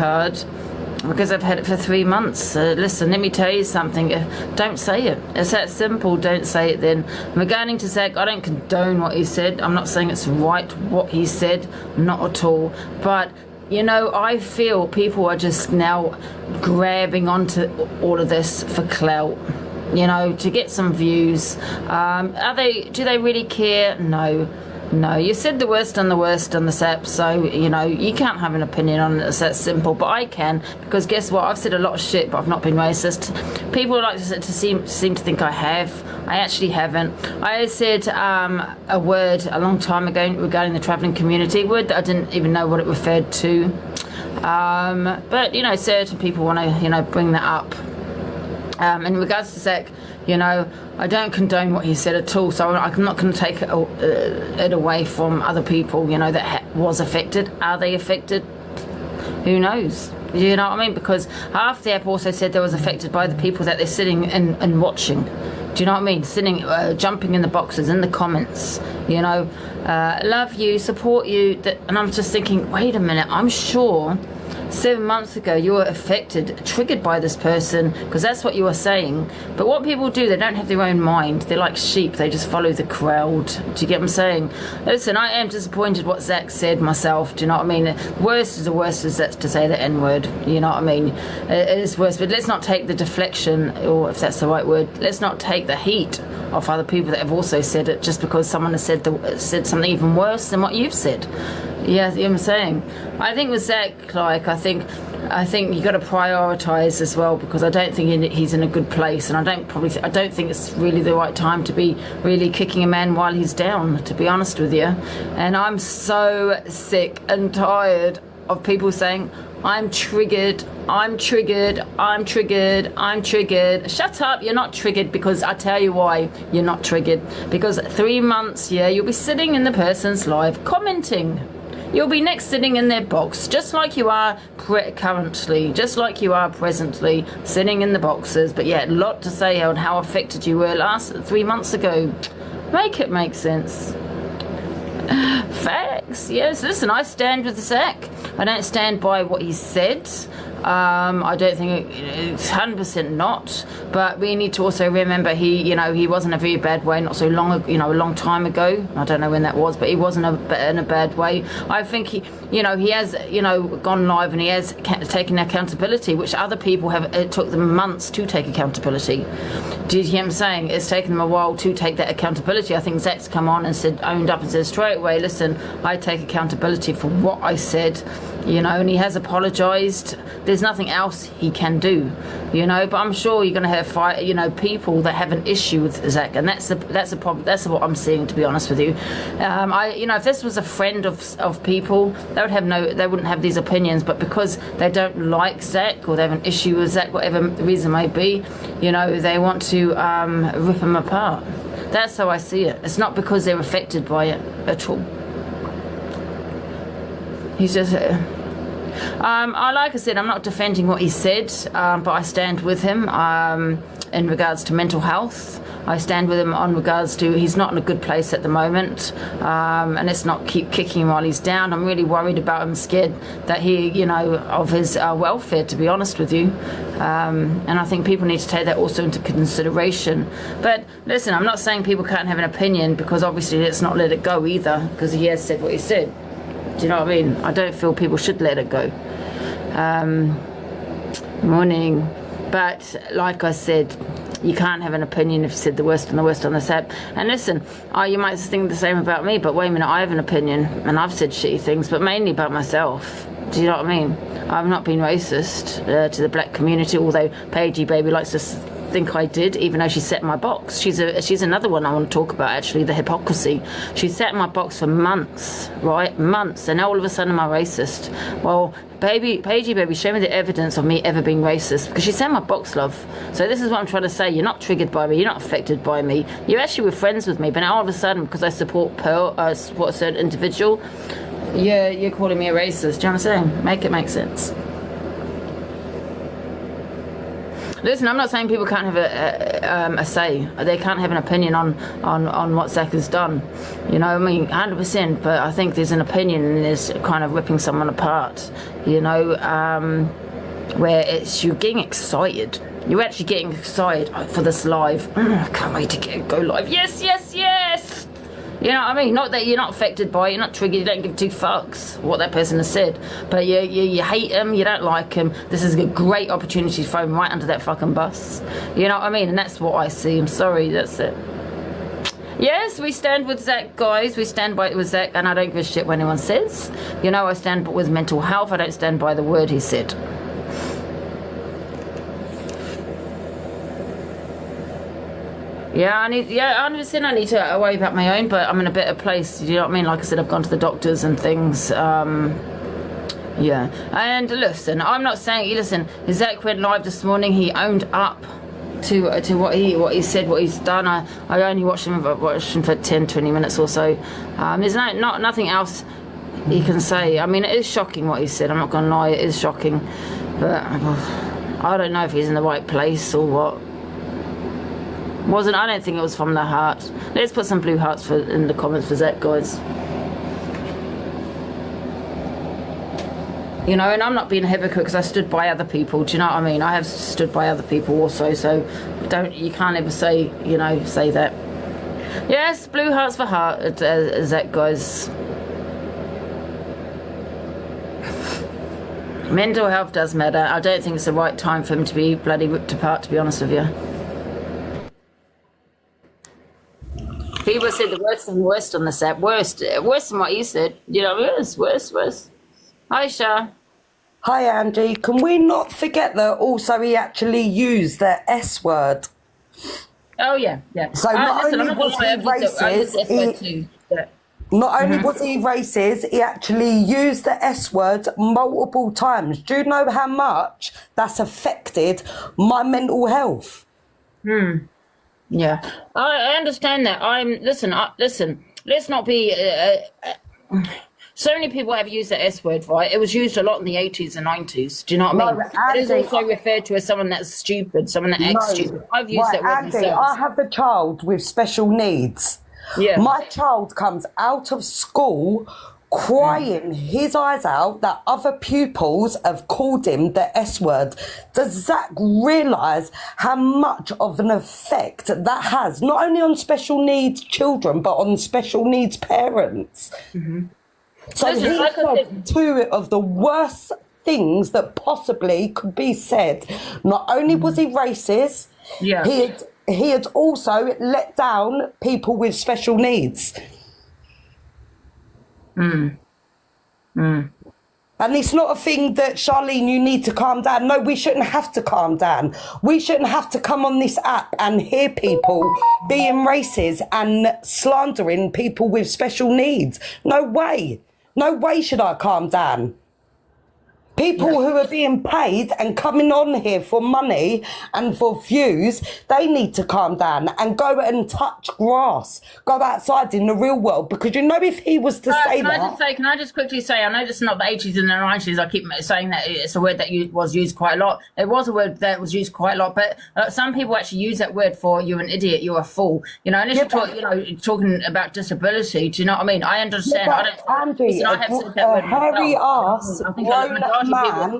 card because I've had it for 3 months. Listen, let me tell you something. Don't say it. It's that simple. Don't say it then. Regarding to Zach, I don't condone what he said. I'm not saying it's right what he said. Not at all. But, you know, I feel people are just now grabbing onto all of this for clout. You know, to get some views. Do they really care? No. No, you said the worst on the sap, so, you know, you can't have an opinion on it. It's that simple, but I can, because guess what? I've said a lot of shit, but I've not been racist. People like to seem to think I have. I actually haven't. I said a word a long time ago regarding the travelling community, a word that I didn't even know what it referred to. But, you know, certain people want to, you know, bring that up. In regards to Zach, you know, I don't condone what he said at all, so I'm not going to take it away from other people, you know, that was affected. Are they affected? Who knows? You know what I mean? Because half the app also said they was affected by the people that they're sitting and watching. Do you know what I mean? Sitting, jumping in the boxes, in the comments, you know, love you, support you. And I'm just thinking, wait a minute, I'm sure 7 months ago you were affected, triggered by this person, because that's what you were saying. But what people do, they don't have their own mind. They're like sheep. They just follow the crowd. Do you get what I'm saying? Listen, I am disappointed what Zach said myself. Do you know what I mean? Worst is that to say the N-word. You know what I mean? It is worse. But let's not take the deflection, or if that's the right word, let's not take the heat off other people that have also said it just because someone has said something even worse than what you've said. Yeah, you know what I'm saying? I think with Zach, like, I think you got to prioritise as well, because I don't think he's in a good place, and I don't think it's really the right time to be really kicking a man while he's down, to be honest with you. And I'm so sick and tired of people saying, I'm triggered. Shut up, you're not triggered, because I tell you why you're not triggered. Because 3 months, yeah, you'll be sitting in the person's live commenting. You'll be next sitting in their box, just like you are currently, just like you are presently sitting in the boxes. But yeah, a lot to say on how affected you were 3 months ago. Make it make sense. Facts, yes. Listen, I stand with Zach. I don't stand by what he said. I don't think it's 100% not, but we need to also remember he wasn't a very bad way not so long, a long time ago. I don't know when that was, but he wasn't in a bad way. I think he has, gone live, and he has taken accountability, which other people have. It took them months to take accountability. Do you hear what I'm saying? It's taken them a while to take that accountability. I think Zach's come on and owned up and said straight away, listen, I take accountability for what I said, and he has apologised. There's nothing else he can do, but I'm sure you're going to have people that have an issue with Zach, and that's the problem. That's what I'm seeing, to be honest with you. If this was a friend of people, they wouldn't have these opinions, but because they don't like Zach, or they have an issue with Zach, whatever the reason may be, they want to rip him apart. That's how I see it. It's not because they're affected by it at all. He's just like I said, I'm not defending what he said, but I stand with him in regards to mental health. I stand with him on regards to he's not in a good place at the moment, and let's not keep kicking him while he's down. I'm really worried about him, scared that he, of his welfare, to be honest with you. And I think people need to take that also into consideration. But listen, I'm not saying people can't have an opinion, because obviously let's not let it go either, because he has said what he said. Do you know what I mean? I don't feel people should let it go. Morning. But like I said, you can't have an opinion if you said the worst on this app. And listen, you might think the same about me, but wait a minute, I have an opinion, and I've said shitty things, but mainly about myself. Do you know what I mean? I've not been racist to the black community, although Paigey Baby likes to think I did, even though she set my box. She's another one I want to talk about, actually, the hypocrisy. She sat in my box for months, right? Months, and now all of a sudden I'm a racist. Well, Paigey Baby, show me the evidence of me ever being racist, because she sat in my box, love. So this is what I'm trying to say. You're not triggered by me, you're not affected by me, you actually were friends with me, but now all of a sudden, because I support Pearl, support a certain individual, you're calling me a racist. Do you know what I'm saying? Make it make sense. Listen, I'm not saying people can't have a say. They can't have an opinion on what Zach has done. You know, I mean, 100%. But I think there's an opinion and there's kind of ripping someone apart. You know, where it's you're getting excited. You're actually getting excited for this live. I can't wait to go live. Yes, yes, yes. You know what I mean? Not that you're not affected by it, you're not triggered, you don't give two fucks what that person has said. But you hate him, you don't like him. This is a great opportunity to throw him right under that fucking bus. You know what I mean? And that's what I see. I'm sorry, that's it. Yes, we stand with Zach, guys. We stand with Zach, and I don't give a shit what anyone says. You know, I stand with mental health. I don't stand by the word he said. Yeah, I need to worry about my own, but I'm in a better place. You know what I mean? Like I said, I've gone to the doctors and things. Yeah. And listen, I'm not saying. Listen, Zach went live this morning. He owned up to what he said, what he's done. I only watched him for 10, 20 minutes or so. There's nothing else he can say. I mean, it is shocking what he said. I'm not going to lie, it is shocking. But I don't know if he's in the right place or what. I don't think it was from the heart. Let's put some blue hearts in the comments for Zach, guys. You know, and I'm not being a hypocrite because I stood by other people. Do you know what I mean? I have stood by other people also, so you can't ever say, you know, say that. Yes, blue hearts for heart, Zach, guys. Mental health does matter. I don't think it's the right time for him to be bloody ripped apart, to be honest with you. People said the worst and worst on this app. Worse than what you said. You know, worse. Hi, Shah. Hi, Andy. Can we not forget that also he actually used the S word? Oh, yeah. So not only was he racist, not only was he racist, he actually used the S word multiple times. Do you know how much that's affected my mental health? Yeah, I understand that. Listen. Let's not be. So many people have used the S word, right? It was used a lot in the 80s and 90s. Do you know what I mean? It is also referred to as someone that's stupid, someone that acts stupid. I've used that word myself. I have a child with special needs. Yeah. My child comes out of school crying his eyes out that other pupils have called him the S word. Does Zach realise how much of an effect that has, not only on special needs children, but on special needs parents? So he said two of the worst things that possibly could be said. Not only was he racist, he had also let down people with special needs. And it's not a thing that, Charlene, you need to calm down. No, we shouldn't have to calm down. We shouldn't have to come on this app and hear people being racist and slandering people with special needs. No way. No way should I calm down. People who are being paid and coming on here for money and for views, they need to calm down and go and touch grass. Go outside in the real world, because you know, if he was to say that... Can I just quickly say, I know this is not the 80s and the 90s, I keep saying that it's a word that was used quite a lot. It was a word that was used quite a lot, but some people actually use that word for you're an idiot, you're a fool. You know, unless you're talking about disability, do you know what I mean? I understand. Andy, I have said that word hairy ass, grown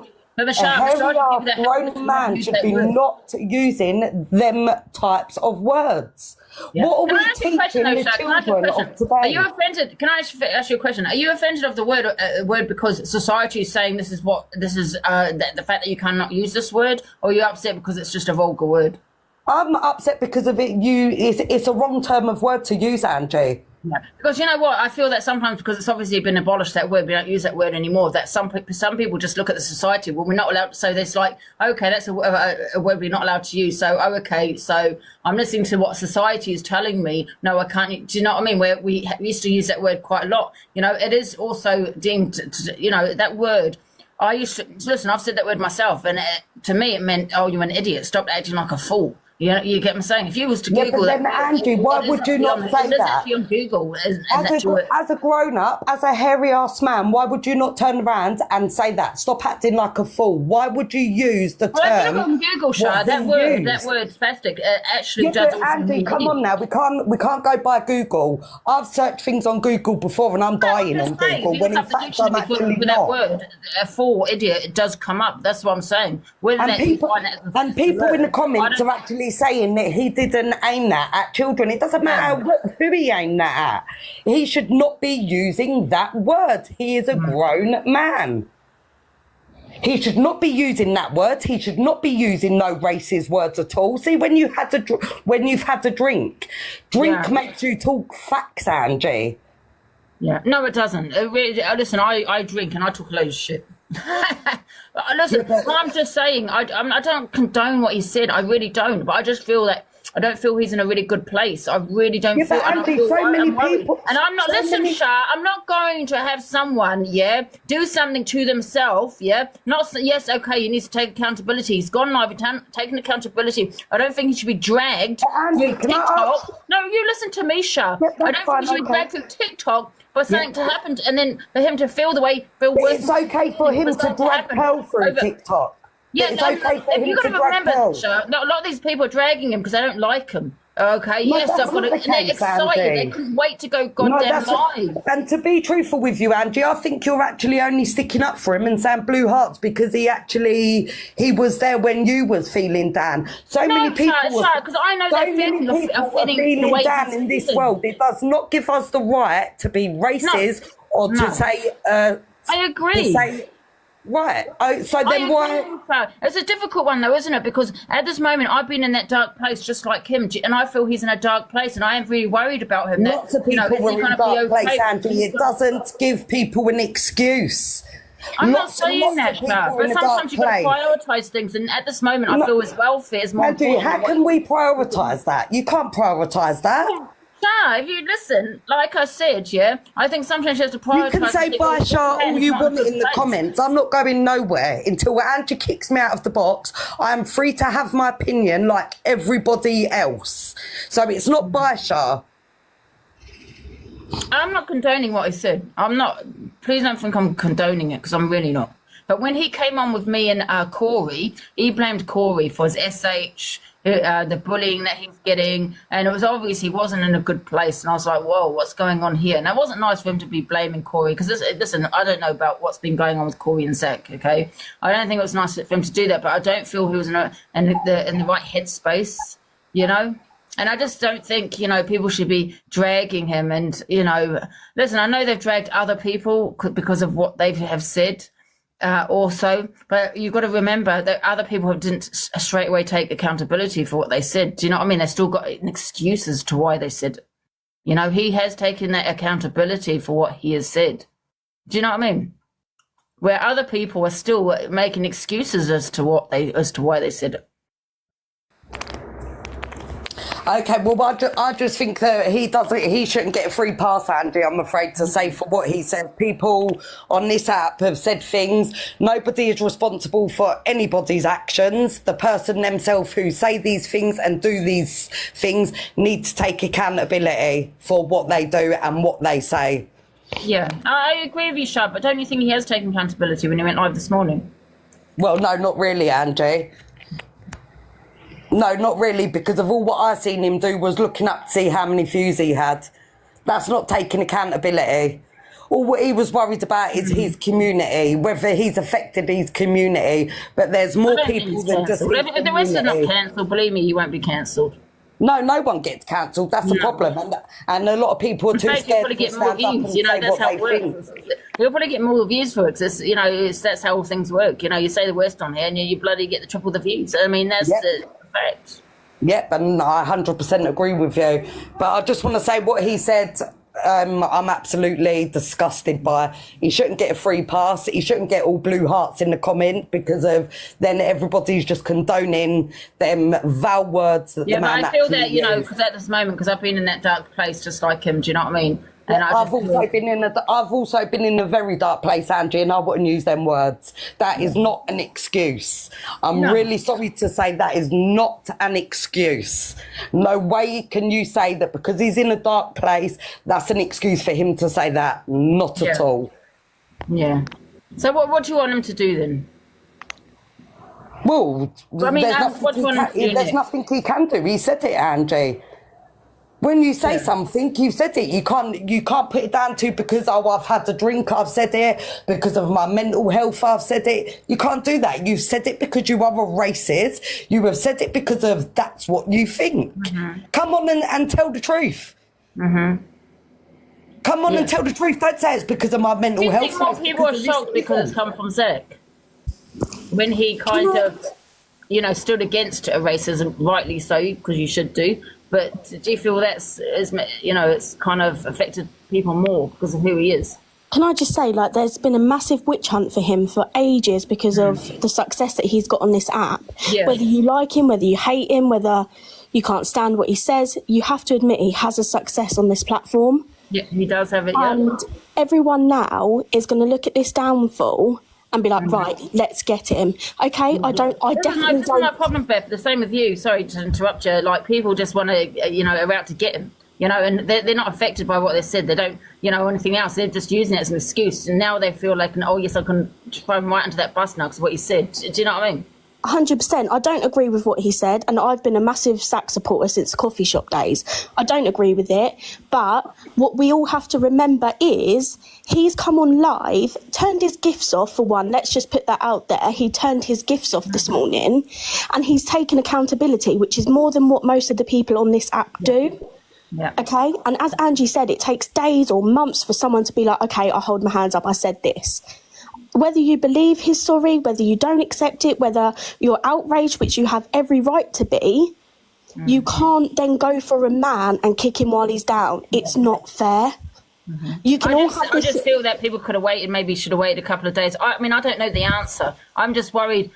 man should be not using them types of words. What are we teaching the children of today? Are you offended? Can I ask you a question? Are you offended of the word because society is saying the fact that you cannot use this word, or are you upset because it's just a vulgar word? I'm upset because of it. It's a wrong term of word to use, Angie. Yeah. Because you know what, I feel that sometimes, because it's obviously been abolished, that word, we don't use that word anymore, that some people just look at the society, well, we're not allowed to, so it's like, okay, that's a word we're not allowed to use, so okay, so I'm listening to what society is telling me, no, I can't, do you know what I mean, where we used to use that word quite a lot, you know, it is also deemed, you know, that word, listen, I've said that word myself, and to me it meant, oh, you're an idiot, stop acting like a fool. You get what I'm saying? If you was to Yeah, Google but that, then Angie, why it is would you actually not on, say it is that? actually on Google, and that's As a grown up, as a hairy ass man, why would you not turn around and say that? Stop acting like a fool. Why would you use the Well, if you term? look on Google, Shah, what that he word used? spastic, actually Yeah, does but also Andy, mean come on idiot. now. We can't go by Google. I've searched things on Google before, and I'm No, I'm dying on just saying, if Google you when look in up the fact I'm dictionary actually with that not. word, for idiot, it does come up. That's what I'm saying. Whether And that you people find that as a and people in the word, I comments don't. are actually saying that he didn't aim that at children. It doesn't matter who he aimed that at. He should not be using that word. He is a grown man. He should not be using that word. He should not be using no racist words at all. See, when you've had a drink Yeah. makes you talk facts, Angie. Yeah. No, it doesn't. Listen, I drink and I talk loads of shit. Listen, Yeah, but- I'm just saying, I don't condone what he said. I really don't. But I just feel that I don't feel he's in a really good place. I really don't Yeah, feel. but And I Andy, feel, so many I'm worried. people- And I'm not. so Listen, many- Shah. I'm not going to have someone, do something to themselves, Not yes, okay. You need to take accountability. He's gone live, taken accountability. I don't think he should be dragged But Andy, through can I TikTok. ask- No, you listen to me, Shah. Yeah, I that's don't think fine, he should be okay. dragged through TikTok for something to happen, and then for him to feel worse. It's okay for him to something drag happen Pearl through over- TikTok. Yeah, It's no, okay for if him you got to to drag remember, Pearl. Shah, no, a lot of these people are dragging him because they don't like him. Okay, No, yes, that's I've got not it. the And they're case, excited. Andy. They couldn't wait to go No, goddamn live. and to be truthful with you, Angie, I think you're actually only sticking up for him and saying blue hearts because he was there when you was feeling down. So No, many people, Shah, because I know so they're many feeling people are are feeling the feeling way down he's in this feeling. world. It does not give us the right to be racist or No. to say. I agree. To say, right. Oh, so I then agree why? with you. It's a difficult one, though, isn't it? Because at this moment, I've been in that dark place just like him, and I feel he's in a dark place, and I am really worried about him. Lots of people is he were in gonna dark be place, okay? Angie. It doesn't give people an excuse. I'm not Lots and saying lots that, of people Shah, are but in a dark sometimes you've got to place. prioritise things, and at this moment, I No. feel his welfare is more Angie, important. how can we prioritise that? You can't prioritise that. Shah, if you listen, like I said, I think sometimes you have to You prioritise. can say bye, Shah, all you want in the comments. I'm not going nowhere until Angie kicks me out of the box. I am free to have my opinion like everybody else. So it's not bye, Shah. I'm not condoning what he said. I'm not. Please don't think I'm condoning it because I'm really not. But when he came on with me and Corey, he blamed Corey for his SH, the bullying that he was getting, and it was obvious he wasn't in a good place. And I was like, whoa, what's going on here? And it wasn't nice for him to be blaming Corey because, listen, I don't know about what's been going on with Corey and Zach, okay? I don't think it was nice for him to do that, but I don't feel he was in the right headspace, And I just don't think, people should be dragging him. And, listen, I know they've dragged other people because of what they have said also, but you've got to remember that other people didn't straight away take accountability for what they said. Do you know what I mean? They still got an excuse as to why they said it. He has taken that accountability for what he has said. Do you know what I mean? Where other people are still making excuses as to why they said it. Okay, well, I just think that he shouldn't get a free pass, Andy, I'm afraid to say, for what he said. People on this app have said things. Nobody is responsible for anybody's actions. The person themselves who say these things and do these things need to take accountability for what they do and what they say. Yeah, I agree with you, Shah, but don't you think he has taken accountability when he went live this morning? Well, no, not really, Andy. No, not really, because of all what I seen him do was looking up to see how many views he had. That's not taking accountability. All what he was worried about is his community, whether he's affected his community. But there's more people than just his If the rest are not community. cancelled, believe me, he won't be cancelled. No one gets cancelled. That's the problem. And a lot of people are too You'll scared probably to get more stand up and views. say That's what how they it think. works. You'll probably get more views for it. That's how all things work. You say the worst on here, and you bloody get the triple the views. I mean, that's Yep. the fact. Yep, and I 100% agree with you. But I just want to say what he said, I'm absolutely disgusted by. He shouldn't get a free pass. He shouldn't get all blue hearts in the comment because of then everybody's just condoning them words that Yeah, the but man I feel actually that, used. because at this moment, because I've been in that dark place just like him, do you know what I mean? And I've also been in a very dark place, Angie, and I wouldn't use them words. That is not an excuse. I'm really sorry to say that is not an excuse. No way can you say that because he's in a dark place, that's an excuse for him to say that. Not at all. Yeah. So what do you want him to do then? Well, I mean, there's nothing he can do. He said it, Angie. When you say something, you said it. You can't put it down to because I've had a drink, I've said it, because of my mental health, I've said it. You can't do that. You've said it because you are a racist. You have said it because of that's what you think. Come on and tell the truth. Come on and tell the truth. Don't say it's because of my mental health. I think more people are shocked because it's come from Zach. When he kind of, stood against racism, rightly so, because you should do. But do you feel it's kind of affected people more because of who he is? Can I just say, there's been a massive witch hunt for him for ages because of the success that he's got on this app. Yeah. Whether you like him, whether you hate him, whether you can't stand what he says, you have to admit he has a success on this platform. Yeah, he does have it. And everyone now is going to look at this downfall and be like, right, let's get him. Okay, I definitely don't. No problem, Beth. The same with you. Sorry to interrupt you. People just want to, are out to get him. And they're not affected by what they said. They don't, anything else. They're just using it as an excuse. And now they feel like, oh yes, I can throw him right into that bus now because of what he said. Do you know what I mean? 100%. I don't agree with what he said, and I've been a massive Zach supporter since the coffee shop days. I don't agree with it, but what we all have to remember is he's come on live, turned his gifts off for one. Let's just put that out there. He turned his gifts off this morning, and he's taken accountability, which is more than what most of the people on this app do. Yeah. Okay, and as Angie said, it takes days or months for someone to be like, okay, I hold my hands up, I said this. Whether you believe he's sorry, whether you don't accept it, whether you're outraged, which you have every right to be, you can't then go for a man and kick him while he's down. It's not fair. You can I just feel that people could have waited, maybe should have waited a couple of days. I mean, I don't know the answer. I'm just worried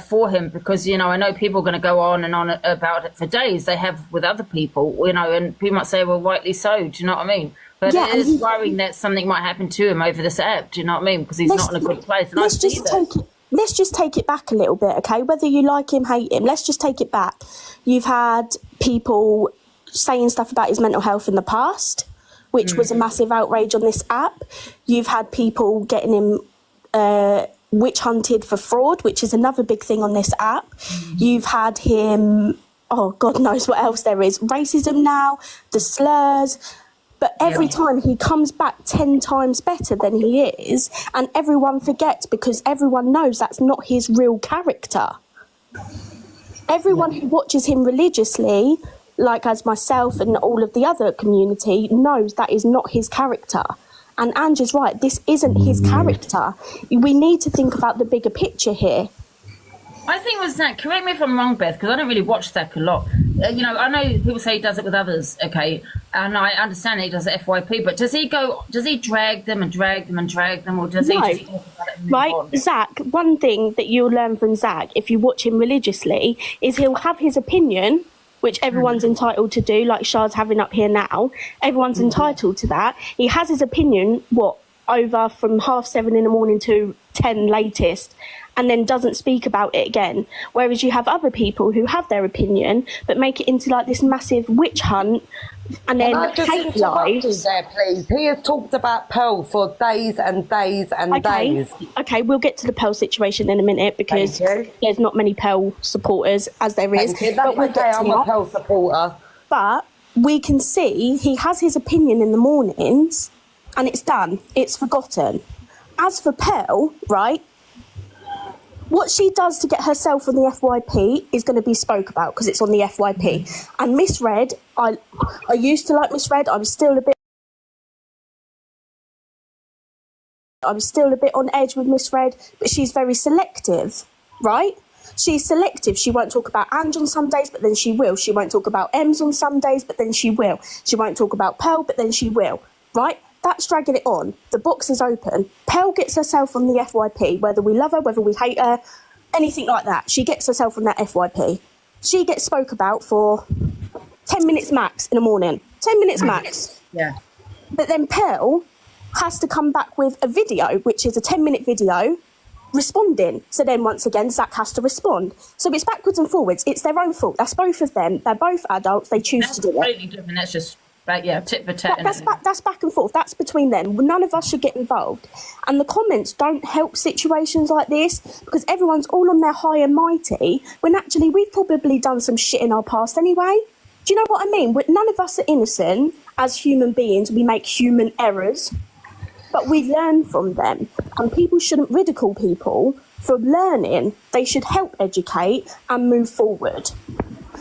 for him because, I know people are going to go on and on about it for days. They have with other people, and people might say, well, rightly so. Do you know what I mean? But it is worrying that something might happen to him over this app. Do you know what I mean? Because he's not in a good place. And let's just take it back a little bit, okay? Whether you like him, hate him, let's just take it back. You've had people saying stuff about his mental health in the past, which was a massive outrage on this app. You've had people getting him witch hunted for fraud, which is another big thing on this app. You've had him, God knows what else there is. Racism now, the slurs. But every time he comes back 10 times better than he is, and everyone forgets because everyone knows that's not his real character. Everyone who watches him religiously, like as myself and all of the other community, knows that is not his character. And Angie's right, this isn't his character. We need to think about the bigger picture here. I think with Zach, correct me if I'm wrong, Beth, because I don't really watch Zach a lot. I know people say he does it with others, okay, and I understand he does it FYP, but does he drag them, or does he just talk about it and move on? Zach, one thing that you'll learn from Zach, if you watch him religiously, is he'll have his opinion, which everyone's entitled to do, like Shah's having up here now. Everyone's entitled to that. He has his opinion, over from 7:30 in the morning to 10 latest, and then doesn't speak about it again. Whereas you have other people who have their opinion, but make it into this massive witch hunt, and then hate lives. There, please. He has talked about Pearl for days and days and days. Okay, we'll get to the Pearl situation in a minute because there's not many Pearl supporters as there is. But I'm a Pearl supporter. But we can see he has his opinion in the mornings, and it's done. It's forgotten. As for Pearl, right? What she does to get herself on the FYP is going to be spoke about because it's on the FYP. And Miss Red, I used to like Miss Red. I'm still a bit on edge with Miss Red, but she's very selective, right? She's selective. She won't talk about Ange on some days, but then she will. She won't talk about Ems on some days, but then she will. She won't talk about Pearl, but then she will, right? That's dragging it on. The box is open. Pearl gets herself on the FYP, whether we love her, whether we hate her, anything like that. She gets herself on that FYP. She gets spoke about for 10 minutes max in the morning. 10 minutes max. Yeah. But then Pearl has to come back with a video, which is a 10-minute video, responding. So then once again, Zach has to respond. So it's backwards and forwards. It's their own fault. That's both of them. They're both adults. They choose to do it. Completely different. That's just, tit for tat. That's back and forth. That's between them. None of us should get involved. And the comments don't help situations like this because everyone's all on their high and mighty when actually we've probably done some shit in our past anyway. Do you know what I mean? None of us are innocent as human beings. We make human errors, but we learn from them. And people shouldn't ridicule people for learning. They should help educate and move forward.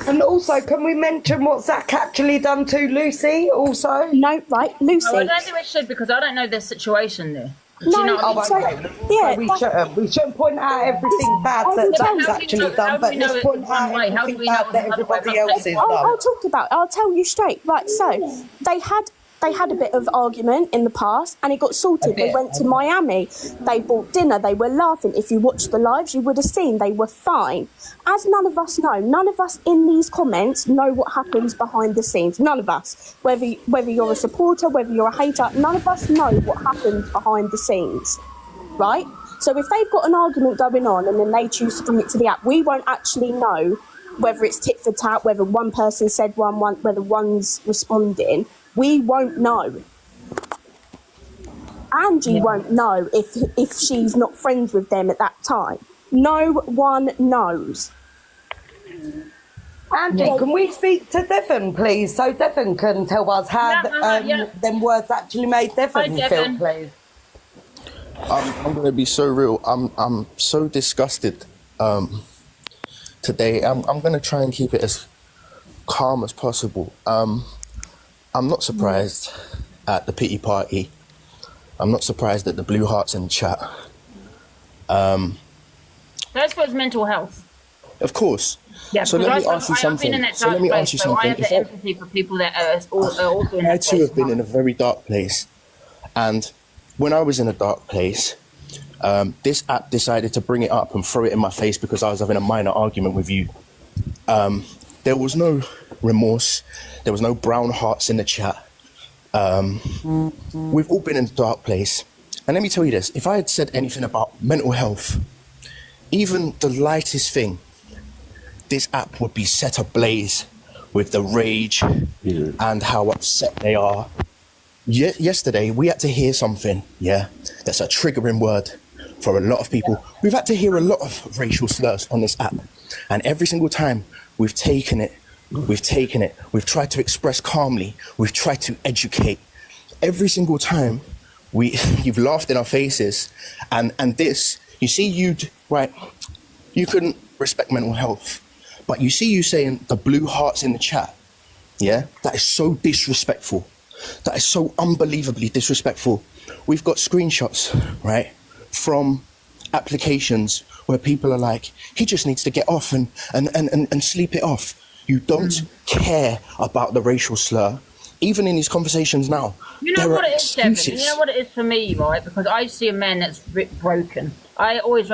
And also, can we mention what Zach actually done to Lucy also? No, right, Lucy. Oh, I don't think we should because I don't know their situation there. Do No, you know what I mean? so- So yeah, we that- shouldn't. We shouldn't point out everything bad I that will tell Zach's you- actually How done, do but we know let's it point was one out way? How do everything we know bad it was that another way? everybody else has I'll done. talk about it. I'll tell you straight. Right, so they had a bit of argument in the past and it got sorted. They bit. went to Miami. They bought dinner. They were laughing. If you watched the lives, you would have seen they were fine. As none of us know, none of us in these comments know what happens behind the scenes. None of us. Whether you're a supporter, whether you're a hater, none of us know what happens behind the scenes. Right? So if they've got an argument going on and then they choose to bring it to the app, we won't actually know whether it's tit for tat, whether one person said one, whether one's responding. We won't know. Angie won't know if she's not friends with them at that time. No one knows. Angie, can we speak to Devon, please? So Devon can tell us how them words actually made Devon Hi, feel, Devon. please. I'm gonna be so real. I'm so disgusted today. I'm gonna try and keep it as calm as possible. I'm not surprised at the pity party. I'm not surprised at the blue hearts in the chat. That's for his mental health. Of course. Yeah, So because let me ask you I've been something. in that So dark let me place, ask you so I something. have the If I- empathy for people that are also in I that too place. have been in a very dark place, and when I was in a dark place, this app decided to bring it up and throw it in my face because I was having a minor argument with you. There was no remorse. There was no brown hearts in the chat. We've all been in a dark place. And let me tell you this, if I had said anything about mental health, even the lightest thing, this app would be set ablaze with the rage and how upset they are. Yesterday, we had to hear something, that's a triggering word for a lot of people. We've had to hear a lot of racial slurs on this app. And every single time we've taken it, we've tried to express calmly, we've tried to educate. Every single time, you've laughed in our faces. And this, you see, you couldn't respect mental health. But you see you saying the blue hearts in the chat, that is so disrespectful. That is so unbelievably disrespectful. We've got screenshots, right, from applications where people are like, he just needs to get off and sleep it off. You don't care about the racial slur. Even in these conversations now, You know there what are it is, Devon? excuses. You know what it is for me, right? Because I see a man that's broken. I always,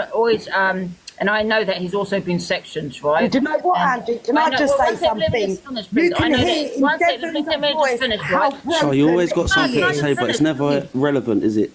and I know that he's also been sectioned, right? And do you know what, Angie? Can I just say something? You can hear in Devon's voice how So you always got something Right, to say, but it's never relevant, is it?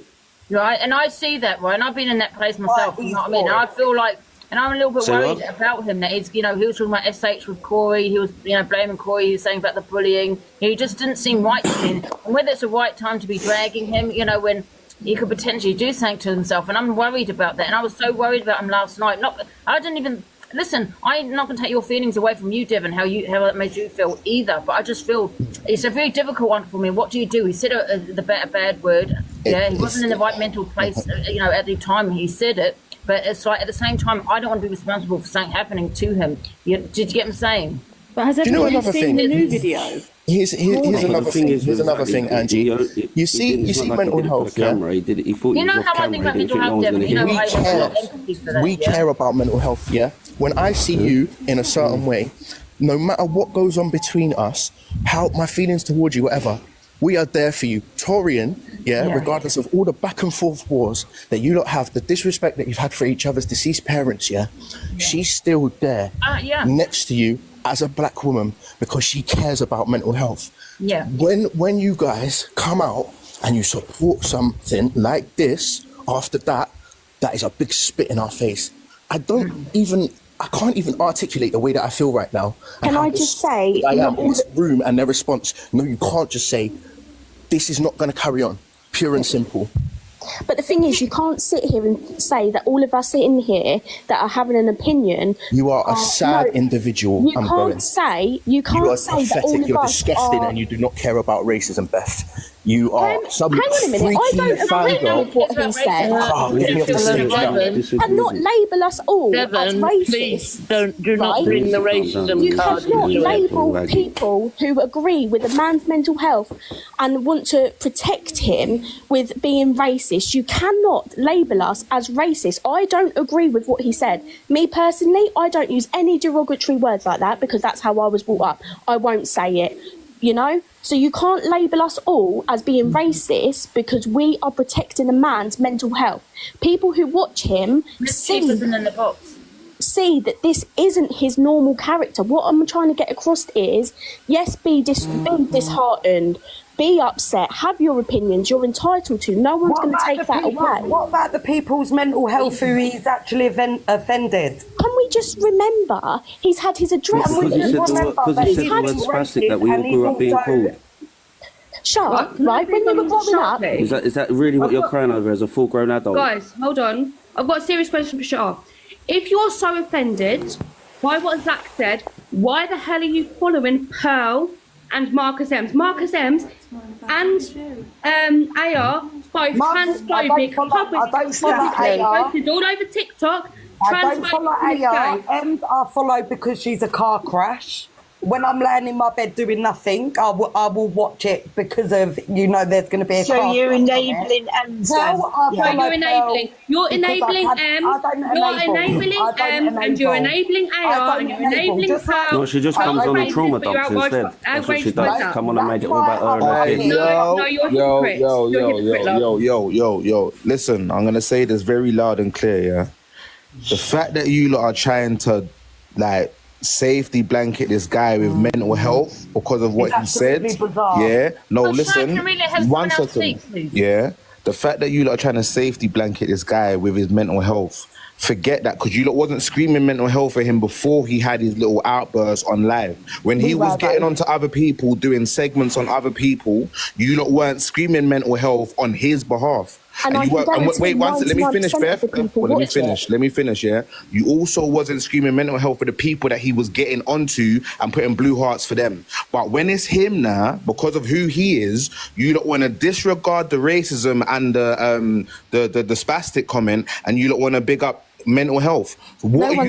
Right, and I see that, right? And I've been in that place myself, Right, you know what I mean? And I feel like, and I'm a little bit Say worried what? about him that he's, he was talking about SH with Corey, he was, blaming Corey, he was saying about the bullying. He just didn't seem right to me. And whether it's the right time to be dragging him, when he could potentially do something to himself, and I'm worried about that. And I was so worried about him last night. I didn't even listen. I'm not going to take your feelings away from you, Devon, how it made you feel either. But I just feel it's a very difficult one for me. What do you do? He said a bad word. Yeah, he wasn't in the right mental place. At the time he said it. But it's like at the same time, I don't want to be responsible for something happening to him. Did you get what I'm saying? But has you know everybody another seen thing? the new video? Here's another thing. Here's another thing, Angie. He You see mental health, He thought You know how I think about mental health, Devon? You know, I have a lot of empathy for that. We care about mental health, When I see you in a certain way, no matter what goes on between us, how my feelings towards you, whatever, We are there for you. Torian, regardless of all the back and forth wars that you lot have, the disrespect that you've had for each other's deceased parents, she's still there next to you as a black woman because she cares about mental health. Yeah. When you guys come out and you support something like this, after that is a big spit in our face. I can't even articulate the way that I feel right now. Can I just say, I am in this room and their response, no, you can't just say, this is not going to carry on, pure and simple. but the thing is, you can't sit here and say that all of us sitting here that are having an opinion. You are a sad individual. You can't say that all of you're us disgusting, are... and you do not care about racism, Beth. You are some hang on a minute, I don't agree with what he said. Let me off the stage now. And not label us all Devon, as racist. please do not right? bring the racism You card cannot into it. label people who agree with a man's mental health and want to protect him with being racist. You cannot label us as racist. I don't agree with what he said. Me personally, I don't use any derogatory words like that because that's how I was brought up. I won't say it, you know? So you can't label us all as being racist because we are protecting a man's mental health. People who watch him see that this isn't his normal character. What I'm trying to get across is, yes, be disheartened, be upset, have your opinions, you're entitled to. No one's going to take that away. What about the people's mental health who he's actually offended? Can we just remember he's had his address? Because he said the word spastic that we all grew up being called. Sharp, right? When you were growing up... Is that really what you're crying over as a full-grown adult? Guys, hold on. I've got a serious question for Shah. If you're so offended by what Zach said, why the hell are you following Pearl and Marcus Ems? Marcus Ems and AR, both transphobic, posted all over TikTok. I don't follow AR. Ems I follow because she's a car crash. When I'm laying in my bed doing nothing, I will watch it because of, you know, there's going to be a car. So you're enabling Ems. You're enabling M, you're enabling M, and you're enabling AR, and you're enabling Pearl. No, she just comes on the trauma dumps instead. That's what she does. Come on and make it all about her and her kids. No, you're hypocrite. Yo. Listen, I'm gonna say this very loud and clear, yeah? The fact that you lot are trying to, like, safety blanket this guy with mental health because of what he said. Bizarre. Yeah. No, Well, listen. Shai, can we let her One someone else second. speak, please? Yeah. The fact that you lot are trying to safety blanket this guy with his mental health. Forget that, because you lot wasn't screaming mental health for him before he had his little outbursts on live. When he was getting onto other people, doing segments on other people, you lot weren't screaming mental health on his behalf. And wait, one second, let me finish, 99% Beth. of the people Let me finish, yeah? You also wasn't screaming mental health for the people that he was getting onto and putting blue hearts for them. But when it's him now, because of who he is, you don't want to disregard the racism and the spastic comment, and you don't want to big up mental health. What are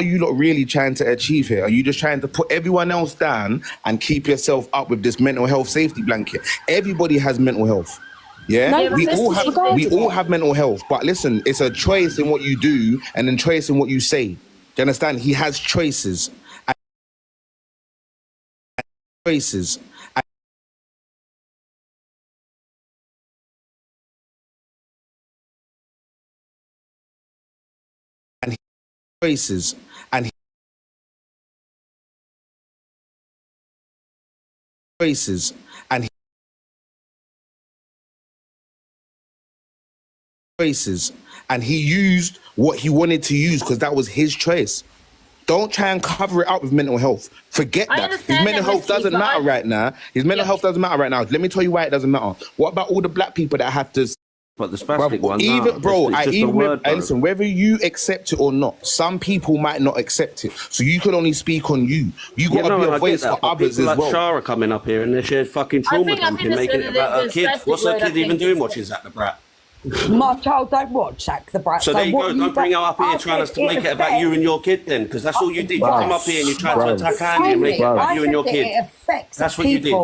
you lot really trying to achieve here? Are you just trying to put everyone else down and keep yourself up with this mental health safety blanket? Everybody has mental health. Yeah, No, we all have mental health, but listen, it's a choice in what you do and then choice in what you say. Do you understand? He has choices. And choices. And choices. And choices, and he used what he wanted to use because that was his choice. Don't try and cover it up with mental health. Forget that. His mental health doesn't matter right now. His mental health doesn't matter right now. Let me tell you why it doesn't matter. What about all the black people that have to... But the spastic one, listen, whether you accept it or not, some people might not accept it. So you can only speak on you. You got to be a voice for others as well. Like Shara coming up here and they're sharing fucking trauma dumping, making it about her kids. What's her kid even doing watching Zach the Brat? My child don't watch Zach the Brat. So there you go. Don't bring her up here trying to make it about you and your kid then, because that's all you did. You come up here and you tried to attack Andy and make it about you and your kid. That's what you did.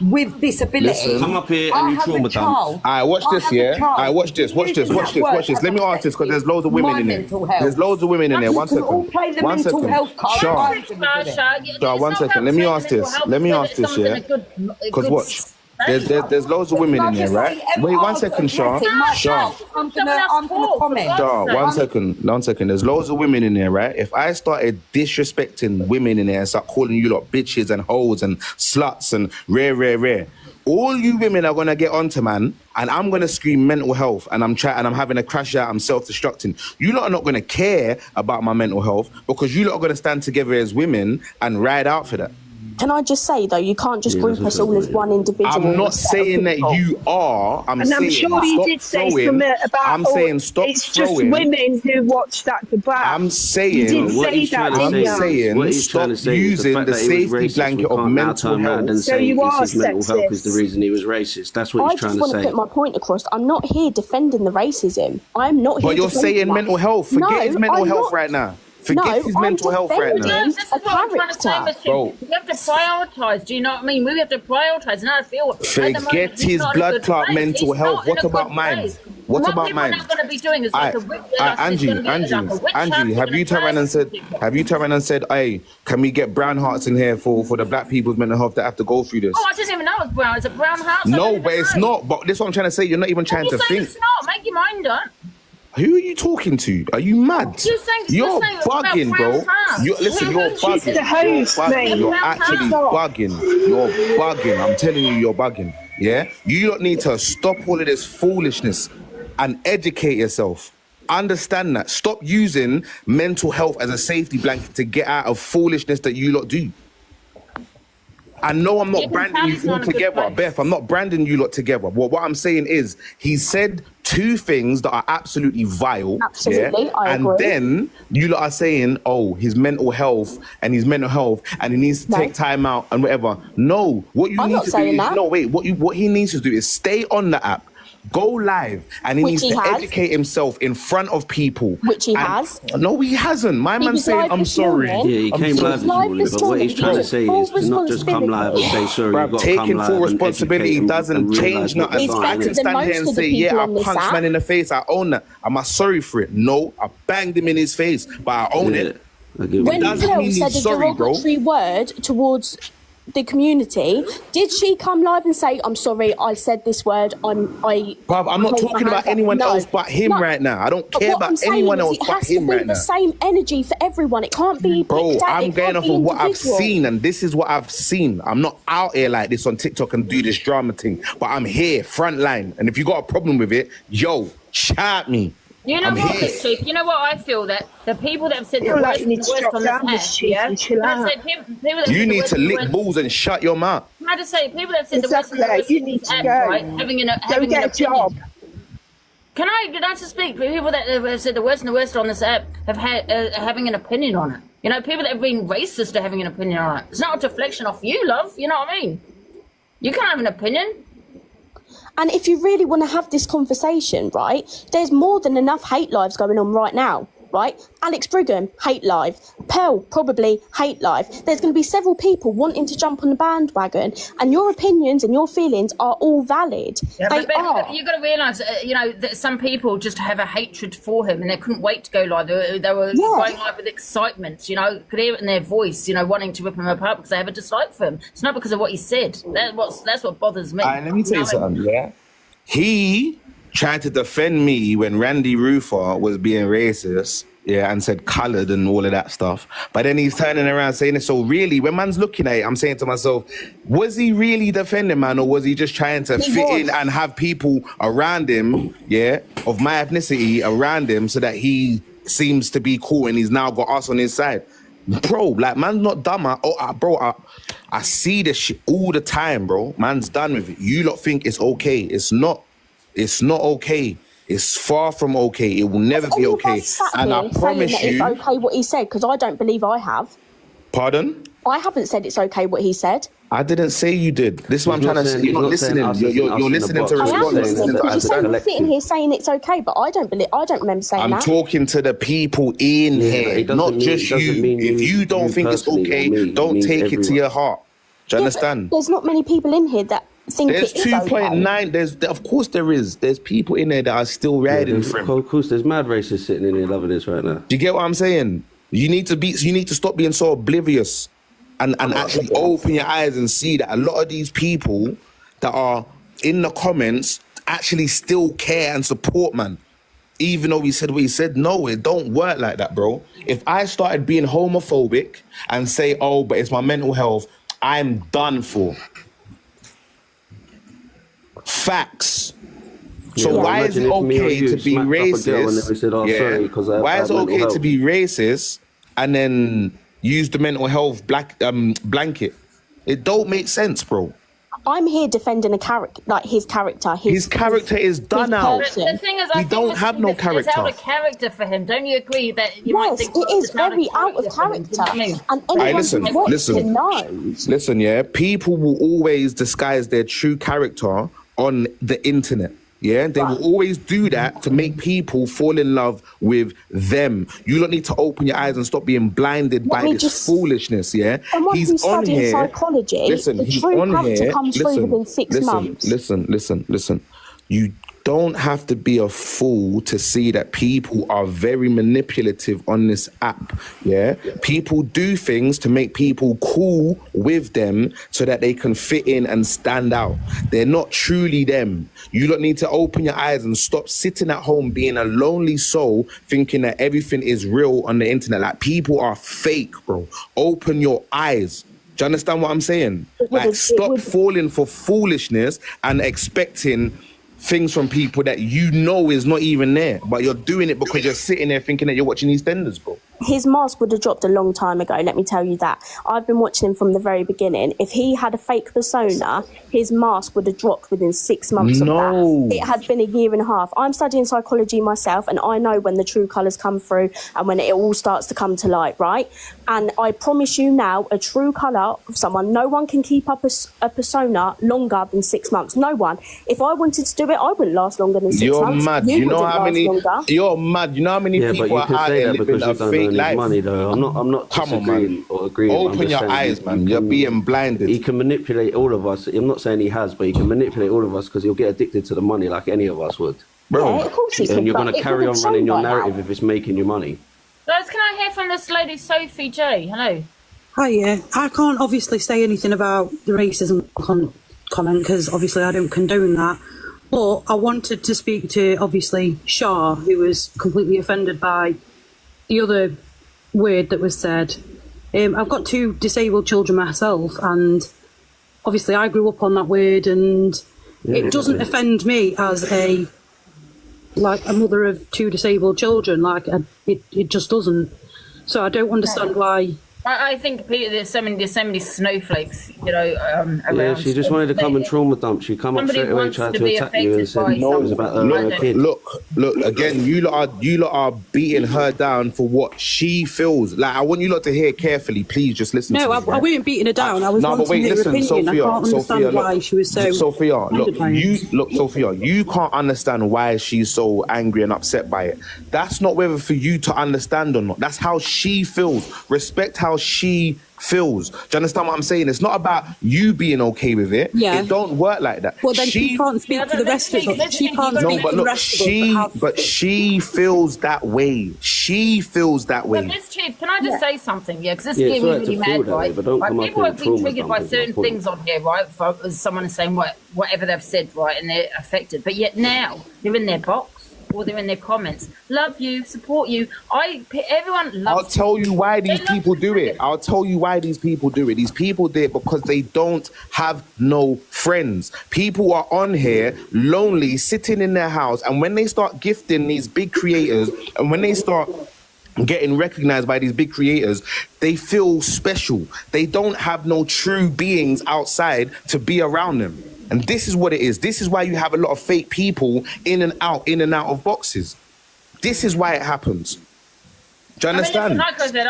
with disability. Listen. Come up here and I you have a trauma dump. child. Alright, watch I this, have a yeah? child. Alright, watch this. Let me ask this, because there's loads of women My in there. mental health. There's loads of women in there. One We can all second. play the One mental second. health card. Sure. I'm gonna do it. Sure, one second. Let me ask this. Yeah? Because watch. There's loads of women in there, right? Wait, 1 second, Shah. Shah. I'm gonna comment. Shah, 1 second. 1 second. There's loads of women in there, right? If I started disrespecting women in there and start calling you lot bitches and hoes and sluts and rare, all you women are gonna get onto, man, and I'm gonna scream mental health, and I'm having a crash out, I'm self-destructing. You lot are not gonna care about my mental health because you lot are gonna stand together as women and ride out for that. Can I just say, though, you can't just group us all as one individual. I'm not saying that you are. I'm saying sure you stop did say throwing. something about. I'm saying stop it's throwing. just women who watch that debate. I'm saying. You did What say he's trying that, to didn't say you? is- what he's stop trying to say is using fact the that he was safety racist, blanket we of can't now mental turn around health. and So say you are his mental health is the sexist. reason he was racist. That's what I he's trying just to want to say. put my point across. I'm not here defending the racism. I'm not here. But you're defending saying that. mental health. Forget his mental I'm health not. right now. Forget his mental health right now. defending No, this is what I'm trying to say, character. Mr. Bro. We have to prioritise. Do you know what I mean? We have to prioritise. And I feel at the moment, Forget he's his not in a blood good clot place. mental He's health. not in What a about good mine? place. What What about people are mine? now going to be doing is like a witch. Angie, have you turned around and said, hey, can we get brown hearts in here for the black people's mental health that have to go through this? Oh, I didn't even know it was brown. Is it brown heart? No, but it's not. But this is what I'm trying to say. You're not even trying to You say think. it's not. Make your mind up. Who are you talking to? Are you mad? You're saying it's about bugging, bro. brown hearts. Listen, you're She's bugging. the host, You're bugging. mate. You're Brown actually hearts. bugging. You're bugging. I'm telling you, you're bugging. Yeah? You don't need to stop all of this foolishness and educate yourself. Understand that. Stop using mental health as a safety blanket to get out of foolishness that you lot do. I know I'm not branding you all together, Beth. I'm not branding you lot together. What I'm saying is, he said two things that are absolutely vile. Absolutely, yeah? I And agree. then you lot are saying, oh, his mental health, and he needs to take time out and whatever. No, what you I'm need not to do saying is that. what he needs to do is stay on the app. Go live, and he Which needs he to has. educate himself in front of people. Which he And- has. No, he hasn't. My He man's was saying, live I'm this sorry. morning. Yeah, he I'm came sorry. live this Live morning, this but what he's morning. trying to He say took is to not just come live and say sorry. Bruv, You've got to come taking live full and responsibility educate doesn't and change realise what nothing. He's you've I done, better can innit? than stand here most and of the say, yeah, people I on this punched app. man in the face. I own that. Am I sorry for it? No, I banged him in his face, but I own Yeah, it. I get what When you doesn't mean. Pearl mean said he's a sorry, bro. derogatory word towards the community, did she come live and say, I'm sorry, I said this word, Bruv, I'm not put my talking about hands up"? anyone No. else but him No. right now. I don't But care what I'm about saying anyone is else it but has him to be right now. the same energy for everyone. It can't be Bro, picked out. I'm It going can't off be of what I've individual. seen, and this is what I've seen. I'm not out here like this on TikTok and do this drama thing, but I'm here, front line. And if you got a problem with it, yo, chat me. You know I'm what, here. Miss Chief? You know what I feel that the people that have said the feel like worst, you the need to worst drop on down, this Miss app, Chief, yeah? and chill But I out. said people that have You said the need worst to and the lick worst- balls and shut your mouth. Can I just say, people that have said the worst and the Exactly. worst You on need this to app, go. right? Go Having an get a opinion. job. Can I just speak? People that have said the worst and the worst on this app have had having an opinion on it. You know, people that have been racist are having an opinion on it. It's not a deflection off you, love. You know what I mean? You can have an opinion. And if you really want to have this conversation, right, there's more than enough hate lives going on right now, right? Alex Brigham, hate live. Pearl, probably hate live. There's going to be several people wanting to jump on the bandwagon, and your opinions and your feelings are all valid. Yeah, they but are. you got to realise, you know, that some people just have a hatred for him, and they couldn't wait to go live. They were going live with excitement. You know, could hear it in their voice. You know, wanting to rip him apart because they have a dislike for him. It's not because of what he said. That's what bothers me. Let me tell you something, yeah? He tried to defend me when Randy Rufer was being racist, yeah, and said coloured and all of that stuff. But then he's turning around saying it. So really, when man's looking at it, I'm saying to myself, was he really defending man, or was he just trying to fit in and have people around him, yeah, of my ethnicity around him so that he seems to be cool and he's now got us on his side? Bro, like, man's not dumb. I see this shit all the time, bro. Man's done with it. You lot think it's okay. It's not. It's not okay. It's far from okay. It will never be okay. And I promise saying you. that it's okay what he said, because I don't believe I have. Pardon? I haven't said it's okay what he said. I didn't say you did. This is what I'm trying to say. You're not listening. You're listening to I am respond. listening, because you're saying you're sitting here saying it's okay, but I don't remember saying I'm that. talking to the people in here, not just you. If you don't think it's okay, don't take it to your heart. Do you understand? There's not many people in here that think There's it is 2.9. Of course there is. There's people in there that are still riding for him. Of course, there's mad racists sitting in here loving this right now. Do you get what I'm saying? You need to stop being so oblivious and actually open your eyes and see that a lot of these people that are in the comments actually still care and support, man. Even though he said what he said, no, it don't work like that, bro. If I started being homophobic and say, oh, but it's my mental health, I'm done for. Facts. So why is it okay to be racist? Why is it okay to be racist and then use the mental health blanket? It don't make sense, bro. I'm here defending a character, like his character. His character is done out. The thing is, he don't have no character. It's out of character for him. Don't you agree that you might think it is very out of character? And anyone listen. knows. Listen, yeah. People will always disguise their true character on the internet. Yeah, they will always do that to make people fall in love with them. You don't need to open your eyes and stop being blinded by this foolishness. Yeah, he's on here. Psychology, listen, he's on here. Listen. You don't have to be a fool to see that people are very manipulative on this app. Yeah, people do things to make people cool with them so that they can fit in and stand out. They're not truly them. You don't need to open your eyes and stop sitting at home being a lonely soul thinking that everything is real on the internet. Like, people are fake, bro. Open your eyes. Do you understand what I'm saying? Like, stop falling for foolishness and expecting things from people that you know is not even there, but you're doing it because you're sitting there thinking that you're watching EastEnders, bro. His mask would have dropped a long time ago, let me tell you that. I've been watching him from the very beginning. If he had a fake persona, his mask would have dropped within 6 months of that. It had been a year and a half. I'm studying psychology myself, and I know when the true colours come through and when it all starts to come to light, right? And I promise you now, a true colour of someone, no one can keep up a persona longer than 6 months. No one. If I wanted to do it, I wouldn't last longer than 6 months. You're mad. You know how many people are out there living a fake life? Money though. I'm not disagreeing or agreeing. Open your eyes, man. You're being blinded. He can manipulate all of us. I'm not saying he has, but he can manipulate all of us because he'll get addicted to the money like any of us would. Bro, yeah, of course he and you're going to carry on running your narrative if it's making you money. Guys, can I hear from this lady, Sophie J? Hello. Hi, yeah. I can't obviously say anything about the racism comment because obviously I don't condone that. But I wanted to speak to, obviously, Shah, who was completely offended by the other word that was said. I've got 2 disabled children myself, and obviously I grew up on that word, and it doesn't offend me as a mother of 2 disabled children. It just doesn't. So I don't understand why. I think there's so many snowflakes, around. Yeah, she just wanted to come and trauma dump. She come up straight away, tried to attack you and said it was about her kid. Look, again, you lot are beating her down for what she feels. Like, I want you lot to hear carefully. Please just listen to me. No, I wasn't beating her down. I was wanting her opinion. Sophia, I can't understand why she was so... Sophia, Sophia, you can't understand why she's so angry and upset by it. That's not whether for you to understand or not. That's how she feels. Respect how she feels. Do you understand what I'm saying? It's not about you being okay with it. Yeah. It don't work like that. Well, then she can't speak for the rest of us. She can't speak for the rest of us. But she feels that way. She feels that way. But Miss Chief, can I just say something? Yeah, because this is getting me really mad, right? People have been triggered by certain things on here, right? For someone saying whatever they've said, right, and they're affected. But yet now they're in their box. Or they're in their comments. Love you, support you. Everyone loves. I'll tell you why these people do it. I'll tell you why these people do it. These people do it because they don't have no friends. People are on here lonely, sitting in their house, and when they start gifting these big creators, and when they start getting recognized by these big creators, they feel special. They don't have no true beings outside to be around them. And this is what it is. This is why you have a lot of fake people in and out of boxes. This is why it happens. Do you understand? Like I said,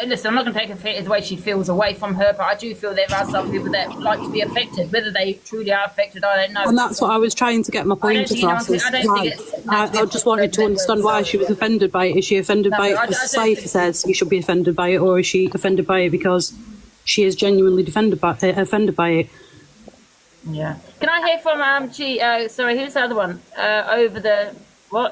listen, I'm not going to take it the way she feels away from her, but I do feel there are some people that like to be affected. Whether they truly are affected, I don't know. And that's what I was trying to get my point across. I just wanted to understand why she was offended by it. Is she offended by it because society says you should be offended by it, or is she offended by it because she is genuinely offended by it. Yeah. Can I hear from sorry, who's the other one? Over the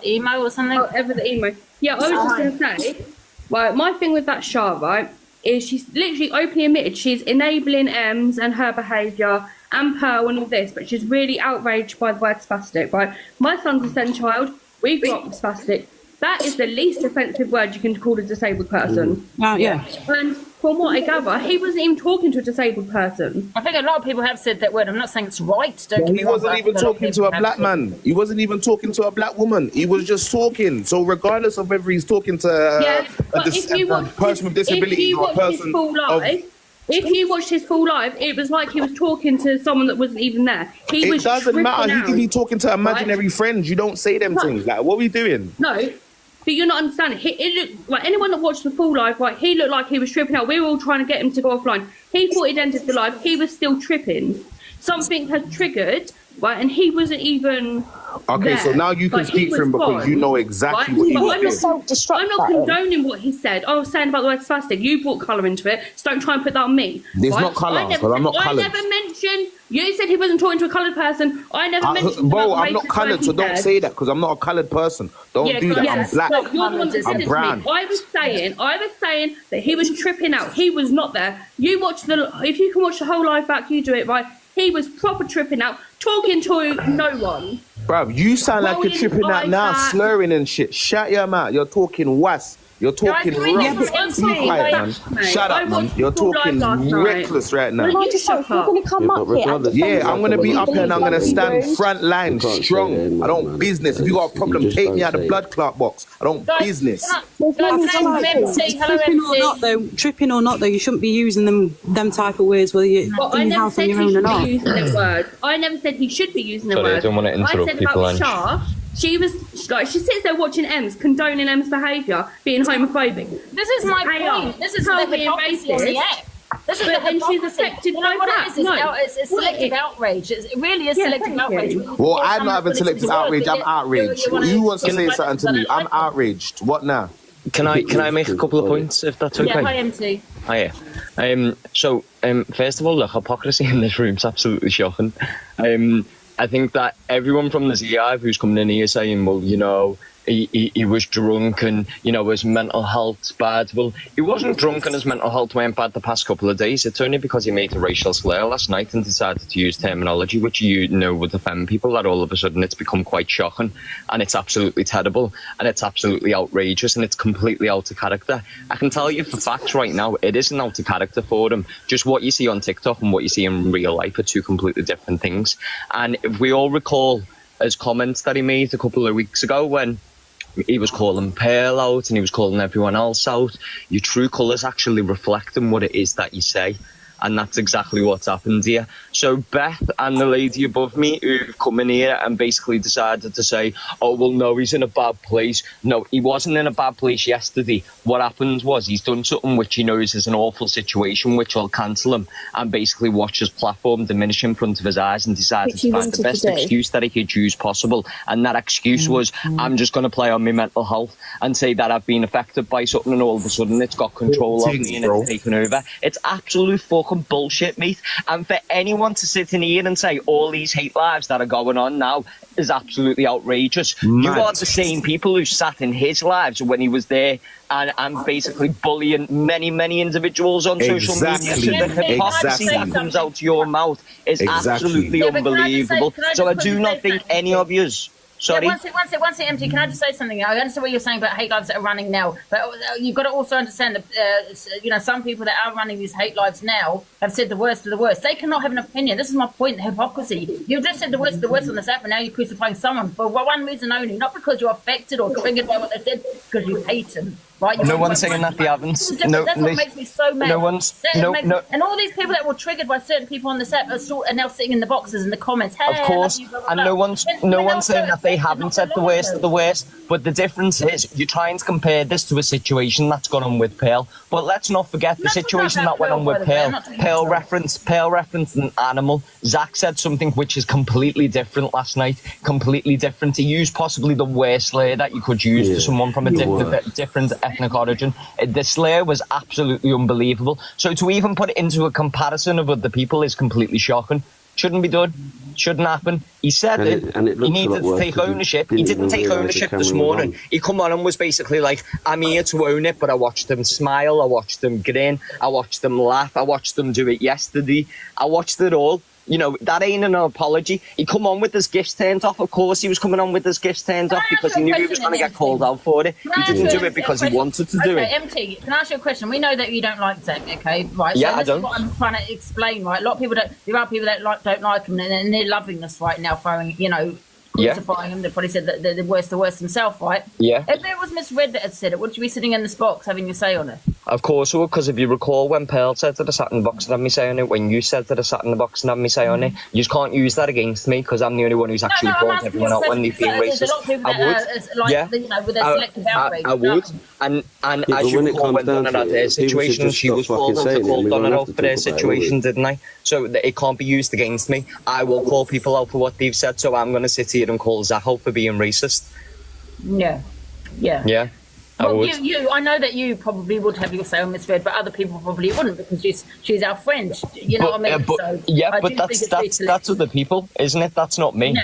emo or something? Oh, over the emo. Yeah, I was just going to say, right, my thing with that Shah, right, is she's literally openly admitted she's enabling Ems and her behaviour and Pearl and all this, but she's really outraged by the word spastic, right? My son's a SEND child. We grew up with spastic. That is the least offensive word you can call a disabled person. Yeah. And from what I gather, he wasn't even talking to a disabled person. I think a lot of people have said that word. I'm not saying it's right. He wasn't even talking to a black man. He wasn't even talking to a black woman. He was just talking. So regardless of whether he's talking to a person with disability or a person if you watched his full life, it was like he was talking to someone that wasn't even there. It doesn't matter. He could be talking to imaginary friends. You don't say them things. Like, what are we doing? No, but you're not understanding. It looked like anyone that watched the full life, right? He looked like he was tripping out. We were all trying to get him to go offline. He thought he'd ended the live. He was still tripping. Something had triggered, right? And he wasn't even. Okay, so now you can speak for him because you know exactly what he was doing. I'm not condoning what he said. I was saying about the word spastic. You brought colour into it, so don't try and put that on me. There's not colour, because I'm not coloured. I never mentioned. You said he wasn't talking to a coloured person. I never mentioned. Bro, I'm not coloured, so don't say that because I'm not a coloured person. Don't do that. I'm black. You're the one that said I'm it brown. to me. I was saying that he was tripping out. He was not there. You watch if you can watch the whole live back, you do it right. He was proper tripping out, talking to no one. Bruv, you sound like you're tripping out now, slurring and shit. Shut your mouth. You're talking was. You're talking reckless. Be quiet, man. Shut up, man. You're talking reckless right now. You're going to come up here. Yeah, I'm going to be up here and I'm going to stand front line strong. I don't business. If you got a problem, take me out the blood clot box. I don't business. Tripping or not, though, you shouldn't be using them type of words whether you're in your house on your own or not. I never said he should be using the word. I don't want to interrupt people. I said about Shah. She sits there watching Ems, condoning Ems' behaviour, being homophobic. This is my point. This is the hypocrisy on the app. This is the hypocrisy. She's affected by that. It's selective outrage. It really is selective outrage. Well, I'm not having selective outrage. I'm outraged. Who wants to say something to me? I'm outraged. What now? Can I make a couple of points, if that's okay? Yeah, hi, MT. Hiya. First of all, the hypocrisy in this room is absolutely shocking. I think that everyone from the ZIve who's coming in here saying, well, you know, he was drunk and, you know, his mental health's bad. Well, he wasn't drunk and his mental health went bad the past couple of days. It's only because he made a racial slur last night and decided to use terminology which you know would offend people that all of a sudden it's become quite shocking and it's absolutely terrible and it's absolutely outrageous and it's completely out of character. I can tell you for facts right now, it isn't out of character for him. Just what you see on TikTok and what you see in real life are two completely different things. And if we all recall his comments that he made a couple of weeks ago when he was calling Pearl out and he was calling everyone else out, your true colours actually reflecting what it is that you say. And that's exactly what's happened here. So Beth and the lady above me who've come in here and basically decided to say, oh, well, no, he's in a bad place. No, he wasn't in a bad place yesterday. What happened was he's done something which he knows is an awful situation, which will cancel him and basically watch his platform diminish in front of his eyes and decided to find the best excuse that he could use possible. And that excuse was, I'm just going to play on my mental health and say that I've been affected by something and all of a sudden it's got control of me and it's taken over. It's absolute fucking bullshit, mate. And for anyone to sit in here and say all these hate lives that are going on now is absolutely outrageous. Mad. You are the same people who sat in his lives when he was there and basically bullying many individuals on social media. So the hypocrisy that comes out of your mouth is absolutely unbelievable. So I do not think any of yous. Sorry. Yeah, one second, MT. Can I just say something? I understand what you're saying about hate lives that are running now, but you've got to also understand that you know, some people that are running these hate lives now have said the worst of the worst. They cannot have an opinion. This is my point: the hypocrisy. You've just said the worst of the worst on this app, and now you're crucifying someone for one reason only, not because you're affected or triggered by what they said, because you hate them. Right? No one's saying that they haven't. No, that's what makes me so mad. No one's. And all these people that were triggered by certain people on this app are now sitting in the boxes in the comments. Hey, of course, and no one's saying that they haven't said the worst of the worst. But the difference is, you're trying to compare this to a situation that's gone on with Pearl. But let's not forget the situation that went on with Pearl. Pearl referenced an animal. Zach said something which is completely different last night. Completely different. He used possibly the worst slur that you could use to someone from a different ethnic origin. The slur was absolutely unbelievable. So to even put it into a comparison of other people is completely shocking. Shouldn't be done. Shouldn't happen. He said he needed to take ownership. He didn't take ownership this morning. He come on and was basically like, I'm here to own it, but I watched them smile, I watched them grin, I watched them laugh, I watched them do it yesterday. I watched it all. You know, that ain't an apology. He come on with his gifts turned off. Of course he was coming on with his gifts turned off because he knew he was going to get called out for it. He didn't do it because he wanted to do it. MT, can I ask you a question? We know that you don't like Zach, okay? Right. Yeah, so I don't. Is what I'm trying to explain, right? A lot of people don't. There are people that don't like him, and they're loving this right now, throwing, crucifying him. They probably said that they're the worst himself, right? Yeah. If it was Miss Red that had said it, would you be sitting in this box having your say on it? Of course I would, because if you recall when Pearl said that I sat in the box and had me say on it, when you said that I sat in the box and had me say on it, you just can't use that against me because I'm the only one who's actually called everyone out when they've been racist. I would. With their selective outrage. I would. And as you call went on about their situation, she was called Donna out for their situation, didn't I? So it can't be used against me. I will call people out for what they've said, so I'm going to sit here and call Zach out for being racist. Yeah. Yeah. Well, I know that you probably would have your say on Miss Red, but other people probably wouldn't because she's our friend. You know what I mean? But that's other people, isn't it? That's not me.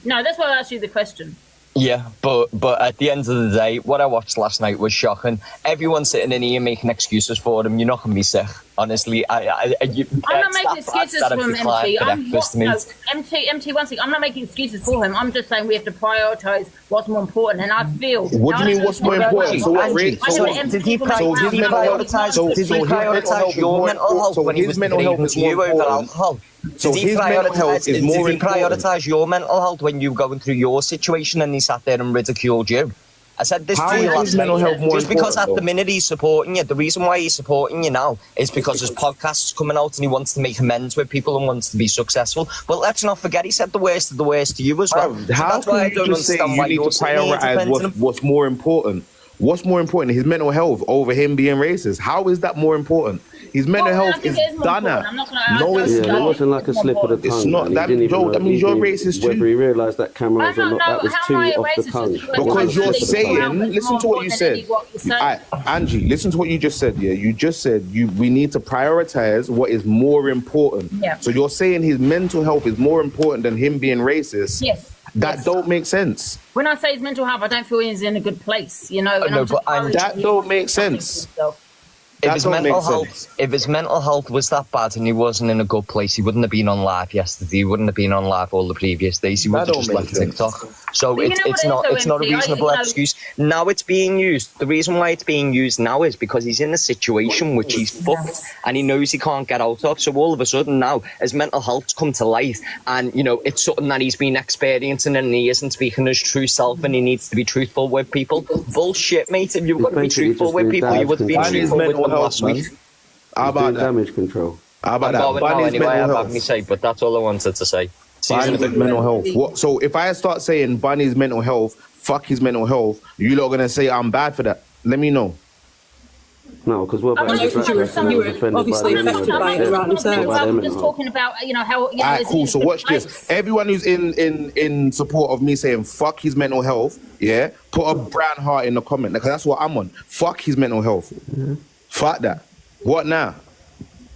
No, that's why I asked you the question. Yeah, but at the end of the day, what I watched last night was shocking. Everyone's sitting in here making excuses for them. You're not going to be sick. Honestly, I'm not making excuses for him, MT. MT, one thing. I'm not making excuses for him. I'm just saying we have to prioritise what's more important. And I feel. What do you mean? What's more important? So what? Did he prioritise your mental health when he was debating to you over alcohol? So his mental health is more important. Did he prioritise your mental health when you were going through your situation and he sat there and ridiculed you? I said this to you last night. Just because at the minute he's supporting you, the reason why he's supporting you now is because his podcast's coming out and he wants to make amends with people and wants to be successful. But let's not forget, he said the worst of the worst to you as well. How can you just say you need to prioritise what's more important? What's more important? His mental health over him being racist. How is that more important? His mental health is done. No, it wasn't like a slip of the tongue. It's not that. Joe, that means you're racist too. Whether he realised that cameras or not, that was too off the tongue. Because you're saying, listen to what you said. Angie, listen to what you just said. Yeah, you just said we need to prioritise what is more important. Yeah. So you're saying his mental health is more important than him being racist. Yes. That don't make sense. When I say his mental health, I don't feel he's in a good place. That don't make sense. If his mental health was that bad and he wasn't in a good place, he wouldn't have been on live yesterday. He wouldn't have been on live all the previous days. He would have just left TikTok. So it's not a reasonable excuse. Now it's being used. The reason why it's being used now is because he's in a situation which he's fucked and he knows he can't get out of. So all of a sudden now his mental health's come to light and it's something that he's been experiencing and he isn't speaking his true self and he needs to be truthful with people. Bullshit, mate. If you've got to be truthful with people, you would have been truthful with them last week. How about that? Damage control. How about that? Bunny's anyway, mental I've had me say, but that's all I wanted to say. Bunny's mental health. So if I start saying Bunny's mental health, fuck his mental health, you lot are going to say I'm bad for that? Let me know. No, because what about obviously affected by it, right? I'm just talking about, how. Alright, cool. So watch this. Everyone who's in support of me saying fuck his mental health, yeah, put a brown heart in the comment because that's what I'm on. Fuck his mental health. Mm-hmm. Fuck that. What now?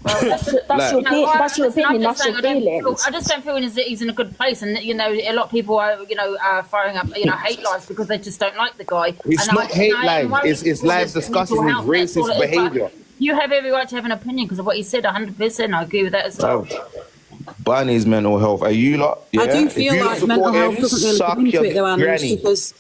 That's your opinion. That's your feelings. I just don't feel he's in a good place, and a lot of people are firing up hate lives because they just don't like the guy. It's not hate lives. It's lives discussing his racist behaviour. You have every right to have an opinion because of what he said. 100%, I agree with that as well. Bunny's mental health. Are you lot? Yeah? I do feel like mental health doesn't really come into it though, Anna, because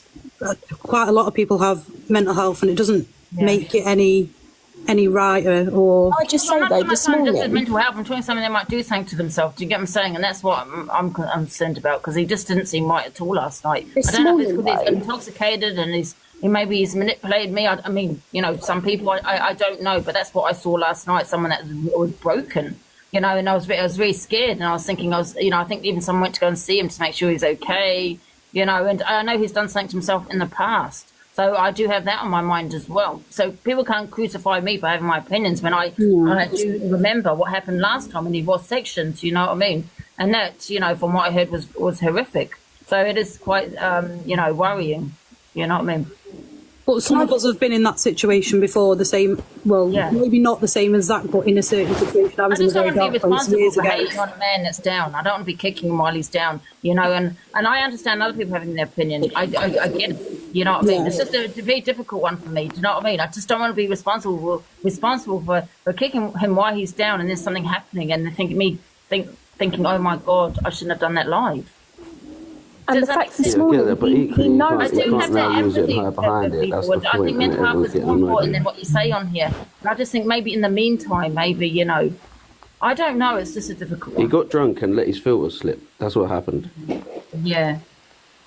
quite a lot of people have mental health, and it doesn't make it any writer or. I just say though this morning. Mental health. I'm talking something they might do something to themselves. Do you get what I'm saying? And that's what I'm concerned about because he just didn't seem right at all last night. I don't know if it's because he's intoxicated and maybe he's manipulated me. I mean, some people I don't know, but that's what I saw last night. Someone that was broken. And I was very scared, and I was thinking I think even someone went to go and see him to make sure he's okay. And I know he's done something to himself in the past. So I do have that on my mind as well. So people can't crucify me for having my opinions when I do remember what happened last time in divorce sections, you know what I mean? And that, from what I heard was horrific. So it is quite, worrying, you know what I mean? But some of us have been in that situation before, the same, well, maybe not the same as Zach, but in a certain situation. I just don't very want to be dark place responsible years for ago. hating on a man that's down. I don't want to be kicking him while he's down, you know, and I understand other people having their opinion. I get it, you know what I mean? It's just a very difficult one for me, do you know what I mean? I just don't want to be responsible for kicking him while he's down and there's something happening and thinking, oh my God, I shouldn't have done that live. And the fact this morning, he knows I do have that empathy for people. I think mental health is more important than what you say on here. And I just think maybe in the meantime, you know, I don't know. It's just a difficult one. He got drunk and let his filter slip. That's what happened. Yeah.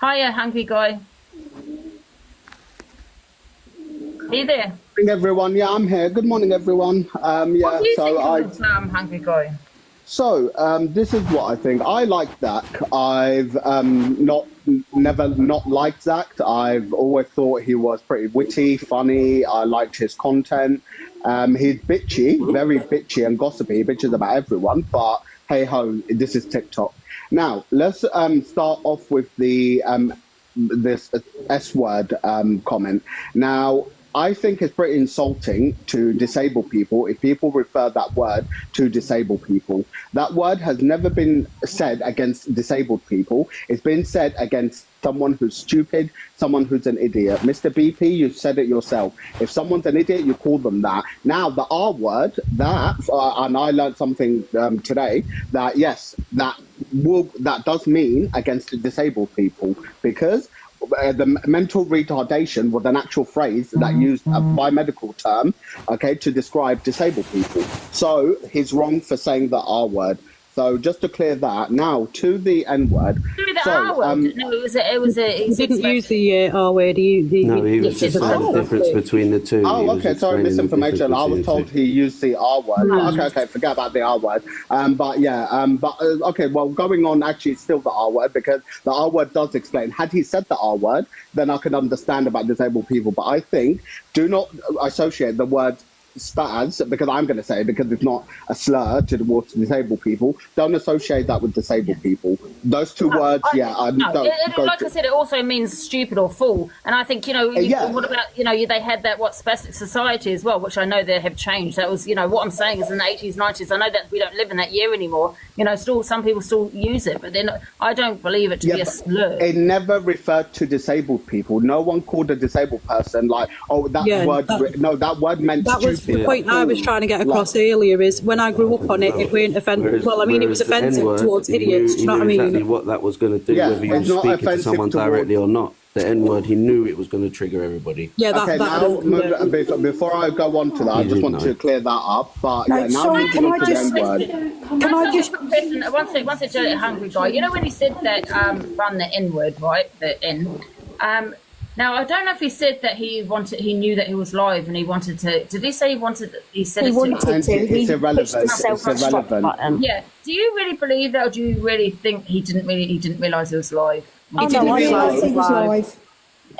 Hiya, hungry guy. Are you there? Good morning, everyone. Yeah, I'm here. Good morning, everyone. What do you think of the term hungry guy? So, this is what I think. I like Zach. I've never not liked Zach. I've always thought he was pretty witty, funny. I liked his content. He's bitchy, very bitchy and gossipy. He bitches about everyone, but hey ho, this is TikTok. Now, let's start off with the this S word comment. Now, I think it's pretty insulting to disabled people if people refer that word to disabled people. That word has never been said against disabled people. It's been said against someone who's stupid, someone who's an idiot. Mr. BP, you said it yourself. If someone's an idiot, you call them that. Now, the R word, and I learned something today, that yes, that does mean against disabled people, because the mental retardation was an actual phrase that used a biomedical term, okay, to describe disabled people. So he's wrong for saying the R word. So just to clear that, now to the N word. R word? No, it was a. He didn't use the R word. No, he was just saying the difference between the two. Oh, okay, sorry, misinformation. I was told he used the R word. Okay, forget about the R word. Okay, well, going on, actually, it's still the R word, because the R word does explain. Had he said the R word, then I could understand about disabled people. But I think, do not associate the word spaz, because I'm going to say it, because it's not a slur towards disabled people. Don't associate that with disabled people. Those two words, like I said, it also means stupid or fool. And I think, what about, they had that, spastic society as well, which I know they have changed. That was, what I'm saying is in the 80s, 90s, I know that we don't live in that year anymore. Still, some people still use it, but then I don't believe it to be a slur. It never referred to disabled people. No one called a disabled person like, that word meant stupid. The point I was trying to get across earlier is when I grew up on it, it weren't offensive. Well, I mean, it was offensive towards idiots. Do you know what I mean? Exactly what that was going to do, whether you were speaking to someone directly or not. The N word, he knew it was going to trigger everybody. Yeah, before I go on to that, I just want to clear that up. But now sorry, can I just? One second, hungry guy. When he said that, run the N word, right? The N. Now, I don't know if he said that he knew that he was live and he wanted to. Did he say he wanted to? It's irrelevant. Yeah. Do you really believe that, or do you really think he didn't realise he was live? He didn't realise he was live.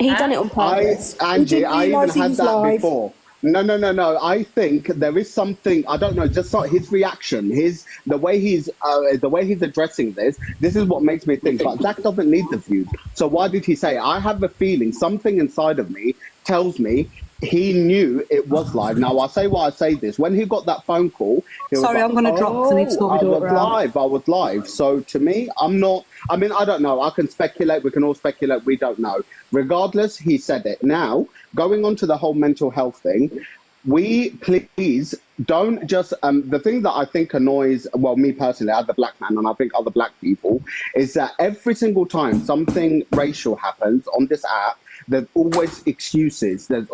He done it on purpose. Angie, I even had that before. No. I think there is something, I don't know, just not his reaction, the way he's addressing this is what makes me think, but Zach doesn't need the views. So why did he say, I have a feeling, something inside of me tells me he knew it was live. Now, I'll say why I say this. When he got that phone call, he was I'm going to drop because I need to sort my daughter out. I was live. So to me, I don't know. I can speculate. We can all speculate. We don't know. Regardless, he said it. Now, going on to the whole mental health thing, we please don't just the thing that I think annoys, well, me personally as a black man, and I think other black people, is that every single time something racial happens on this app, there's always excuses. There's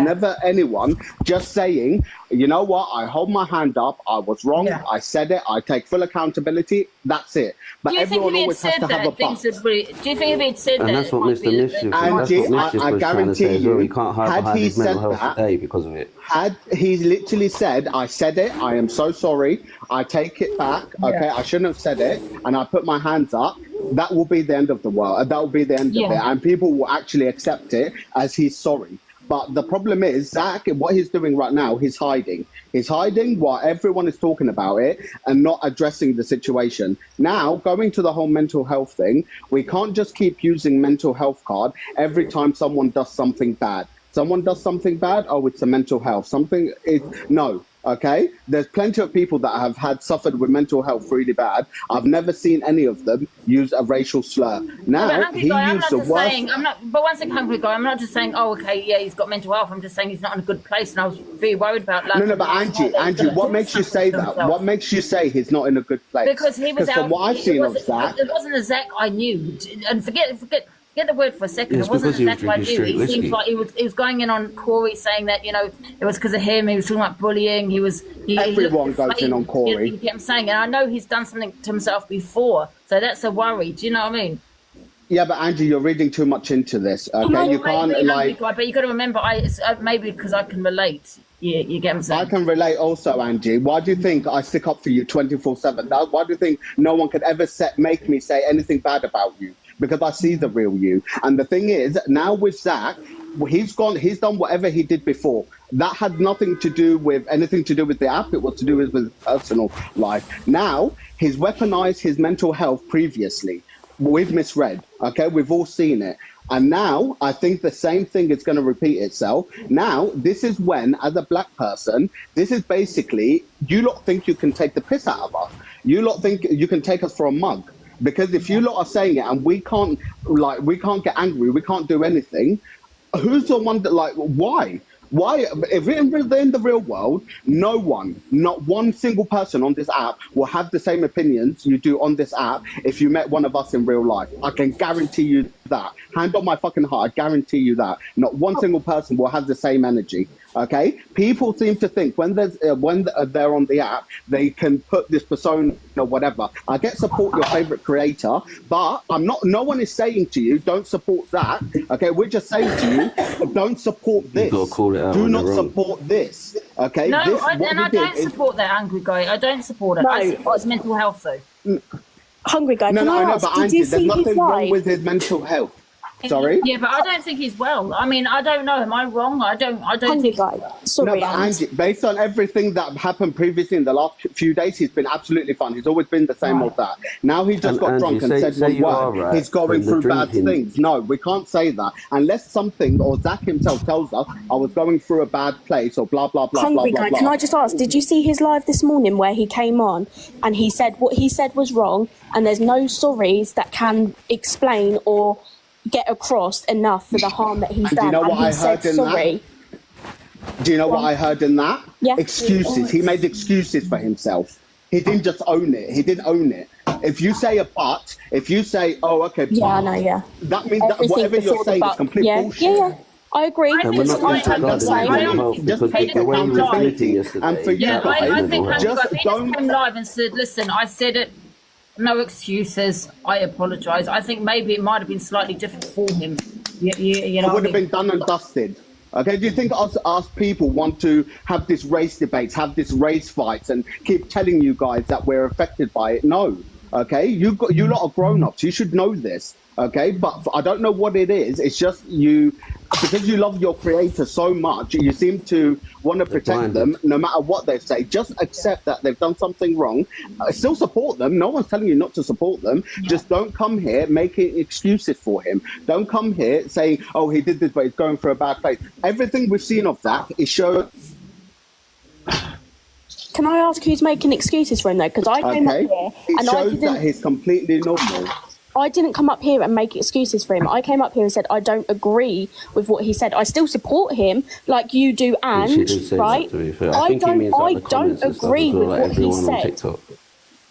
never anyone just saying, you know what, I hold my hand up, I was wrong, I said it, I take full accountability, that's it. But everyone always has to have a but. Do you think if he'd said that? And that's what Mr. Mischief was trying to say as well. He can't hide behind his mental health today because of it. Had he literally said, I said it, I am so sorry, I take it back, okay, I shouldn't have said it, and I put my hands up, that will be the end of the world. That will be the end of it. And people will actually accept it as he's sorry. But the problem is, Zach, what he's doing right now, he's hiding. He's hiding while everyone is talking about it and not addressing the situation. Now, going to the whole mental health thing, we can't just keep using mental health card every time someone does something bad. Someone does something bad, oh, it's a mental health. Something is, no. Okay, there's plenty of people that have suffered with mental health really bad. I've never seen any of them use a racial slur. Now he used the worst. But once again, hungry guy, I'm not just saying, oh, okay, yeah, he's got mental health. I'm just saying he's not in a good place, and I was very worried about. Like, no, but Angie, what makes you say that? What makes you say he's not in a good place? Because he was out. From what I've seen of Zach, it wasn't a Zach I knew, and forget the word for a second. Yes, it wasn't because he was exactly what I drinking knew. It straight seems like he was going in on Corey, saying that it was because of him. He was talking about bullying. Everyone goes in on Corey. You get what I'm saying? And I know he's done something to himself before, so that's a worry. Do you know what I mean? Yeah, but Angie, you're reading too much into this. Okay, you can't like. But you got to remember, maybe because I can relate. Yeah, you get what I'm saying? I can relate also, Angie. Why do you think I stick up for you 24/7? Why do you think no one could ever make me say anything bad about you? Because I see the real you. And the thing is, now with Zach, he's done whatever he did before. That had nothing to do with anything to do with the app. It was to do with his personal life. Now, he's weaponized his mental health previously. We've misread, okay? We've all seen it. And now I think the same thing is going to repeat itself. Now, this is when, as a black person, this is basically, you lot think you can take the piss out of us. You lot think you can take us for a mug. Because if you lot are saying it and we can't get angry, we can't do anything, who's the one that, why? Why, if in the real world, no one, not one single person on this app will have the same opinions you do on this app if you met one of us in real life. I can guarantee you that. Hand on my fucking heart, I guarantee you that. Not one single person will have the same energy. Okay, people seem to think when they're on the app, they can put this persona or whatever. I get support your favorite creator, but no one is saying to you, don't support that. Okay, we're just saying to you, don't support this. Do not support this. Okay, no, I don't support that angry guy. I don't support it. No. I support his mental health though. Hungry guy. No, I know, but Angie, there's nothing wrong with his mental health. Sorry? Yeah, but I don't think he's well. I mean, I don't know. Am I wrong? I don't think. Sorry, no, but Angie, based on everything that happened previously in the last few days, he's been absolutely fine. He's always been the same with that. Now he just got drunk and said one word. He's going through bad things. No, we can't say that unless something or Zach himself tells us I was going through a bad place or blah blah blah. Hungry blah, guy, blah, can blah. I just ask? Did you see his live this morning where he came on and he said what he said was wrong, and there's no sorries that can explain or get across enough for the harm that he's done. Do you know what I heard in that? Do you know what I heard in that? Yeah. Excuses. He made excuses for himself. He didn't just own it. He didn't own it. If you say a but, if you say, oh, okay, yeah, I know, yeah. That means that whatever you're saying is complete bullshit. Yeah. I agree. And we're not disregarding mental health because the way he was relating yesterday. And for you guys, I think just came live and said, listen, I said it. No excuses. I apologise. I think maybe it might have been slightly different for him. You know, it would have been done and dusted. Okay, do you think us people want to have this race debates, have this race fights, and keep telling you guys that we're affected by it? No. Okay, you lot are grown-ups. You should know this. Okay, but I don't know what it is. It's just you, because you love your creator so much, you seem to want to protect them no matter what they say. Just accept that they've done something wrong. Still support them. No one's telling you not to support them. Just don't come here making excuses for him. Don't come here saying, oh, he did this, but he's going for a bad place. Everything we've seen of that is shown. Can I ask who's making excuses for him though? Because I came up here and I shows that he's completely normal. I didn't come up here and make excuses for him. I came up here and said I don't agree with what he said. I still support him like you do, and right? I don't agree with what he said.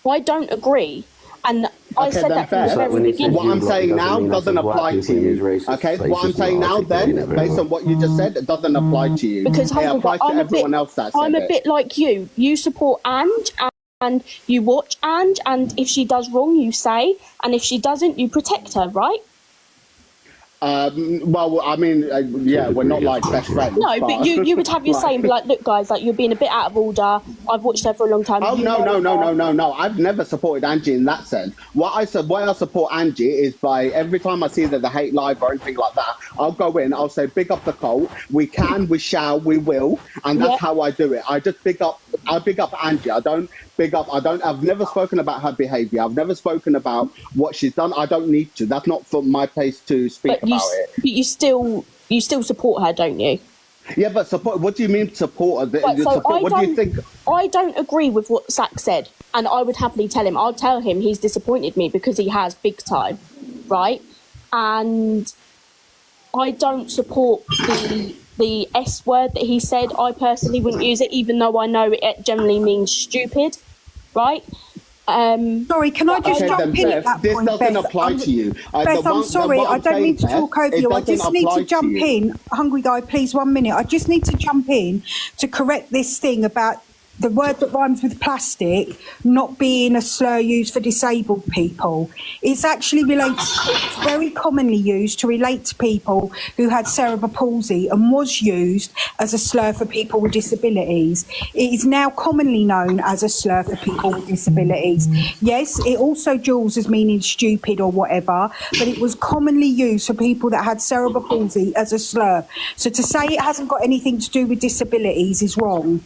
I don't agree, and I said that from the very beginning. What I'm saying now doesn't apply to you. Okay, what I'm saying now, then, based on what you just said, it doesn't apply to you. Because it applies to everyone else that said I'm a bit like you. You support Ange. And you watch Ange, and if she does wrong, you say, and if she doesn't, you protect her, right? Well, I mean, yeah, we're not like best friends. No, but you would have your say and be like, look, guys, like you're being a bit out of order. I've watched her for a long time. Oh, no. I've never supported Angie in that sense. What I support Angie is by every time I see that the hate live or anything like that, I'll go in, I'll say, big up the cult. We can, we shall, we will. And that's how I do it. I just big up Angie. I've never spoken about her behaviour. I've never spoken about what she's done. I don't need to. That's not for my place to speak about it. But you still support her, don't you? Yeah, but support. What do you mean support her? What do you think? I don't agree with what Zach said, and I would happily tell him. I'll tell him he's disappointed me because he has big time, right? And I don't support the S word that he said. I personally wouldn't use it, even though I know it generally means stupid, right? Sorry, can I just jump in at that this point, doesn't Beth? apply to you. Beth, I'm sorry, I don't mean to talk over you. I just need to jump in. Hungry Guy, please, 1 minute. I just need to jump in to correct this thing about the word that rhymes with plastic not being a slur used for disabled people. It's actually it's very commonly used to relate to people who had cerebral palsy and was used as a slur for people with disabilities. It is now commonly known as a slur for people with disabilities. Yes, it also duals as meaning stupid or whatever, but it was commonly used for people that had cerebral palsy as a slur. So to say it hasn't got anything to do with disabilities is wrong.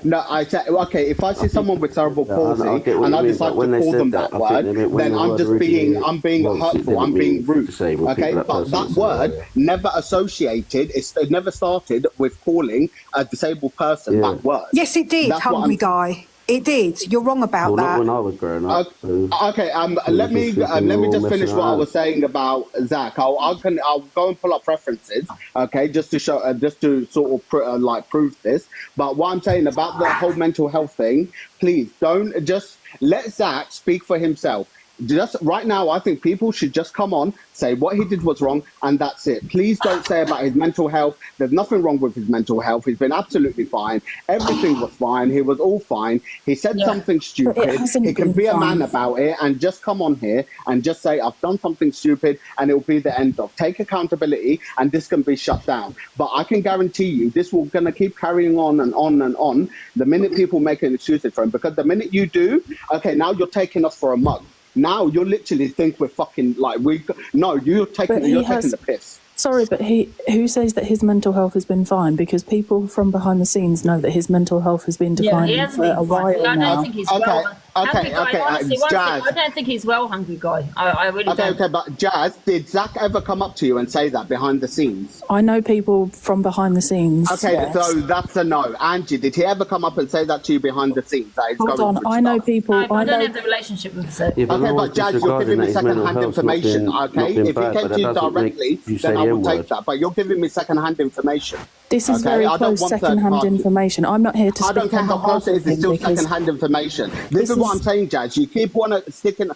No, okay, if I see someone with cerebral palsy and I decide to call them that word, then I'm being hurtful, I'm being rude. Okay, but that word never it never started with calling a disabled person that word. Yes, it did, Hungry Guy. It did. You're wrong about that. Not when I was growing up. Okay, let me just finish what I was saying about Zach. I'll go and pull up references, okay, just to show, just to sort of prove this. But what I'm saying about the whole mental health thing, please don't just let Zach speak for himself. Just right now, I think people should just come on, say what he did was wrong, and that's it. Please don't say about his mental health. There's nothing wrong with his mental health. He's been absolutely fine. Everything was fine. He was all fine. He said something stupid. He can be a man about it and just come on here and just say, I've done something stupid, and it'll be the end of. Take accountability, and this can be shut down. But I can guarantee you, this will going to keep carrying on and on and on the minute people make an excuse for him. Because the minute you do, okay, now you're taking us for a mug. Now you literally think we're fucking you're taking the piss. Sorry, but who says that his mental health has been fine? Because people from behind the scenes know that his mental health has been declining for a while now. I don't think he's well. Honestly, I don't think he's well, Hungry Guy. I really don't. Okay, but Jazz, did Zach ever come up to you and say that behind the scenes? I know people from behind the scenes. Okay, yes. So that's a no. Angie, did he ever come up and say that to you behind the scenes? Hold on, I know people. No, I don't have the relationship with Zach. Yeah, okay, but Jazz, you're giving me second-hand information, okay? If he came to you directly, then I would take that. But you're giving me second-hand information. This is very close second-hand information. I'm not here to speak I don't care how close it is, it's still second-hand information. This is what I'm saying, Jazz. You keep wanting to stick in,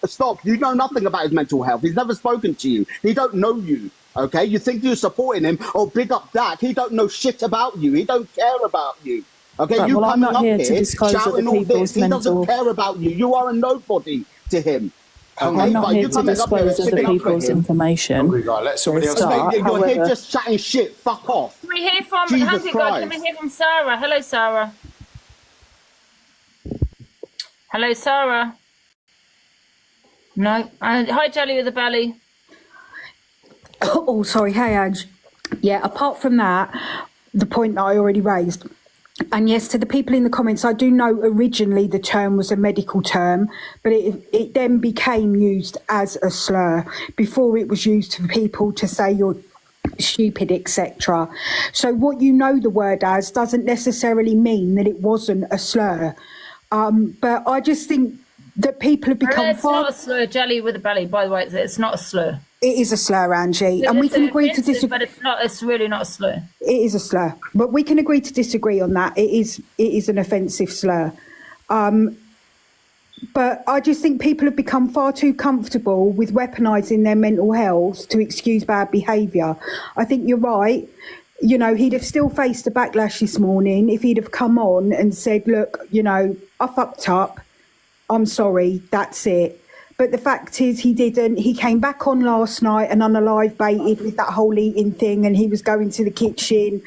stop. You know nothing about his mental health. He's never spoken to you. He don't know you, okay? You think you're supporting him, big up that. He don't know shit about you. He don't care about you. Okay, right, you I'm not here to disclose shouting all this. He doesn't care about you. You are a nobody to him. Okay, I'm not here to disclose other people's information. Let somebody else You're here just chatting shit. Fuck off. Can we hear from Hungry Guy? Can we hear from Sarah? Hello, Sarah. Hello, Sarah. No. Hi, Jelly with the belly. Oh, sorry. Hey, Ange. Yeah, apart from that, the point that I already raised, and yes, to the people in the comments, I do know originally the term was a medical term, but it then became used as a slur. Before it was used for people to say you're stupid, etc. So what you know the word as doesn't necessarily mean that it wasn't a slur. But I just think that people have become It's not a slur, Jelly with the belly, by the way. It's not a slur. It is a slur, Angie, and we can agree to disagree. But it's really not a slur. It is a slur, but we can agree to disagree on that. It is an offensive slur. But I just think people have become far too comfortable with weaponising their mental health to excuse bad behaviour. I think you're right. You know, he'd have still faced a backlash this morning if he'd have come on and said, look, you know, I fucked up. I'm sorry. That's it. But the fact is he didn't. He came back on last night and unalive baited with that whole eating thing, and he was going to the kitchen.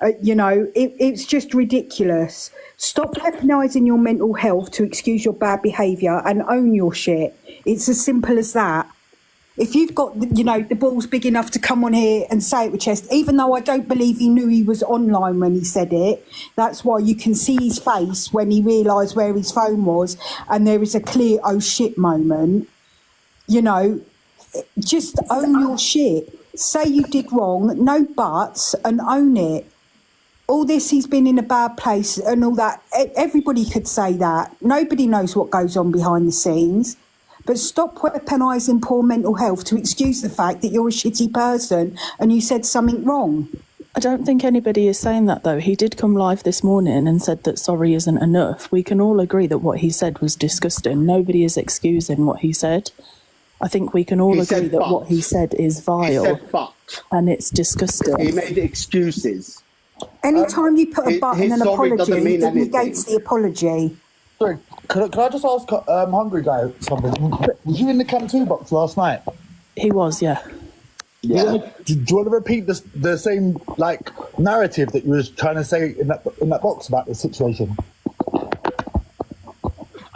It's just ridiculous. Stop weaponising your mental health to excuse your bad behaviour and own your shit. It's as simple as that. If you've got, the balls big enough to come on here and say it with chest, even though I don't believe he knew he was online when he said it, that's why you can see his face when he realised where his phone was and there is a clear oh shit moment. Just own your shit. Say you did wrong, no buts, and own it. All this, he's been in a bad place and all that. Everybody could say that. Nobody knows what goes on behind the scenes. But stop weaponising poor mental health to excuse the fact that you're a shitty person and you said something wrong. I don't think anybody is saying that, though. He did come live this morning and said that sorry isn't enough. We can all agree that what he said was disgusting. Nobody is excusing what he said. I think we can all agree that what he said is vile. He said fucked. And it's disgusting. He made excuses. Anytime you put a but in an apology, it negates the apology. Sorry, can I just ask Hungry Guy something? Was you in the Camp 2 box last night? He was, yeah. Do you want to repeat the same narrative that you was trying to say in that box about the situation?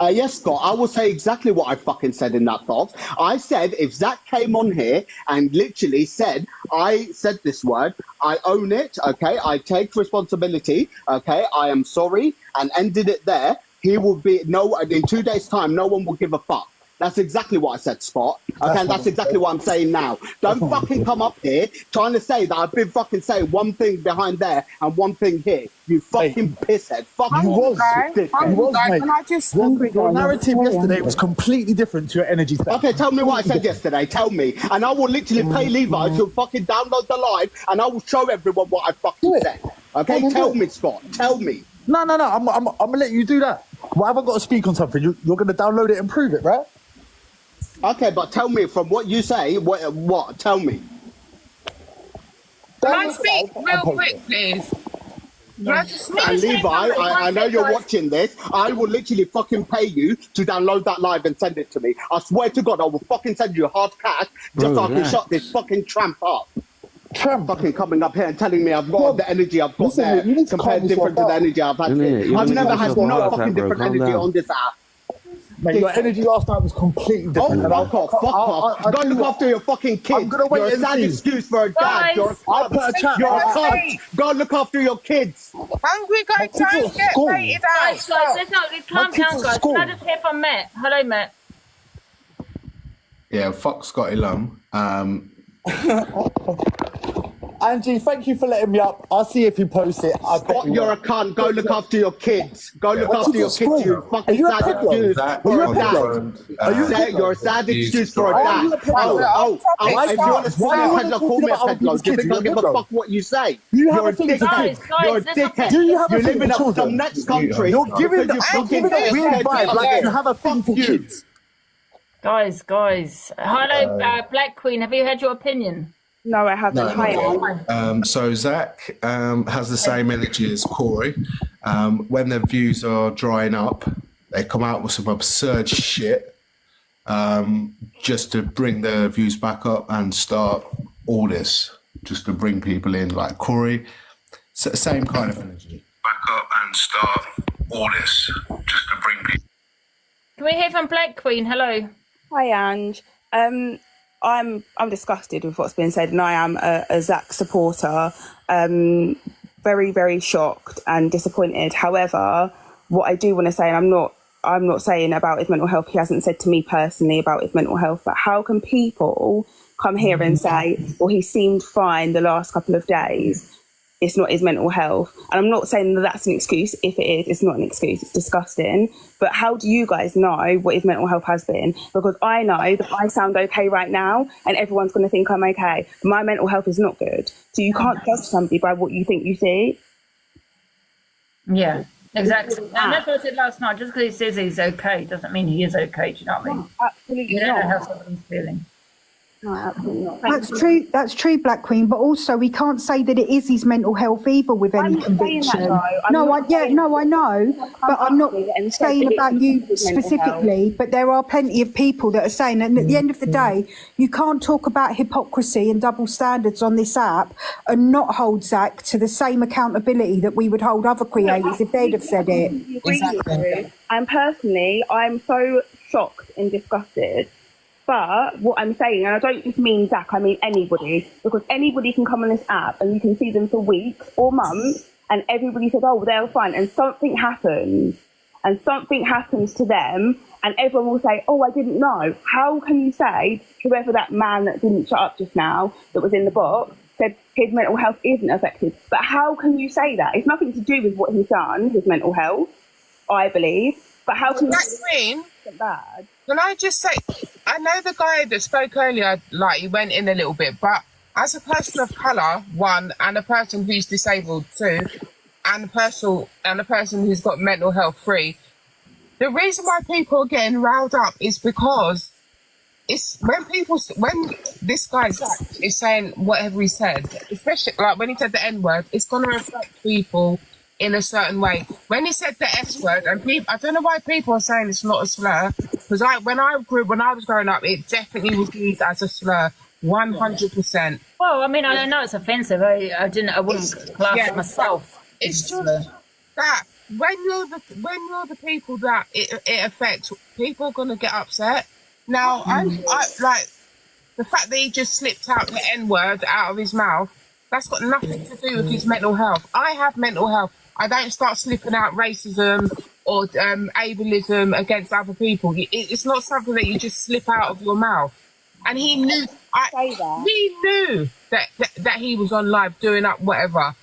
Yes, Scott, I will say exactly what I fucking said in that box. I said if Zach came on here and literally said, I said this word, I own it, okay, I take responsibility, okay, I am sorry, and ended it there, he will be, in 2 days' time, no one will give a fuck. That's exactly what I said, Spot. Okay, and that's exactly what I'm saying now. Don't fucking come up here trying to say that I've been fucking saying one thing behind there and one thing here. You fucking pisshead. Fuck you. Your narrative yesterday was completely different to your energy. Okay, tell me what I said yesterday. Tell me. And I will literally pay Levi to fucking download the live and I will show everyone what I fucking said. Okay, tell me, Spot. Tell me. No. I'm gonna let you do that. Why have I got to speak on something? You're gonna download it and prove it, right? Okay, but tell me from what you say. What? Tell me. Can I speak real quick, please? And Levi, I know you're watching this. I will literally fucking pay you to download that live and send it to me. I swear to God, I will fucking send you hard cash just so I can shut this fucking tramp up. Tramp fucking coming up here and telling me I've got the energy I've got there compared different to the energy I've had here. I've never had no fucking different energy on this app. Mate, your energy last night was completely different. Oh, fuck off. Go look after your fucking kids. You're a sad excuse for a dad. You're a cunt. Go look after your kids. Hungry Guy trying to get rated out. Guys, calm down, guys. Can I just hear from Matt? Hello, Matt. Yeah, fuck Scotty Lum. Angie, thank you for letting me up. I'll see if you post it. Scott, you're a cunt. Go look after your kids. Go look after your kids. You fucking sad excuse for a dad. You're a sad excuse for a dad. If you want to see a peddler, call me a peddler. Do you think I give a fuck what you say? You're a dickhead. You're a dickhead. You live in some next country. You're giving a weird vibe like you have a thing for kids. Guys. Hello, Black Queen. Have you had your opinion? No, I haven't. No. So Zach has the same energy as Corey. When their views are drying up, they come out with some absurd shit just to bring their views back up and start all this, just to bring people in. Like Corey, same kind of energy. Back up and start all this, just to bring people. Can we hear from Black Queen? Hello. Hi, Ange. I'm disgusted with what's been said, and I am a Zach supporter. Very, very shocked and disappointed. However, what I do want to say, and I'm not saying about his mental health. He hasn't said to me personally about his mental health. But how can people come here and say, "Well, he seemed fine the last couple of days"? It's not his mental health. And I'm not saying that that's an excuse. If it is, it's not an excuse. It's disgusting. But how do you guys know what his mental health has been? Because I know that I sound okay right now and everyone's going to think I'm okay. But my mental health is not good. So you can't judge somebody by what you think you see. Yeah, exactly. And that's what I said last night. Just because he says he's okay doesn't mean he is okay. Do you know what I mean? Absolutely You don't know how someone's feeling. No, absolutely not. That's true, Black Queen. But also, we can't say that it is his mental health either with any conviction. I know. But I'm not saying about you specifically. But there are plenty of people that are saying, and at the end of the day, you can't talk about hypocrisy and double standards on this app and not hold Zach to the same accountability that we would hold other creators if they'd have said it. Exactly. And personally, I'm so shocked and disgusted. But what I'm saying, and I don't just mean Zach, I mean anybody, because anybody can come on this app and you can see them for weeks or months and everybody says, oh, they're fine, and something happens to them and everyone will say, oh, I didn't know. How can you say, whoever that man that didn't shut up just now that was in the box said his mental health isn't affected? But how can you say that? It's nothing to do with what he's done, his mental health, I believe. But how can you say bad? Can I just say, I know the guy that spoke earlier, like, he went in a little bit, but as a person of colour, one, and a person who's disabled, two, and a person who's got mental health, three, the reason why people are getting riled up is because it's when this guy Zach is saying whatever he said, especially like when he said the N-word, it's going to affect people in a certain way. When he said the S-word, and people, I don't know why people are saying it's not a slur, because when I was growing up, it definitely was used as a slur, 100%. Well, I mean, I know it's offensive. I wouldn't class it myself. It's just that when you're the people that it affects, people are gonna get upset. Now, I like the fact that he just slipped out the N-word out of his mouth. That's got nothing to do with his mental health. I have mental health. I don't start slipping out racism or ableism against other people. It's not something that you just slip out of your mouth. And he knew. He knew that he was on live doing up whatever.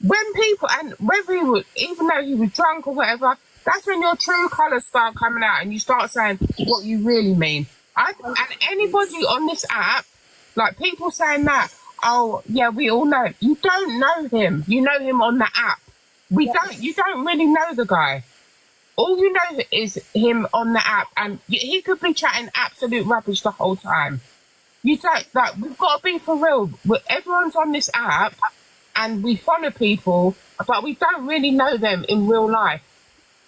When people, and whether he was, even though he was drunk or whatever, that's when your true colours start coming out and you start saying what you really mean. And anybody on this app, like people saying that, oh yeah, we all know. You don't know him. You know him on the app. You don't really know the guy. All you know is him on the app, and he could be chatting absolute rubbish the whole time. You don't, like, we've got to be for real. Everyone's on this app and we follow people, but we don't really know them in real life.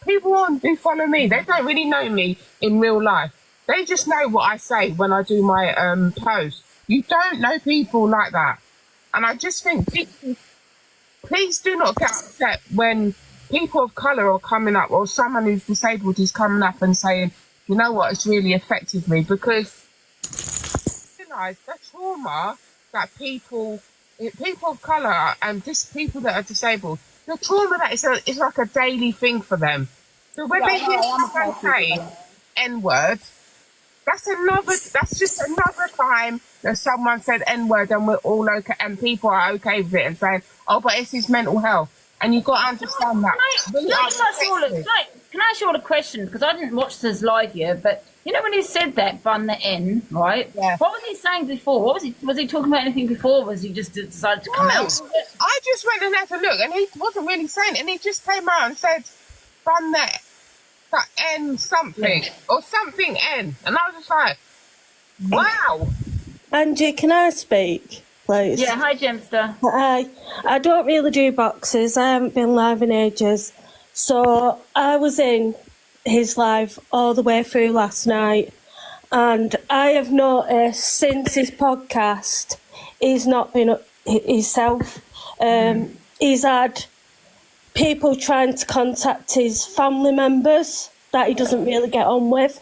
People who follow me, they don't really know me in real life. They just know what I say when I do my post. You don't know people like that. And I just think people, please do not get upset when people of colour are coming up, or someone who's disabled is coming up and saying, you know what, it's really affected me, because realise the trauma that people of colour and just people that are disabled, the trauma that is like a daily thing for them. So when they hear someone say N-word, that's just another time that someone said N-word and we're all okay and people are okay with it and saying, oh, but it's his mental health. And you've got to understand that. Can I ask you all a question? Because I didn't watch this live yet, but you know when he said that, bun the N, right? Yeah. What was he saying before? Was he talking about anything before, or was he just decided to come out? I just went and had a look, and he wasn't really saying it, and he just came out and said, bun that N something, or something N. And I was just like, wow. Angie, can I speak, please? Yeah, hi, Gemster. Hi. I don't really do boxes. I haven't been live in ages. So I was in his live all the way through last night, and I have noticed since his podcast, he's not been himself. He's had people trying to contact his family members that he doesn't really get on with.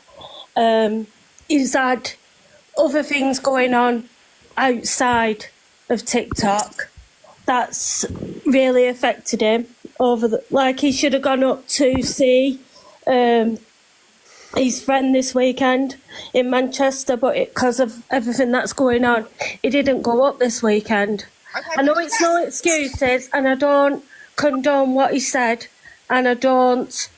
He's had other things going on outside of TikTok that's really affected him. He should have gone up to see his friend this weekend in Manchester, but because of everything that's going on, he didn't go up this weekend. I know it's no excuses, and I don't condone what he said, and I don't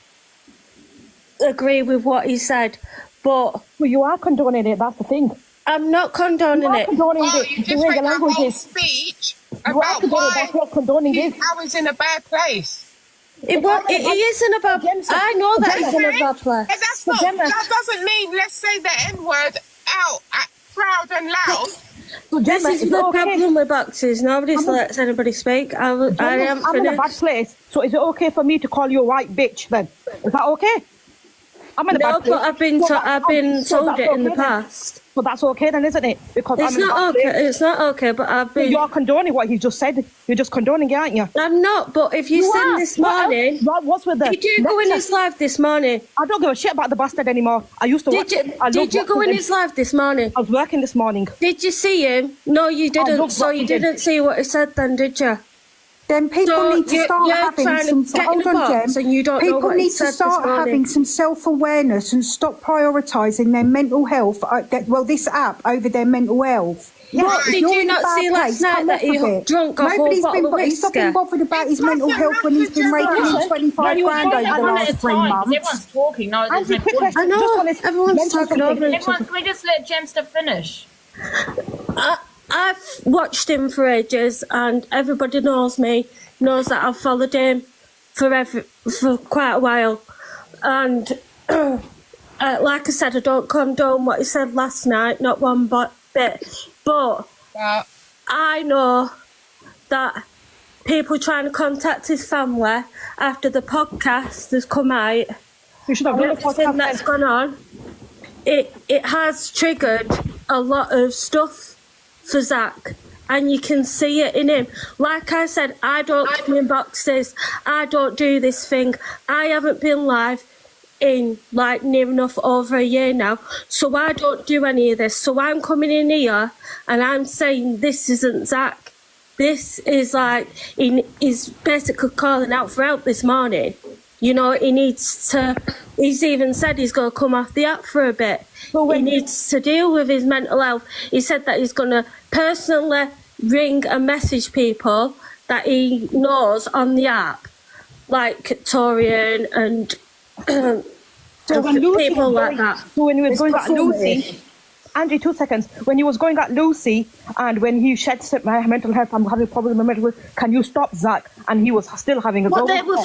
agree with what he said, but... Well, you are condoning it, that's the thing. I'm not condoning it. Condoning it. You just read that whole speech about why I was in a bad place. He is in a bad place. I know that he's in a bad place. That doesn't mean let's say the N-word out proud and loud. This is the problem with boxes. Nobody lets anybody speak. I'm in a bad place. So is it okay for me to call you a white bitch then? Is that okay? I'm in a bad place. But I've been told it in the past. But that's okay then, isn't it? Because it's not okay. It's not okay. But I've been. You're condoning what he just said. You're just condoning it, aren't you? I'm not. But if you seen this morning, what's with the? Did you go in his live this morning? I don't give a shit about the bastard anymore. I used to. Did you go in his live this morning? I was working this morning. Did you see him? No, you didn't. So you didn't see what he said then, did you? Then people need to start having some. Hold on, Jem. People need to start having some self-awareness and stop prioritising their mental health. Well, this app over their mental health. What did you not see last night that he drunk a whole bottle of whiskey? He's not been bothered about his mental health when he's been raking in 25 grand over the last 3 months. Everyone's talking. No, I know. Everyone's talking over each other. Can we just let Jemster finish? I've watched him for ages, and everybody knows that I've followed him for quite a while. And like I said, I don't condone what he said last night, not one bit. But I know that people trying to contact his family after the podcast has come out, everything that's gone on, it has triggered a lot of stuff for Zach, and you can see it in him. Like I said, I don't come in boxes, I don't do this thing. I haven't been live in like near enough over a year now, so I don't do any of this. So I'm coming in here and I'm saying this isn't Zach. This is like, he's basically calling out for help this morning. You know, he's even said he's going to come off the app for a bit. He needs to deal with his mental health. He said that he's going to personally ring and message people that he knows on the app, like Torian and people like that. So when he was going at Lucy, Angie, 2 seconds. When he was going at Lucy and when he said my mental health, I'm having a problem with my mental health, can you stop, Zach? And he was still having a go. Well, they were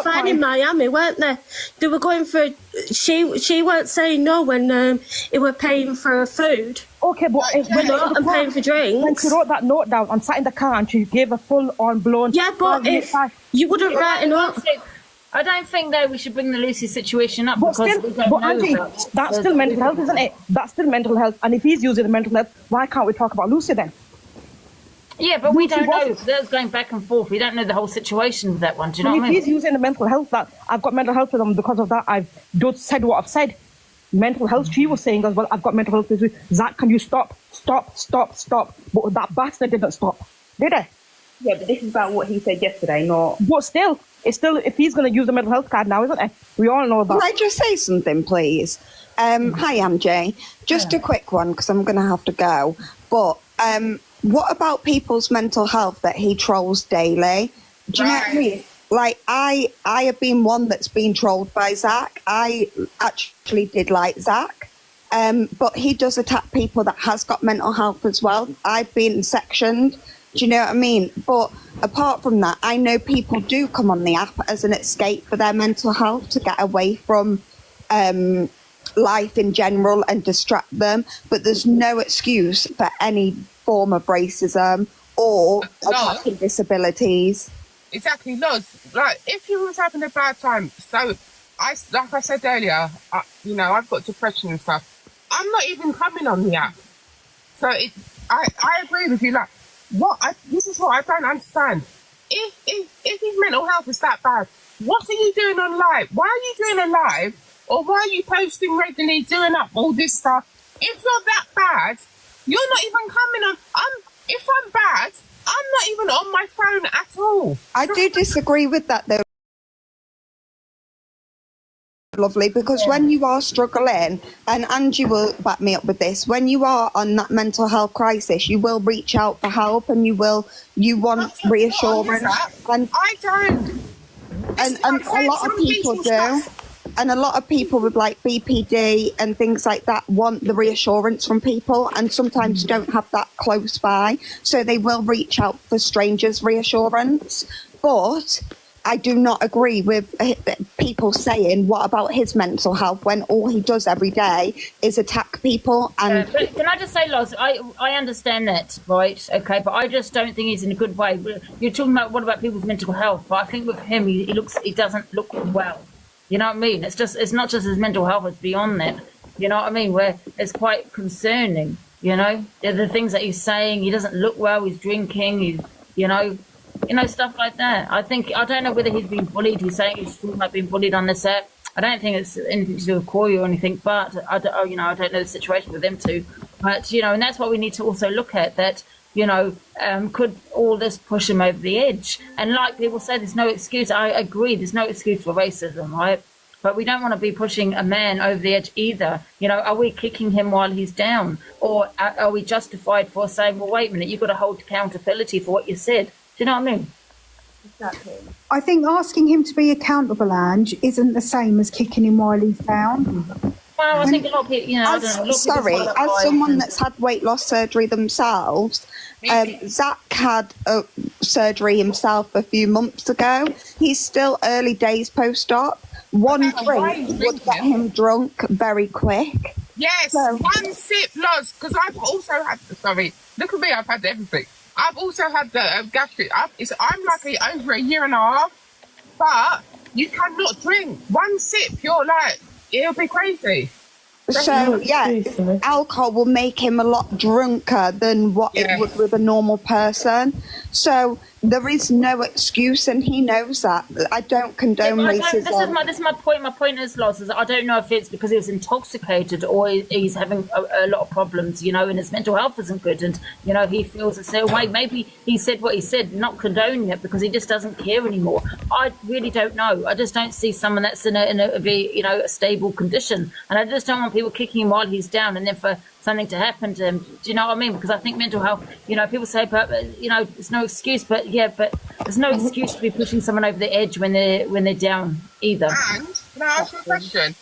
finding Miami, weren't they? They were going for. She weren't saying no when they were paying for food. Okay, but and paying for drinks. When she wrote that note down and sat in the car and she gave a full-on blown. Yeah, but if you wouldn't write it up. I don't think that we should bring the Lucy situation up because we don't know Angie, that's still mental health, isn't it? That's still mental health. And if he's using the mental health, why can't we talk about Lucy then? Yeah, but we don't know. That was going back and forth. We don't know the whole situation with that one. Do you know what I mean? If he's using the mental health, that I've got mental health with him because of that, I've just said what I've said. Mental health, she was saying as well, I've got mental health issues. Zach, can you stop? But that bastard didn't stop, did he? Yeah, but this is about what he said yesterday, not... But still, if he's going to use the mental health card now, isn't it? We all know that. Can I just say something, please? Hi, MJ. Just a quick one, because I'm going to have to go. But what about people's mental health that he trolls daily? Do you know what I mean? Like, I have been one that's been trolled by Zach. I actually did like Zach. But he does attack people that has got mental health as well. I've been sectioned. Do you know what I mean? But apart from that, I know people do come on the app as an escape for their mental health to get away from life in general and distract them. But there's no excuse for any form of racism or attacking disabilities. Exactly, Loz. Like, if you was having a bad time, like I said earlier, I've got depression and stuff. I'm not even coming on the app. So I agree with you. Like, this is what I don't understand. If his mental health is that bad, what are you doing on live? Why are you doing a live? Or why are you posting regularly, doing up all this stuff? If you're that bad, you're not even coming on. If I'm bad, I'm not even on my phone at all. I do disagree with that though. Lovely, because when you are struggling, and Angie will back me up with this, when you are on that mental health crisis, you will reach out for help and you want reassurance. And I don't. And a lot of people do. And a lot of people with like BPD and things like that want the reassurance from people and sometimes don't have that close by. So they will reach out for strangers' reassurance. But I do not agree with people saying, what about his mental health, when all he does every day is attack people. And but can I just say, Loz, I understand that, right? Okay, but I just don't think he's in a good way. You're talking about what about people's mental health, but I think with him, he doesn't look well. You know what I mean? It's not just his mental health, it's beyond that. You know what I mean? Where it's quite concerning, you know? The things that he's saying, he doesn't look well, he's drinking, you know, stuff like that. I don't know whether he's been bullied. He's saying he's talking about being bullied on this app. I don't think it's anything to do with Corey or anything, but I don't know the situation with them two. But, you know, and that's what we need to also look at, that, you know, could all this push him over the edge? And like people say, there's no excuse. I agree, there's no excuse for racism, right? But we don't want to be pushing a man over the edge either. You know, are we kicking him while he's down? Or are we justified for saying, well, wait a minute, you've got to hold accountability for what you said? Do you know what I mean? Exactly. I think asking him to be accountable, Ange, isn't the same as kicking him while he's down. Well, I think a lot of people, you know, I don't know. As someone that's had weight loss surgery themselves, Zach had surgery himself a few months ago. He's still early days post-op. One drink would get him drunk very quick. Yes, one sip, Loz, because I've also had, look at me, I've had everything. I've also had the gastric. I'm like over a year and a half, but you cannot drink. One sip, you're like, it'll be crazy. So, yeah, alcohol will make him a lot drunker than what it would with a normal person. So there is no excuse, and he knows that. I don't condone racism. This is my point. My point is, Loz, is I don't know if it's because he was intoxicated or he's having a lot of problems, you know, and his mental health isn't good, and, you know, he feels a certain way. Maybe he said what he said, not condoning it, because he just doesn't care anymore. I really don't know. I just don't see someone that's in a stable condition, and I just don't want people kicking him while he's down and then for something to happen to him. Do you know what I mean? Because I think mental health, you know, people say, but, you know, it's no excuse, but there's no excuse to be pushing someone over the edge when they're down either. And can I ask you a question?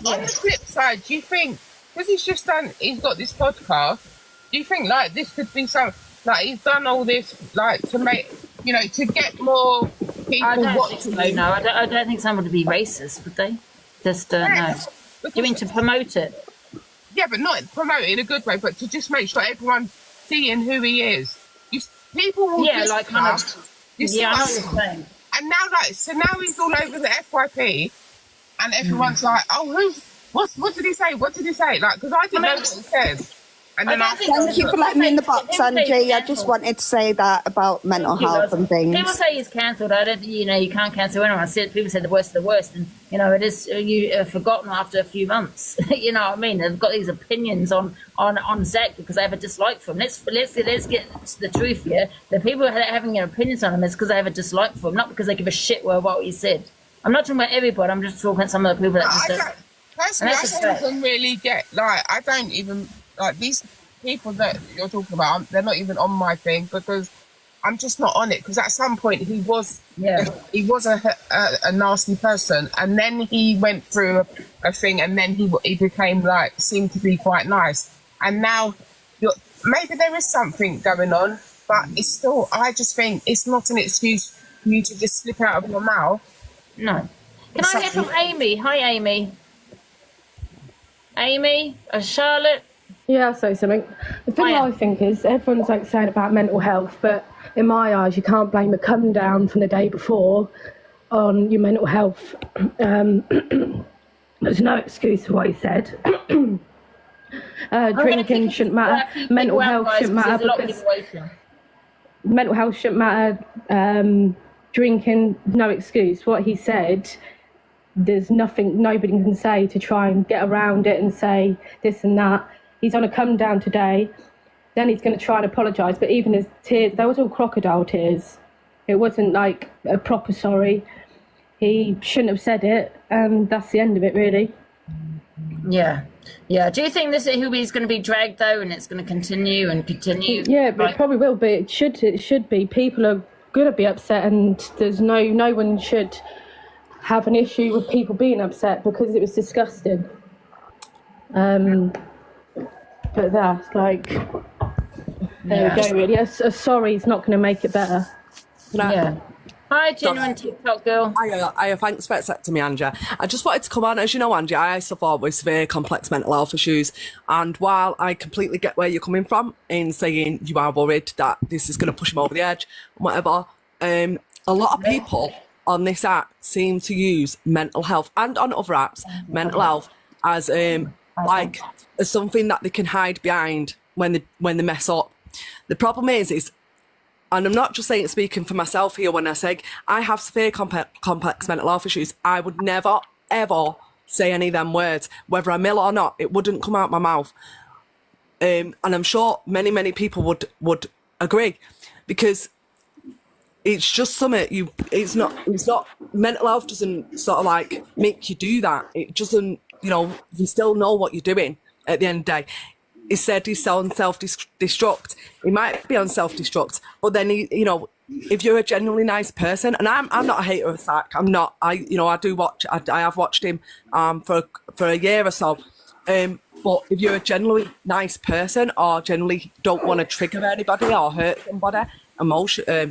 On the flip side, do you think, because he's got this podcast, do you think like this could be he's done all this like to make, you know, to get more people watching? No, I don't think someone would be racist, would they? Just no. You mean to promote it? Yeah, but not promote it in a good way, but to just make sure everyone's seeing who he is. People will I know what you're saying. And now, now he's all over the FYP, and everyone's like, "Oh, what did he say? What did he say?" Like, because I didn't know what he said. And then thank you for letting me in the box, Angie. I just wanted to say that about mental health and things. People say he's cancelled. You can't cancel anyone. People say the worst of the worst, and you know it is. You forgotten after a few months. You know what I mean? They've got these opinions on Zach because they have a dislike for him. Let's get the truth here. The people that are having opinions on him is because they have a dislike for him, not because they give a shit what he said. I'm not talking about everybody. I'm just talking about some of the people that personally, I don't even really get I don't even. Like these people that you're talking about, they're not even on my thing because I'm just not on it. Because at some point he was a nasty person, and then he went through a thing, and then he became seemed to be quite nice. And now maybe there is something going on, but it's still. I just think it's not an excuse for you to just slip out of your mouth. No. Can I hear from Amy? Hi, Amy. Amy, Charlotte. Yeah, I'll say something. The thing I think is everyone's saying about mental health, but in my eyes, you can't blame a come down from the day before on your mental health. There's no excuse for what he said. Drinking shouldn't matter. Mental health shouldn't matter. Mental health shouldn't matter. Drinking, no excuse. What he said, there's nothing nobody can say to try and get around it and say this and that. He's on a come down today, then he's going to try and apologise. But even his tears, they was all crocodile tears. It wasn't like a proper sorry. He shouldn't have said it, and that's the end of it, really. Yeah. Do you think he's going to be dragged though, and it's going to continue and continue? Yeah, but it probably will be. It should be. People are going to be upset, and there's no one should have an issue with people being upset because it was disgusting. But that's there we go, really. A sorry is not going to make it better. Hi, genuine TikTok girl. Thanks for accepting me, Angie. I just wanted to come on. As you know, Angie, I suffer with severe complex mental health issues. And while I completely get where you're coming from in saying you are worried that this is going to push him over the edge, whatever, a lot of people on this app seem to use mental health and on other apps, mental health as like as something that they can hide behind when they mess up. The problem is, and I'm not just speaking for myself here when I say I have severe complex mental health issues, I would never, ever say any of them words. Whether I'm ill or not, it wouldn't come out my mouth. And I'm sure many, many people would agree, because it's just something it's not mental health doesn't sort of like make you do that. It doesn't, you still know what you're doing at the end of the day. He said he's on self-destruct. He might be on self-destruct, but then if you're a genuinely nice person, and I'm not a hater of Zach. I'm not. I do watch. I have watched him for a year or so. But if you're a genuinely nice person, or generally don't want to trigger anybody or hurt somebody,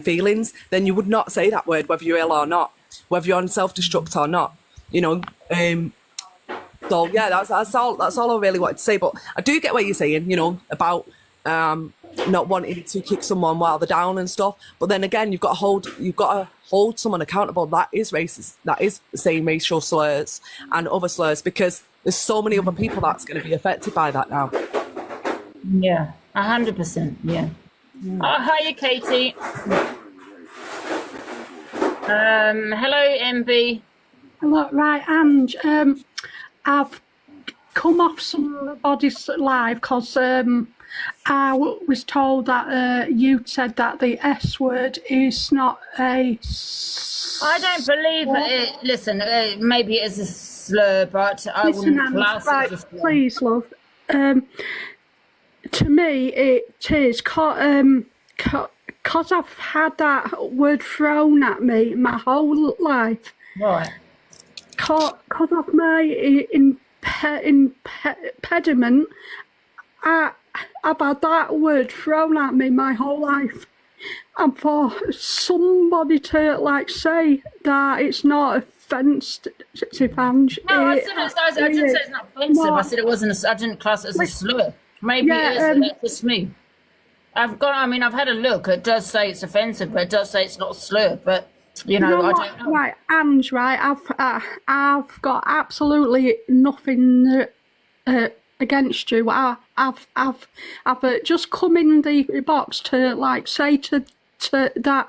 feelings, then you would not say that word, whether you're ill or not, whether you're on self-destruct or not. So yeah, that's all I really wanted to say. But I do get what you're saying, about not wanting to kick someone while they're down and stuff. But then again, you've got to hold someone accountable that is racist, that is saying racial slurs and other slurs, because there's so many other people that's going to be affected by that now. Yeah, 100%. Yeah. Oh, hiya, Katie. Hello, MB. Hello, right, Ange. I've come off somebody's live because I was told that you said that the S word is not a... I don't believe it. Listen, maybe it is a slur, but I wouldn't class it as a slur. Please, love. To me, it is because I've had that word thrown at me my whole life. Right. Because of my impediment, I've had that word thrown at me my whole life. And for somebody to say that it's not offensive, Ange. No, I didn't say it's not offensive. I said it wasn't. I didn't class it as a slur. Maybe it is. That's just me. I've had a look. It does say it's offensive, but it does say it's not a slur. But I don't know. Right, Ange, right, I've got absolutely nothing against you. I've just come in the box to say to that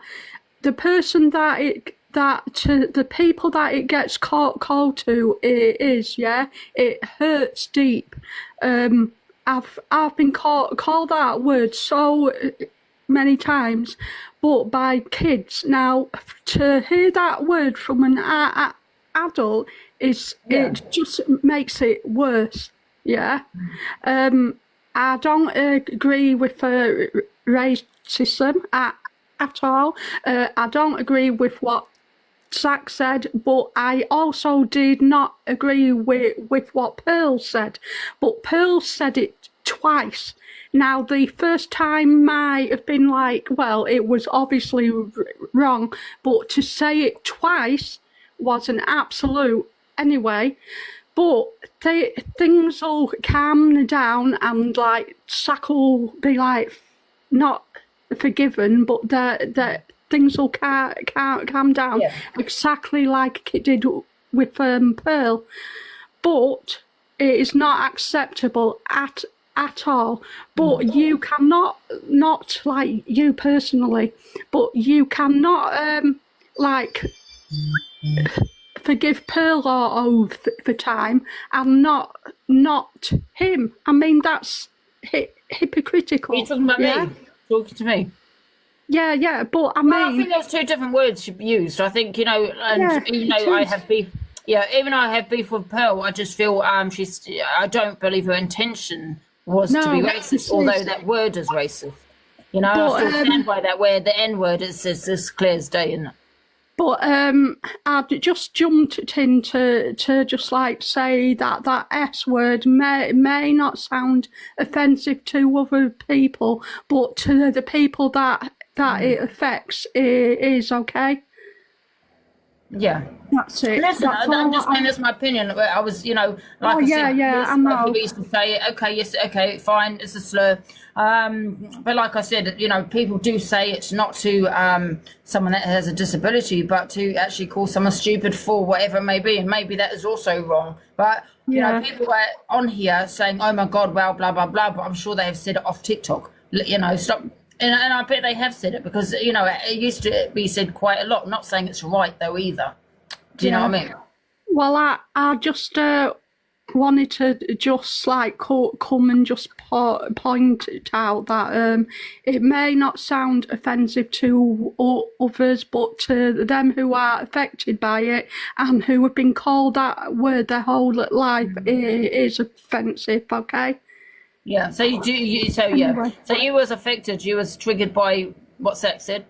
the person to the people that it gets called to it hurts deep. I've been called that word so many times, but by kids. Now, to hear that word from an adult it just makes it worse. Yeah. I don't agree with racism at all. I don't agree with what Zach said, but I also did not agree with what Pearl said. But Pearl said it twice. Now, the first time might have been it was obviously wrong, but to say it twice was an absolute anyway. But things will calm down, and Zach will be not forgiven, but the things will calm down exactly like it did with Pearl. But it is not acceptable at all. But you cannot, not you personally, but you cannot forgive Pearl over time and not him. I mean, that's hypocritical. Are you talking about me? Talking to me? Yeah, but I mean... I think there's two different words used. I think, I have beef... Yeah, even though I have beef with Pearl, I just feel I don't believe her intention was to be racist, although that word is racist. I still stand by that word. The N word is as clear as day, isn't it? But I just jumped in to just say that S word may not sound offensive to other people, but to the people that it affects, it is okay. Yeah. That's it. Listen, That's I'm all just saying that's my opinion. I was, like Oh, I yeah, said, yeah, yes, I know. people used to say it. Okay, yes, okay, fine, it's a slur. But like I said, people do say it not to someone that has a disability, but to actually call someone stupid for whatever it may be, and maybe that is also wrong. But Yeah. people are on here saying, "Oh my God, well, blah blah blah," but I'm sure they have said it off TikTok. Stop. And I bet they have said it because it used to be said quite a lot. I'm not saying it's right though either. Do you know what I mean? Well, I just wanted to just like come and just point it out that it may not sound offensive to others, but to them who are affected by it and who have been called that word their whole life, it is offensive. Okay. Yeah. So you do. So yeah. So you was affected. You was triggered by what Zach said.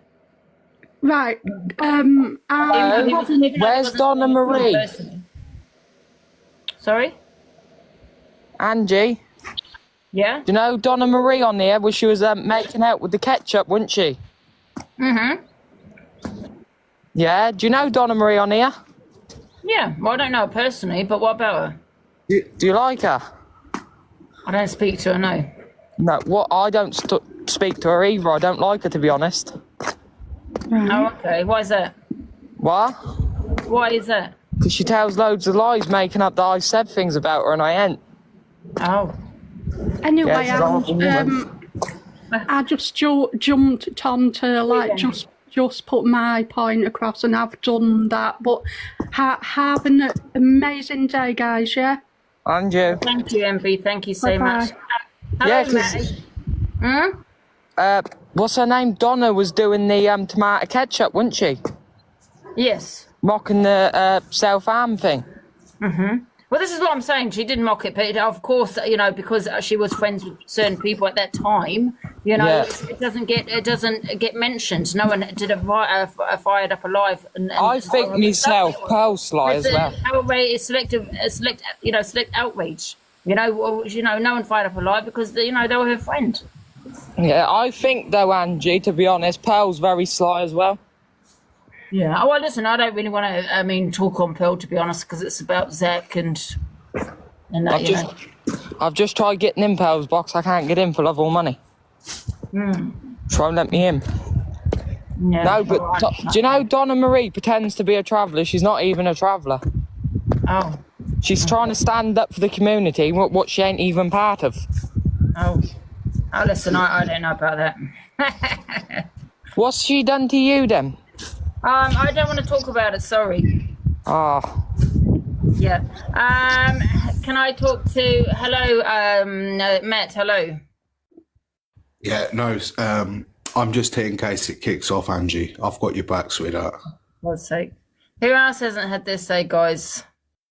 Right. Where's Donna Marie? Sorry? Angie? Yeah? Do you know Donna Marie on there where she was making out with the ketchup, wasn't she? Mm-hmm. Yeah, do you know Donna Marie on here? Yeah, well, I don't know her personally, but what about her? Do you like her? I don't speak to her, no. No, I don't speak to her either. I don't like her, to be honest. Oh, okay. Why is that? What? Why is that? Because she tells loads of lies, making up that I said things about her and I ain't. Oh. Anyway, Yeah, she's a horrible woman. I just jumped on to just put my point across, and I've done that. But have an amazing day, guys. Yeah. And you. Thank you, MB. Thank you so much. Yeah, because. What's her name? Donna was doing the tomato ketchup, wasn't she? Yes. Mocking the self-harm thing. Mm-hmm. Well, this is what I'm saying. She did mock it, but of course, because she was friends with certain people at that time, Yeah. it doesn't get mentioned. No one did a fired up alive. And I think myself, Pearl Sly as well. Outrage is select outrage. No one fired up alive because they were her friend. Yeah, I think though, Angie, to be honest, Pearl's very sly as well. Yeah. Oh, well, listen, I don't really want to, talk on Pearl, to be honest, because it's about Zach and that, I've just tried getting in Pearl's box. I can't get in for love or money. Try and let me in. Yeah, no, but do you know Donna Marie pretends to be a traveller? She's not even a traveller. Oh. She's trying to stand up for the community, what she ain't even part of. Oh. Oh, listen, I don't know about that. What's she done to you then? I don't want to talk about it, sorry. Oh. Yeah. Can I talk to... Hello, Matt, hello. Yeah, no, I'm just here in case it kicks off, Angie. I've got your back, sweetheart. For God's sake. Who else hasn't had this say, guys?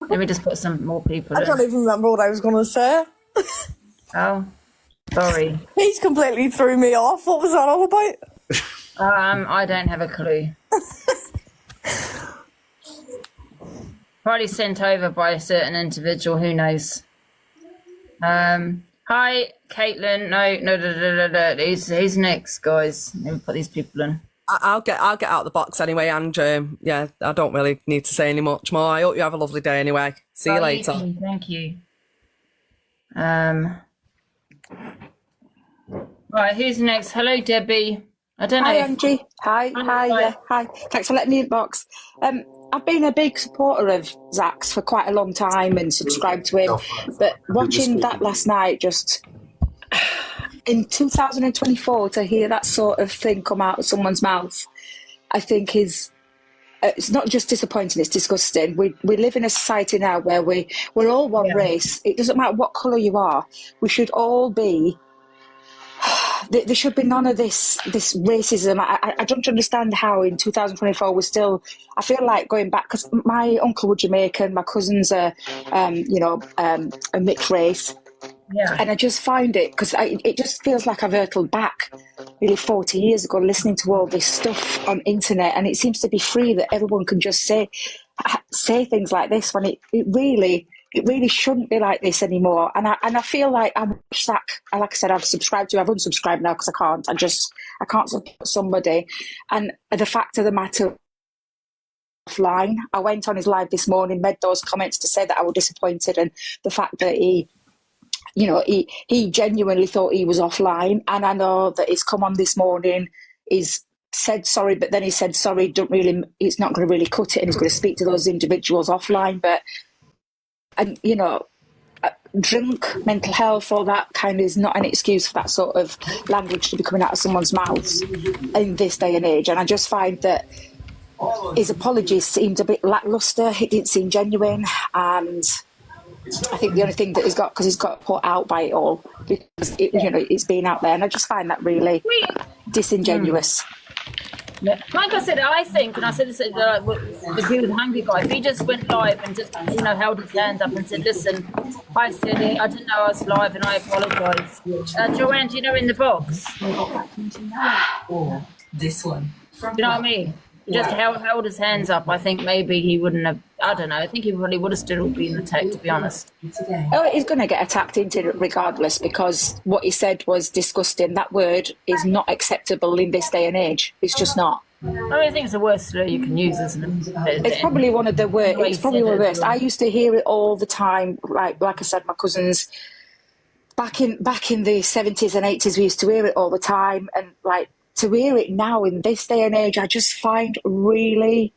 Let me just put some more people I in. don't even remember what I was going to say. Oh, sorry. He's completely threw me off. What was that all about? I don't have a clue. Probably sent over by a certain individual. Who knows? Hi, Caitlin. No. He's next, guys. Let me put these people in. I'll get out the box anyway, and yeah, I don't really need to say any much more. I hope you have a lovely day anyway. See you later. Thank you. Right, who's next? Hello, Debbie. I don't know. Hi, Angie. Hi. Yeah, hi. Thanks for letting me in the box. I've been a big supporter of Zach's for quite a long time and subscribed to him, but watching that last night, just in 2024, to hear that sort of thing come out of someone's mouth, I think is it's not just disappointing, it's disgusting. We live in a society now where we're all one race. It doesn't matter what colour you are. We should all be... There should be none of this racism. I don't understand how in 2024 we're still... I feel like going back, because my uncle was Jamaican, my cousins are, a mixed race. Yeah. And I just find it, because it just feels like I've hurtled back nearly 40 years ago listening to all this stuff on internet, and it seems to be free that everyone can just say things like this when it really shouldn't be like this anymore. And I feel like I'm Zach. Like I said, I've subscribed to. I've unsubscribed now because I can't. I can't support somebody. And the fact of the matter offline. I went on his live this morning, made those comments to say that I was disappointed, and the fact that he genuinely thought he was offline. And I know that he's come on this morning, he's said sorry, but then he said sorry, he's not going to really cut it, and he's going to speak to those individuals offline. But, and drunk, mental health, all that kind of is not an excuse for that sort of language to be coming out of someone's mouths in this day and age. And I just find that his apologies seemed a bit lacklustre. It didn't seem genuine, and I think the only thing that he's got, because he's got put out by it all, because it's been out there, and I just find that really disingenuous. Yeah. Like I said, I think, and I said this with the Hungry Guy, if he just went live and just, held his hand up and said, listen, I said it, I didn't know I was live and I apologise. Joanne, do you know in the box? Or this one. Do you know what I mean? Just held his hands up. I think maybe he wouldn't have, I don't know, I think he probably would have still been attacked, to be honest. Oh, he's going to get attacked into it regardless, because what he said was disgusting. That word is not acceptable in this day and age. It's just not. I think it's the worst slur you can use, isn't it? It's probably one of the worst. It's probably one of the worst. I used to hear it all the time. Like I said, my cousins, back in the 70s and 80s, we used to hear it all the time. And to hear it now in this day and age, I just find really,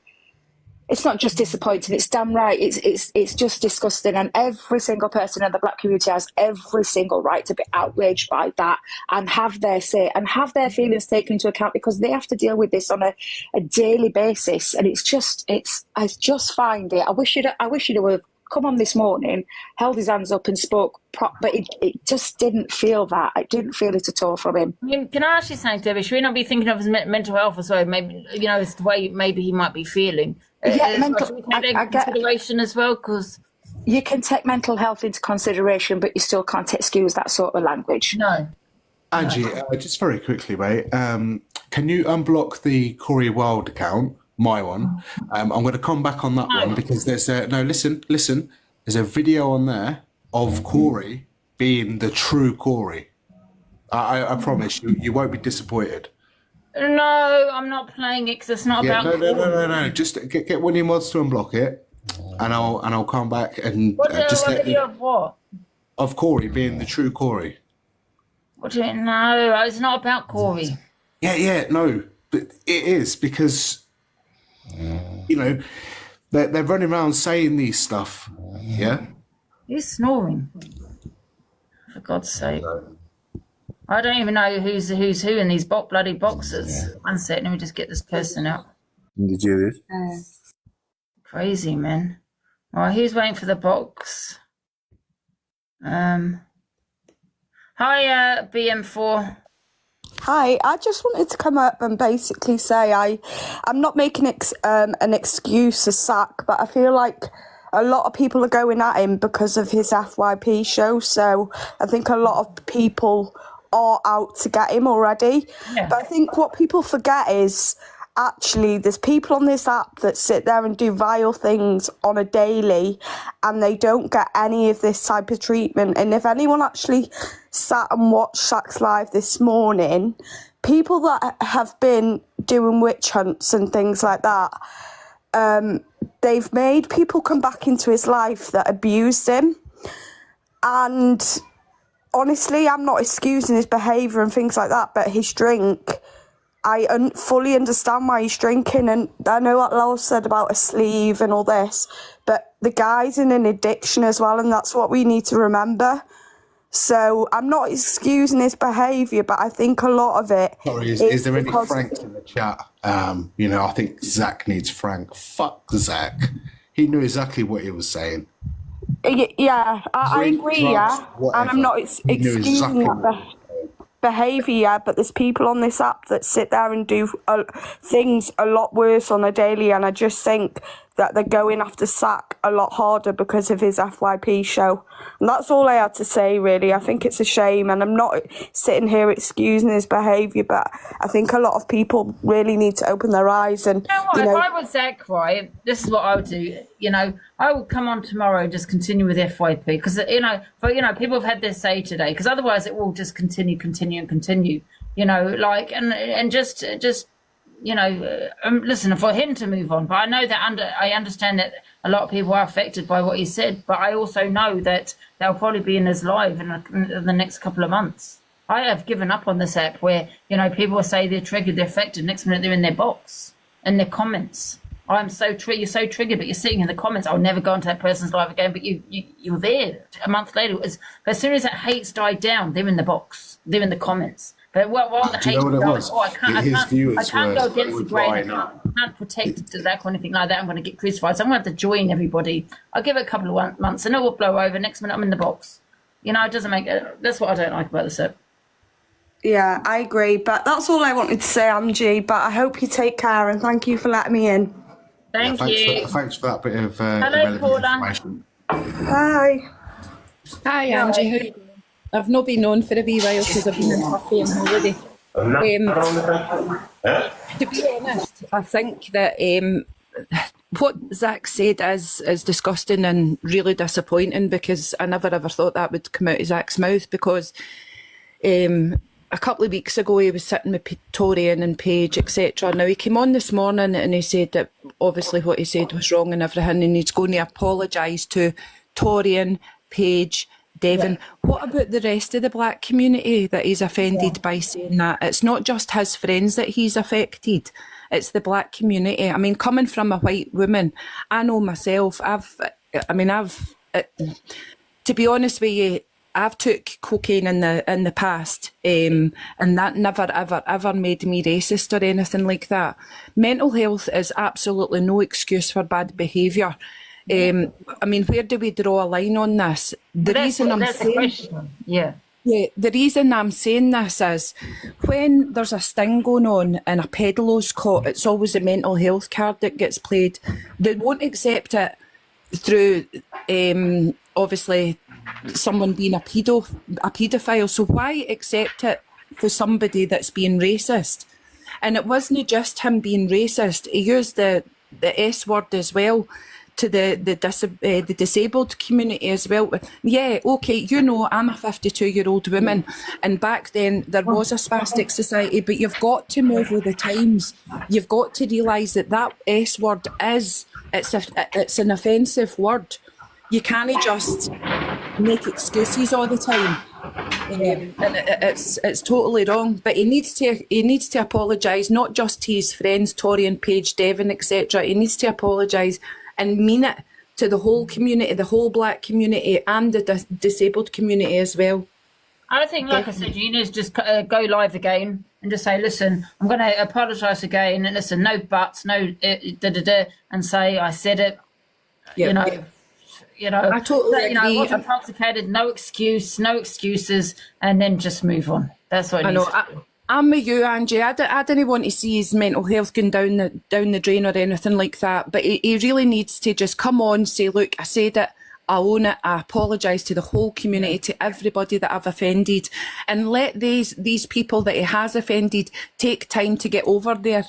it's not just disappointing, it's damn right, it's just disgusting. And every single person in the black community has every single right to be outraged by that and have their say and have their feelings taken into account, because they have to deal with this on a daily basis. And I just find it, I wish he'd have come on this morning, held his hands up and spoke, but it just didn't feel that. I didn't feel it at all from him. I mean, can I ask you something, Debbie? Should we not be thinking of his mental health as well? Maybe, it's the way maybe he might be feeling. Should we take that into consideration as well? Because you can take mental health into consideration, but you still can't excuse that sort of language. No. Angie, just very quickly, mate, can you unblock the Corey Wilde account? My one. I'm going to come back on that one, because there's listen. There's a video on there of Corey being the true Corey. I promise you won't be disappointed. No, I'm not playing it because it's not about. No. Just get one of your mods to unblock it, and I'll come back and just let you. Of what? Of Corey being the true Corey. What do you mean? No, it's not about Corey. Yeah, no, but it is, because. They're running around saying these stuff. Yeah. He's snoring. For God's sake. I don't even know who's who in these bloody boxes. One sec, let me just get this person out. Did you hear this? Crazy, man. All right, who's waiting for the box? Hi, BM4. Hi, I just wanted to come up and basically say I'm not making an excuse for Zach, but I feel like a lot of people are going at him because of his FYP show. So I think a lot of people are out to get him already. Yeah. But I think what people forget is actually there's people on this app that sit there and do vile things on a daily, and they don't get any of this type of treatment. And if anyone actually sat and watched Zach's live this morning, people that have been doing witch hunts and things like that, they've made people come back into his life that abused him. And honestly, I'm not excusing his behaviour and things like that, but his drink, I fully understand why he's drinking. And I know what Lowell said about a sleeve and all this, but the guy's in an addiction as well, and that's what we need to remember. So I'm not excusing his behaviour, but I think a lot of it. Sorry, is there any Frank in the chat? I think Zach needs Frank. Fuck Zach. He knew exactly what he was saying. Yeah, I agree, drugs, and I'm not excusing that behaviour, but there's people on this app that sit there and do things a lot worse on a daily, and I just think that they're going after Zach a lot harder because of his FYP show. And that's all I had to say, really. I think it's a shame, and I'm not sitting here excusing his behaviour, but I think a lot of people really need to open their eyes. And if I was Zach, right, this is what I would do. I would come on tomorrow and just continue with FYP, because people have had their say today, because otherwise it will just continue, and just listen, for him to move on. But I know that I understand that a lot of people are affected by what he said. But I also know that they'll probably be in his live in the next couple of months. I have given up on this app where, people say they're triggered, they're affected. Next minute they're in their box, in their comments. I'm so you're so triggered, but you're sitting in the comments. I'll never go into that person's live again. But you're there a month later. But as soon as that hate's died down, they're in the box. They're in the comments. But while the hate dies, I can't go against the grain. I can't protect Zach or anything like that. I'm going to get crucified. So I'm going to have to join everybody. I'll give it a couple of months, and it will blow over. Next minute, I'm in the box. It doesn't make it. That's what I don't like about this app. Yeah, I agree. But that's all I wanted to say, Angie. But I hope you take care, and thank you for letting me in. Thank you. Thanks for that bit of Hello, Paula. information. Hi. Hi, Angie. How are you doing? I've not been on for a wee while because I've been in Turkey and holiday. To be honest, I think that what Zach said is disgusting and really disappointing, because I never ever thought that would come out of Zach's mouth, because a couple of weeks ago he was sitting with Torian and Paige, etc. Now he came on this morning and he said that obviously what he said was wrong and everything, and he's going to apologise to Torian, Paige, Devon. What about the rest of the black community that he's offended by saying that? It's not just his friends that he's affected, it's the black community. I mean, coming from a white woman, I know myself, to be honest with you, I've took cocaine in the past, and that never ever made me racist or anything like that. Mental health is absolutely no excuse for bad behaviour. Where do we draw a line on this? The reason I'm saying this is, when there's a sting going on in a peddler's caught, it's always a mental health card that gets played. They won't accept it through, obviously, someone being a paedophile. So why accept it for somebody that's being racist? And it wasn't just him being racist. He used the S word as well to the disabled community as well. Yeah, okay, I'm a 52-year-old woman, and back then there was a spastic society, but you've got to move with the times. You've got to realise that S word it's an offensive word. You can't just make excuses all the time, and it's totally wrong. But he needs to apologise, not just to his friends Torian, Paige, Devon, etc. He needs to apologise and mean it to the whole community, the whole black community, and the disabled community as well. I think, like I said, you need to just go live again and just say, listen, I'm going to apologise again, and listen, no buts, no and say I said it. I totally agree. I was intoxicated, no excuses, and then just move on. That's what I know. I'm with you, Angie. I didn't want to see his mental health going down the drain or anything like that. But he really needs to just come on, say, look, I said it, I own it, I apologise to the whole community, to everybody that I've offended, and let these people that he has offended take time to get over there,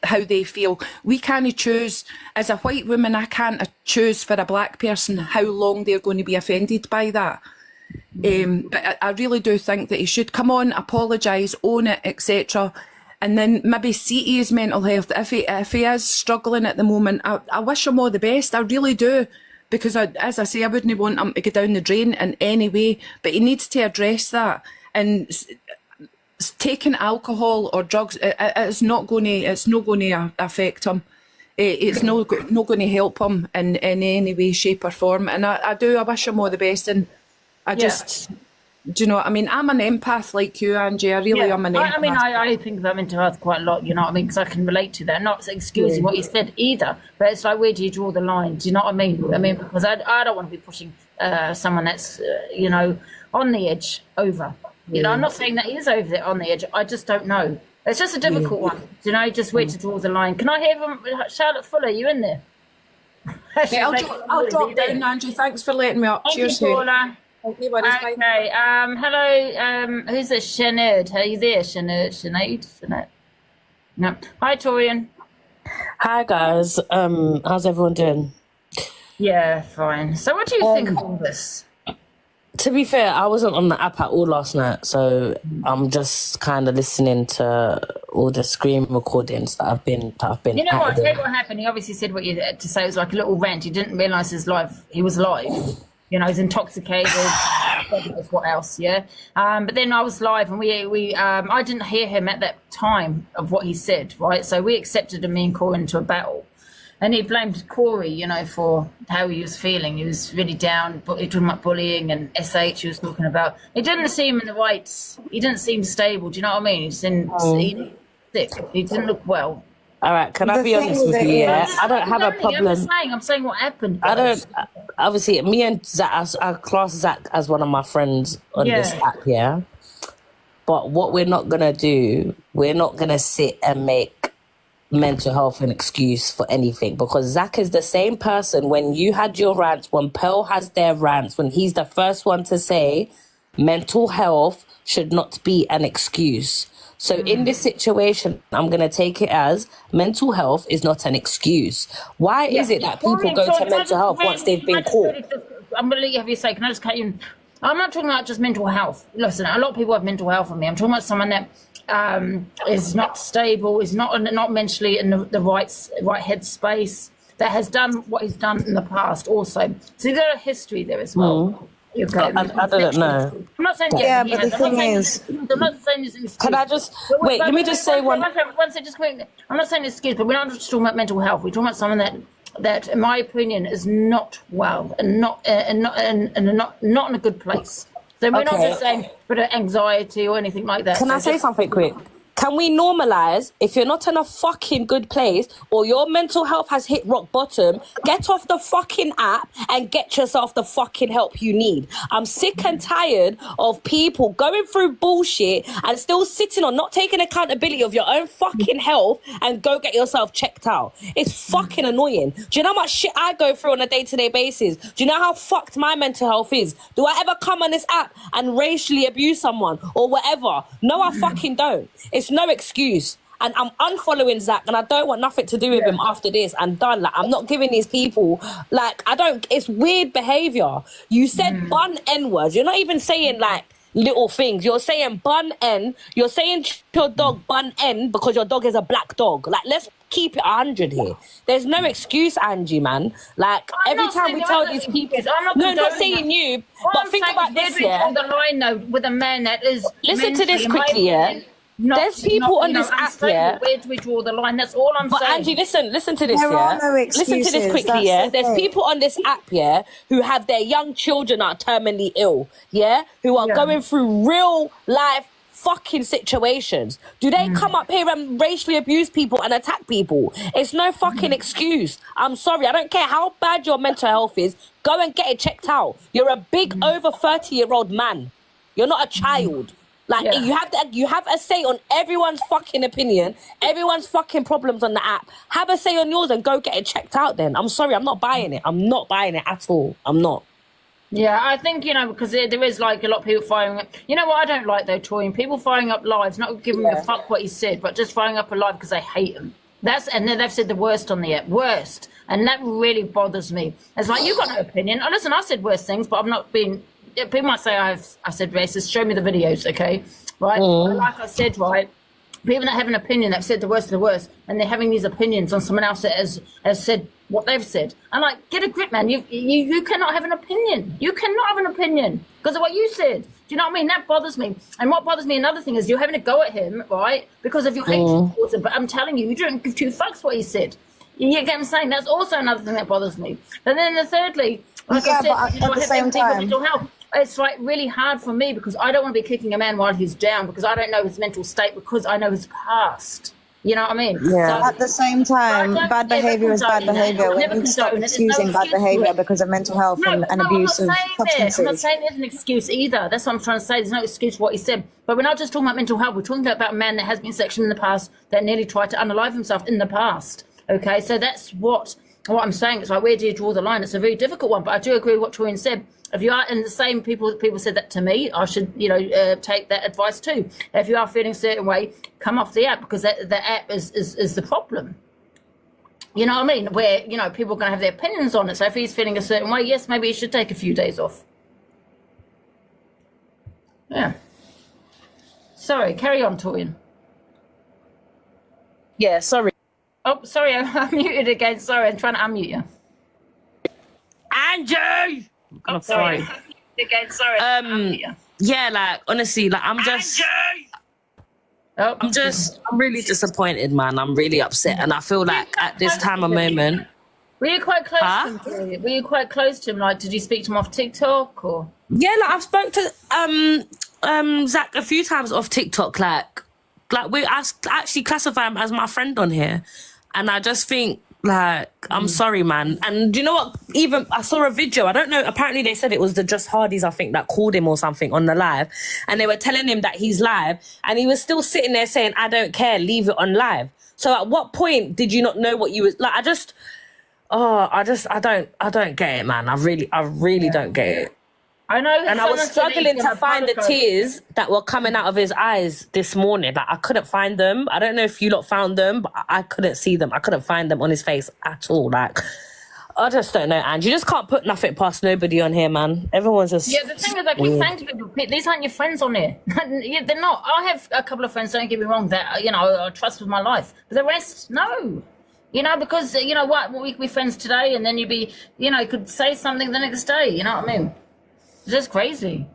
how they feel. We can't choose, as a white woman, I can't choose for a black person how long they're going to be offended by that. But I really do think that he should come on, apologise, own it, etc., and then maybe see to his mental health. If he is struggling at the moment, I wish him all the best. I really do, because as I say, I wouldn't want him to go down the drain in any way. But he needs to address that. And taking alcohol or drugs, it's not going to affect him. It's not going to help him in any way, shape or form. And I wish him all the best. And I just, do you know what I mean? I'm an empath like you, Angie. I really am an empath. I think about mental health quite a lot, you know what I mean? Because I can relate to that. Not excusing what you said either, but it's like, where do you draw the line? Do you know what I mean? I mean, because I don't want to be pushing someone that's, on the edge over. I'm not saying that he is over there on the edge. I just don't know. It's just a difficult one. Just where to draw the line. Can I hear from Charlotte Fuller? You in there? I'll drop down, Andrew. Thanks for letting me up. Cheers, Paula. Okay. Hello. Who's this? Sinead. Are you there, Sinead? No. Hi, Torian. Hi, guys. How's everyone doing? Yeah, fine. So, what do you think of all this? To be fair, I wasn't on the app at all last night, so I'm just kind of listening to all the screen recordings that I've been You know what? I added tell in. you what happened. He obviously said what you had to say. It was like a little rant. He didn't realise he was live. You know, he's intoxicated. God knows what else, yeah. But then I was live, and I didn't hear him at that time of what he said, right? So we accepted him, me and Corey, into a battle, and he blamed Corey, you know, for how he was feeling. He was really down. But he was talking about bullying and SH. He was talking about. It didn't seem in the right. He didn't seem stable. Do you know what I mean? He didn't seem sick. He didn't look well. All right, can I be honest with you? Yeah, I don't have a problem. I'm saying what happened. I don't. Obviously, me and Zach, I class Zach as one of my friends on this app, yeah. But what we're not gonna do, we're not gonna sit and make mental health an excuse for anything, because Zach is the same person when you had your rants, when Pearl has their rants, when he's the first one to say mental health should not be an excuse. So in this situation, I'm going to take it as mental health is not an excuse. Why is it that people go to mental health once they've been caught? I'm going to have you say, can I just cut you in? I'm not talking about just mental health. Listen, a lot of people have mental health on me. I'm talking about someone that is not stable, is not mentally in the right headspace, that has done what he's done in the past also. So there's a history there as well. Okay. I don't know. I'm not saying but the thing is, I'm not saying this excuse. Can I just wait? Let me just say one. One second, just quick. I'm not saying this excuse, but we're not just talking about mental health. We're talking about someone that, in my opinion, is not well and not in a good place. So we're not just saying for anxiety or anything like that. Can I say something quick? Can we normalize, if you're not in a fucking good place or your mental health has hit rock bottom, get off the fucking app and get yourself the fucking help you need. I'm sick and tired of people going through bullshit and still sitting on not taking accountability of your own fucking health and go get yourself checked out. It's fucking annoying. Do you know how much shit I go through on a day-to-day basis? Do you know how fucked my mental health is? Do I ever come on this app and racially abuse someone or whatever? No, I fucking don't. It's no excuse. And I'm unfollowing Zach, and I don't want nothing to do with him after this. I'm done. Like, I'm not giving these people, like, it's weird behavior. You said bun N-words. You're not even saying, like, little things. You're saying bun N. You're saying to your dog bun N because your dog is a black dog. Like, let's keep it 100 here. There's no excuse, Angie, man. Like, every time we tell these people, not saying you, but think about this, yeah. On the line, though, with a man that is. Listen to this quickly, yeah. There's people on this app, yeah. Where do we draw the line? That's all I'm saying. But Angie, listen to this, There yeah. are no excuses, Listen to this quickly, yeah. There's people on this app, yeah, who have their young children are terminally ill, yeah, who are going through real life fucking situations. Do they come up here and racially abuse people and attack people? It's no fucking excuse. I'm sorry. I don't care how bad your mental health is. Go and get it checked out. You're a big over 30-year-old man. You're not a child. Like, you have a say on everyone's fucking opinion, everyone's fucking problems on the app. Have a say on yours and go get it checked out then. I'm sorry, I'm not buying it. I'm not buying it at all. I'm not. Yeah, I think, you know, because there is, like, a lot of people firing up. You know what I don't like, though, Toyin? People firing up lives, not giving a fuck what he said, but just firing up a live because they hate him. And then they've said the worst on the app. Worst. And that really bothers me. It's like, you've got no opinion. Oh, listen, I said worse things, but I've not been... People might say I said racist. Show me the videos, okay? Right? But like I said, right, people that have an opinion, they've said the worst of the worst, and they're having these opinions on someone else that has said what they've said. I'm like, get a grip, man. You cannot have an opinion. You cannot have an opinion because of what you said. Do you know what I mean? That bothers me. And what bothers me, another thing, is you're having to go at him, right, because of your hatred towards him. But I'm telling you, you don't give two fucks what he said. You get what I'm saying? That's also another thing that bothers me. And then thirdly, like I said, but you know, at the same time, mental health. It's like really hard for me because I don't want to be kicking a man while he's down because I don't know his mental state because I know his past. You know what I mean? Yeah. So, at the same time, bad behavior is bad behavior. We need to stop excusing bad behavior because of mental health and abuse of substances. I'm not saying there's an excuse either. That's what I'm trying to say. There's no excuse for what he said. But we're not just talking about mental health. We're talking about a man that has been sectioned in the past, that nearly tried to unalive himself in the past. Okay, so that's what I'm saying. It's like, where do you draw the line? It's a very difficult one, but I do agree with what Toyin said. If you are in the same people said that to me, I should, take that advice too. If you are feeling a certain way, come off the app because the app is the problem. You know what I mean? Where, people are going to have their opinions on it. So if he's feeling a certain way, yes, maybe he should take a few days off. Yeah. Sorry, carry on, Toyin. Yeah, sorry. Oh, sorry, I'm muted again. Sorry, I'm trying to unmute you. Angie! Oh, sorry. I'm muted again. Sorry. Unmute you. Yeah, like, honestly, like, I'm really disappointed, man. I'm really upset. And I feel like at this time of moment... Were you quite close to him? Were you quite close to him? Like, did you speak to him off TikTok or? Yeah, like I've spoke to Zach a few times off TikTok. Like I actually classify him as my friend on here, and I just think like I'm sorry, man. And do you know what? Even I saw a video. I don't know. Apparently, they said it was the Just Hardys, I think, that called him or something on the live, and they were telling him that he's live, and he was still sitting there saying, "I don't care, leave it on live." So at what point did you not know what you was like? I don't get it, man. I really don't get it. I know. And I was struggling to find the tears that were coming out of his eyes this morning. Like, I couldn't find them. I don't know if you lot found them, but I couldn't see them. I couldn't find them on his face at all. Like, I just don't know, and you just can't put nothing past nobody on here, man. Everyone's just... Yeah, the thing is, I keep saying to people, these aren't your friends on here. They're not. I have a couple of friends, don't get me wrong, that, you know, I trust with my life. But the rest, no. You know, because, you know what, we could be friends today, and then you'd be, you know, you could say something the next day, you know what I mean? It's just crazy.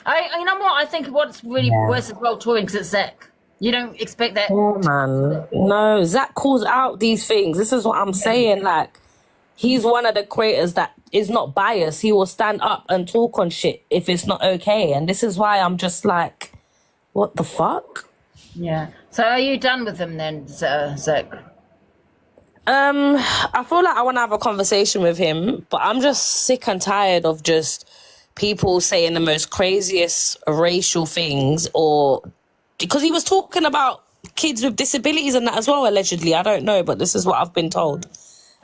You know what, I think what's really worse as well, touring, because it's Zach. You don't expect that. Oh, man. No, Zach calls out these things. This is what I'm saying, like, he's one of the creators that is not biased. He will stand up and talk on shit if it's not okay, and this is why I'm just like, what the fuck? Yeah. So are you done with him then, Zach? I feel like I want to have a conversation with him, but I'm just sick and tired of just people saying the most craziest racial things, or because he was talking about kids with disabilities and that as well, allegedly. I don't know, but this is what I've been told.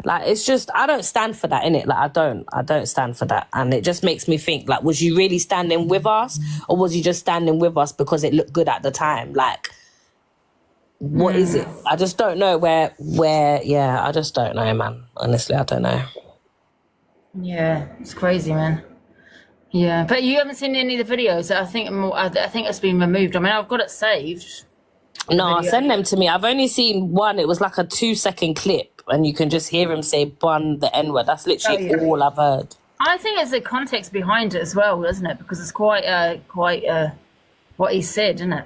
Like, it's just, I don't stand for that, innit? Like, I don't stand for that. And it just makes me think, like, was you really standing with us, or was you just standing with us because it looked good at the time? Like, what is it? I just don't know where, yeah, I just don't know, man. Honestly, I don't know. Yeah, it's crazy, man. Yeah, but you haven't seen any of the videos. I think it's been removed. I mean, I've got it saved. No, send them to me. I've only seen one. It was like a 2-second clip, and you can just hear him say "bun" the N-word. That's literally all I've heard. I think it's the context behind it as well, isn't it? Because it's quite what he said, isn't it?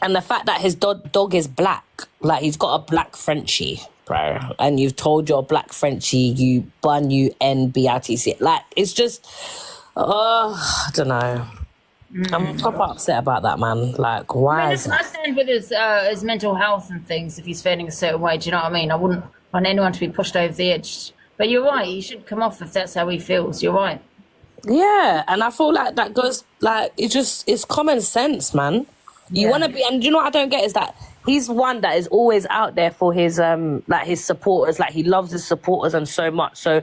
And the fact that his dog is black, like he's got a black Frenchie, bro, and you've told your black Frenchie you bun you NBITC. Like, it's just, I don't know. I'm proper upset about that, man. Like, why? I mean, I stand with his mental health and things if he's feeling a certain way. Do you know what I mean? I wouldn't want anyone to be pushed over the edge. But you're right. He should come off if that's how he feels. You're right. Yeah, and I feel like that goes, like, it's common sense, man. You want to be, and you know what I don't get is that he's one that is always out there for his like his supporters. Like, he loves his supporters and so much. So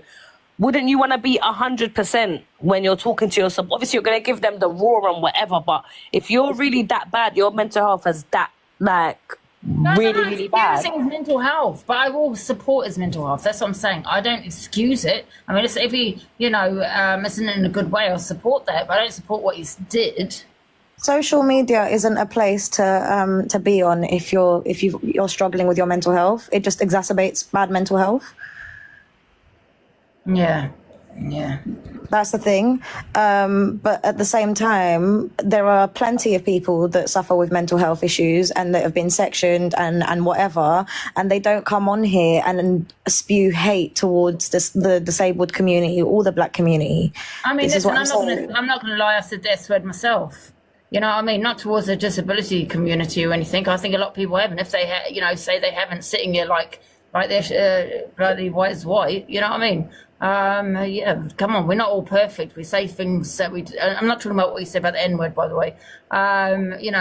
wouldn't you want to be 100% when you're talking to your support? Obviously, you're going to give them the raw and whatever, but if you're really that bad, your mental health is that, like, really bad. His mental health, but I will support his mental health. That's what I'm saying. I don't excuse it. I mean, if he, you know, isn't in a good way, I'll support that, but I don't support what he did. Social media isn't a place to be on if you're struggling with your mental health. It just exacerbates bad mental health. Yeah. That's the thing. But at the same time, there are plenty of people that suffer with mental health issues and that have been sectioned and whatever, and they don't come on here and spew hate towards the disabled community or the black community. I mean, listen, I'm not going to lie, I said the S word myself. You know what I mean? Not towards the disability community or anything. I think a lot of people haven't. If they, say they haven't, sitting here like they're bloody white as white. You know what I mean? Yeah, come on. We're not all perfect. We say things that I'm not talking about what you said about the N-word, by the way.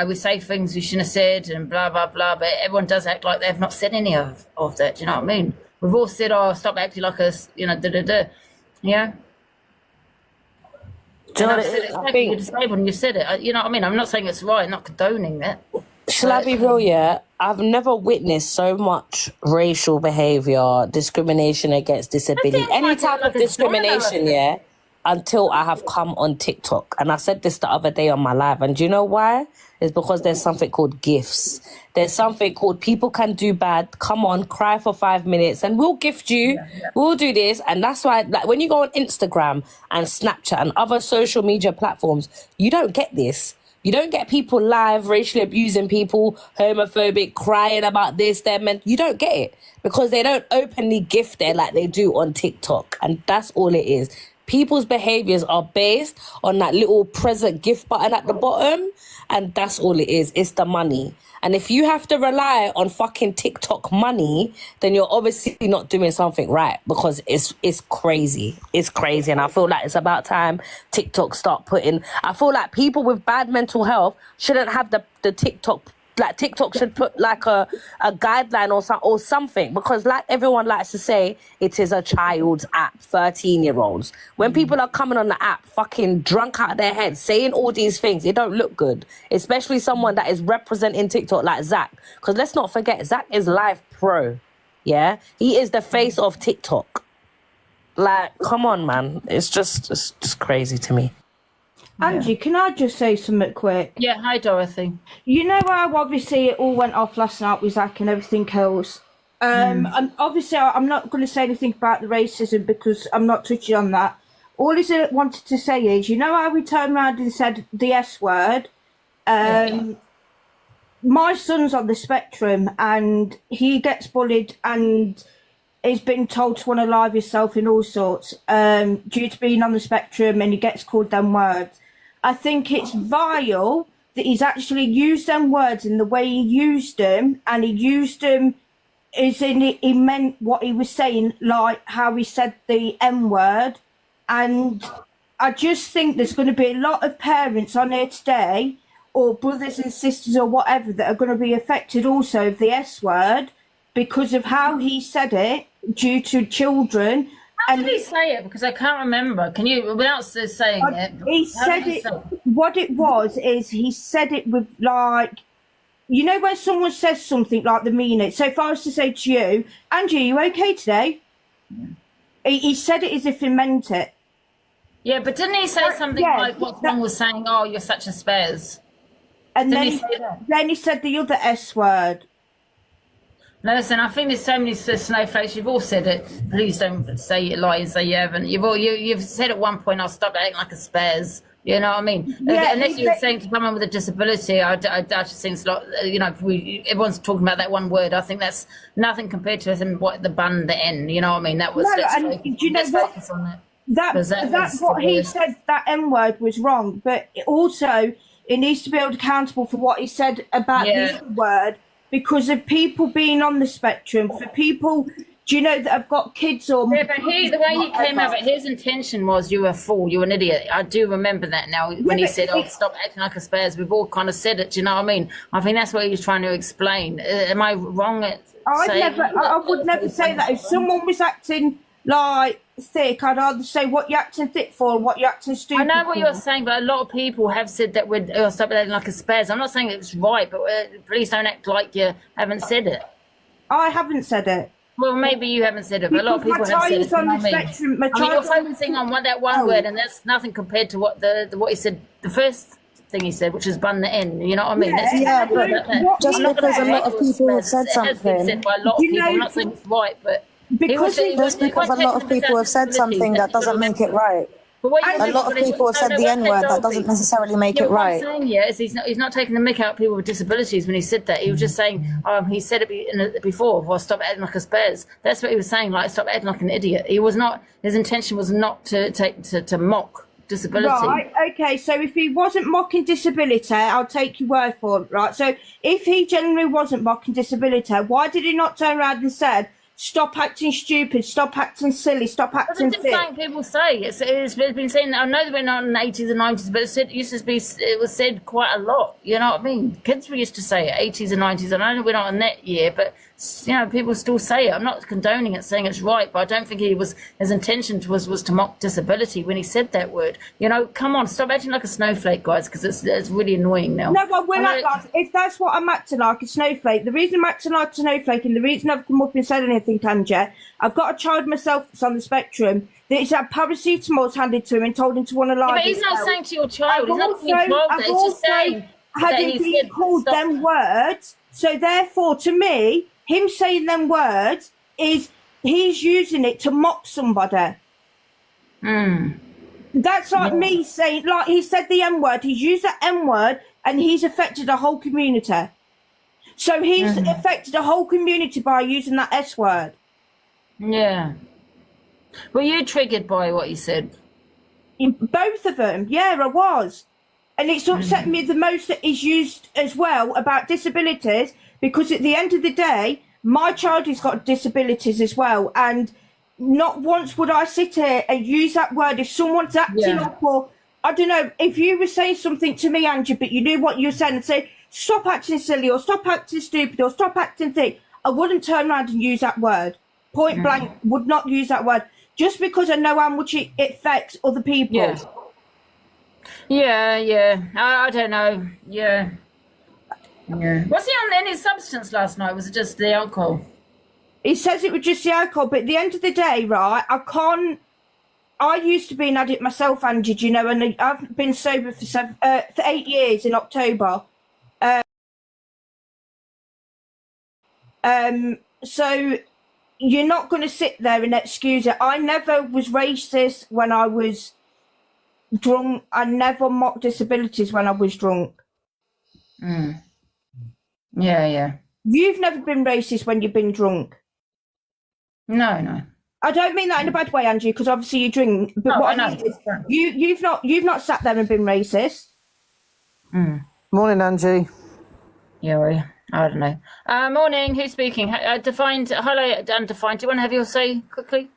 We say things we shouldn't have said and blah, blah, blah. But everyone does act like they've not said any of that. Do you know what I mean? We've all said, stop acting like us, da-da-da. Yeah? Do you know what it is? I think you're disabled and you said it. You know what I mean? I'm not saying it's right, I'm not condoning that. Shall I be real, yeah? I've never witnessed so much racial behaviour, discrimination against disability, any type of discrimination, yeah? until I have come on TikTok. And I said this the other day on my live. And do you know why? It's because there's something called gifts. There's something called people can do bad. Come on, cry for 5 minutes and we'll gift you. We'll do this. And that's why, like, when you go on Instagram and Snapchat and other social media platforms, you don't get this. You don't get people live racially abusing people, homophobic, crying about this, them, and you don't get it because they don't openly gift it like they do on TikTok. And that's all it is. People's behaviors are based on that little present gift button at the bottom, and that's all it is. It's the money. And if you have to rely on fucking TikTok money, then you're obviously not doing something right, because it's crazy. It's crazy. And I feel like it's about time TikTok start putting... I feel like people with bad mental health shouldn't have the TikTok... Like, TikTok should put like a guideline or something, because like everyone likes to say, it is a child's app, 13-year-olds. When people are coming on the app fucking drunk out of their heads, saying all these things, it don't look good. Especially someone that is representing TikTok like Zach. Because let's not forget, Zach is live pro. Yeah? He is the face of TikTok. Like, come on, man. It's just crazy to me. Angie, can I just say something quick? Yeah, hi, Dorothy. You know how obviously it all went off last night with Zach and everything else? And obviously I'm not going to say anything about the racism because I'm not touching on that. All I wanted to say is, you know how we turned around and said the S word? My son's on the spectrum and he gets bullied and is being told to want to lie himself in all sorts due to being on the spectrum, and he gets called them words. I think it's vile that he's actually used them words in the way he used them, and he used them as in he meant what he was saying, like how he said the M word. And I just think there's going to be a lot of parents on here today, or brothers and sisters or whatever, that are going to be affected also of the S word because of how he said it due to children. How did he say it? Because I can't remember. Can you, without saying it? He said it. What it was is he said it with, like, you know when someone says something like they mean it. So if I was to say to you, Angie, are you okay today? He said it as if he meant it. Yeah, but didn't he say something like what someone was saying? Oh, you're such a spares. And then he said the other S word. No, listen, I think there's so many snowflakes. You've all said it. Please don't say it, lie and say you haven't. You've said at one point, I'll stop acting like a spares. You know what I mean? Yeah, unless you're saying to someone with a disability, I just think it's like, you know, everyone's talking about that one word. I think that's nothing compared to the bun, the N. You know what I mean? That was. No, do you know what? Focus on that. That's what he said. That M word was wrong, but also it needs to be held accountable for what he said about the other word. Because of people being on the spectrum, for people, do you know, that have got kids or... Yeah, but the way he came out, his intention was, you're a fool, you're an idiot. I do remember that now, when he said, stop acting like a spares. We've all kind of said it, do you know what I mean? I think that's what he was trying to explain. Am I wrong at saying... I would never say that. If someone was acting like thick, I'd either say what you're acting thick for and what you're acting stupid for. I know what you're saying, but a lot of people have said that we're stop acting like a spares. I'm not saying it's right, but please don't act like you haven't said it. I haven't said it. Well, maybe you haven't said it, but a lot of people have said it. On the spectrum, you're focusing on that one word, and that's nothing compared to what he said, the first thing he said, which is bun the N. You know what I mean? But just because a lot of people have said something. It has been said by a lot of people. I'm not saying it's right, but... Just because a lot of people have said something, that doesn't make it right. A lot of people have said the N word, that doesn't necessarily make it right. What I'm saying is he's not taking the mick out of people with disabilities when he said that. He was just saying, he said it before, well, stop acting like a spares. That's what he was saying, like, stop acting like an idiot. He was not, his intention was not to mock disability. Right, okay, so if he wasn't mocking disability, I'll take your word for it, right? So if he genuinely wasn't mocking disability, why did he not turn around and said, stop acting stupid, stop acting silly, stop acting thick? That's what people say. It's been saying, I know that we're not in the 80s and 90s, but it was said quite a lot. You know what I mean? Kids used to say it, 80s and 90s. And I know we're not in that year, but, you know, people still say it. I'm not condoning it, saying it's right, but I don't think his intention was to mock disability when he said that word. You know, come on, stop acting like a snowflake, guys, because it's really annoying now. No, but if that's what I'm acting like, a snowflake, the reason I'm acting like a snowflake and the reason I've come up and said anything anything, Angie. I've got a child myself that's on the spectrum that's had paracetamol handed to him and told him to want to lie. Yeah, but he's not saying to your child. He's not to your child. He's just saying had him being called them words. So therefore, to me, him saying them words is he's using it to mock somebody. That's like me saying, like he said the M word. He's used that M word and he's affected a whole community. So he's affected a whole community by using that S word. Yeah. Were you triggered by what he said? Both of them, yeah, I was. And it's upset me the most that he's used as well about disabilities, because at the end of the day, my child has got disabilities as well. And not once would I sit here and use that word if someone's acting up, or I don't know, if you were saying something to me, Angie, but you knew what you were saying and say, stop acting silly or stop acting stupid or stop acting thick, I wouldn't turn around and use that word. Point blank, would not use that word. Just because I know how much it affects other people. Yeah. I don't know. Yeah. Was he on any substance last night? Was it just the alcohol? He says it was just the alcohol, but at the end of the day, right, I used to be an addict myself, Angie, you know, and I've been sober for 8 years in October. So you're not going to sit there and excuse it. I never was racist when I was drunk. I never mocked disabilities when I was drunk. Yeah. You've never been racist when you've been drunk. No. I don't mean that in a bad way, Angie, because obviously you drink. But what I mean is, you've not sat there and been racist. Morning, Angie. Yeah, I don't know. Morning. Who's speaking? Defined. Hello, Undefined. Do you want to have your say quickly?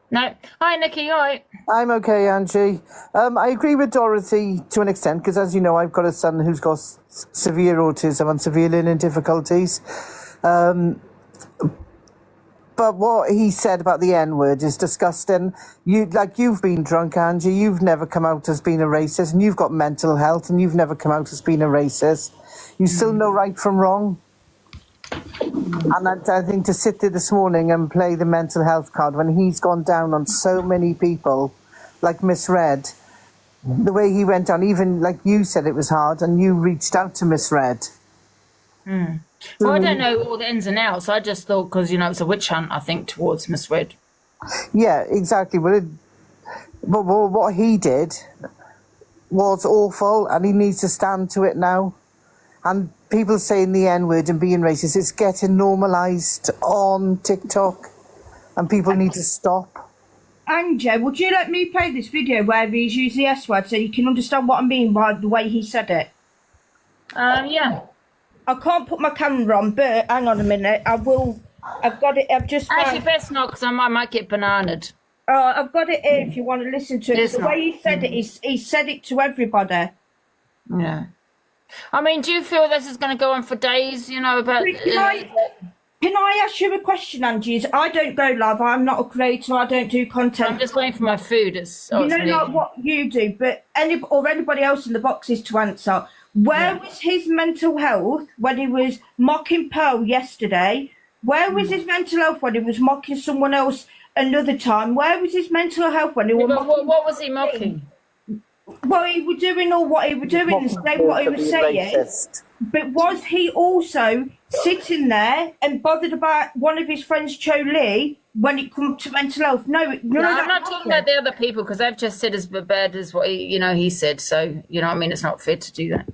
No. Hi, Nikki. All right. I'm okay, Angie. I agree with Dorothy to an extent, because as you know, I've got a son who's got severe autism and severe learning difficulties. But what he said about the N-word is disgusting. You've been drunk, Angie. You've never come out as being a racist, and you've got mental health, and you've never come out as being a racist. You still know right from wrong. And I think to sit there this morning and play the mental health card when he's gone down on so many people, like Miss Red, the way he went down, even like you said it was hard, and you reached out to Miss Red. Well, I don't know all the ins and outs. I just thought, because, you know, it's a witch hunt, I think, towards Miss Red. Yeah, exactly. But what he did was awful, and he needs to stand to it now. And people saying the N-word and being racist, it's getting normalised on TikTok, and people need to stop. Angie, would you let me play this video where he's used the S word so you can understand what I mean by the way he said it? Yeah. I can't put my camera on, but hang on a minute. I will. I've got it. I've just. Actually, best not, because I might get bananaed. I've got it here if you want to listen to it. The way he said it, he said it to everybody. Yeah. I mean, do you feel this is going to go on for days, you know, about... Can I ask you a question, Angie? I don't go live. I'm not a creator. I don't do content. I'm just waiting for my food. You know, like what you do, but anybody else in the boxes to answer. Where was his mental health when he was mocking Pearl yesterday? Where was his mental health when he was mocking someone else another time? Where was his mental health when he was mocking... What was he mocking? Well, he was doing all what he was doing and saying what he was saying. Racist. But was he also sitting there and bothered about one of his friends, Cho Lee, when it comes to mental health? No, I'm not talking about the other people, because they've just said as bad as what he said. So, you know what I mean? It's not fair to do that.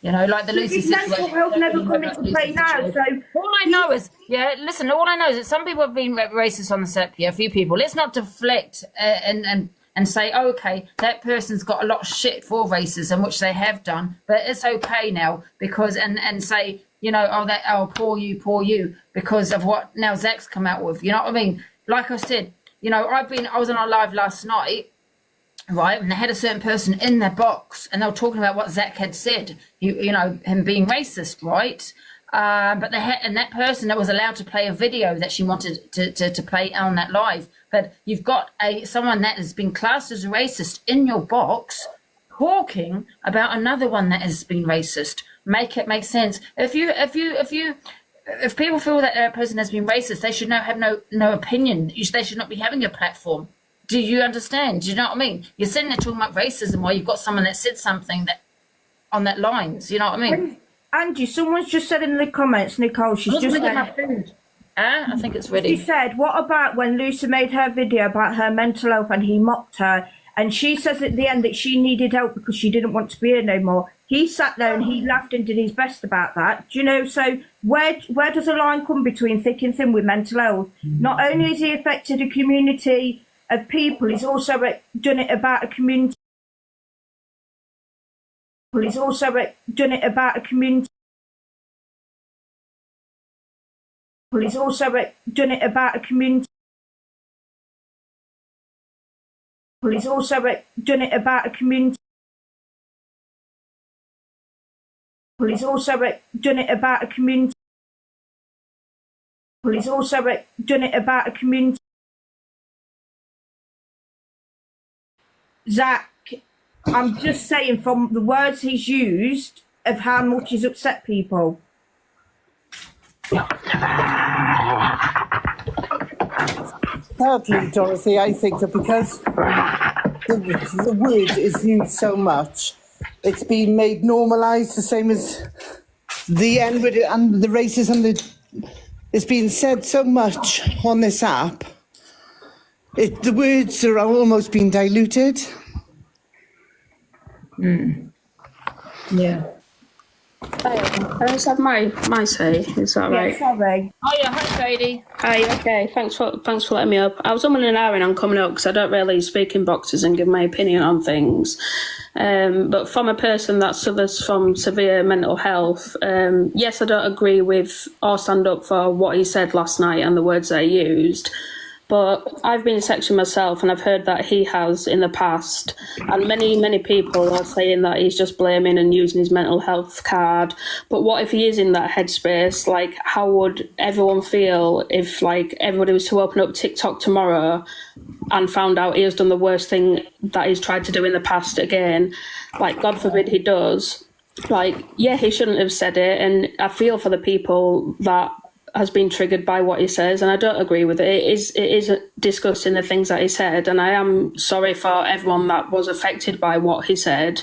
You know, like the Lucy situation. Mental health never come into play now. So all I know is, all I know is that some people have been racist on the set. Yeah, a few people. Let's not deflect and say, oh, okay, that person's got a lot of shit for racism, which they have done, but it's okay now because and say, you know, poor you, because of what now Zach's come out with. You know what I mean? Like I said, you know, I was on a live last night. Right, and they had a certain person in their box, and they were talking about what Zach had said. You know, him being racist, right? But and that person that was allowed to play a video that she wanted to play on that live. But you've got someone that has been classed as a racist in your box, talking about another one that has been racist. Make it make sense. If you if people feel that a person has been racist, they should have no opinion. They should not be having a platform. Do you understand? Do you know what I mean? You're sitting there talking about racism while you've got someone that said something that on that lines. You know what I mean? Angie, someone's just said in the comments, Nicole, she's just said, my food. I think it's ready. She said, what about when Lucy made her video about her mental health and he mocked her? And she says at the end that she needed help because she didn't want to be here no more. He sat there and he laughed and did his best about that. Do you know? So where does the line come between thick and thin with mental health? Not only has he affected a community of people, he's also done it about a community. He's also done it about a community. He's also done it about a community. He's also done it about a community. He's also done it about a community. He's also done it about a community. Zach, I'm just saying from the words he's used of how much he's upset people. Sadly, Dorothy, I think that because the word is used so much, it's been made normalised, the same as the N-word and the racism. It's been said so much on this app. The words are almost being diluted. Yeah. Can I just have my say? Is that right? Sorry. Oh yeah, hi Sadie. Hi, okay. Thanks for letting me up. I was on an hour and I'm coming up because I don't really speak in boxes and give my opinion on things. But from a person that suffers from severe mental health, yes, I don't agree with or stand up for what he said last night and the words that he used. But I've been in section myself and I've heard that he has in the past, and many people are saying that he's just blaming and using his mental health card. But what if he is in that headspace? Like, how would everyone feel if, like, everybody was to open up TikTok tomorrow and found out he has done the worst thing that he's tried to do in the past again? Like, God forbid he does. Like, yeah, he shouldn't have said it, and I feel for the people that has been triggered by what he says, and I don't agree with it. It is disgusting, the things that he said, and I am sorry for everyone that was affected by what he said,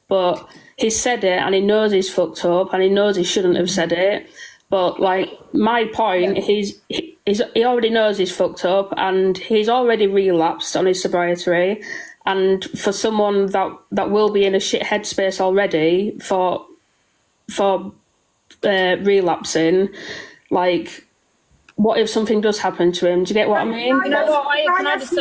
but he said it and he knows he's fucked up and he knows he shouldn't have said it. But like, my point, he already knows he's fucked up and he's already relapsed on his sobriety, and for someone that will be in a shit headspace already for relapsing, like, what if something does happen to him? Do you get what I mean? You know what? Can I just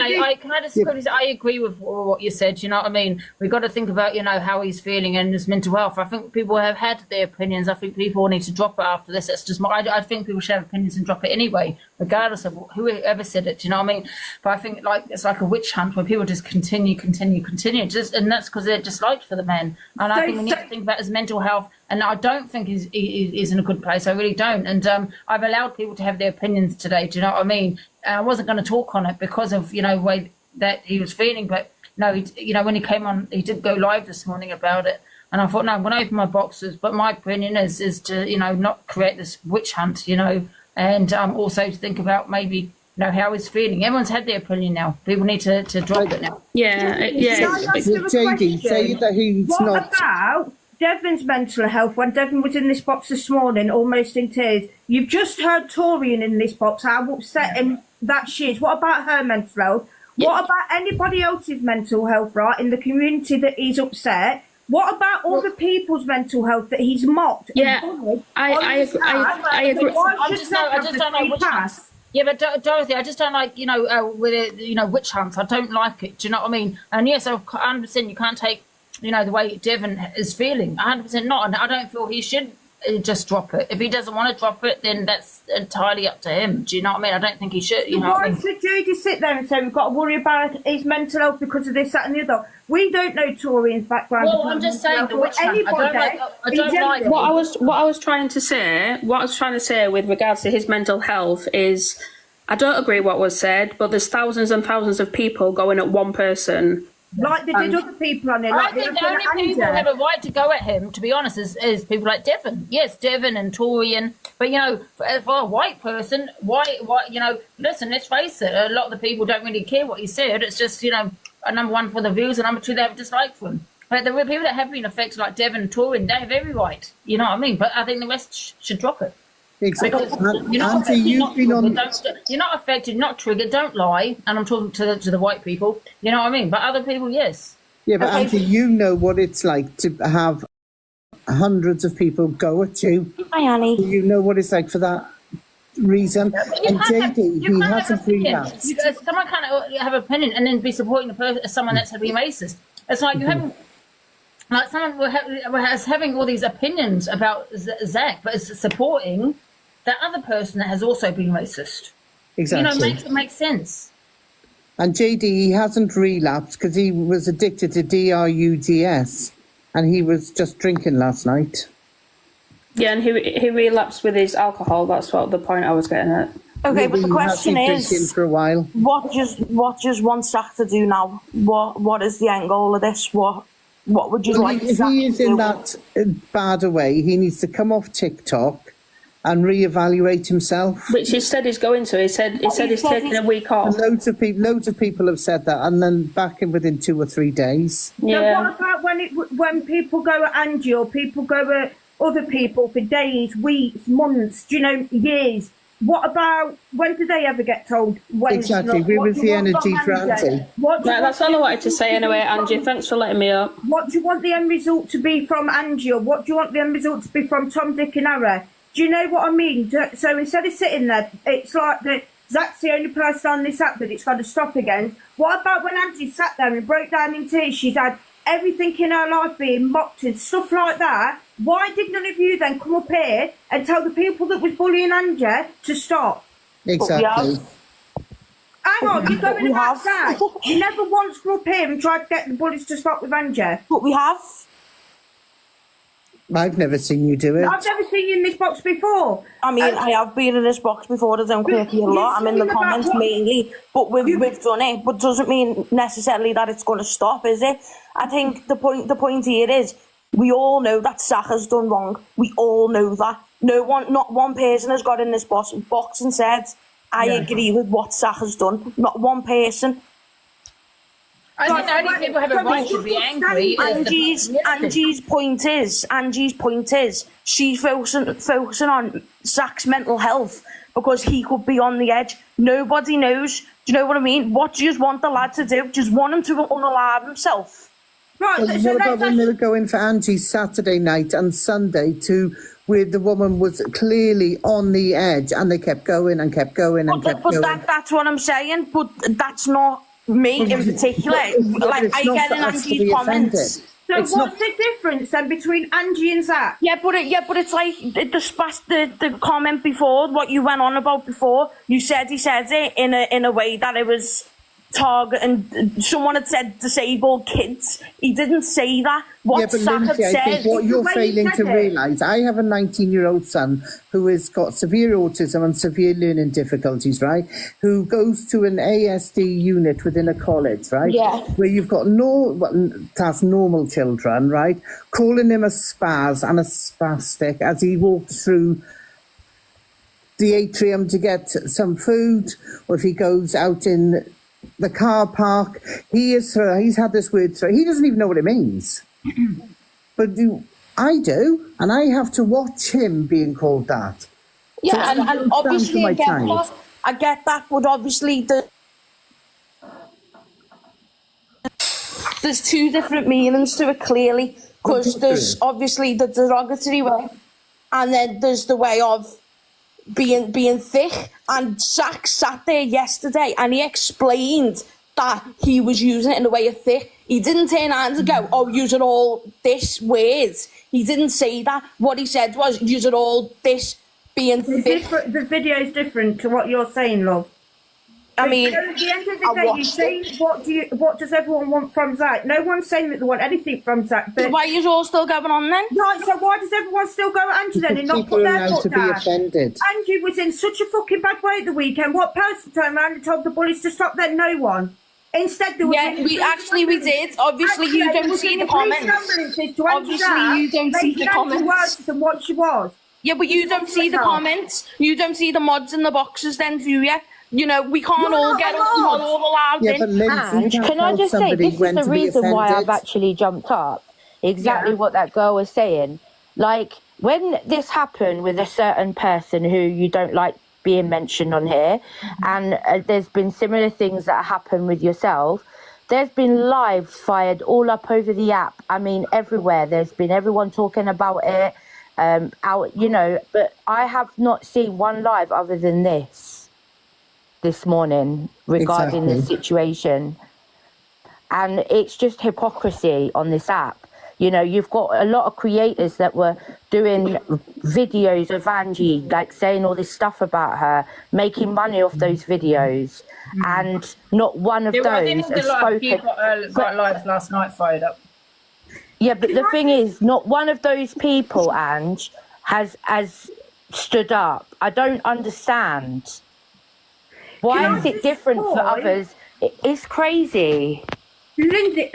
quickly say, I agree with what you said. You know what I mean? We've got to think about, you know, how he's feeling and his mental health. I think people have had their opinions. I think people need to drop it after this. It's just I think people should have opinions and drop it anyway, regardless of whoever said it. Do you know what I mean? But I think it's like a witch hunt where people just continue, and that's because they're disliked for the man. And I think we need to think about his mental health. And I don't think he's in a good place. I really don't. And I've allowed people to have their opinions today. Do you know what I mean? I wasn't going to talk on it because of, you know, the way that he was feeling. But no, when he came on, he did go live this morning about it. And I thought, no, I'm going to open my boxes. But my opinion is to, you know, not create this witch hunt, you know, and also to think about maybe, you know, how he's feeling. Everyone's had their opinion now. People need to drop it now. JD, say that he's what not. About Devon's mental health, when Devon was in this box this morning, almost in tears. You've just heard Torian in this box, how upset him that she is. What about her mental health? Yeah. What about anybody else's mental health, right, in the community that he's upset? What about all the people's mental health that he's mocked? Yeah, I agree. I just don't like witch hunts. Yeah, but Dorothy, I just don't like, you know, witch hunts. I don't like it. Do you know what I mean? And yes, 100%, you can't take, you know, the way Devon is feeling. 100% not. And I don't feel he should just drop it. If he doesn't want to drop it, then that's entirely up to him. Do you know what I mean? I don't think he should. You know what I mean? Why should Judy sit there and say we've got to worry about his mental health because of this, that, and the other? We don't know Torian's background. Well, I'm just saying the witch hunt. I don't like what I was trying to say with regards to his mental health is, I don't agree what was said, but there's thousands and thousands of people going at one person like they did other people on there. I Like think the only people who have a right to go at him, to be honest, is people like Devon. Yes, Devon and Tory, but for a white person, why, listen, let's face it, a lot of the people don't really care what he said. It's just, a number one for the views, and number two, they have a dislike for him. But the people that have been affected, like Devon and Tory, they have every right. You know what I mean? But I think the rest should drop it. Exactly. You're not affected, not triggered. Don't lie. And I'm talking to the white people. You know what I mean? But other people, yes. Yeah, but Auntie, you know what it's like to have hundreds of people go at you. Hi, Annie. You know what it's like for that reason. And JD, he hasn't relapsed. Someone can't have an opinion and then be supporting someone that's being racist. It's like you haven't. Like someone was having all these opinions about Zach, but is supporting that other person that has also been racist. Exactly. It makes sense. And JD, he hasn't relapsed because he was addicted to drugs, and he was just drinking last night. Yeah, and he relapsed with his alcohol. That's what the point I was getting at. Okay, but the question is, for a while. What does one Zach to do now? What is the end goal of this? What would you like? If he is in that bad a way, he needs to come off TikTok and reevaluate himself. Which he said he's going to. He said he's taking a week off. And loads of people have said that, and then back in within 2 or 3 days. Yeah. So what about when people go at Angie or people go at other people for days, weeks, months, years? What about, when do they ever get told? Exactly, we was the energy for Angie. That's all I wanted to say anyway, Angie. Thanks for letting me up. What do you want the end result to be from Angie, or what do you want the end result to be from Tom, Dick and Harry? Do you know what I mean? So instead of sitting there, it's like Zach's the only person on this app that it's got to stop against. What about when Angie sat there and broke down in tears? She's had everything in her life being mocked and stuff like that. Why did none of you then come up here and tell the people that was bullying Angie to stop? Exactly. Hang on, you're going about Zach. You never once come up here and tried to get the bullies to stop with Angie. But we have. I've never seen you do it. I've never seen you in this box before. I mean, I have been in this box before. I don't quirky a lot. I'm in the comments mainly, but we've done it. But doesn't mean necessarily that it's going to stop, is it? I think the point here is we all know that Zach has done wrong. We all know that. Not one person has got in this box and said, "I agree with what Zach has done." Not one person. I think the only people have a right to be angry. Angie's point is she's focusing on Zach's mental health because he could be on the edge. Nobody knows. Do you know what I mean? What do you want the lad to do? Just want him to unalive himself. Right. Well, what about when they were going for Angie's Saturday night and Sunday where the woman was clearly on the edge and they kept going and kept going and kept going? But that's what I'm saying. But that's not me in particular. I get in Angie's comments. So what's the difference then between Angie and Zach? Yeah, but it's like the comment before, what you went on about before. You said he said it in a way that it was targeting. Someone had said disabled kids. He didn't say that. What Zach had said. I think what you're failing to realise, I have a 19-year-old son who has got severe autism and severe learning difficulties, right? Who goes to an ASD unit within a college, right? Yeah. Where you've got that's normal children, right? Calling him a spaz and a spastic as he walks through the atrium to get some food, or if he goes out in the car park, he's had this word through. He doesn't even know what it means. But I do, and I have to watch him being called that. Yeah, so and obviously I get that, but obviously there's two different meanings to it clearly, because there's obviously the derogatory way, and then there's the way of being thick. And Zach sat there yesterday and he explained that he was using it in a way of thick. He didn't turn around and go, "Oh, use it all this words." He didn't say that. What he said was, "Use it all this being thick." The video is different to what you're saying, love. I mean, at the end of the day, you're saying, what does everyone want from Zach? No one's saying that they want anything from Zach. But why are you all still going on then? Right, so why does everyone still go at Angie then and not put their foot down? Angie was in such a fucking bad way at the weekend. What person turned around and told the bullies to stop then? No one. Instead, there was we did. Obviously, you don't see the comments. Obviously, you don't see the comments. Worse than what she was. Yeah, but you don't see the comments. You don't see the mods in the boxes, then, do you? You know, we can't all get all allowed in. And can I just say, this is the reason why I've actually jumped up. Exactly what that girl was saying. Like, when this happened with a certain person who you don't like being mentioned on here, and there's been similar things that happen with yourself, there's been lives fired all up over the app. I mean, everywhere. There's been everyone talking about it, but I have not seen one live other than this morning regarding the situation. And it's just hypocrisy on this app. You know, you've got a lot of creators that were doing videos of Angie, like saying all this stuff about her, making money off those videos, and not one of those has spoken. A lot of people got lives last night fired up. Yeah, but the thing is, not one of those people, Ange, has stood up. I don't understand. Why is it different for others? It's crazy. Linda,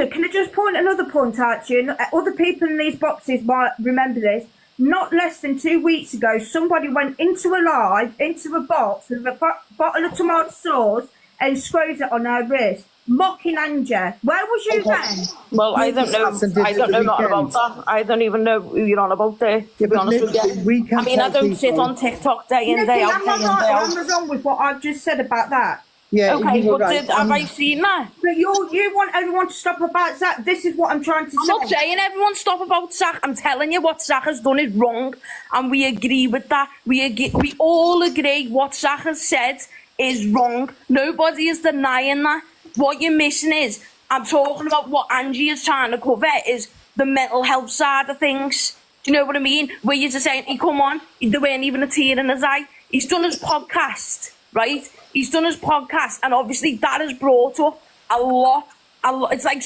can I just point another point out to you? Other people in these boxes might remember this. Not less than 2 weeks ago, somebody went into a box with a bottle of tomato sauce and screwed it on her wrist, mocking Angie. Where was you then? Well, I don't know. I don't know not about that. I don't even know who you're on about there, to be honest with you. I mean, I don't sit on TikTok day in, day out, day in, day out. Am I wrong with what I've just said about that? Yeah, okay, but have I seen that? But you want everyone to stop about Zach. This is what I'm trying to say. I'm not saying everyone stop about Zach. I'm telling you what Zach has done is wrong, and we agree with that. We all agree what Zach has said is wrong. Nobody is denying that. What you're missing is, I'm talking about what Angie is trying to cover is the mental health side of things. Do you know what I mean? Where you're just saying, he come on, there weren't even a tear in his eye. He's done his podcast, right? He's done his podcast, and obviously that has brought up a lot. It's like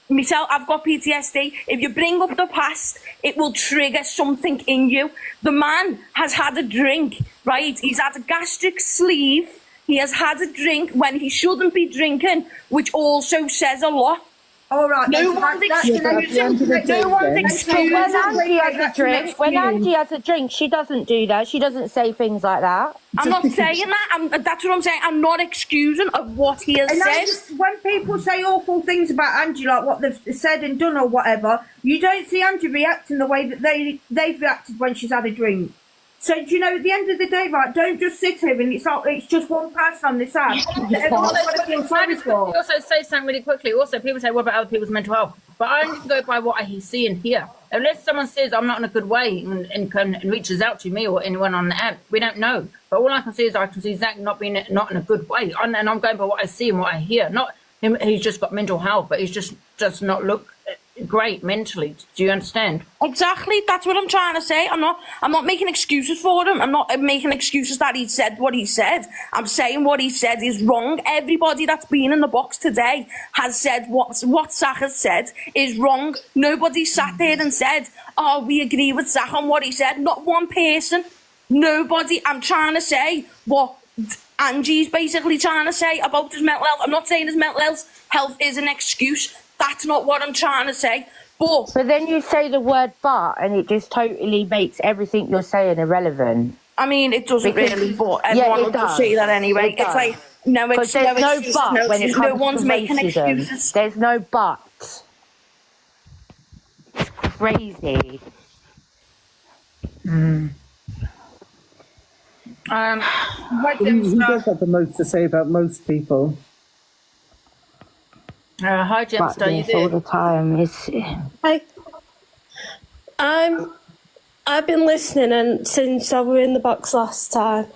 myself, I've got PTSD. If you bring up the past, it will trigger something in you. The man has had a drink, right? He's had a gastric sleeve. He has had a drink when he shouldn't be drinking, which also says a lot. All right. No one's excusing. No one's excusing. When Angie has a drink, she doesn't do that. She doesn't say things like that. I'm not saying that. That's what I'm saying. I'm not excusing of what he has said. When people say awful things about Angie, like what they've said and done or whatever, you don't see Angie reacting the way that they've reacted when she's had a drink. So, do you know, at the end of the day, right, don't just sit here and it's just one person on this app. Also say something really quickly. Also, people say, what about other people's mental health? But I only go by what I see and hear. Unless someone says I'm not in a good way and reaches out to me or anyone on the app, we don't know. But all I can see is Zach not in a good way. And I'm going by what I see and what I hear. Not him, he's just got mental health, but he's just does not look great mentally. Do you understand? Exactly. That's what I'm trying to say. I'm not making excuses for him. I'm not making excuses that he said what he said. I'm saying what he said is wrong. Everybody that's been in the box today has said what Zach has said is wrong. Nobody sat there and said, oh, we agree with Zach on what he said. Not one person. Nobody. I'm trying to say what Angie's basically trying to say about his mental health. I'm not saying his mental health is an excuse. That's not what I'm trying to say. But then you say the word "but" and it just totally makes everything you're saying irrelevant. I mean, it doesn't really, but everyone will just say that anyway. It's like, no excuses. There's no but when it comes no one's to making racism. excuses. There's no but. It's crazy. He does have the most to say about most people. Hi, Gemstar, you all the time. Hi. I've been listening and since I were in the box last time,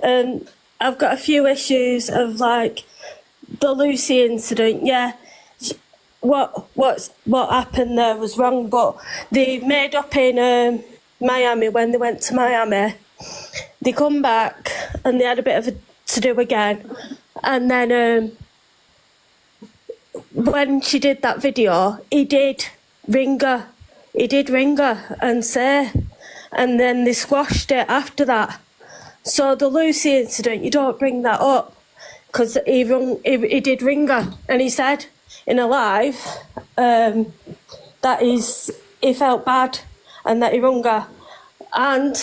and I've got a few issues of like the Lucy incident. Yeah, what happened there was wrong, but they made up in Miami when they went to Miami. They come back and they had a bit of a to do again, and then. When she did that video, he did ring her and say, and then they squashed it after that. So the Lucy incident, you don't bring that up because he did ring her, and he said in a live that he felt bad and that he rung her. And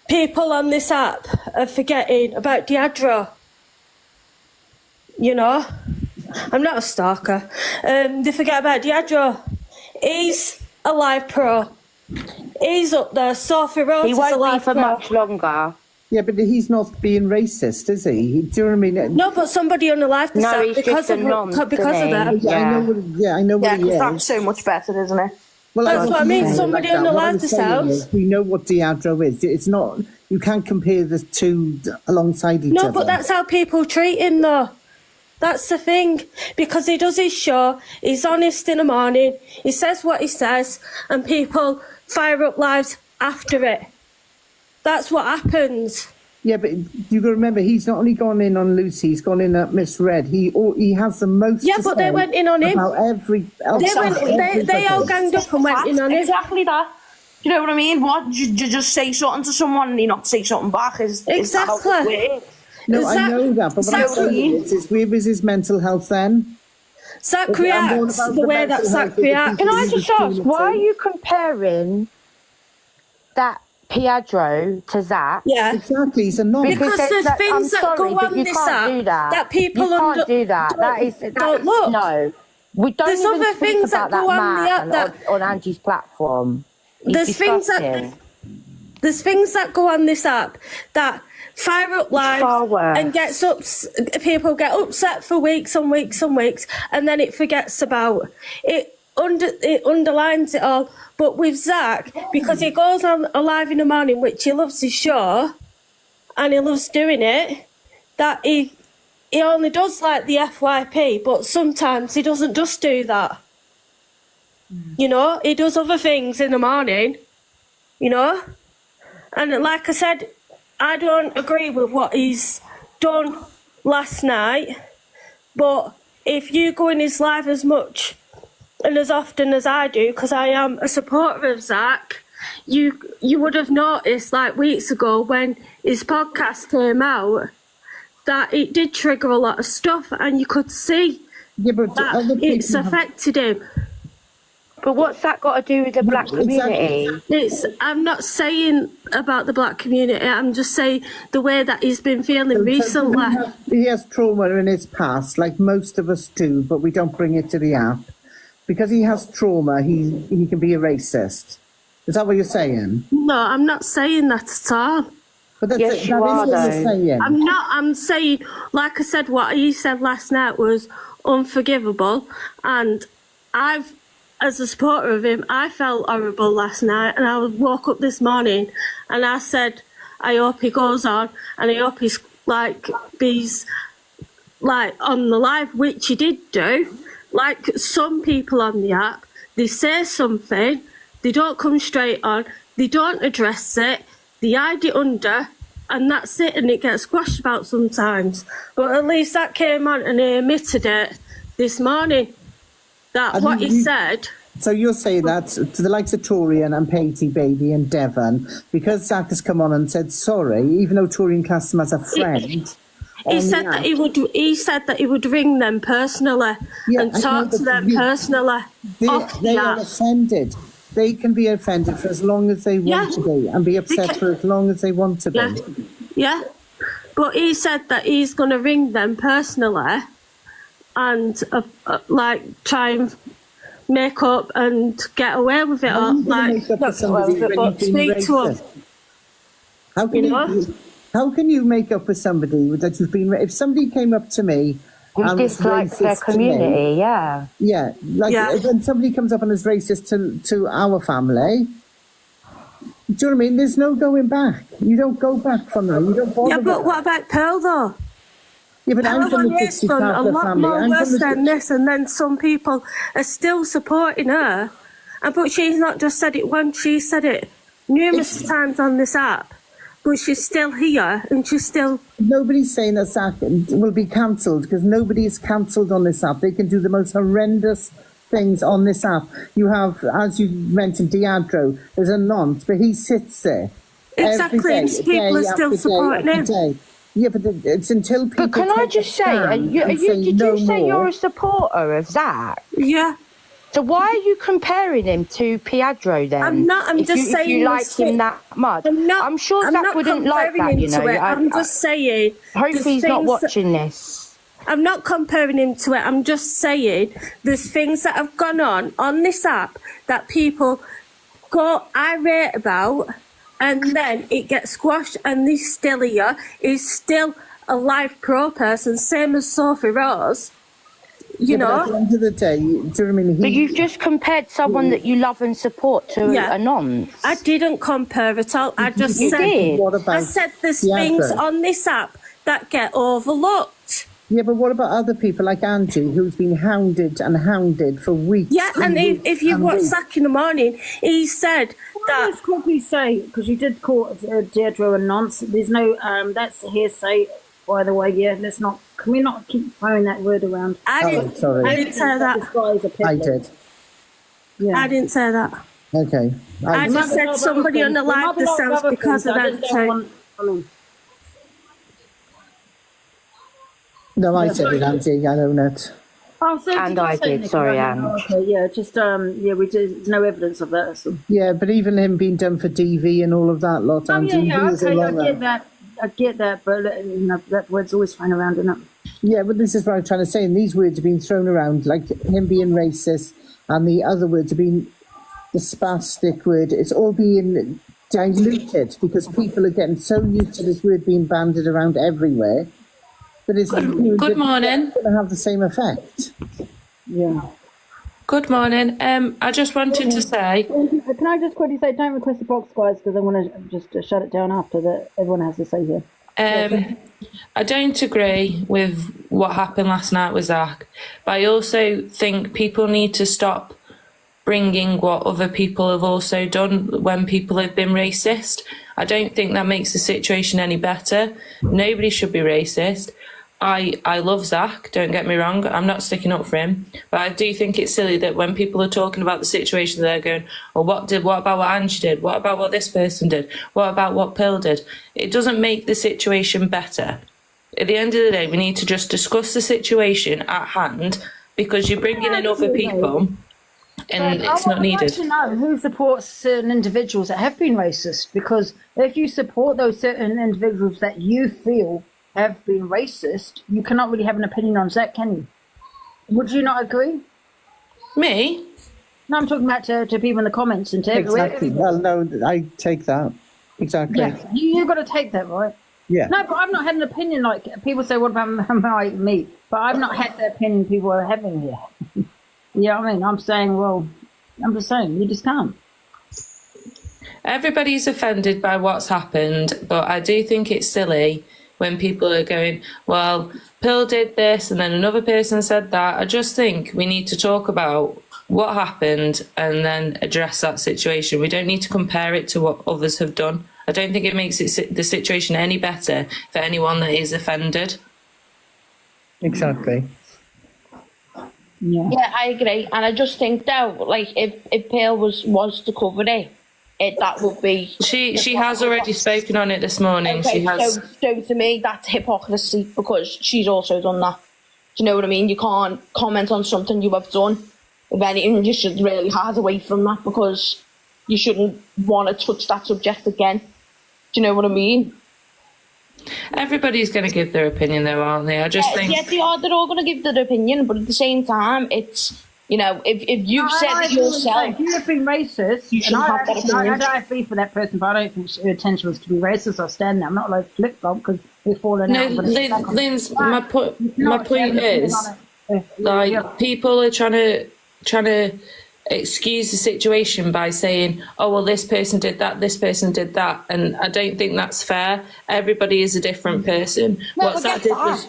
people on this app are forgetting about Deidre. You know, I'm not a stalker. They forget about Deidre. He's a live pro. He's up there. Sophie Rhodes is a live pro. He won't be for much longer. Yeah, but he's not being racist, is he? Do you know what I mean? No, but somebody on the live this app because of that. Yeah, I know what he is. That's so much better, isn't it? Well, that's what I mean. Somebody on the live this out. We know what Deidre is. It's not. You can't compare the two alongside each other. No, but that's how people treat him, though. That's the thing, because he does his show, he's honest in the morning, he says what he says, and people fire up lives after it. That's what happens. Yeah, but you got to remember, he's not only gone in on Lucy, he's gone in at Miss Red. He has the most. Yeah, but they went in on him. About they all ganged up and went in on him. Exactly that. You know what I mean? What you just say something to someone and you not say something back is exactly. No, I know that, but what I'm saying is where was his mental health then? Zach reacts the way that Zach reacts. Can I just ask, why are you comparing that Pietro to Zach? Yeah, exactly. He's a non. Because there's things that go on this app that people can't do that. Don't look. No, we don't. There's even other speak things about that go on the app that on Angie's platform. There's things that go on this app that fire up lives and people get upset for weeks and weeks and weeks, and then it forgets about it. It underlines it all. But with Zach, because he goes on live in the morning, which he loves his show and he loves doing it, that he only does like the FYP, but sometimes he doesn't just do that. You know, he does other things in the morning, you know? And like I said, I don't agree with what he's done last night, but if you go in his live as much and as often as I do, because I am a supporter of Zach, you would have noticed like weeks ago when his podcast came out that it did trigger a lot of stuff, and you could see that it's affected him. But what's that got to do with the black community? I'm not saying about the black community, I'm just saying the way that he's been feeling recently. He has trauma in his past, like most of us do, but we don't bring it to the app. Because he has trauma, he can be a racist. Is that what you're saying? No, I'm not saying that at all. But that's what you're saying. I'm saying, like I said, what he said last night was unforgivable, and as a supporter of him, I felt horrible last night, and I woke up this morning and I said, I hope he goes on, and I hope he's on the live, which he did do. Like some people on the app, they say something, they don't come straight on, they don't address it, they hide it under, and that's it, and it gets squashed about sometimes. But at least that came on and he admitted it this morning. What he said. So you're saying that to the likes of Torian and Patey Baby and Devon, because Zach has come on and said sorry, even though Torian classed him as a friend. He said that he would ring them personally and talk to them personally. They are offended. They can be offended for as long as they want to be, and be upset for as long as they want to be. Yeah. But he said that he's going to ring them personally and try and make up and get away with it, or speak to him. How can you make up with somebody that you've been? If somebody came up to me and dislikes their community, when somebody comes up and is racist to our family, do you know what I mean? There's no going back. You don't go back from them. You don't bother. Yeah, but what about Pearl though? Yeah, but I'm from the Dixie Carter family. A lot more worse than this, and then some people are still supporting her. But she's not just said it once; she said it numerous times on this app. But she's still here, and she's still. Nobody's saying that Zach will be cancelled, because nobody is cancelled on this app. They can do the most horrendous things on this app. You have, as you mentioned, Deidre is a nonce, but he sits there. Exactly, and people are still supporting him. Yeah, but it's until people. But can I just say, did you say you're a supporter of Zach? Yeah. So why are you comparing him to Pietro then? I'm not. I'm just saying. If you like him that much, I'm sure Zach wouldn't like that. You know, I'm just saying. Hope he's not watching this. I'm not comparing him to it. I'm just saying there's things that have gone on this app that people got irate about, and then it gets squashed, and this still here is still a live pro person, same as Sophie Rose. You know. At the end of the day, do you know what I mean? But you've just compared someone that you love and support to a nonce. I didn't compare at all. I just You said. did. What about I said there's Pietro? things on this app that get overlooked. Yeah, but what about other people like Angie, who's been hounded and hounded for weeks? Yeah, and if you watch Zach in the morning, he said that. Let's quickly say, because you did call Deirdre a nonce. There's no, that's hearsay, by the way. Yeah, let's not. Can we not keep throwing that word around? I didn't say that. This guy is a pig. I did. Yeah. I didn't say that. Okay. I just said somebody on the live themselves because of that. No, I said it, Angie. I own it. Oh, so And I did, sorry, Anne. Okay, yeah, just we did. There's no evidence of that. So. Yeah, but even him being done for DV and all of that lot, Angie. Yeah, okay, I get that, but you know, that word's always thrown around, isn't it? Yeah, but this is what I'm trying to say, and these words have been thrown around, like him being racist, and the other words have been the spastic word. It's all being diluted because people are getting so used to this word being banded around everywhere. But it's Good morning. going to have the same effect. Yeah. Good morning. I just wanted to say. Can I just quickly say, don't request the box, guys, because I want to just shut it down after that. Everyone has to say here. I don't agree with what happened last night with Zach, but I also think people need to stop bringing what other people have also done when people have been racist. I don't think that makes the situation any better. Nobody should be racist. I love Zach, don't get me wrong, I'm not sticking up for him, but I do think it's silly that when people are talking about the situation, they're going, well, what about what Angie did? What about what this person did? What about what Pearl did? It doesn't make the situation better. At the end of the day, we need to just discuss the situation at hand, because you're bringing in other people and it's not needed. I'd like to know who supports certain individuals that have been racist, because if you support those certain individuals that you feel have been racist, you cannot really have an opinion on that, can you? Would you not agree? Me? No, I'm talking about to people in the comments and to everyone. Exactly. Well, no, I take that. Exactly. Yeah, you've got to take that, right? Yeah. No, but I've not had an opinion like people say, what about me? But I've not had the opinion people are having here. You know what I mean? I'm saying, well, I'm just saying, you just can't. Everybody's offended by what's happened, but I do think it's silly when people are going, well, Pearl did this and then another person said that. I just think we need to talk about what happened and then address that situation. We don't need to compare it to what others have done. I don't think it makes the situation any better for anyone that is offended. Exactly. Yeah, I agree. And I just think though, like if Pearl was to cover it, that would be. She has already spoken on it this morning. Okay, she has. So to me, that's hypocrisy because she's also done that. Do you know what I mean? You can't comment on something you have done. If anything, you should really hide away from that because you shouldn't want to touch that subject again. Do you know what I mean? Everybody's going to give their opinion though, aren't they? I just think. Yeah, they are. They're all going to give their opinion, but at the same time, it's. You know, if you've said it yourself, if you have been racist, you shouldn't have that opinion. I don't have beef for that person, but I don't think her intention was to be racist. I stand there. I'm not like flip flop because we're falling out. No, Linz, my point is, like, people are trying to excuse the situation by saying, oh, well, this person did that, this person did that, and I don't think that's fair. Everybody is a different person. No, what Zach did was,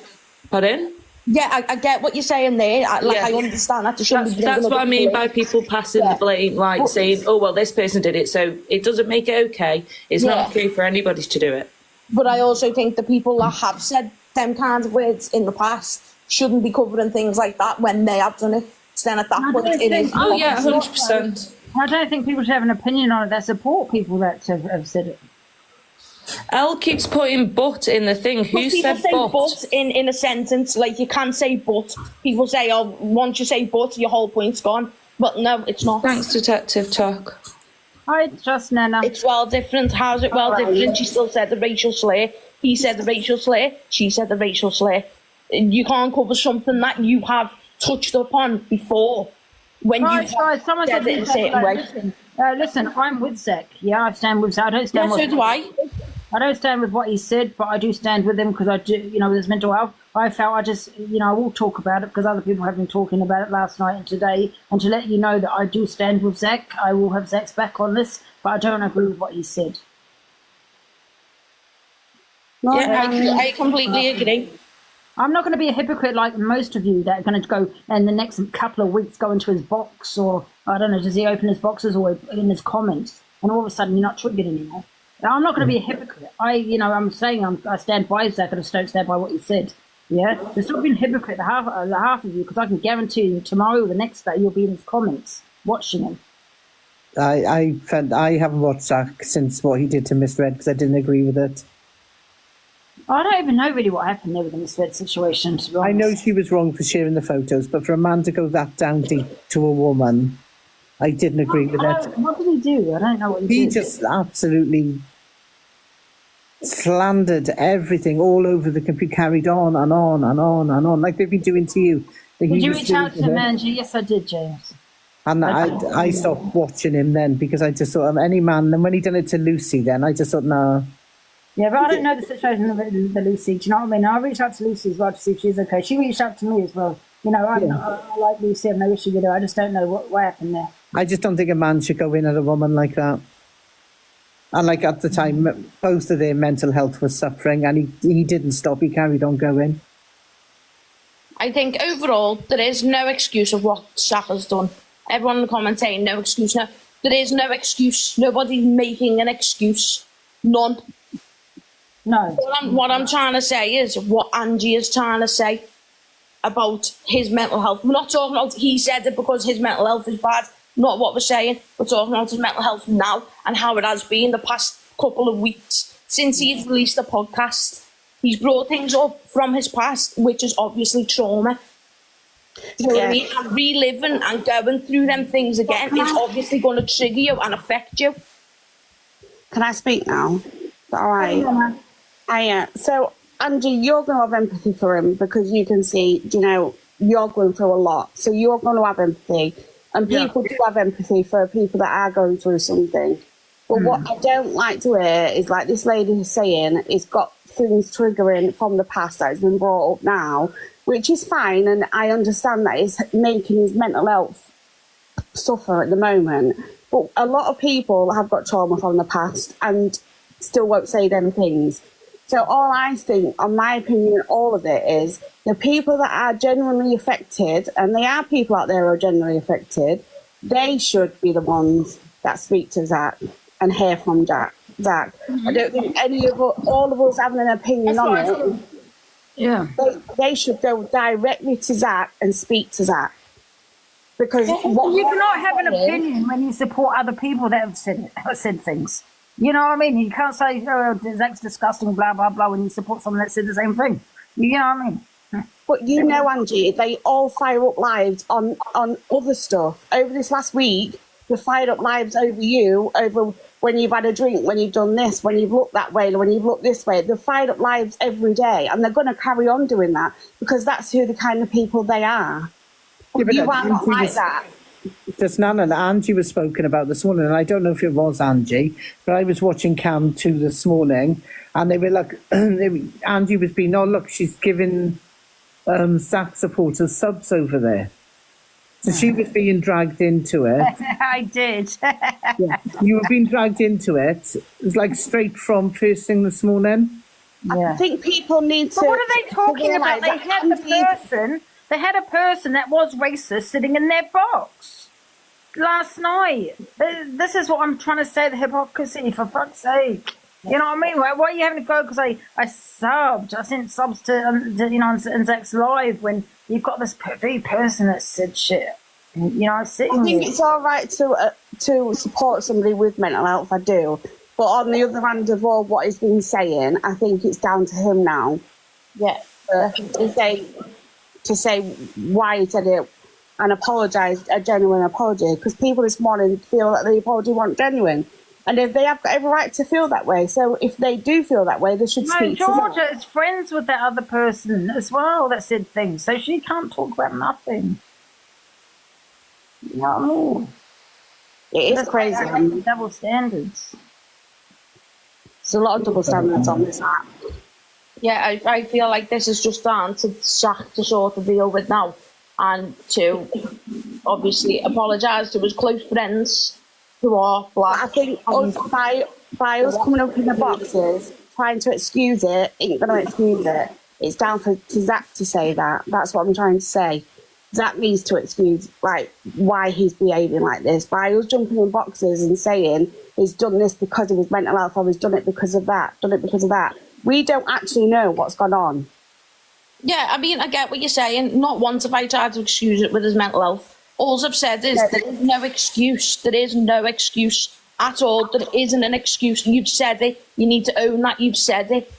pardon? Yeah, I get what you're saying there. I understand that. That's what I mean by people passing the blame, like saying, oh, well, this person did it, so it doesn't make it okay. It's not okay for anybody to do it. But I also think the people that have said them kinds of words in the past shouldn't be covering things like that when they have done it. So then at that point, it is. Oh, yeah, 100%. I don't think people should have an opinion on it that support people that have said it. Elle keeps putting "but" in the thing. Who People said say "but"? in a sentence, like you can't say "but." People say, "Oh, once you say "but," your whole point's gone." But no, it's not. Thanks, Detective Talk. Hi, just Nana. It's well different. How's it well different? She still said the racial slur. He said the racial slur. She said the racial slur. You can't cover something that you have touched upon before when Right, you guys, someone said said it in a certain way. listen, I'm with Zach. Yeah, I stand with Zach. I don't stand Yeah, with. so do I. I don't stand with what he said, but I do stand with him because I do, with his mental health. I felt I will talk about it because other people have been talking about it last night and today. And to let you know that I do stand with Zach, I will have Zach's back on this, but I don't agree with what he said. Yeah, I completely agree. I'm not going to be a hypocrite like most of you that are going to go and the next couple of weeks go into his box or, I don't know, does he open his boxes or in his comments and all of a sudden you're not triggered anymore. I'm not going to be a hypocrite. I'm saying I stand by Zach and I just don't stand by what he said. Yeah? So stop being a hypocrite, the half of you, because I can guarantee you tomorrow or the next day you'll be in his comments watching him. I haven't watched Zach since what he did to Miss Red because I didn't agree with it. I don't even know really what happened there with the Miss Red situation, to be honest. I know she was wrong for sharing the photos, but for a man to go that down deep to a woman, I didn't agree with it. What did he do? I don't know what he did. He just absolutely slandered everything all over the computer, carried on and on and on and on, like they've been doing to you. Did you reach out to him, Angie? Yes, I did, James. And I stopped watching him then because I just thought, any man, and when he done it to Lucy then, I just thought, no. Yeah, but I don't know the situation of the Lucy. Do you know what I mean? I reached out to Lucy as well to see if she's okay. She reached out to me as well. I like Lucy. I have no issue with her. I just don't know what happened there. I just don't think a man should go in at a woman like that. And like at the time, both of their mental health was suffering, and he didn't stop. He carried on going. I think overall there is no excuse of what Zach has done. Everyone in the comments saying no excuse. No, there is no excuse. Nobody's making an excuse. None. No. What I'm trying to say is what Angie is trying to say about his mental health. We're not talking about he said it because his mental health is bad. Not what we're saying. We're talking about his mental health now and how it has been the past couple of weeks since he's released the podcast. He's brought things up from his past, which is obviously trauma. You know what I mean? And reliving and going through them things again is obviously going to trigger you and affect you. Can I speak now? Is that all right? So, Angie, you're going to have empathy for him because you can see, you're going through a lot. So you're going to have empathy. And people do have empathy for people that are going through something. But what I don't like to hear is like this lady is saying, it's got things triggering from the past that has been brought up now, which is fine. And I understand that it's making his mental health suffer at the moment. But a lot of people have got trauma from the past and still won't say them things. So all I think, on my opinion, all of it is the people that are genuinely affected, and there are people out there who are genuinely affected, they should be the ones that speak to Zach and hear from Zach. I don't think all of us having an opinion on it. Yeah. They should go directly to Zach and speak to Zach. Because you cannot have an opinion when you support other people that have said things. You know what I mean? You can't say, Zach's disgusting, blah, blah, blah, when you support someone that said the same thing. You know what I mean? But Angie, they all fire up lives on other stuff. Over this last week, they fired up lives over you, over when you've had a drink, when you've done this, when you've looked that way, when you've looked this way. They've fired up lives every day, and they're going to carry on doing that because that's who the kind of people they are. Yeah, but you are not like that. There's none of that. Angie was spoken about this morning, and I don't know if it was Angie, but I was watching Cam 2 this morning, and they were like, Angie was being, look, she's giving Zach supporters subs over there. So she was being dragged into it. I did. Yeah. You were being dragged into it. It was like straight from first thing this morning. Yeah. I think people need to. But what are they talking about? They had a person that was racist sitting in their box last night. This is what I'm trying to say, the hypocrisy, for fuck's sake. You know what I mean? Why are you having to go? Because I subbed. I sent subs to on Zach's live when you've got this very person that said shit. I think it's all right to support somebody with mental health. I do, But on the other hand of all what he's been saying, I think it's down to him now. Yeah. To say why he said it and apologise, a genuine apology, because people this morning feel that the apology wasn't genuine. And if they have got every right to feel that way, so if they do feel that way, they should speak to Georgia is friends with that other person as well that said things, so she can't talk about nothing. You know what I mean? It is crazy. Double standards. There's a lot of double standards on this app. Yeah, I feel like this is just down to Zach to sort of deal with now and to obviously apologise to his close friends who are black. I think by us coming up in the boxes, trying to excuse it, ain't going to excuse it. It's down to Zach to say that. That's what I'm trying to say. Zach needs to excuse why he's behaving like this. By us jumping in boxes and saying he's done this because of his mental health or he's done it because of that, we don't actually know what's gone on. Yeah, I mean, I get what you're saying. Not once have I tried to excuse it with his mental health. All I've said is there is no excuse. There is no excuse at all. There isn't an excuse. You've said it. You need to own that you've said it.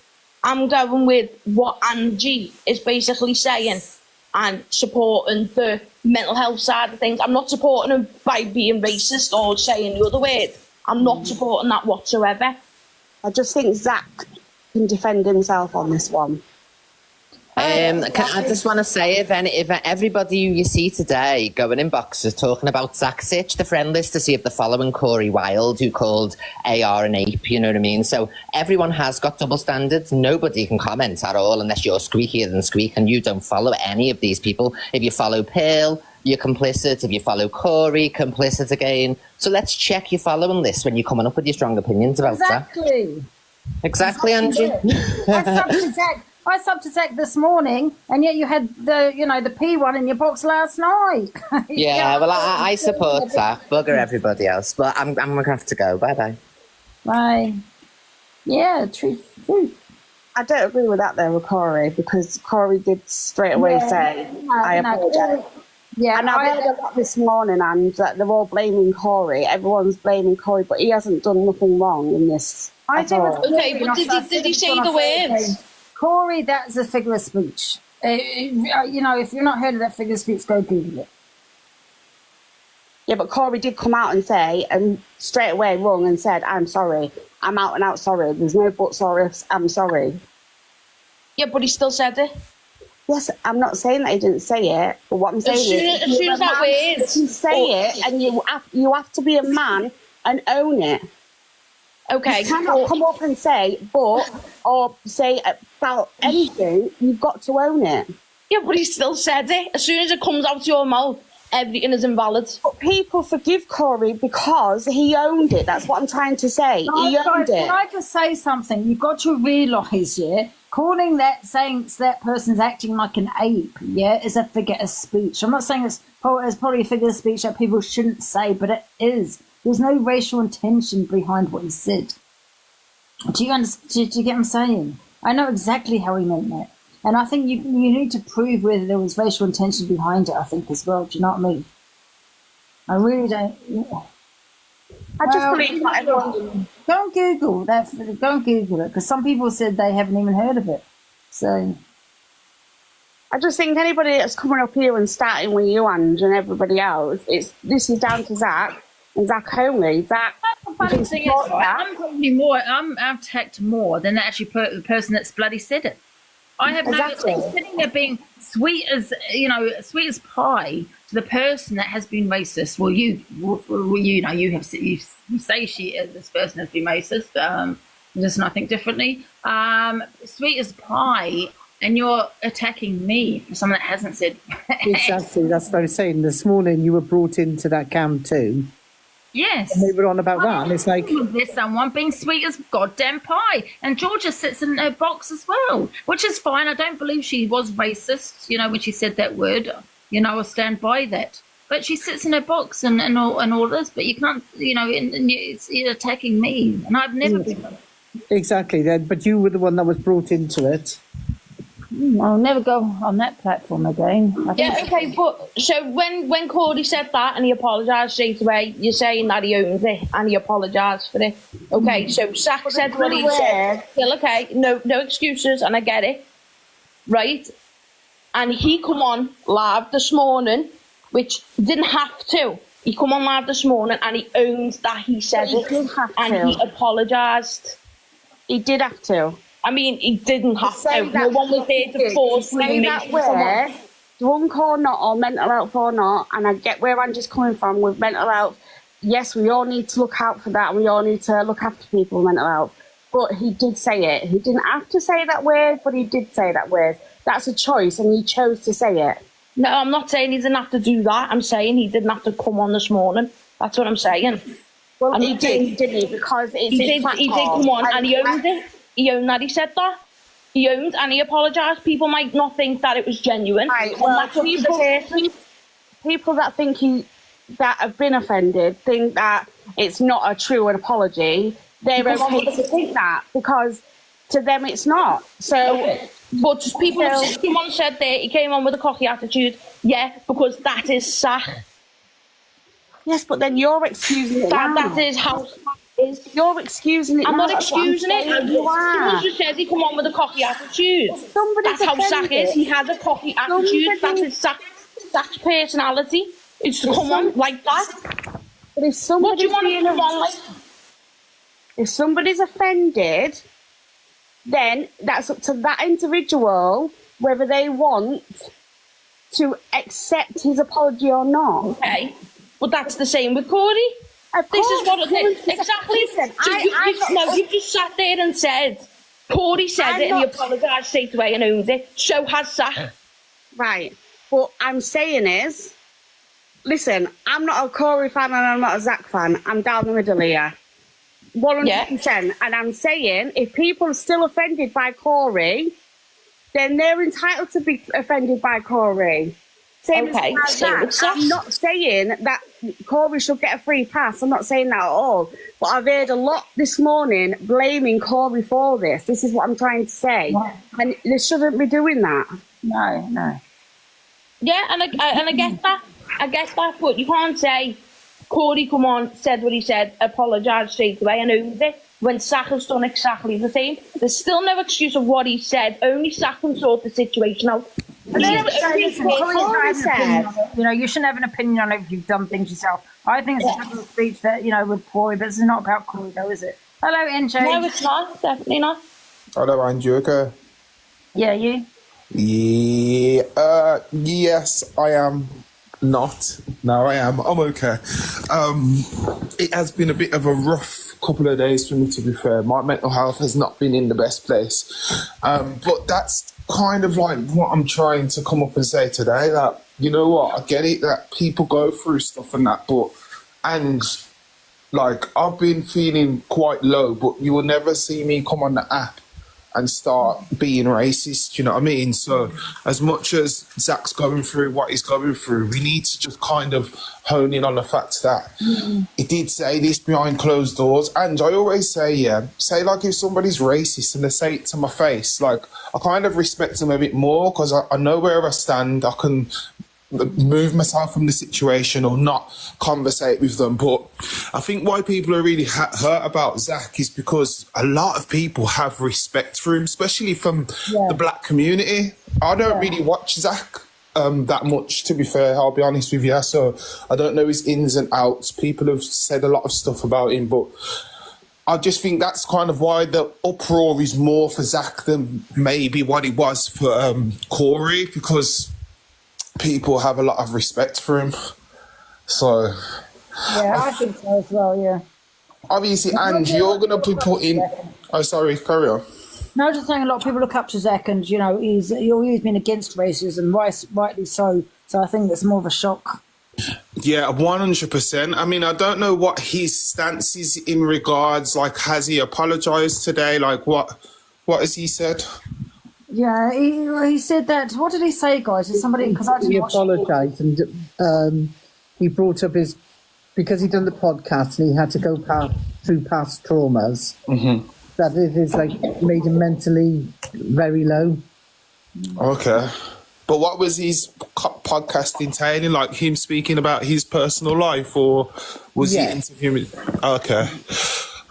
I'm going with what Angie is basically saying and supporting the mental health side of things. I'm not supporting him by being racist or saying the other word. I'm not supporting that whatsoever. I just think Zach can defend himself on this one. I just want to say, if everybody you see today going in boxes talking about Zach Sitch, the friend list to see if they're following Corey Wilde, who called AR an ape, you know what I mean? So everyone has got double standards. Nobody can comment at all unless you're squeakier than Squeak and you don't follow any of these people. If you follow Pearl, you're complicit. If you follow Corey, complicit again. So let's check your following list when you're coming up with your strong opinions about Zach. Exactly, Angie. I subbed to Zach this morning, and yet you had the P1 in your box last night. Yeah, well, I support Zach. Bugger everybody else, but I'm gonna have to go. Bye. Bye. Yeah, truth. I don't agree with that though with Corey, because Corey did straight away say, I apologise. Yeah, and I've heard a lot this morning, and that they're all blaming Corey. Everyone's blaming Corey, but he hasn't done nothing wrong in this. Okay, but did he say the words? Corey, that's a figure of speech. If you're not heard of that figure of speech, go Google it. Yeah, but Corey did come out and say, and straight away wrong and said, I'm sorry. I'm out and out sorry. There's no buts or ifs. I'm sorry. Yeah, but he still said it. Yes, I'm not saying that he didn't say it, but what I'm saying is, as soon as that word, if you say it, and you have to be a man and own it. Okay. You cannot come up and say or say about anything. You've got to own it. Yeah, but he still said it. As soon as it comes out your mouth, everything is invalid. But people forgive Corey because he owned it. That's what I'm trying to say. He owned it. Can I just say something? You've got to realise, saying that person's acting like an ape, is a figure of speech. I'm not saying it's probably a figure of speech that people shouldn't say, but it is. There's no racial intention behind what he said. Do you understand? Do you get what I'm saying? I know exactly how he meant that. And I think you need to prove whether there was racial intention behind it, I think, as well. Do you know what I mean? I really don't. I just believe not everyone. Don't Google that. Don't Google it, because some people said they haven't even heard of it. So I just think anybody that's coming up here and starting with you, and everybody else, this is down to Zach. And Zach only. Zach. I'm probably more. I've attacked more than actually the person that's bloody said it. I have no sitting there being sweet as pie to the person that has been racist. Well, you say this person has been racist. Just not think differently. Sweet as pie, and you're attacking me for someone that hasn't said. Exactly. That's what I was saying. This morning you were brought into that camp too. Yes. And they were on about that, and it's like there's someone being sweet as goddamn pie, and Georgia sits in her box as well, which is fine. I don't believe she was racist, when she said that word. I'll stand by that. But she sits in her box and all this, but you can't, you're attacking me, and I've never been. Exactly. But you were the one that was brought into it. I'll never go on that platform again. Okay, but so when Corey said that and he apologised straight away, you're saying that he owns it and he apologised for it. Okay, so Zach said what he said. Still okay, no excuses, and I get it, right? And he come on live this morning, which didn't have to. He come on live this morning and he owned that he said it, and he apologised. He did have to. I mean, he didn't have to. No one was there to force say that word, drunk or not, or mental health or not, and I get where Angie's coming from with mental health. Yes, we all need to look out for that, and we all need to look after people with mental health. But he did say it. He didn't have to say that word, but he did say that word. That's a choice, and he chose to say it. No, I'm not saying he didn't have to do that. I'm saying he didn't have to come on this morning. That's what I'm saying. Well, and he did, didn't he? Because it's he did come on, and he owned it. He owned that he said that. He owned and he apologised. People might not think that it was genuine. Right, well, people that think that have been offended think that it's not a true apology. They're okay to think that because to them it's not. So, but someone said that he came on with a cocky attitude. Yeah, because that is Zach. Yes, but then you're excusing it. That is how. You're excusing it. I'm not excusing it. Someone just said he come on with a cocky attitude. That's how Zach is. He has a cocky attitude. That's his Zach's personality. It's to come on like that. But if somebody's what do you want to come on like? If somebody's offended, then that's up to that individual whether they want to accept his apology or not. Okay, but that's the same with Corey. This is what exactly. You just sat there and said Corey said it and he apologised straight away and owned it. So has Zach. Right. What I'm saying is, listen, I'm not a Corey fan and I'm not a Zach fan. I'm down the middle here. 100%. And I'm saying if people are still offended by Corey, then they're entitled to be offended by Corey. Same as that. I'm not saying that Corey should get a free pass. I'm not saying that at all. But I've heard a lot this morning blaming Corey for this. This is what I'm trying to say. Yeah. And they shouldn't be doing that. No. Yeah, and I get that. I get that. But you can't say Corey come on, said what he said, apologised straight away and owned it. When Zach has done exactly the same. There's still no excuse of what he said. Only Zach can sort the situation out. You know, you shouldn't have an opinion on it if you've done things yourself. I think it's a different speech that, you know, with Corey, but it's not about Corey though, is it? Hello, NJ. No, it's not. Definitely not. Hello, Andrew. Okay. Yeah, you? Yeah. Yes, I am. Not. No, I am. I'm okay. It has been a bit of a rough couple of days for me, to be fair. My mental health has not been in the best place. But that's kind of like what I'm trying to come up and say today, that, you know what, I get it that people go through stuff and that, and like I've been feeling quite low, but you will never see me come on the app and start being racist, you know what I mean? So as much as Zach's going through what he's going through, we need to just kind of hone in on the fact that he did say this behind closed doors. And I always say, say like if somebody's racist and they say it to my face, like I kind of respect them a bit more because I know where I stand. I can move myself from the situation or not conversate with them. But I think why people are really hurt about Zach is because a lot of people have respect for him, especially from the black community. I don't really watch Zach that much, to be fair, I'll be honest with you. So I don't know his ins and outs. People have said a lot of stuff about him, but I just think that's kind of why the uproar is more for Zach than maybe what it was for Corey, because people have a lot of respect for him. So yeah, I think so as well. Yeah. Obviously, and you're gonna be put in. Oh, sorry, carry on. No, just saying a lot of people look up to Zach, and you know he's always been against racism, rightly so. So I think that's more of a shock. Yeah, 100%. I mean, I don't know what his stance is in regards. Like, has he apologised today? Like, what has he said? Yeah, he said that. What did he say, guys? Is somebody, because I didn't he watch apologised and he brought up his, because he'd done the podcast and he had to go through past traumas. That it is like made him mentally very low. Okay. But what was his podcast entailing? Like him speaking about his personal life, or was he interviewing? Okay.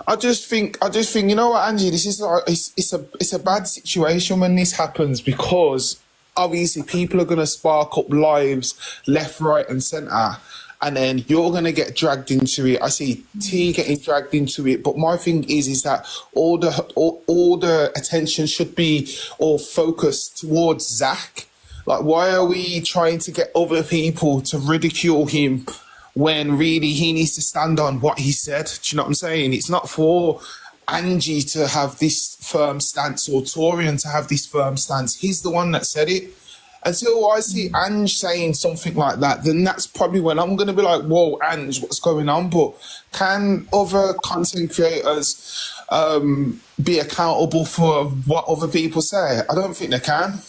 I just think, you know what, Angie, this is like, it's a bad situation when this happens, because obviously people are going to spark up lives left, right, and centre. And then you're going to get dragged into it. I see T getting dragged into it. But my thing is that all the attention should be all focused towards Zach. Like, why are we trying to get other people to ridicule him when really he needs to stand on what he said? Do you know what I'm saying? It's not for Angie to have this firm stance or Torian to have this firm stance. He's the one that said it. Until I see Ange saying something like that, then that's probably when I'm going to be like, whoa, Ange, what's going on? But can other content creators be accountable for what other people say? I don't think they can.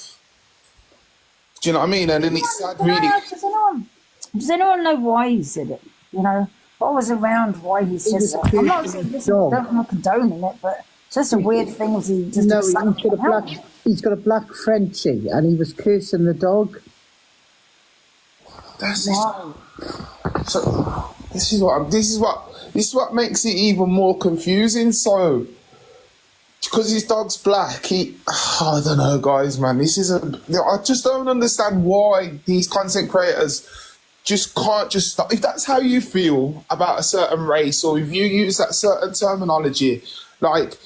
Do you know what I mean? And then it's sad, really. Does anyone know why he said it? You know, what was around why he said it? I'm not saying this, I'm not condoning it, but it's just a weird thing. Was he just he's got a black Frenchie, and he was cursing the dog. So this is what makes it even more confusing. So, because his dog's black, I don't know, guys, man. I just don't understand why these content creators just can't just stop. If that's how you feel about a certain race, or if you use that certain terminology, like,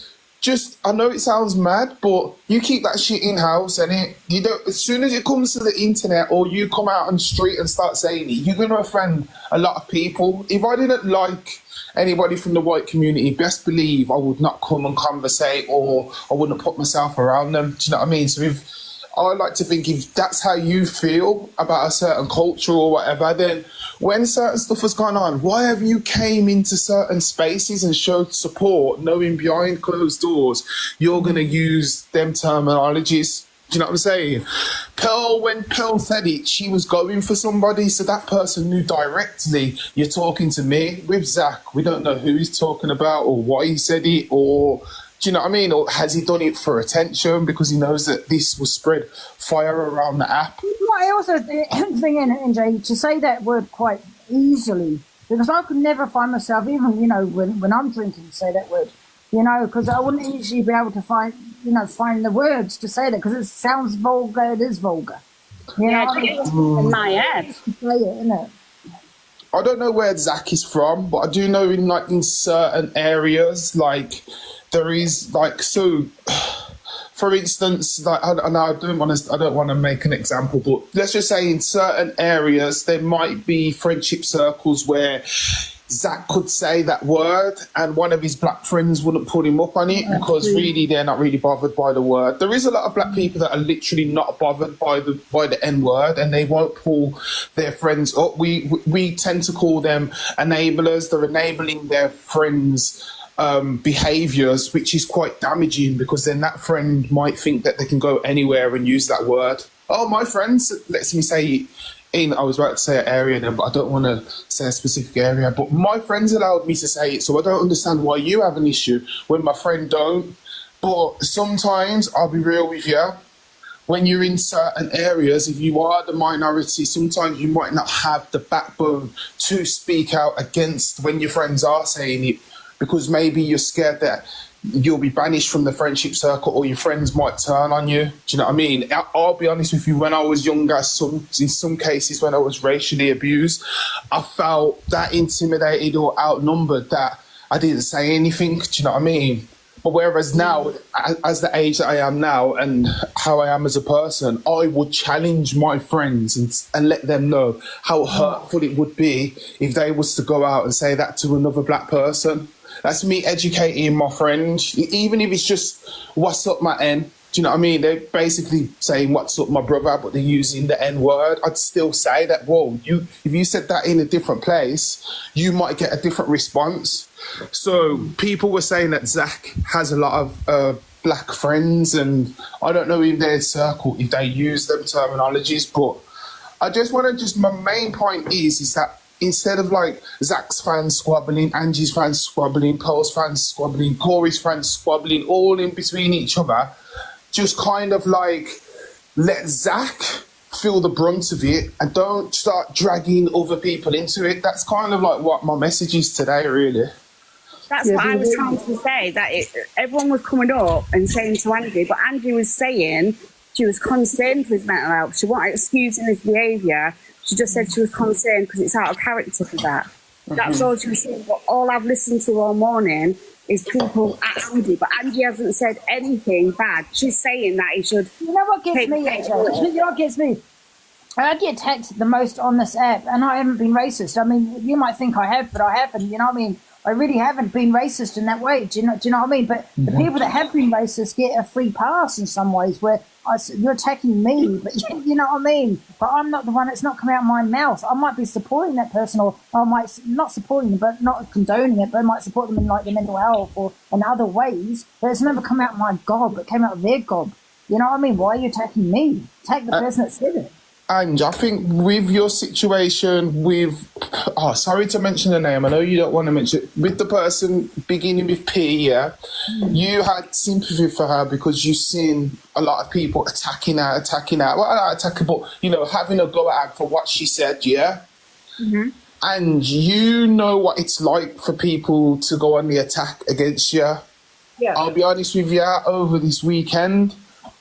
I know it sounds mad, but you keep that shit in house, and you don't. As soon as it comes to the internet, or you come out on the street and start saying it, you're gonna offend a lot of people. If I didn't like anybody from the white community, best believe I would not come and conversate, or I wouldn't put myself around them. Do you know what I mean? So I like to think, if that's how you feel about a certain culture or whatever, then when certain stuff has gone on, why have you came into certain spaces and showed support, knowing behind closed doors you're going to use them terminologies? Do you know what I'm saying? When Pearl said it, she was going for somebody, so that person knew directly, you're talking to me. With Zach, we don't know who he's talking about or why he said it, or do you know what I mean? Or has he done it for attention because he knows that this will spread fire around the app? I also think, NJ, to say that word quite easily, because I could never find myself, even, you know, when I'm drinking, say that word, you know, because I wouldn't easily be able to find the words to say that, because it sounds vulgar, it is vulgar. You know, in my head. Say it, innit? I don't know where Zach is from, but I do know in certain areas, like, there is, like, so, for instance, like, I don't want to make an example, but let's just say in certain areas there might be friendship circles where Zach could say that word and one of his black friends wouldn't put him up on it because really they're not really bothered by the word. There is a lot of black people that are literally not bothered by the N word, and they won't pull their friends up. We tend to call them enablers. They're enabling their friends' behaviours, which is quite damaging, because then that friend might think that they can go anywhere and use that word. Oh, my friends lets me say I was about to say an area then, but I don't want to say a specific area. But my friends allowed me to say it, so I don't understand why you have an issue when my friend don't. But sometimes, I'll be real with you, when you're in certain areas, if you are the minority, sometimes you might not have the backbone to speak out against when your friends are saying it, because maybe you're scared that you'll be banished from the friendship circle, or your friends might turn on you. Do you know what I mean? I'll be honest with you, when I was younger, in some cases when I was racially abused, I felt that intimidated or outnumbered that I didn't say anything. Do you know what I mean? But whereas now, as the age that I am now and how I am as a person, I would challenge my friends and let them know how hurtful it would be if they was to go out and say that to another black person. That's me educating my friend, even if it's just, what's up, my N? Do you know what I mean? They're basically saying, what's up, my brother, but they're using the N word. I'd still say that, whoa, if you said that in a different place, you might get a different response. So people were saying that Zach has a lot of black friends, and I don't know in their circle if they use them terminologies, but I just want to my main point is that instead of like Zach's fans squabbling, Angie's fans squabbling, Pearl's fans squabbling, Corey's fans squabbling, all in between each other, just kind of like let Zach feel the brunt of it and don't start dragging other people into it. That's kind of like what my message is today, really. That's what I was trying to say, that everyone was coming up and saying to Angie, but Angie was saying she was concerned for his mental health. She wasn't excusing his behaviour. She just said she was concerned because it's out of character for that. That's all she was saying. But all I've listened to all morning is people at Angie, but Angie hasn't said anything bad. She's saying that he should. You know what gets me, AJ? You know what gets me? I get attacked the most on this app, and I haven't been racist. I mean, you might think I have, but I haven't. You know what I mean? I really haven't been racist in that way. Do you know what I mean? But the people that have been racist get a free pass in some ways, where you're attacking me, but you know what I mean? But I'm not the one that's not coming out of my mouth. I might be supporting that person, or I might not supporting them, but not condoning it, but I might support them in like their mental health or in other ways. But it's never come out of my gob, it came out of their gob. You know what I mean? Why are you attacking me? Attack the person that said it. And I think with your situation with, sorry to mention the name, I know you don't want to mention it, with the person beginning with P, yeah, you had sympathy for her because you've seen a lot of people attacking her, well, not attacking, but, you know, having a go at her for what she said, yeah? Mm-hmm. And you know what it's like for people to go on the attack against you. Yeah. I'll be honest with you, over this weekend,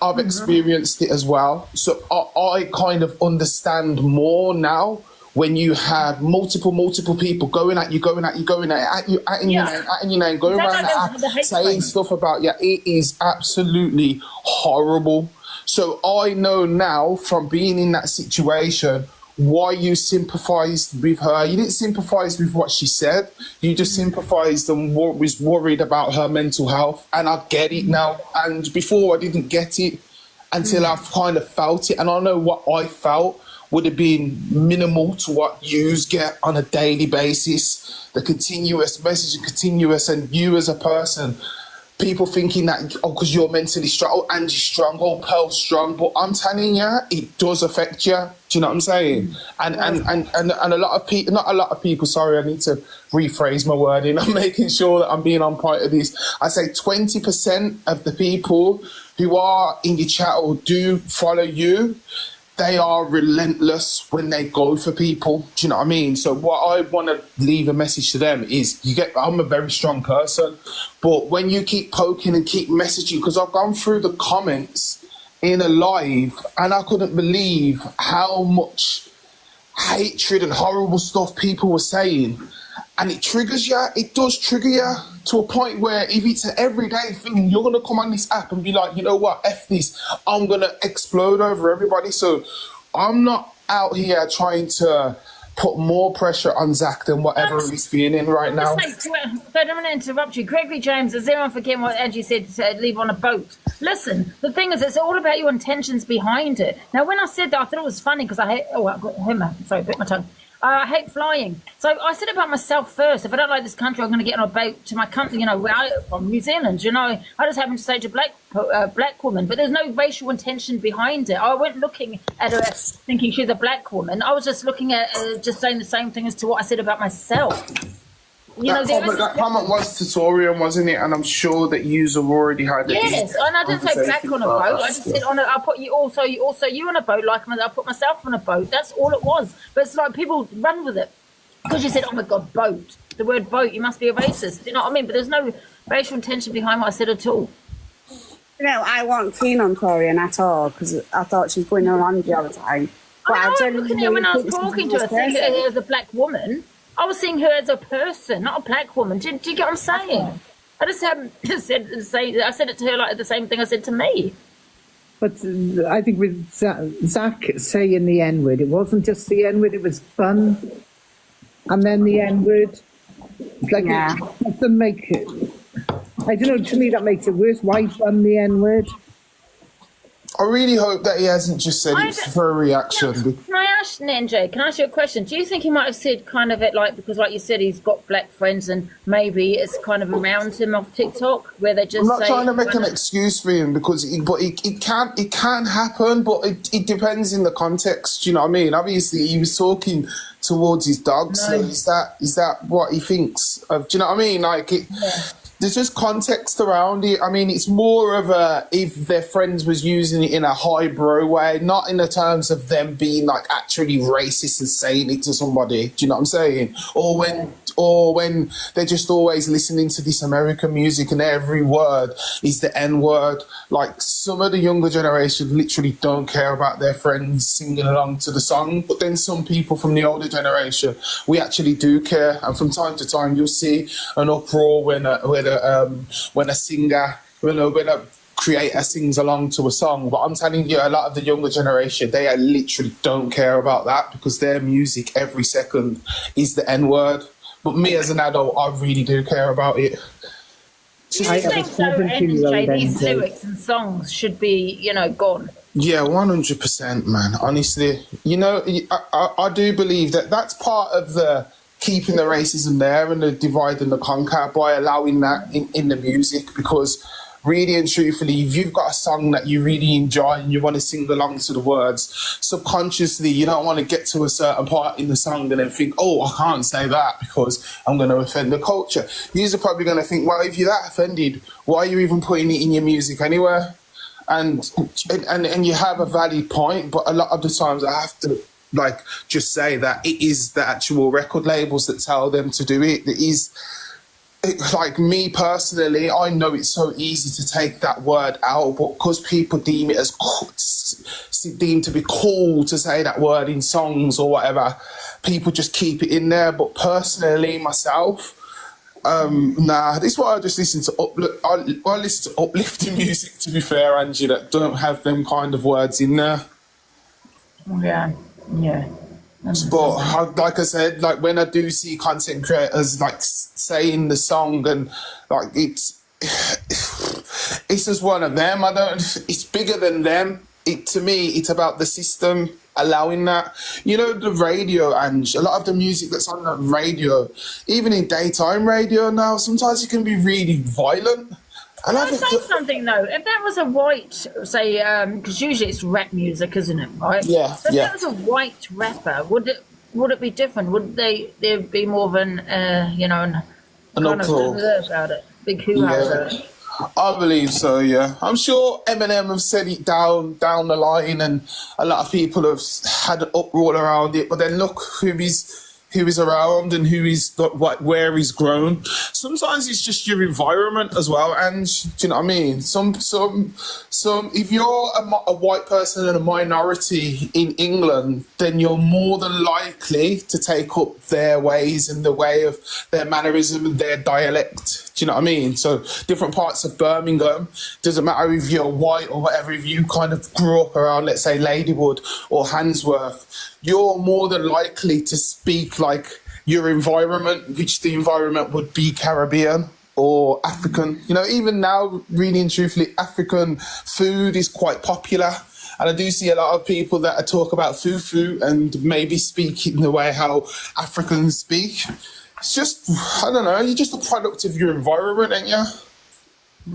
I've experienced it as well. So I kind of understand more now when you have multiple people going at you, going at your name, going around the app, saying stuff about you. It is absolutely horrible. So I know now from being in that situation why you sympathised with her. You didn't sympathise with what she said. You just sympathised and was worried about her mental health. And I get it now. And before I didn't get it until I've kind of felt it. And I know what I felt would have been minimal to what yous get on a daily basis. The continuous message, and you as a person, people thinking that, because you're mentally strong, Angie's strong, Pearl's strong, but I'm telling you, it does affect you. Do you know what I'm saying? And a lot of people, not a lot of people, sorry, I need to rephrase my wording. I'm making sure that I'm being on point of this. I say 20% of the people who are in your chat or do follow you, they are relentless when they go for people. Do you know what I mean? So what I want to leave a message to them is, I'm a very strong person, but when you keep poking and keep messaging, because I've gone through the comments in a live and I couldn't believe how much hatred and horrible stuff people were saying. And it triggers you. It does trigger you to a point where if it's an everyday thing, you're going to come on this app and be like, you know what, F this. I'm going to explode over everybody. So I'm not out here trying to put more pressure on Zach than whatever he's feeling right now. I don't want to interrupt you. Gregory James, is anyone forgetting what Angie said to leave on a boat? Listen, the thing is, it's all about your intentions behind it. Now, when I said that, I thought it was funny because I hate... Oh, I've got him. Sorry, bit my tongue. I hate flying. So I said about myself first. If I don't like this country, I'm going to get on a boat to my country, you know, where I'm from, New Zealand. You know, I just happened to say to a black woman, but there's no racial intention behind it. I went looking at her thinking she's a black woman. I was just looking at just saying the same thing as to what I said about myself. You know, that comment was tutorial, wasn't it? And I'm sure that you've already had it. Yes, and I didn't say black on a boat. I just said I put you also you on a boat, like I put myself on a boat. That's all it was. But it's like people run with it because you said, "Oh my God, boat." The word boat. You must be a racist. You know what I mean? But there's no racial intention behind what I said at all. You know, I wasn't keen on Torian at all because I thought she was going around all the time. But I was looking at her when I was talking to her, thinking her as a black woman. I was seeing her as a person, not a black woman. Do you get what I'm saying? I just haven't said the same. I said it to her like the same thing I said to me. But I think with Zach saying the N-word, it wasn't just the N-word, it was fun. And then the N-word. Like, it doesn't make it... I don't know, to me that makes it worse. Why fun the N-word? I really hope that he hasn't just said it for a reaction. Can I ask, Ninja, can I ask you a question? Do you think he might have said kind of it like, because like you said, he's got black friends and maybe it's kind of around him off TikTok where they just I'm not trying to make an excuse for him because it can happen, but it depends in the context, you know what I mean? Obviously, he was talking towards his dog, so is that what he thinks of, do you know what I mean? Like, there's just context around it. I mean, it's more of a if their friends was using it in a highbrow way, not in the terms of them being like actually racist and saying it to somebody. Do you know what I'm saying? Or when they're just always listening to this American music and every word is the N word. Like some of the younger generation literally don't care about their friends singing along to the song, but then some people from the older generation, we actually do care. And from time to time, you'll see an uproar when a singer, when a creator sings along to a song. But I'm telling you, a lot of the younger generation, they literally don't care about that because their music every second is the N word. But me as an adult, I really do care about it. Do you think so, NJ, these lyrics and songs should be, gone? Yeah, 100%, man. Honestly, I do believe that that's part of the keeping the racism there and the divide and the conquer by allowing that in the music, because really and truthfully, if you've got a song that you really enjoy and you want to sing along to the words, subconsciously you don't want to get to a certain part in the song and then think, oh, I can't say that because I'm going to offend the culture. You're probably going to think, well, if you're that offended, why are you even putting it in your music anywhere? And you have a valid point, but a lot of the times I have to just say that it is the actual record labels that tell them to do it. It is. Like me personally, I know it's so easy to take that word out, but because people deem it as deemed to be cool to say that word in songs or whatever, people just keep it in there. But personally, myself, this is why I just listen to I listen to uplifting music. To be fair, Angie, that don't have them kind of words in there. Yeah. But like I said, like when I do see content creators like saying the song and like it's just one of them. It's bigger than them. To me, it's about the system allowing that. The radio, and a lot of the music that's on the radio, even in daytime radio now, sometimes it can be really violent. Can I say something though? If that was a white, say, because usually it's rap music, isn't it? Right? Yeah. So if that was a white rapper, would it be different? Would there be more of an an kind of about it? Big hoo-ha about it? I believe so. Yeah, I'm sure Eminem have said it down the line, and a lot of people have had an uproar around it. But then look who is around and where he's grown. Sometimes it's just your environment as well, and do you know what I mean? Some if you're a white person and a minority in England, then you're more than likely to take up their ways and the way of their mannerism and their dialect. Do you know what I mean? So different parts of Birmingham, doesn't matter if you're white or whatever, if you kind of grew up around, let's say, Ladywood or Handsworth, you're more than likely to speak like your environment, which the environment would be Caribbean or African. Even now, really and truthfully, African food is quite popular. And I do see a lot of people that talk about fufu and maybe speak in the way how Africans speak. It's just, I don't know, you're just a product of your environment, ain't you?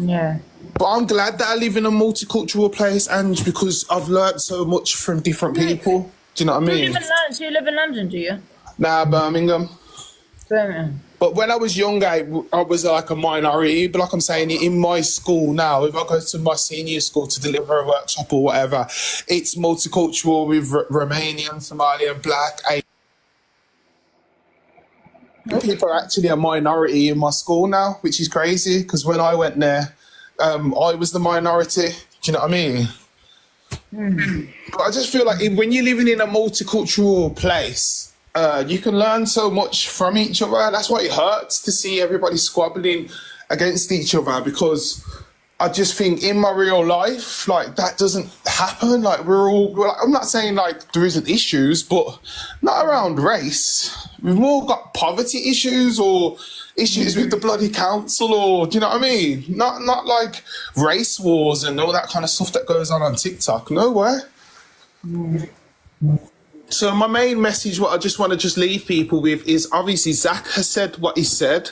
Yeah. But I'm glad that I live in a multicultural place, and because I've learnt so much from different people. Do you know what I mean? Do you live in London, do you? Nah, Birmingham. Birmingham. But when I was younger, I was like a minority. But like I'm saying, in my school now, if I go to my senior school to deliver a workshop or whatever, it's multicultural with Romanian, Somalian, Black, Asian. People are actually a minority in my school now, which is crazy, because when I went there, I was the minority. Do you know what I mean? Mm-hmm. But I just feel like when you're living in a multicultural place, you can learn so much from each other. That's why it hurts to see everybody squabbling against each other, because I just think in my real life, like, that doesn't happen. Like, I'm not saying like there isn't issues, but not around race. We've all got poverty issues or issues with the bloody council, or do you know what I mean? Not like race wars and all that kind of stuff that goes on TikTok. No way. So my main message, what I just want to leave people with, is obviously Zach has said what he said.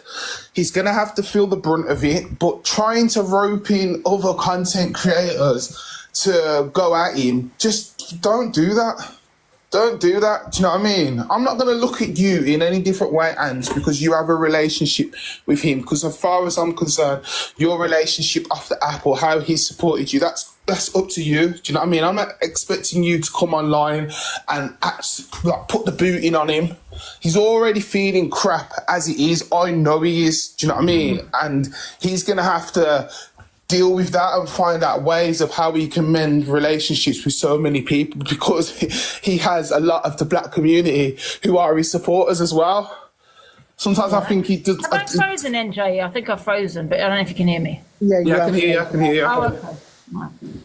He's going to have to feel the brunt of it, but trying to rope in other content creators to go at him, just don't do that. Don't do that. Do you know what I mean? I'm not going to look at you in any different way, Ange, because you have a relationship with him. Because as far as I'm concerned, your relationship off the app or how he supported you, that's up to you. Do you know what I mean? I'm not expecting you to come online and put the booting on him. He's already feeling crap as it is. I know he is. Do you know what I mean? And he's going to have to deal with that and find out ways of how he can mend relationships with so many people, because he has a lot of the black community who are his supporters as well. Sometimes I think he does. Have I frozen, NJ? I think I've frozen, but I don't know if you can hear me. Yeah, I can hear you. Oh, okay.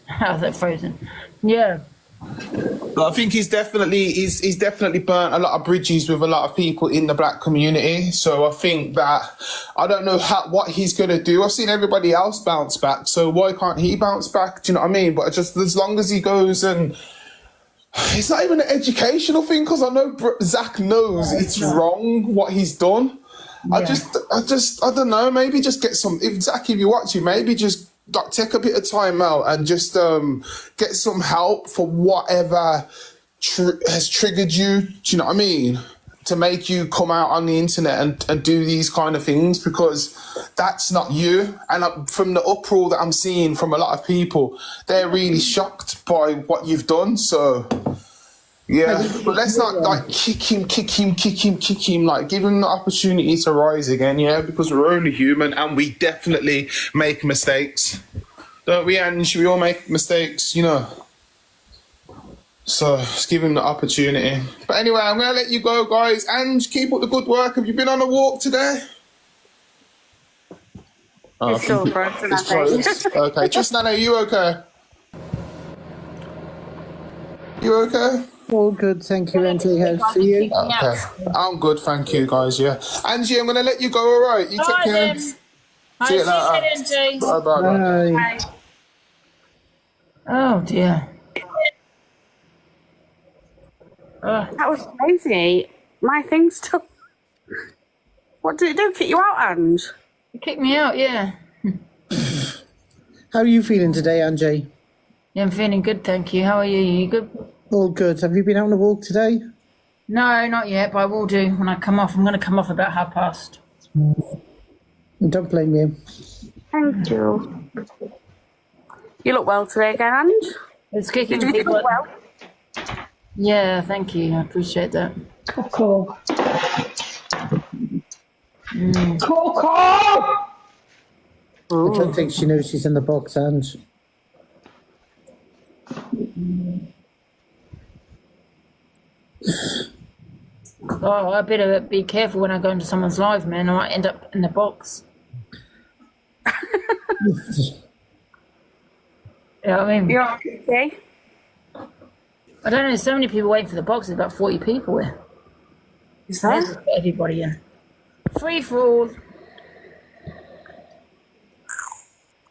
How's it frozen? Yeah. But I think he's definitely burnt a lot of bridges with a lot of people in the black community. So I think that I don't know what he's going to do. I've seen everybody else bounce back, so why can't he bounce back? Do you know what I mean? But just as long as he goes, and it's not even an educational thing, because I know Zach knows it's wrong what he's done. Yeah. I don't know. Maybe just get some. If Zach, if you're watching, maybe just take a bit of time out and just get some help for whatever has triggered you. Do you know what I mean? To make you come out on the internet and do these kind of things, because that's not you. And from the uproar that I'm seeing from a lot of people, they're really shocked by what you've done. So yeah, but let's not kick him. Like, give him the opportunity to rise again. Yeah, because we're only human and we definitely make mistakes, don't we? And we all make mistakes, you know. So just give him the opportunity. But anyway, I'm gonna let you go, guys. And keep up the good work. Have you been on a walk today? It's still frozen, I think. Okay, Tristan, are you okay? You okay? All good, thank you, Angie. How are you? Okay, I'm good, thank you, guys. Yeah, Angie, I'm gonna let you go. All right, you take care. See you later. Bye. Oh dear. That was crazy. My thing still. What did it do? Kick you out, Ange? It kicked me out, yeah. How are you feeling today, Angie? Yeah, I'm feeling good, thank you. How are you? You good? All good. Have you been out on a walk today? No, not yet, but I will do when I come off. I'm going to come off about past. Don't blame you. Thank you. You look well today again, Ange. It's kicking Did you look well? Yeah, thank you. I appreciate that. Coco. Coco! I don't think she knows she's in the box, Ange. Oh, I better be careful when I go into someone's live, man. I might end up in the box. You know what I mean? You're okay? I don't know, there's so many people waiting for the box. There's about 40 people there. Is that? Let's get everybody in. Free for all.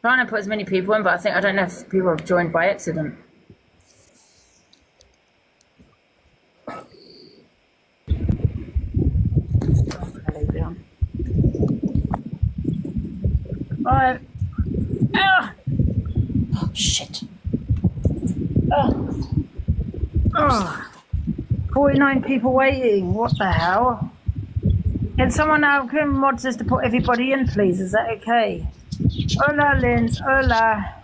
Trying to put as many people in, but I don't know if people have joined by accident. Alright. Ah! Oh, shit. Oh. Oh. 49 people waiting. What the hell? Can someone now, can mods us to put everybody in, please? Is that okay? Hola, Linz. Hola.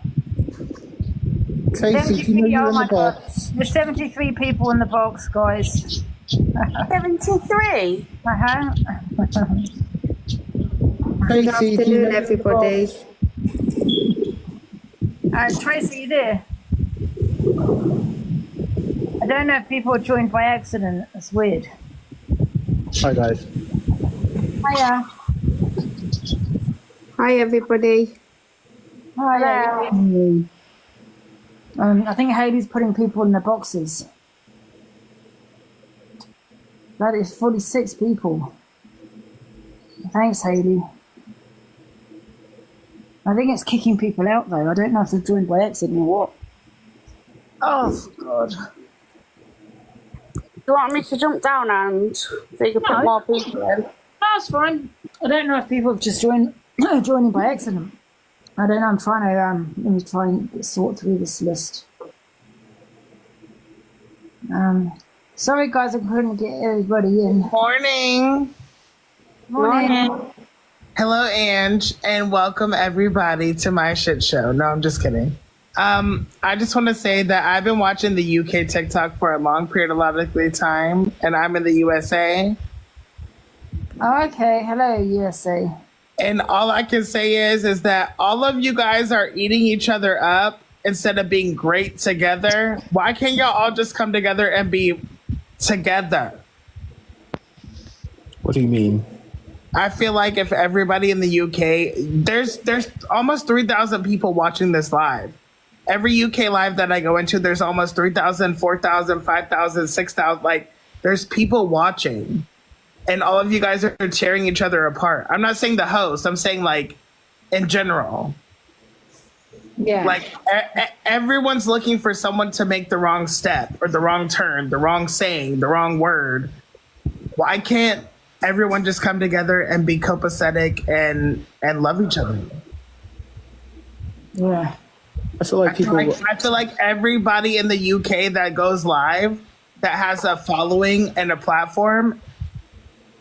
Tracy, do you know you're in the box? There's 73 people in the box, guys. 73? Uh-huh. Tracy, do you know everybody. Tracy, you there? I don't know if people joined by accident. That's weird. Hi, guys. Hiya. Hi, everybody. Hi. I think Hayley's putting people in the boxes. That is 46 people. Thanks, Hayley. I think it's kicking people out, though. I don't know if they've joined by accident or what. Oh, God. Do you want me to jump down and so you can put more people in? That's fine. I don't know if people have just joining by accident. I don't know. I'm trying to let me try and sort through this list. Sorry, guys, I couldn't get everybody in. Morning. Morning. Hello, Ange, and welcome everybody to my shit show. No, I'm just kidding. I just want to say that I've been watching the UK TikTok for a long period of time, and I'm in the USA. Oh, okay. Hello, USA. And all I can say is that all of you guys are eating each other up instead of being great together. Why can't y'all all just come together and be together? What do you mean? I feel like if everybody in the UK, there's almost 3,000 people watching this live. Every UK live that I go into, there's almost 3,000, 4,000, 5,000, 6,000. Like, there's people watching. And all of you guys are tearing each other apart. I'm not saying the host. I'm saying, like, in general. Yeah. Like, everyone's looking for someone to make the wrong step or the wrong turn, the wrong saying, the wrong word. Why can't everyone just come together and be copacetic and love each other? Yeah. I feel like everybody in the UK that goes live, that has a following and a platform,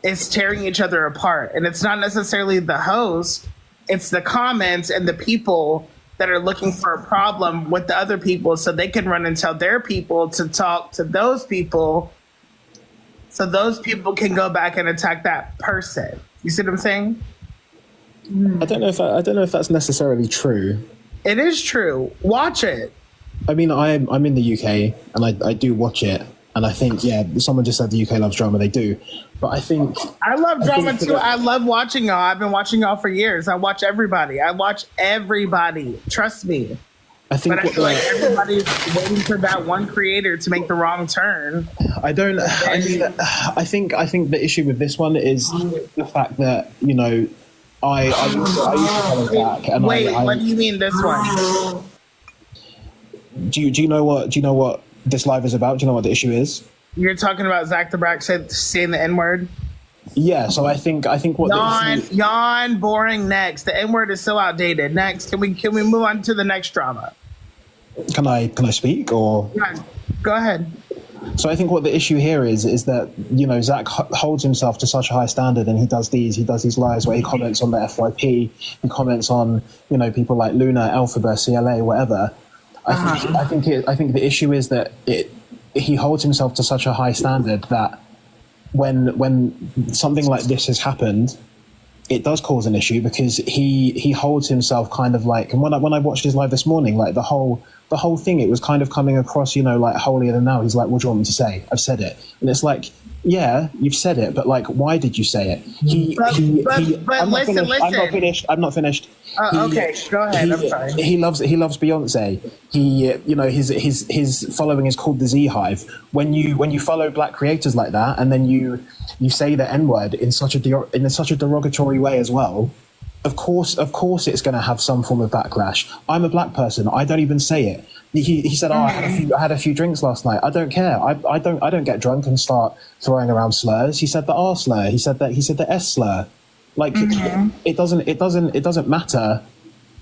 is tearing each other apart. And it's not necessarily the host, it's the comments and the people that are looking for a problem with the other people so they can run and tell their people to talk to those people so those people can go back and attack that person. You see what I'm saying? I don't know if that's necessarily true. It is true. Watch it. I mean, I'm in the UK and I do watch it, and I think, yeah, someone just said the UK loves drama. They do, but I think I love drama too. I love watching y'all. I've been watching y'all for years. I watch everybody. Trust me. I think, but I feel like everybody's waiting for that one creator to make the wrong turn. I think the issue with this one is the fact that, you know, I used to follow Zach. And what do you mean this one? Do you know what this live is about? Do you know what the issue is? You're talking about Zach the Brack saying the N-word? Yeah, so I think what yawn, boring. Next, the N-word is so outdated. Next, can we move on to the next drama? Can I speak or? Yeah, go ahead. So I think what the issue here is that, you know, Zach holds himself to such a high standard, and he does these lives where he comments on the FYP, he comments on, you know, people like Luna, Elphaba, CLA, whatever. I think the issue is that he holds himself to such a high standard that when something like this has happened, it does cause an issue, because he holds himself kind of like, and when I watched his live this morning, like the whole thing, it was kind of coming across, you know, like holier than thou. He's like, what do you want me to say? I've said it. And it's like, yeah, you've said it, but like, why did you say it? I'm not finished. Okay, go ahead. I'm sorry. He loves Beyonce. You know, his following is called the Z Hive. When you follow black creators like that, and then you say the N-word in such a derogatory way as well, of course it's going to have some form of backlash. I'm a black person. I don't even say it. He said, I had a few drinks last night. I don't care. I don't get drunk and start throwing around slurs. He said the R slur. He said the S slur. Like, it doesn't matter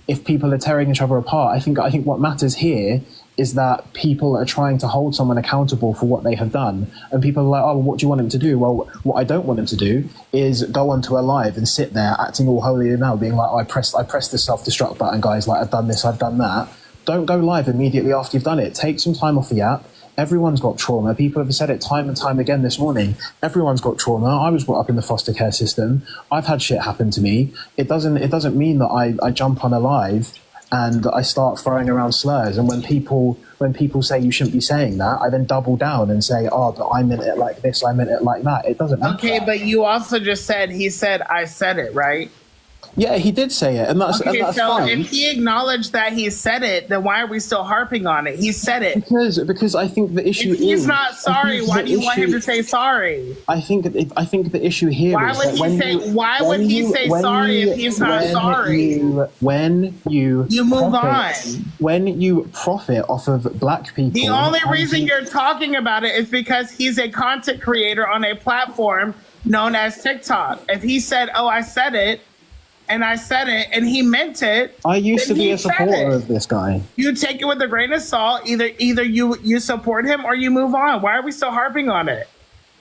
if people are tearing each other apart. I think what matters here is that people are trying to hold someone accountable for what they have done. And people are like, oh, well, what do you want him to do? Well, what I don't want him to do is go onto a live and sit there acting all holier now, being like, oh, I pressed the self-destruct button, guys. Like, I've done this, I've done that. Don't go live immediately after you've done it. Take some time off the app. Everyone's got trauma. People have said it time and time again this morning. Everyone's got trauma. I was brought up in the foster care system. I've had shit happen to me. It doesn't mean that I jump on a live and I start throwing around slurs. And when people say you shouldn't be saying that, I then double down and say, oh, but I meant it like this, I meant it like that. It doesn't matter. Okay, but you also just said, I said it, right? Yeah, he did say it, and that's so fine. If he acknowledged that he said it, then why are we still harping on it? He said it. Because I think the issue if he's not sorry, why do you want him to say sorry? I think the issue here why is would he say sorry if he's not sorry? When you move on. When you profit off of black people. The only reason you're talking about it is because he's a content creator on a platform known as TikTok. If he said, oh, I said it, and I said it and he meant it. I used to then be he a said supporter it. of this guy. You take it with a grain of salt. Either you support him or you move on. Why are we still harping on it?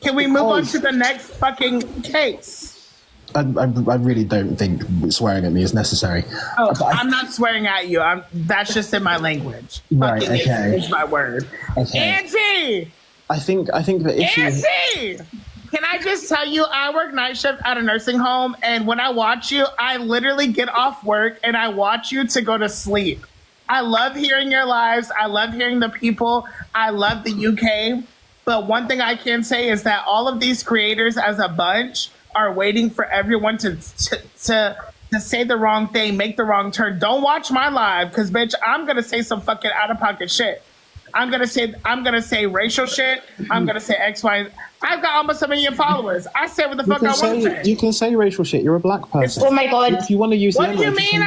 Can we move on to the next fucking case? I really don't think swearing at me is necessary. Oh, I'm not swearing at you. That's just in my language. Right, Fucking okay. is my word. Okay. Angie! I think the issue. Angie! Can I just tell you, I work night shift at a nursing home, and when I watch you, I literally get off work and I watch you to go to sleep. I love hearing your lives. I love hearing the people. I love the UK. But one thing I can say is that all of these creators as a bunch are waiting for everyone to say the wrong thing, make the wrong turn. Don't watch my live, because bitch, I'm gonna say some fucking out of pocket shit. I'm gonna say racial shit. I'm gonna say X, Y. I've got almost 1 million followers. I say what the fuck I want to say. You can say racial shit. You're a black person. Oh my God. If you want to use What the do you N-word, mean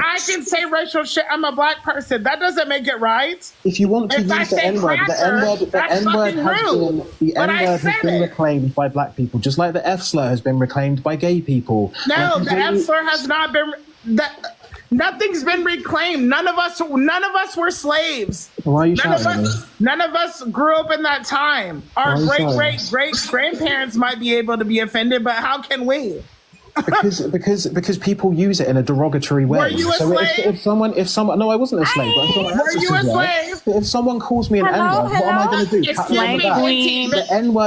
I can say racial shit? I'm a black person. That doesn't make it right. If you want to If I use the say N-word, the cracker, N-word that's fucking rude. But I has said been it. reclaimed by black people, just like the F slur has been reclaimed by gay people. No, And the people- F slur has not been. Nothing's been reclaimed. None of us were slaves. Why are you None of shouting at me? us. None of us grew up in that time. Our Why are you great grandparents might be able to be offended, but how can we? because people use it in a derogatory way. Were you a so slave? if someone no, I wasn't a slave. But Were you a slave? If someone calls me an N-word, what am I going to do? Cut me on the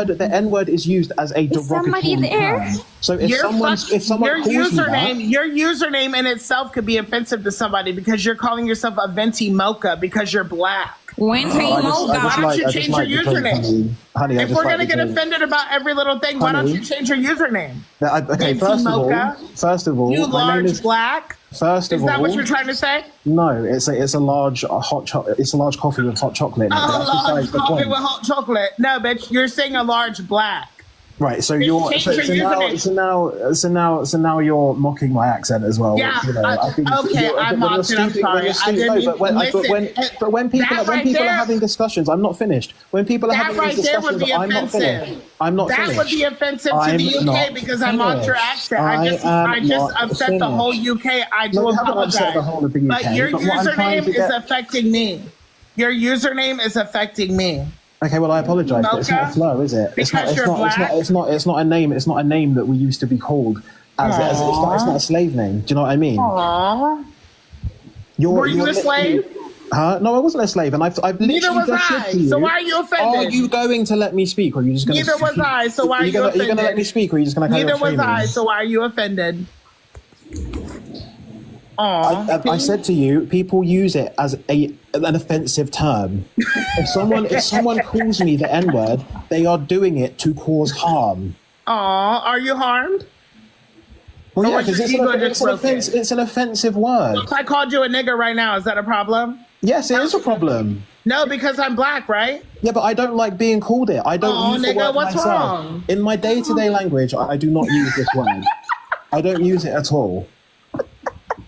back? The N-word is used as a derogatory term. So if someone calls me that, your username in itself could be offensive to somebody because you're calling yourself a venti mocha because you're black. Why don't you change your username? Honey, If we're gonna get offended about every little thing, why don't you change your username? Okay, Venti first of all, You my name large is black. First of Is that all, what you're trying to say? No, it's a large it's a large coffee with hot chocolate in it. A That's large besides the coffee point. with hot chocolate. No, bitch, you're saying a large black. Right, so Change you're your username. so now you're mocking my accent as well. Yeah, I think okay, you're- I when mocked you're it, I'm speaking- when sorry. you're speaking- I no, didn't but when people that right are there- having discussions, I'm not finished. When people are That having right these there would discussions, be I'm not finished. offensive. I'm not That finished. would be offensive to I'm the UK not because I mocked your finished. accent. I am just not upset the whole finished. UK. I do No, you haven't apologize. upset the whole of the UK, But your but what I'm trying username to is get- affecting me. Your username is affecting me. Okay, well, I apologise, but it's not a Mocha? slur, is it? Because you're black? It's not a name. It's not a name that we used to be called. It's not a slave name. Do you know what I mean? Aww. Were you a slave? Huh? No, I wasn't a slave, and I've Neither literally was just said I. to you. So why are you offended? Are you going to let me speak, or are you just going to? Neither was I. So why are you offended? Are you going to let me speak, or are you just going to? Neither was I. So why are you offended? I said to you, people use it as an offensive term. If someone calls me the N-word, they are doing it to cause harm. Are you harmed? Well, Or yeah, was because your ego just broken? it's an offensive word. If I called you a nigger right now, is that a problem? Yes, it is a problem. No, because I'm black, right? Yeah, but I don't like being called it. I don't use the nigga, word what's myself. wrong? In my day-to-day language, I do not use this word. I don't use it at all.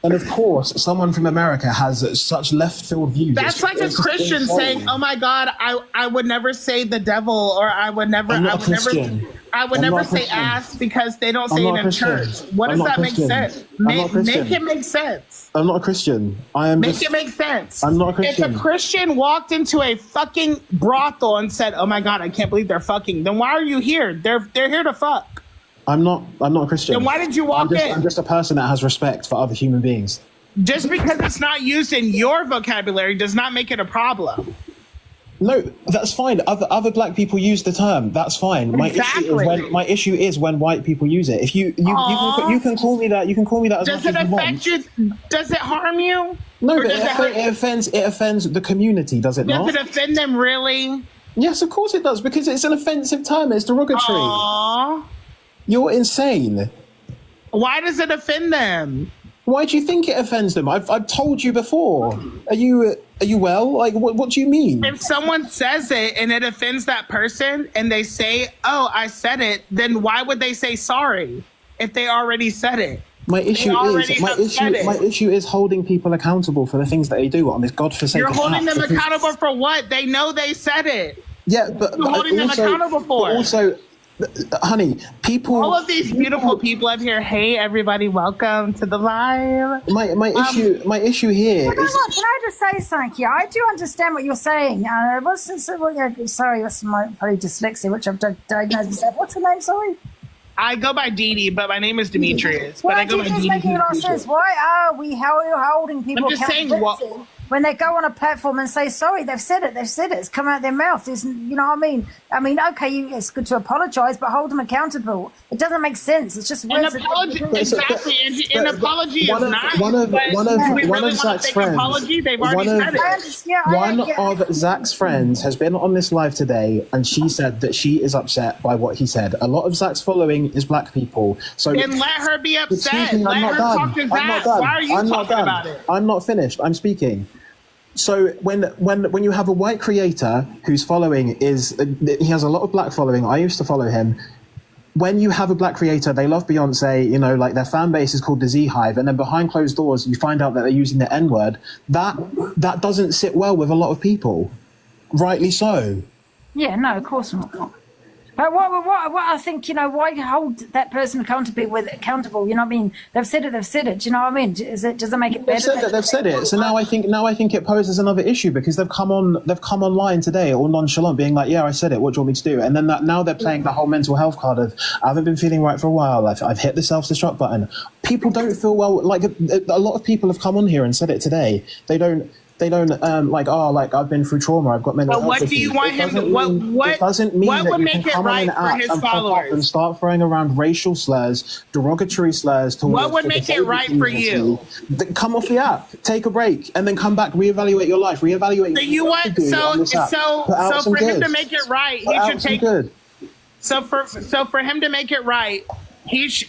And of course, someone from America has such left-field views. That's like a It's just Christian insulting. saying, "Oh my God, I would never say the devil," or I would never say ass because they don't say it in church. What does that make sense? Make it make sense. I'm not a Christian. I am. Make it make sense. I'm not a Christian. If a Christian walked into a fucking brothel and said, "Oh my God, I can't believe they're fucking," then why are you here? They're here to fuck. I'm not a Christian. Then why did you walk in? I'm just a person that has respect for other human beings. Just because it's not used in your vocabulary does not make it a problem. No, that's fine. Other black people use the term. That's fine. My issue is when white people use it. If you can call me that. You can call me that as Does much it as you want. affect you? Does it harm you? No, Or but does it hurt you? it offends the community. Does it not? Does it offend them really? Yes, of course it does, because it's an offensive term. It's derogatory. Aww. You're insane. Why does it offend them? Why do you think it offends them? I've told you before. Are you well? Like, what do you mean? If someone says it and it offends that person and they say, "Oh, I said it," then why would they say sorry if they already said it? My issue is holding people accountable for the things that they do on this godforsaken You're holding app, them because- accountable for what? They know they said it. Yeah, but You're holding them also- accountable for but it. also, honey, people. All of these beautiful people up here. Hey, everybody, welcome to the live. My issue here Can is. I just say something here? I do understand what you're saying. Sorry, that's my probably dyslexia, which I've diagnosed myself. What's the name? Sorry. I go by Dee, but my name is Demetrius. But Why I go by Dee? Dee. Making a lot of sense. Why are we holding people I'm just saying accountable when they go on a platform and say sorry? They've said it. It's come out of their mouth. You know what I mean? Okay, it's good to apologise, but hold them accountable. It doesn't make sense. It's just An apology, exactly. An apology is not. One of Zach's friends. They've already said it. One of Zach's friends has been on this live today, and she said that she is upset by what he said. A lot of Zach's following is black people. So then let her be upset. Me, let her talk to Zach. Why are you talking about it? I'm not finished. I'm speaking. So when you have a white creator whose following he has a lot of black following. I used to follow him. When you have a black creator, they love Beyonce, you know, like their fan base is called the Z Hive, and then behind closed doors, you find out that they're using the N-word. That doesn't sit well with a lot of people. Rightly so. Yeah, no, of course not. But what I think, why hold that person accountable? You know what I mean? They've said it. Do you know what I mean? Does it make it better? They've said it. So now I think it poses another issue because they've come online today all nonchalant, being like, yeah, I said it. What do you want me to do? And then now they're playing the whole mental health card of I haven't been feeling right for a while. I've hit the self-destruct button. People don't feel well. Like a lot of people have come on here and said it today. They don't I've been through trauma. I've got mental health issues. But what do you want him to? What doesn't mean what that would you make can it come right on for an his app and pop up followers? and start throwing around racial slurs, derogatory slurs. What would make it right for you? Come off the app, take a break, and then come back, reevaluate your life, reevaluate. So you want so for him to make it right, he should take. So for him to make it right, he's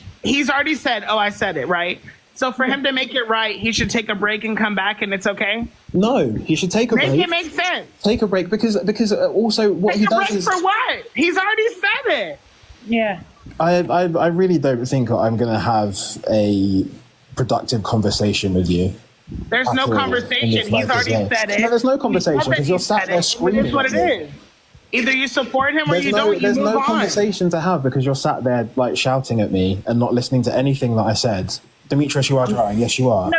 already said, "Oh, I said it right." So for him to make it right, he should take a break and come back, and it's okay. No, he should take a break. Make it make sense. Take a break because also what take he a does break is for what? He's already said it. Yeah. I really don't think I'm going to have a productive conversation with you. There's no conversation. He's already said it. No, there's no conversation because you're sat there screaming. It is what it is. Either you support him or you don't. There's no conversation to have because you're sat there like shouting at me and not listening to anything that I said. Demetrius, you are trying. Yes, you are. No.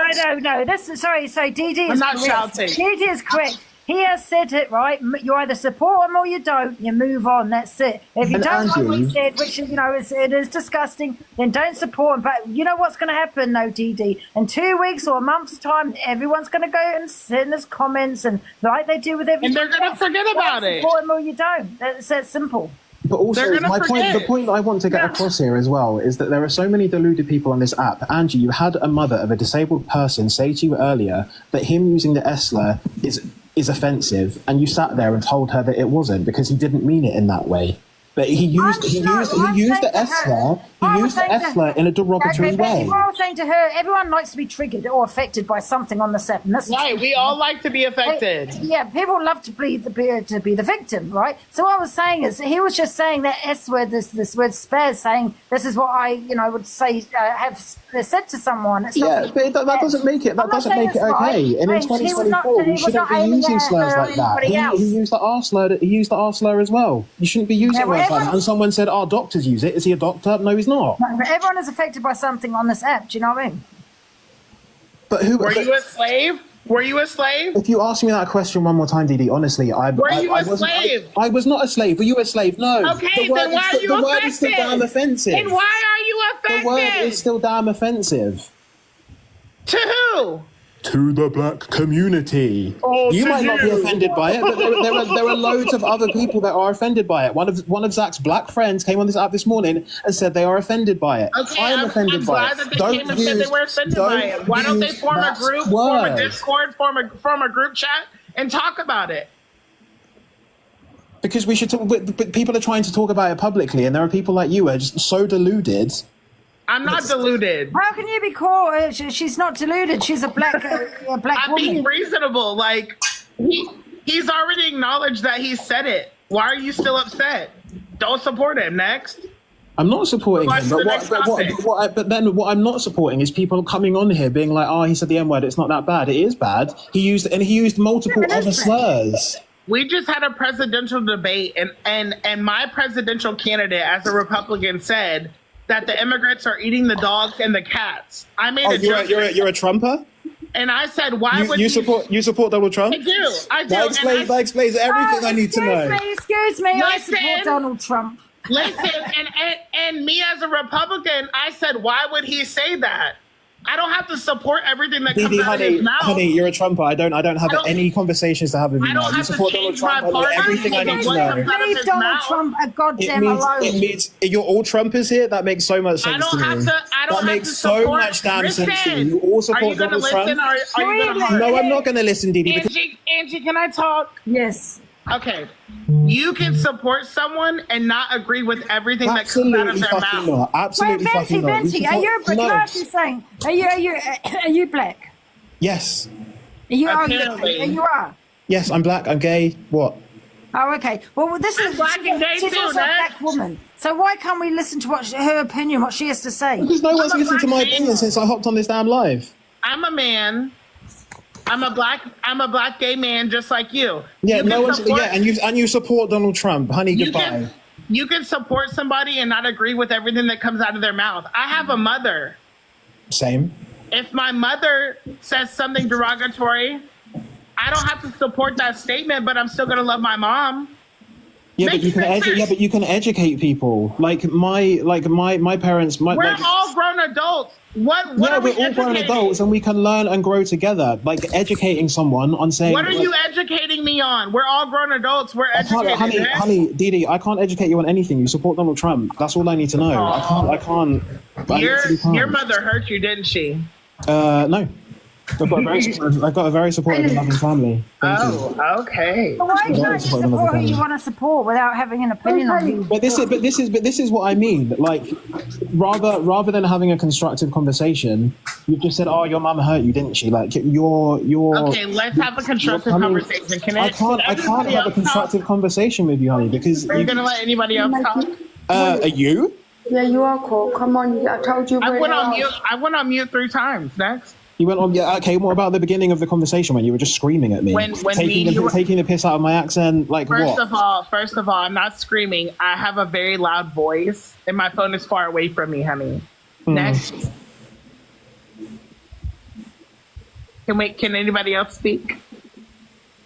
Sorry, Dee is I'm not correct. shouting. Dee is correct. He has said it, right? You either support him or you don't. You move on. That's it. If you don't like what he said, which it is disgusting, then don't support him. But you know what's going to happen, though, Dee? In 2 weeks or a month's time, everyone's going to go and send us comments and like they do with everything. And they're going to forget about it. Support him or you don't. That's that simple. But also, the point that I want to get across here as well is that there are so many deluded people on this app. Angie, you had a mother of a disabled person say to you earlier that him using the S-slur is offensive, and you sat there and told her that it wasn't because he didn't mean it in that way. But he used the S-slur in a derogatory way. What I was saying to her, everyone likes to be triggered or affected by something on the set. And that's right, we all like to be affected. People love to be the victim, right? So what I was saying is, he was just saying that S word, this word spaz, saying this is what I, would say, have said to someone. But that doesn't make it. That doesn't make it okay. And in 2024, you shouldn't be using slurs like that. He used the R slur. He used the R slur as well. You shouldn't be using words like that. And someone said, "Oh, doctors use it." Is he a doctor? No, he's not. No, but everyone is affected by something on this app. Do you know what I mean? But were you a slave? Were you a slave? If you ask me that question one more time, Didi, honestly, were you a slave? I was not a slave. Were you a slave? No. Okay, then why are you affected? The word is still damn offensive. Then why are you affected? The word is still damn offensive. To who? To the black community. You might not be offended by it, but there are loads of other people that are offended by it. One of Zach's black friends came on this app this morning and said they are offended by it. Okay, I am offended by it. That they came and said they were offended by it. Why don't they form a group, form a Discord, form a group chat, and talk about it? Because we should talk. But people are trying to talk about it publicly, and there are people like you who are just so deluded. I'm not deluded. How can you be called? She's not deluded. She's a black woman. I'm being reasonable. Like, he's already acknowledged that he said it. Why are you still upset? Don't support him. Next. I'm not supporting him. But then what I'm not supporting is people coming on here being like, "Oh, he said the N-word. It's not that bad. It is bad." He used multiple other slurs. We just had a presidential debate, and my presidential candidate, as a Republican, said that the immigrants are eating the dogs and the cats. I made a joke. You're a Trumper? And I said, why would you support Donald Trump? I do. That explains everything I need to know. Excuse me, I support Donald Trump. Listen, and me as a Republican, I said, why would he say that? I don't have to support everything that comes out of his mouth. Honey, you're a Trumper. I don't have any conversations to have with you now. You support Donald Trump. I know everything I need to know. Leave Donald Trump a goddamn alone. It means you're all Trumpers here. That makes so much sense to me. That makes so much damn sense to me. You all support Donald Trump. No, I'm not going to listen, Didi. Angie, can I talk? Yes. Okay. You can support someone and not agree with everything that comes out of their mouth. Not. Absolutely fucking not. Venti, are you black? Yes. You are. Yes, I'm black. I'm gay. What? Oh, okay. Well, this is black and gay she's too, also a black woman. So why can't we listen to her opinion, what she has to say? Because no one's listened to my opinion since I hopped on this damn live. I'm a man. I'm a black gay man just like you. Yeah, and you support Donald Trump. Honey, goodbye. You can support somebody and not agree with everything that comes out of their mouth. I have a mother. Same. If my mother says something derogatory, I don't have to support that statement, but I'm still gonna love my mom. Yeah, but you can educate people. Like my parents. We're all grown adults. What are we we're all grown adults, and we can learn and grow together. Like educating someone on saying. What are you educating me on? We're all grown adults. We're educated. Honey, Didi, I can't educate you on anything. You support Donald Trump. That's all I need to know. I can't. Your mother hurt you, didn't she? No. I've got a very supportive and loving family. Okay. But why can't you support who you want to support without having an opinion on you? But this is what I mean. Like, rather than having a constructive conversation, you've just said, "Oh, your mum hurt you, didn't she?" Like, you're. Okay, let's have a constructive conversation. I can't have a constructive conversation with you, honey, because are you gonna let anybody else talk? Are you? Yeah, you are cool. Come on, I told you. I went on mute 3 times. Next. You went on, yeah, okay, what about the beginning of the conversation when you were just screaming at me? Taking the piss out of my accent, like First what? of all, I'm not screaming. I have a very loud voice, and my phone is far away from me, honey. Next. Can anybody else speak?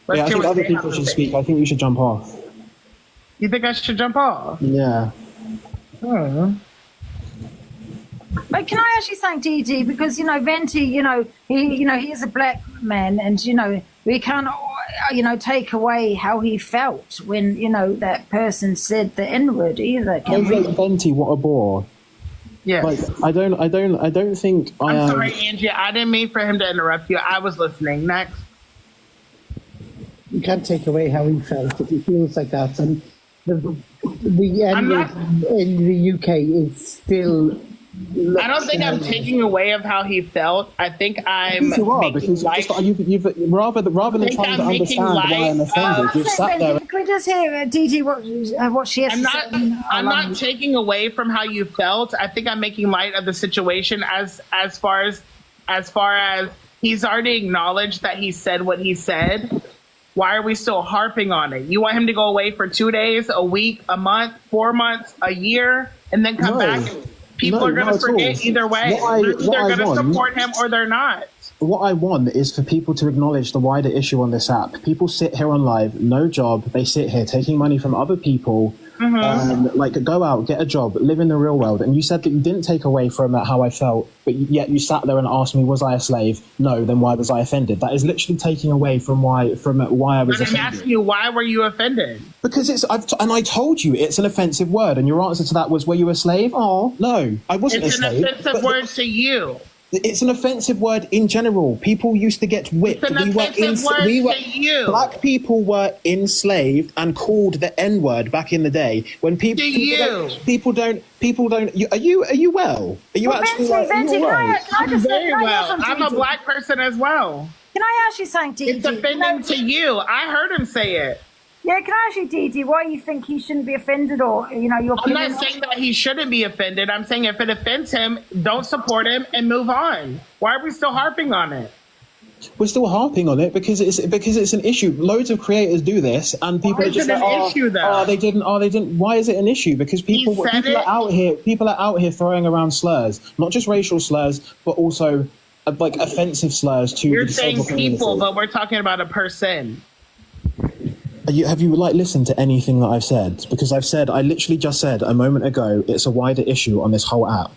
I think other people should speak. I think you should jump off. You think I should jump off? Yeah. But can I actually thank Didi, because Venti, he is a black man, and we can't take away how he felt when that person said the N-word either. Venti, what a bore. Yeah. Like I don't think I'm sorry, Angie. I didn't mean for him to interrupt you. I was listening. Next. You can't take away how he felt if he feels like that, and the N-word in the UK is still. I don't think I'm taking away of how he felt. I think I'm. You are, because you've rather than trying to understand why I'm offended, you've sat there. Can we just hear Didi what she has to say? I'm not taking away from how you felt. I think I'm making light of the situation as far as he's already acknowledged that he said what he said. Why are we still harping on it? You want him to go away for 2 days, a week, a month, 4 months, a year, and then come back? People are going to forget either way. They're going to support him or they're not. What I want is for people to acknowledge the wider issue on this app. People sit here on live, no job. They sit here taking money from other people. Go out, get a job, live in the real world. And you said that you didn't take away from how I felt, but yet you sat there and asked me, was I a slave? No, then why was I offended? That is literally taking away from why I was offended. I'm asking you, why were you offended? Because I told you it's an offensive word, and your answer to that was, were you a slave? Oh, no, I wasn't a slave. It's an offensive word to you. It's an offensive word in general. People used to get whipped. It's an offensive word to you. Black people were enslaved and called the N-word back in the day. When people don't. Are you well? Are you actually well? I'm very well. I'm a black person as well. Can I ask you something, Didi? It's offending to you. I heard him say it. Yeah, can I ask you, Didi, why you think he shouldn't be offended, or your I'm opinion? not saying that he shouldn't be offended. I'm saying if it offends him, don't support him and move on. Why are we still harping on it? We're still harping on it because it's an issue. Loads of creators do this, and people Why are just is it like, an issue, though? they didn't. Why is it an issue? Because people are out here. People are out here throwing around slurs, not just racial slurs, but also like offensive slurs to You're the saying disabled community. people, but we're talking about a person. Have you like listened to anything that I've said? Because I literally just said a moment ago, it's a wider issue on this whole app.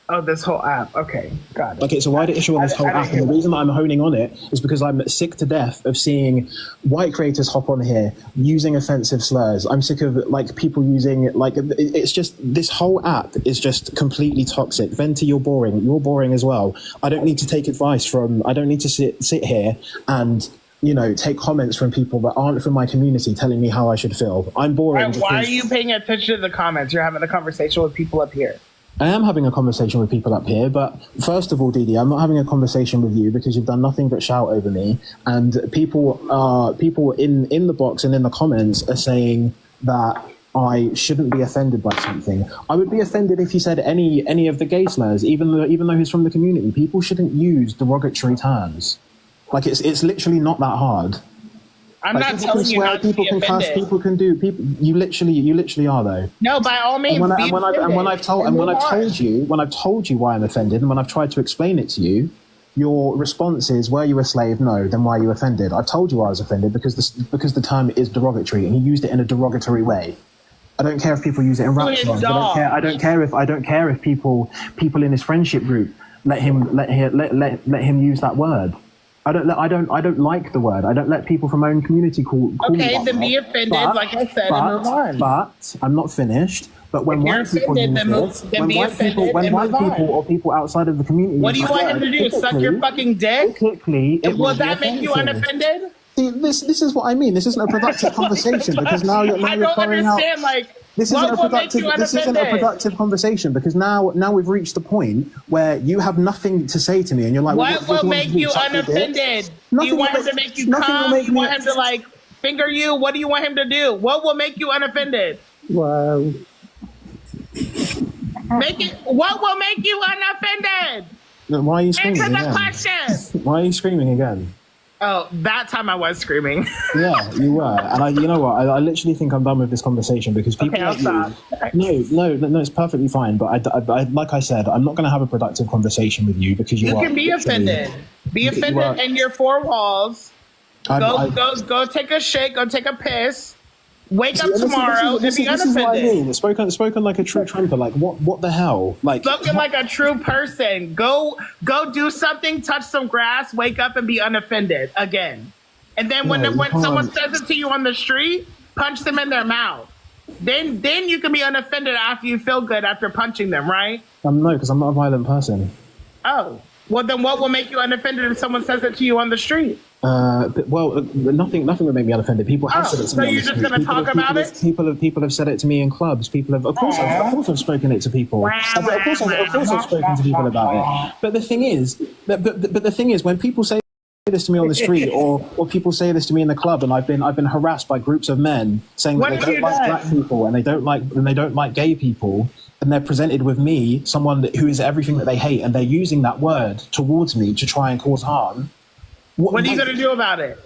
Oh, this whole app. Okay, got it. Like, it's a wider issue on this whole app, and the reason that I'm honing on it is because I'm sick to death of seeing white creators hop on here using offensive slurs. I'm sick of like people using it's just this whole app is just completely toxic. Venti, you're boring. You're boring as well. I don't need to take advice from. I don't need to sit here and take comments from people that aren't from my community telling me how I should feel. I'm boring. Why are you paying attention to the comments? You're having a conversation with people up here. I am having a conversation with people up here, but first of all, Didi, I'm not having a conversation with you because you've done nothing but shout over me. And people in the box and in the comments are saying that I shouldn't be offended by something. I would be offended if you said any of the gay slurs, even though he's from the community. People shouldn't use derogatory terms. Like it's literally not that hard. I'm not telling you not to be offended. People can do. You literally are though. No, by all means. When I've told you why I'm offended, and when I've tried to explain it to you, your response is, "Were you a slave? No. Then why are you offended?" I've told you I was offended because the term is derogatory, and he used it in a derogatory way. I don't care if people use it in rap songs. I don't care if people in his friendship group let him use that word. I don't like the word. I don't let people from my own community call me that then be offended, like I said, and move on. But I'm not finished. But when white people use this, when white people or people outside of the community, what do you want him to do? Suck your fucking dick? Will that make you unoffended? See, this is what I mean. This isn't a productive conversation because now you're throwing out. This isn't a productive conversation because now we've reached the point where you have nothing to say to me and you're like, what will make you unoffended? Do you want him to make you come? Do you want him to like finger you? What do you want him to do? What will make you unoffended? Wow. What will make you unoffended? Why are you screaming Answer the again? question. Why are you screaming again? Oh, that time I was screaming. Yeah, you were, and you know what? I literally think I'm done with this conversation because people. Okay, I'll stop. No, it's perfectly fine. But I like I said, I'm not going to have a productive conversation with you because you can be offended. Be offended in your four walls. Go take a shit. Go take a piss. Wake up tomorrow and be unoffended. This is what I mean. Spoken like a true Trumper. Like what the hell? Like spoken like a true person. Go do something. Touch some grass. Wake up and be unoffended again. And then when someone says it to you on the street, punch them in their mouth. Then you can be unoffended after you feel good after punching them, right? No, because I'm not a violent person. Oh, well then what will make you unoffended if someone says it to you on the street? Nothing would make me unoffended. People have said it to me. So you're just going to talk about it? People have said it to me in clubs. Of course I've spoken it to people. Of course I've spoken to people about it. But the thing is, when people say this to me on the street, or people say this to me in the club, and I've been harassed by groups of men saying that they don't like black people and they don't like gay people. And they're presented with me, someone who is everything that they hate, and they're using that word towards me to try and cause harm. What are you going to do about it?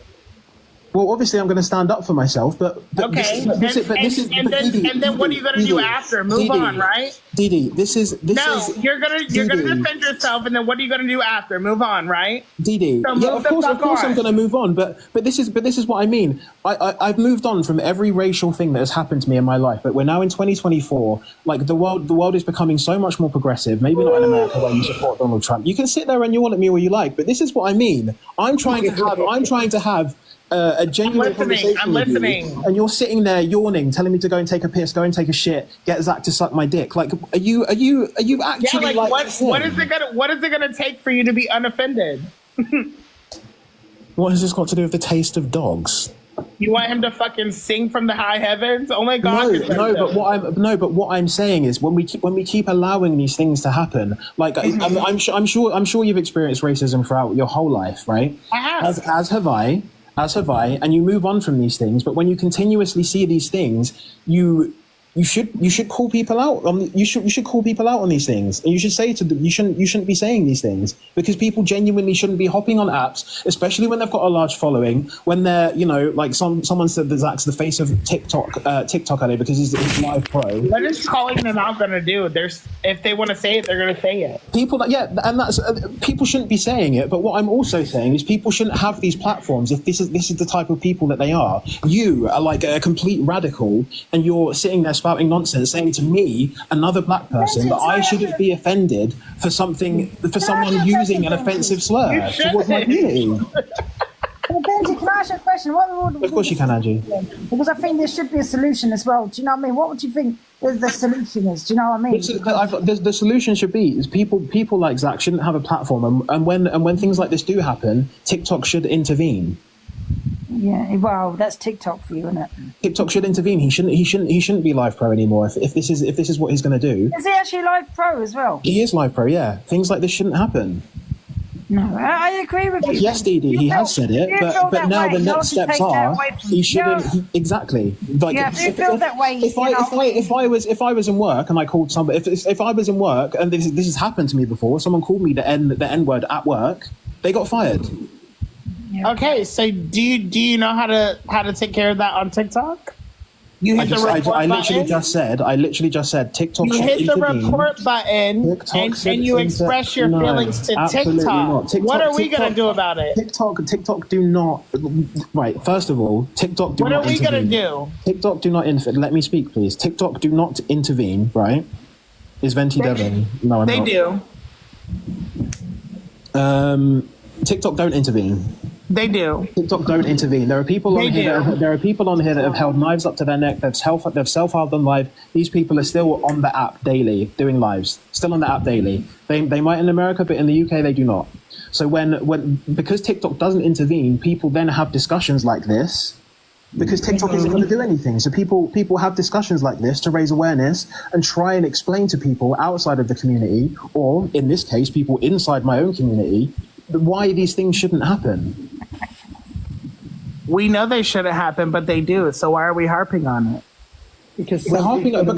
Well, obviously, I'm going to stand up for myself, but okay. And then what are you going to do after? Move on, right? Didi, you're going to defend yourself, and then what are you going to do after? Move on, right? Didi, so of course, I'm going to move on, but this is what I mean. I've moved on from every racial thing that has happened to me in my life, but we're now in 2024. Like the world is becoming so much more progressive. Maybe not in America where you support Donald Trump. You can sit there and yawn at me all you like, but this is what I mean. I'm trying to have a genuine conversation. I'm listening. And you're sitting there yawning, telling me to go and take a piss, go and take a shit, get Zach to suck my dick. Like, are you actually what is it gonna take for you to be unoffended? What has this got to do with the taste of dogs? You want him to fucking sing from the high heavens? Only God can. But what I'm saying is when we keep allowing these things to happen, like I'm sure you've experienced racism throughout your whole life, right? I have. As have I, and you move on from these things. But when you continuously see these things, you you should call people out on you should call people out on these things, and you should say to them you shouldn't be saying these things, because people genuinely shouldn't be hopping on apps, especially when they've got a large following, when they're, you know, like someone said that Zach's the face of TikTok earlier because he's live pro. What is calling them out gonna do? If they want to say it, they're gonna say it. People and that's people shouldn't be saying it, but what I'm also saying is people shouldn't have these platforms if this is the type of people that they are. You are like a complete radical, and you're sitting there spouting nonsense, saying to me, another black person, that I shouldn't be offended for someone using an offensive slur towards my community. Well, Benji, can I ask you a question? Of course you can, Angie. Because I think there should be a solution as well. Do you know what I mean? What would you think the solution is? Do you know what I mean? The solution should be is people like Zach shouldn't have a platform, and when things like this do happen, TikTok should intervene. Yeah, well, that's TikTok for you, isn't it? TikTok should intervene. He shouldn't be live pro anymore. If this is what he's going to do. Is he actually live pro as well? He is live pro. Yeah, things like this shouldn't happen. No, I agree with you. Yes, Dee, he has said it, but now the next steps are he shouldn't. Exactly. Like, yeah, if you feel that way, if I was in work and I called somebody, if I was in work and this has happened to me before, someone called me the N word at work, they got fired. Yeah. Okay, so do you know how to take care of that on TikTok? You hit the report button. I literally just said TikTok. You hit the report button and you express your feelings to TikTok. What are we gonna do about it? TikTok do not. Right. First of all, TikTok do not. What are we gonna do? TikTok do not intervene. Let me speak, please. TikTok do not intervene. Right? Is Venti Devon? No, they do. TikTok don't intervene. They do. TikTok don't intervene. There are people on here. There are people on here that have held knives up to their neck. They've self-harmed on live. These people are still on the app daily doing lives. Still on the app daily. They might in America, but in the UK they do not. So because TikTok doesn't intervene, people then have discussions like this. Because TikTok isn't going to do anything. So people have discussions like this to raise awareness and try and explain to people outside of the community, or in this case, people inside my own community, why these things shouldn't happen. We know they shouldn't happen, but they do. So why are we harping on it? Because we're harping on but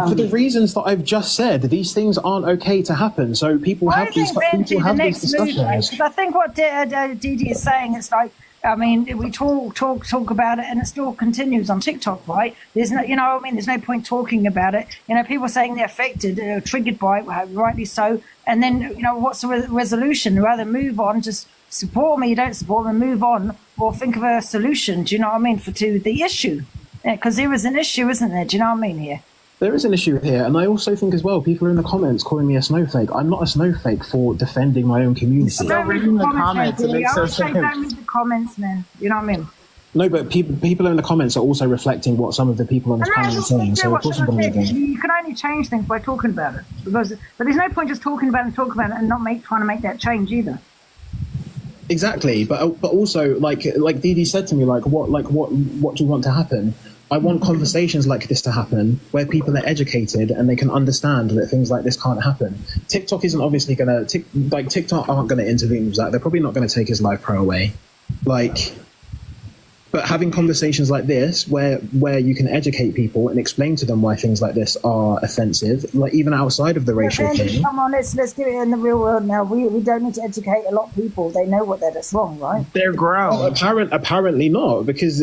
for the reasons that I've just said, these things aren't okay to happen. So people have these discussions. Because I think what Didi is saying, it's like, I mean, we talk about it, and it still continues on TikTok, right? There's no, you know, I mean, there's no point talking about it. You know, people saying they're affected, triggered by it, rightly so. And then, you know, what's the resolution? Rather move on, just support me, you don't support me, move on, or think of a solution. Do you know what I mean? To the issue, because there is an issue, isn't there? Do you know what I mean here? There is an issue here, and I also think as well, people are in the comments calling me a snowflake. I'm not a snowflake for defending my own community. Don't read the comments. It makes no sense. Don't read the comments, man. You know what I mean? No, but people in the comments are also reflecting what some of the people on this panel are saying. So of course I'm going to read it. You can only change things by talking about it, but there's no point just talking about it and not trying to make that change either. Exactly, but also like Didi said to me, what do you want to happen? I want conversations like this to happen where people are educated and they can understand that things like this can't happen. TikTok isn't obviously going to TikTok aren't going to intervene with that. They're probably not going to take his live pro away. But having conversations like this, where you can educate people and explain to them why things like this are offensive, like even outside of the racial thing. Come on, let's get it in the real world now. We don't need to educate a lot of people. They know that's wrong, right? They're grown. Well, apparently not, because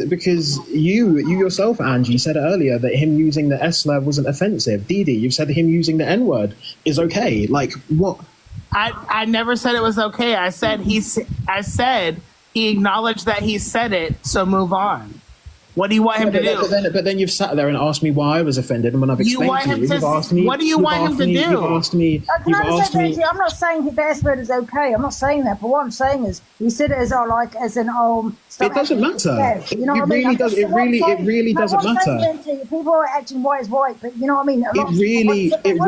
you yourself, Angie, said earlier that him using the S slur wasn't offensive. Didi, you've said him using the N word is okay. Like what? I never said it was okay. I said he acknowledged that he said it, so move on. What do you want him to do? But then you've sat there and asked me why I was offended, and when I've explained to you, you've asked me. What do you want him to do? You've asked me. I'm not saying the S word is okay. I'm not saying that. But what I'm saying is, you said it as it doesn't matter. You know what I mean? It really doesn't matter. People are acting white is white, but you know what I mean. It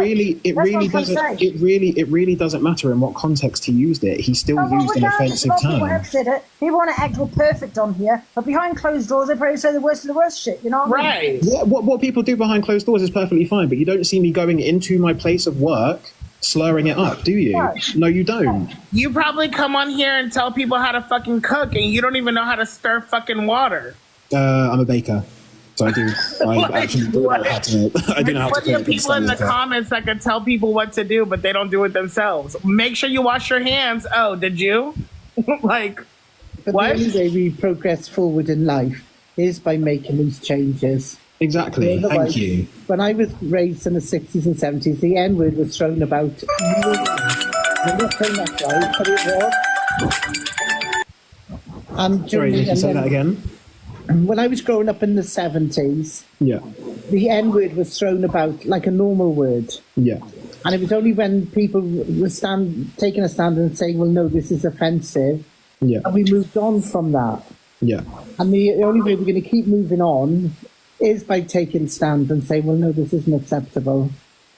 really doesn't matter in what context he used it. He still used an offensive term. People have said it. People want to act all perfect on here, but behind closed doors, they probably say the worst of the worst shit. You know what I mean? Right. Yeah. What people do behind closed doors is perfectly fine, but you don't see me going into my place of work slurring it up, do you? No, you don't. You probably come on here and tell people how to fucking cook, and you don't even know how to stir fucking water. I'm a baker. So I actually do know how to. I do know how to. Plenty of people in the comments that can tell people what to do, but they don't do it themselves. Make sure you wash your hands. Oh, did you? Like, but what? The only way we progress forward in life is by making these changes. Exactly. Thank you. When I was raised in the 60s and 70s, the N-word was thrown about. I'm not saying that's right, but it was. Sorry, did you say that again? When I was growing up in the 70s, yeah, the N-word was thrown about like a normal word. Yeah. And it was only when people were taking a stand and saying, well, no, this is offensive. Yeah. And we moved on from that. Yeah. And the only way we're going to keep moving on is by taking stands and saying, well, no, this isn't acceptable.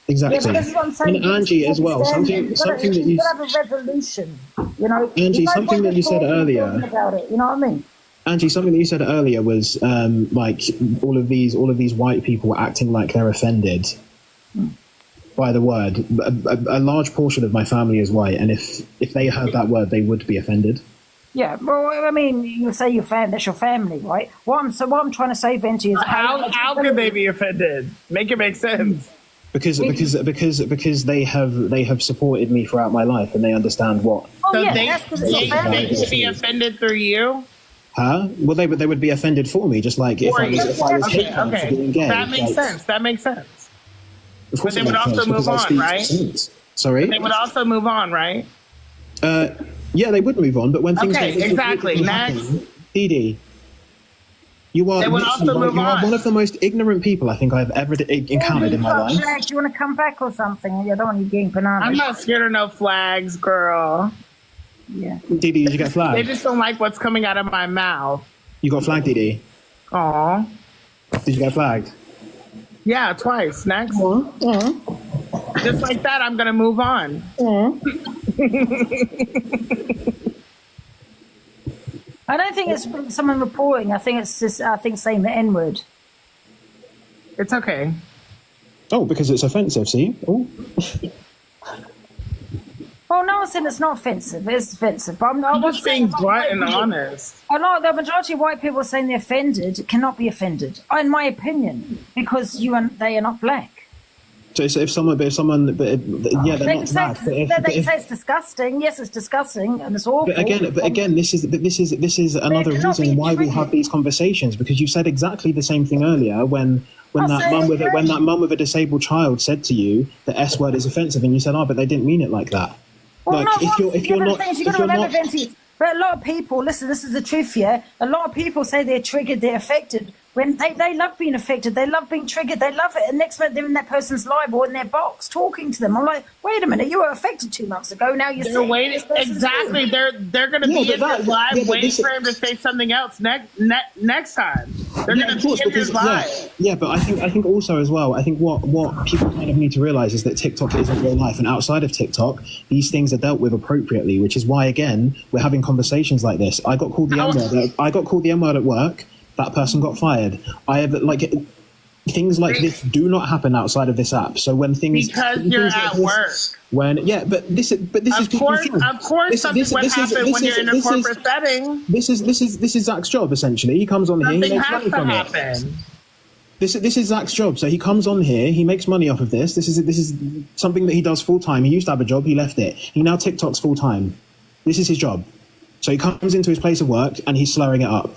Exactly. Yeah, but that's what I'm saying. And Angie as well, something that you... You've got to have a revolution, you know. Angie, something that you said earlier... About it, you know what I mean? Angie, something that you said earlier was like all of these white people acting like they're offended by the word. A large portion of my family is white, and if they heard that word, they would be offended. Yeah, well, I mean, you say your family, that's your family, right? What I'm trying to say, Venti, is how could they be offended? Make it make sense. Because they have supported me throughout my life, and they understand what. Oh So yeah, they that's because it's your family. should be offended through you. Huh? Well, they would be offended for me, just like if I was hate crime for being gay. That makes sense. That makes sense. Of course, But they would also move on, right? Sorry. They would also move on, right? Yeah, they would move on, but when things Okay, exactly. Next. Dee Dee, you are They would also move on. one of the most ignorant people I think I've ever encountered in my life. Jack, do you want to come back or something? You don't want you getting bananas. I'm not scared of no flags, girl. Yeah. Dee Dee, did you get They flagged? just don't like what's coming out of my mouth. You got flagged, Dee Dee? Aw. Did you get flagged? Yeah, twice. Next. Just like that, I'm going to move on. I don't think it's someone reporting. I think it's just saying the N-word. It's okay. Oh, because it's offensive, see? Oh. Well, no one said it's not offensive. It's offensive. But I'm just being blunt and honest. I know the majority of white people saying they're offended cannot be offended, in my opinion, because they are not black. So if someone, yeah, they're They not say, black. they say it's disgusting. Yes, it's disgusting and it's awful. But again, this is another reason why we have these conversations, because you said exactly the same thing earlier when that mum with a disabled child said to you the S word is offensive, and you said, but they didn't mean it like that. Well, like no, if you're not, but a lot of people, listen, this is the truth, yeah. A lot of people say they're triggered, they're affected. When they love being affected, they love being triggered, they love it. And next minute they're in that person's live or in their box talking to them. I'm like, wait a minute, you were affected 2 months ago. Now you're They're waiting. Exactly. They're going to be in his live waiting for him to say something else next time. They're going to be in his live. Yeah, but I think also as well, I think what people kind of need to realize is that TikTok isn't real life, and outside of TikTok, these things are dealt with appropriately, which is why again we're having conversations like this. I got called the N-word. I got called the N-word at work. That person got fired. I have things like this do not happen outside of this app. So when things you're at work. But this is of course something would happen when you're in a corporate setting. This is Zach's job essentially. He comes on here, he makes money from it. This is Zach's job. So he comes on here, he makes money off of this. This is something that he does full time. He used to have a job, he left it. He now TikToks full time. This is his job. So he comes into his place of work and he's slurring it up.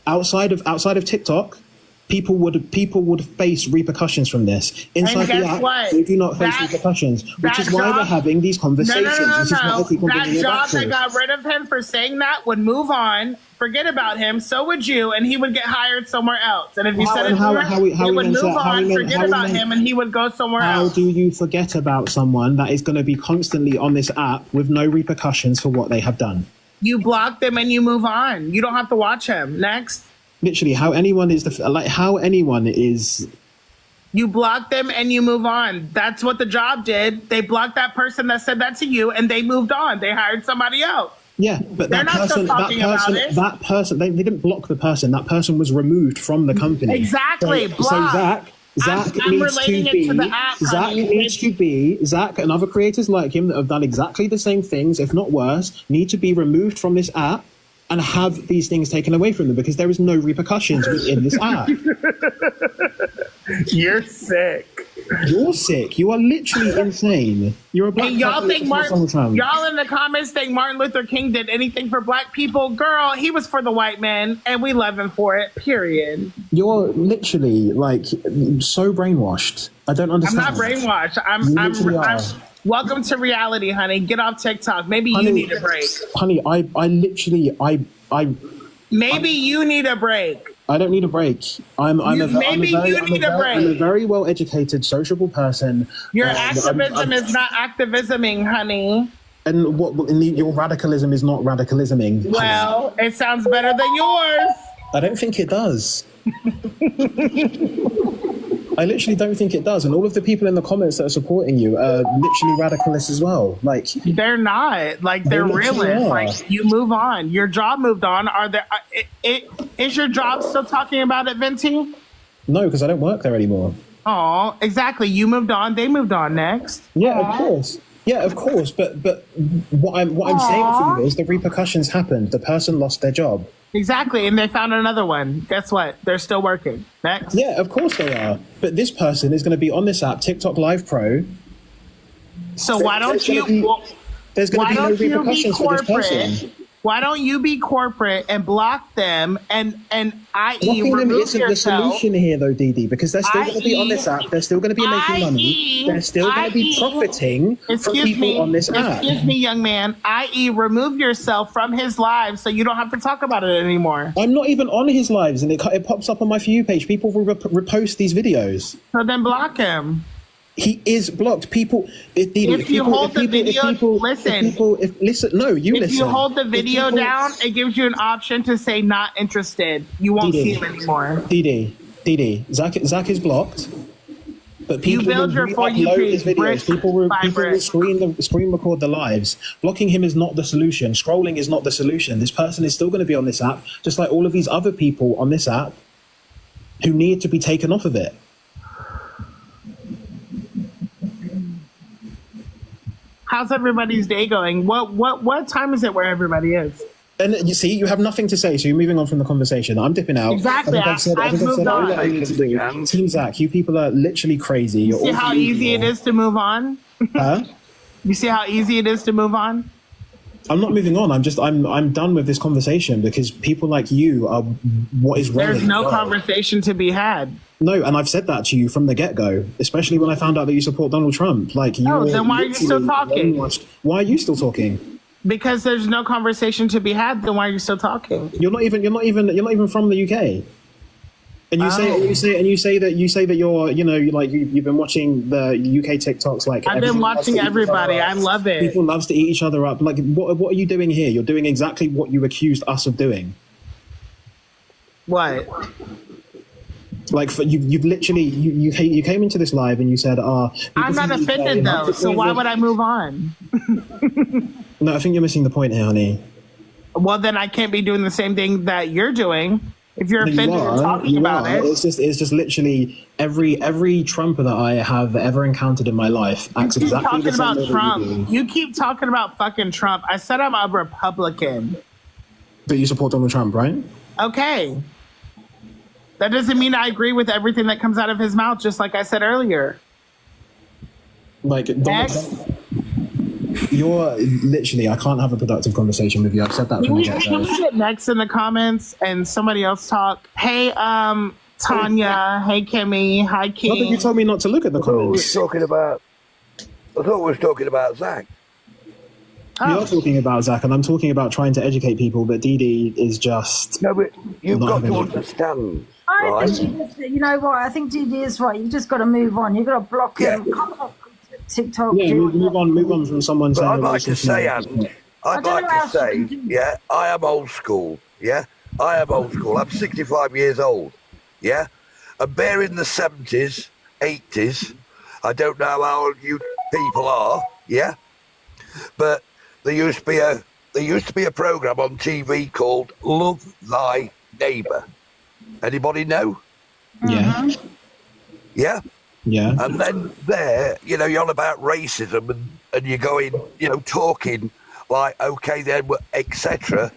Outside of TikTok, people would face repercussions from this. Inside the app, they do not face repercussions, which is why we're having these conversations. That job that got rid of him for saying that would move on. Forget about him. So would you, and he would get hired somewhere else. And if you said it he would move on, forget about him, and he would go somewhere else. How do you forget about someone that is going to be constantly on this app with no repercussions for what they have done? You block them and you move on. You don't have to watch him. Next. Literally, how anyone is. You block them and you move on. That's what the job did. They blocked that person that said that to you, and they moved on. They hired somebody else. Yeah, but they're not still talking about it. That person, they didn't block the person. That person was removed from the company. Exactly. So Zach and other creators like him that have done exactly the same things, if not worse, need to be removed from this app and have these things taken away from them because there is no repercussions within this app. You're sick. You're sick. You are literally insane. You're a black. And y'all think Donald Trump. y'all in the comments think Martin Luther King did anything for black people? Girl, he was for the white man, and we love him for it. Period. You're literally like so brainwashed. I don't understand. I'm not brainwashed. You literally are. Welcome to reality, honey. Get off TikTok. Maybe you need a break. Honey, I literally Maybe you need a break. I don't need a break. I'm a very well educated, sociable person. Your activism is not activisming, honey. And your radicalism is not radicalisming. Well, it sounds better than yours. I don't think it does. I literally don't think it does. And all of the people in the comments that are supporting you are literally radicalists as well. Like they're not. Like they're realists. Like you move on. Your job moved on. Are there? Is your job still talking about it, Venti? No, because I don't work there anymore. Oh, exactly. You moved on. They moved on next. Yeah, of course. Yeah, of course. But what I'm saying to you is the repercussions happened. The person lost their job. Exactly, and they found another one. Guess what? They're still working. Next. Yeah, of course they are. But this person is going to be on this app, TikTok Live Pro. So why don't you? There's going to be no repercussions for this person. Why don't you be corporate and block them and i.e. Blocking them remove isn't yourself? the solution here, though, Dee, because they're still going to be on this app. They're still going to be making money. They're still going to be profiting from people on this app. Excuse me, young man. I.e. remove yourself from his live so you don't have to talk about it anymore. I'm not even on his lives, and it pops up on my For You page. People will repost these videos. So then block him. He is blocked. People, listen. If you hold the video down, it gives you an option to say not interested. You won't see him anymore. Dee, Zach is blocked. But people will upload his videos. People will screen record the lives. Blocking him is not the solution. Scrolling is not the solution. This person is still going to be on this app, just like all of these other people on this app who need to be taken off of it. How's everybody's day going? What time is it where everybody is? And you see, you have nothing to say, so you're moving on from the conversation. I'm dipping out. Exactly. I've moved on. Team Zach, you people are literally crazy. You see how easy it is to move on? Huh? You see how easy it is to move on? I'm not moving on. I'm done with this conversation because people like you are what is wrong. There's no conversation to be had. No, and I've said that to you from the get-go, especially when I found out that you support Donald Trump. Like, then why are you still talking? Why are you still talking? Because there's no conversation to be had. Then why are you still talking? You're not even from the UK. And you say that you're you've been watching the UK TikToks like I've been watching everybody. I love it. People loves to eat each other up. Like what are you doing here? You're doing exactly what you accused us of doing. What? Like you've literally you came into this live and you said, I'm not offended though, so why would I move on? No, I think you're missing the point here, honey. Well, then I can't be doing the same thing that you're doing. If you're offended and talking about it, it's just literally every Trumper that I have ever encountered in my life acts exactly the same way Trump. You keep talking about fucking Trump. I said I'm a Republican. But you support Donald Trump, right? Okay. That doesn't mean I agree with everything that comes out of his mouth, just like I said earlier. Like Donald Trump. You're literally, I can't have a productive conversation with you. I've said that from the get-go. Can we get next in the comments and somebody else talk? Hey, Tanya. Hey, Kimmy. Hi, King. Not that you told me not to look at the comments. I thought we were talking about Zach. You're talking about Zach, and I'm talking about trying to educate people, but Dee is just... No, but you've got to understand. I think you know what? I think Dee is right. You've just got to move on. You've got to block him. TikTok. Yeah, move on from someone saying... I'd like to say, yeah, I am old school, yeah? I am old school. I'm 65 years old, yeah? And bearing the 70s, 80s, I don't know how old you people are, yeah? But there used to be a program on TV called Love Thy Neighbour. Anybody know? Yeah. Yeah? Yeah. And then there, you're on about racism and you're going, talking like, okay then, etc.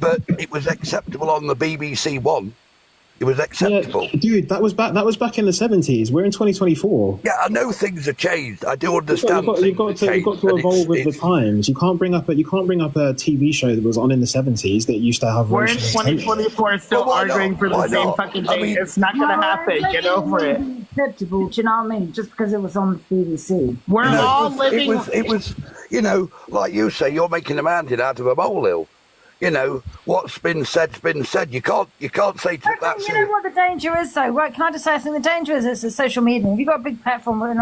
but it was acceptable on the BBC One. It was acceptable. Yeah, dude, that was back in the 70s. We're in 2024. Yeah, I know things have changed. I do understand. You've got to evolve with the times. You can't bring up a TV show that was on in the 70s that used to have. We're in 2024, still arguing for the same fucking thing. It's not going to happen. Get over it. Acceptable, do you know what I mean? Just because it was on the BBC. We're all living. It was, you know, like you say, you're making a mountain out of a molehill. You know, what's been said's been said. You can't say that. You know what the danger is, though? Right? Can I just say, I think the danger is it's social media. If you've got a big platform, and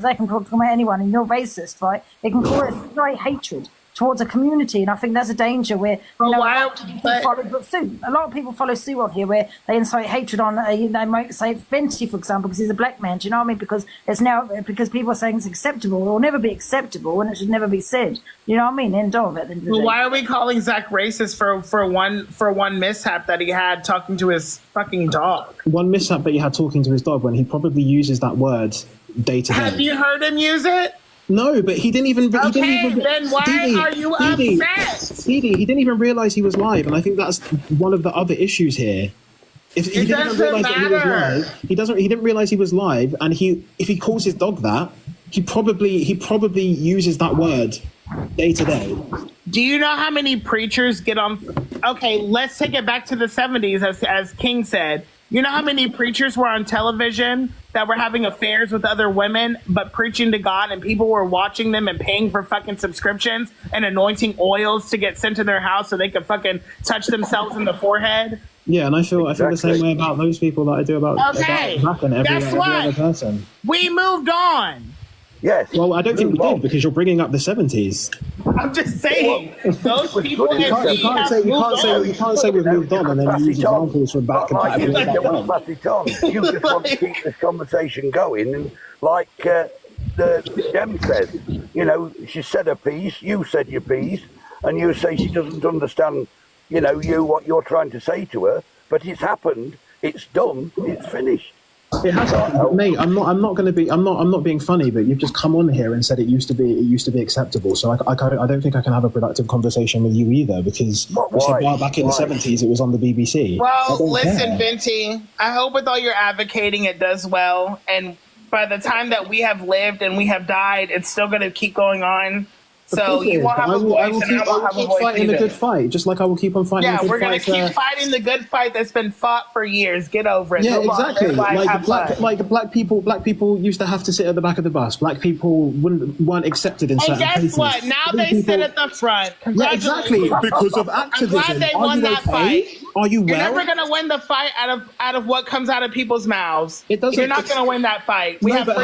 they can talk about anyone, and you're racist, right? They can call it right hatred towards a community, and I think there's a danger where a lot of people follow suit on here, where they incite hatred on. They might say Fenty, for example, because he's a black man. Do you know what I mean? Because people are saying it's acceptable. It will never be acceptable, and it should never be said. You know what I mean? End of it. Well, why are we calling Zach racist for one mishap that he had talking to his fucking dog? One mishap that he had talking to his dog when he probably uses that word day to day. Have you heard him use it? No, but he didn't even. Then why are you upset? He didn't even realize he was live, and I think that's one of the other issues here. If he didn't realize that he was live, he didn't realize he was live, and if he calls his dog that, he probably uses that word day to day. Do you know how many preachers get on? Okay, let's take it back to the 70s, as King said. You know how many preachers were on television that were having affairs with other women, but preaching to God, and people were watching them and paying for fucking subscriptions and anointing oils to get sent to their house so they could fucking touch themselves in the forehead? Yeah, and I feel the same way about those people that I do about Zach and every other person. We moved on. Yes. Well, I don't think we did, because you're bringing up the 70s. I'm just saying, those people you can't say we've moved on and then use examples from back compatible. You just want to keep this conversation going, and like the Dem said, you know, she said her piece, you said your piece, and you say she doesn't understand, you know, what you're trying to say to her, but it's happened, it's done, it's finished. It has happened, mate. I'm not being funny, but you've just come on here and said it used to be acceptable. So I don't think I can have a productive conversation with you either, because back in the 70s it was on the BBC. Well, listen, Venti, I hope with all your advocating it does well, and by the time that we have lived and we have died, it's still going to keep going on. So you won't have a voice, and I won't have a voice fighting the good fight, just like I will keep on fighting the good fight. Yeah, we're going to keep fighting the good fight that's been fought for years. Get over it. Yeah, exactly. Like the black people used to have to sit at the back of the bus. Black people weren't accepted in certain places. And guess what? Now they sit at the front. Yeah, exactly. Because of activism. I'm glad they won that fight. Are you well? You're never going to win the fight out of what comes out of people's mouths. You're not going to win that fight. But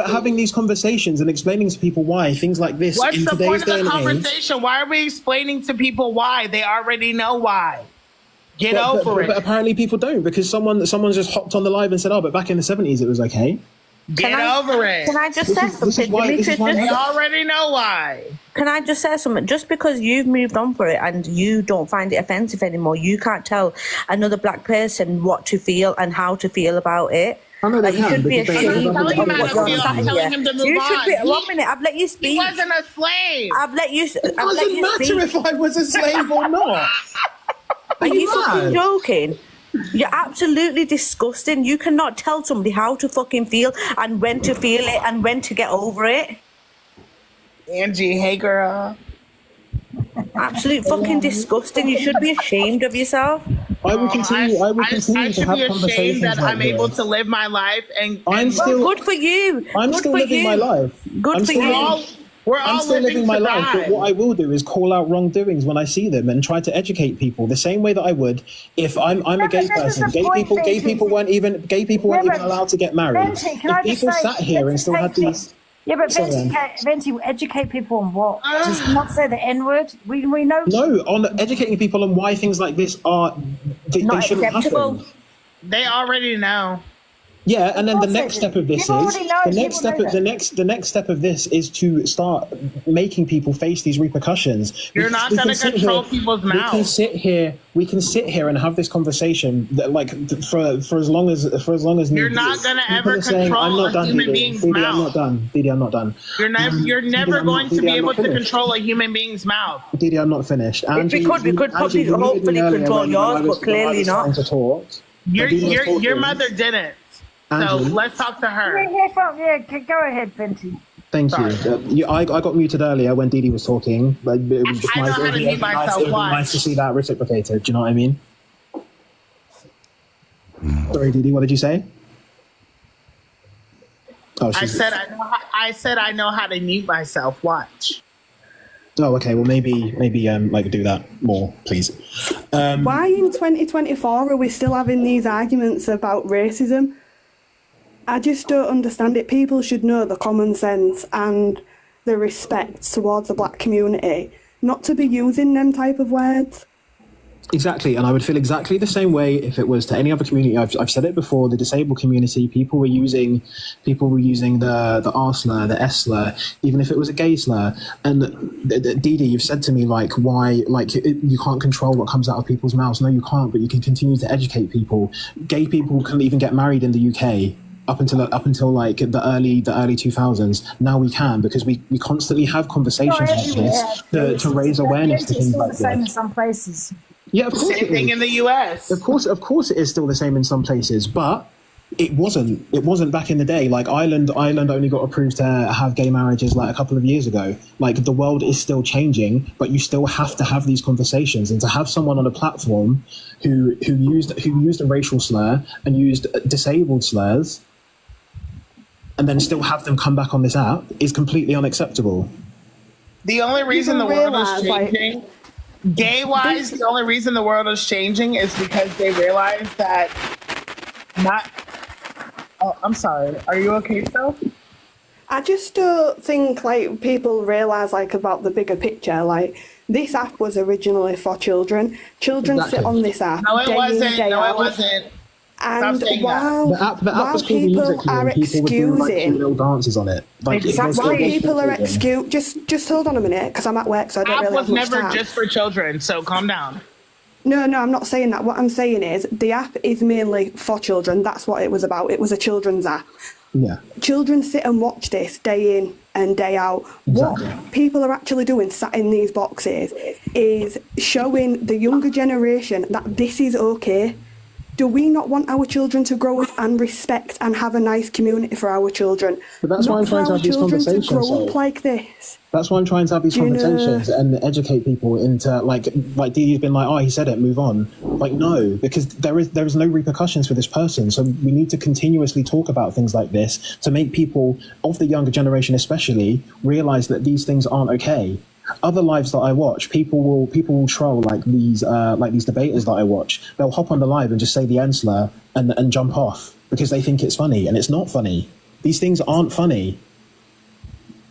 having these conversations and explaining to people why things like this in today's day and age. Why are we explaining to people why? They already know why. Get over it. But apparently people don't, because someone's just hopped on the live and said, "Oh, but back in the 70s it was okay." Get over it. Can I just say something? They already know why. Can I just say something? Just because you've moved on for it and you don't find it offensive anymore, you can't tell another black person what to feel and how to feel about it. I know you should be ashamed of what you're I'm telling him to move on. 1 minute, I've let you speak. He wasn't a slave. I've let you speak. It doesn't matter if I was a slave or not. Are you fucking joking? You're absolutely disgusting. You cannot tell somebody how to fucking feel and when to feel it and when to get over it. Angie, hey girl. Absolute fucking disgusting. You should be ashamed of yourself. I will continue. I should be ashamed that I'm able to live my life, and good for you. I'm still living my life. Good for you. I'm still living my life, but what I will do is call out wrongdoings when I see them and try to educate people the same way that I would if I'm a gay person. Gay people weren't even allowed to get married. If people sat here and still had these. Yeah, but Venti, educate people on what? Just not say the N-word? We know. No, on educating people on why things like this are... They shouldn't happen. They already know. Yeah, and then the next it step of this is. People already know, the next people step know of that. the next step of this is to start making people face these repercussions. You're not going to control people's We can mouths. sit here and have this conversation that, like, for as long as You're not going to people ever are saying, I'm control not a done, human Didi. being's Didi, I'm mouth. not done. Didi, I'm not done. You're never I'm going not- to be Didi, I'm able not to finished. control a human being's mouth. Didi, I'm not finished. Angie, we could probably you muted me hopefully earlier control when yours, I was- but clearly when I was not. trying to talk. Your Didi was your talking. mother didn't. So Angie. let's talk to her. Go ahead, Venti. Thank you. I got muted earlier when Didi was talking, but it was just I know nice. how to It would mute be nice, myself, it would be watch. nice to see that reciprocated. Do you know what I mean? Sorry, Didi, what did you say? Oh, I said I know how to mute myself. Watch. Oh, okay. Well, maybe like do that more, please. Why in 2024 are we still having these arguments about racism? I just don't understand it. People should know the common sense and the respect towards the black community, not to be using them type of words. Exactly, and I would feel exactly the same way if it was to any other community. I've said it before. The disabled community, people were using the R slur, the S slur, even if it was a gay slur. And Didi, you've said to me like, why, like you can't control what comes out of people's mouths. No, you can't, but you can continue to educate people. Gay people couldn't even get married in the UK up until like the early 2000s. Now we can, because we constantly have conversations like this to raise awareness to things like the same in this. some places. Yeah, of course Same it thing is. in the US. Of course it is still the same in some places, but it wasn't back in the day. Like Ireland only got approved to have gay marriages like a couple of years ago. Like the world is still changing, but you still have to have these conversations, and to have someone on a platform who used a racial slur and used disabled slurs and then still have them come back on this app is completely unacceptable. The only reason the People world is realize, changing, gay-wise, the only reason the world is changing is because they realize that not... Oh, I'm sorry. Are you okay, Steph? I just don't think like people realise like about the bigger picture. Like this app was originally for children. Children sit on this app No, it day in, wasn't. day No, it out. wasn't. And saying that. while, The app while was called people Musical.ly are and people would do like cute excusing, little dances on it. Like, it was while still people are for children. just hold on a minute, because I'm at work, so I don't App really was have much never time. just for children, so calm down. No, I'm not saying that. What I'm saying is the app is mainly for children. That's what it was about. It was a children's app. Yeah. Children sit and watch this day in and day out. Exactly. What people are actually doing sat in these boxes is showing the younger generation that this is okay. Do we not want our children to grow up and respect and have a nice community for our children? But that's why I'm Not trying for to our have these children to conversations, grow up though. like this. That's why I'm trying to have these Do you know- conversations and educate people into like Didi's been like, oh, he said it, move on. Like, no, because there is no repercussions for this person. So we need to continuously talk about things like this to make people of the younger generation especially realize that these things aren't okay. Other lives that I watch, people will troll like these debaters that I watch. They'll hop on the live and just say the N slur and jump off because they think it's funny, and it's not funny. These things aren't funny.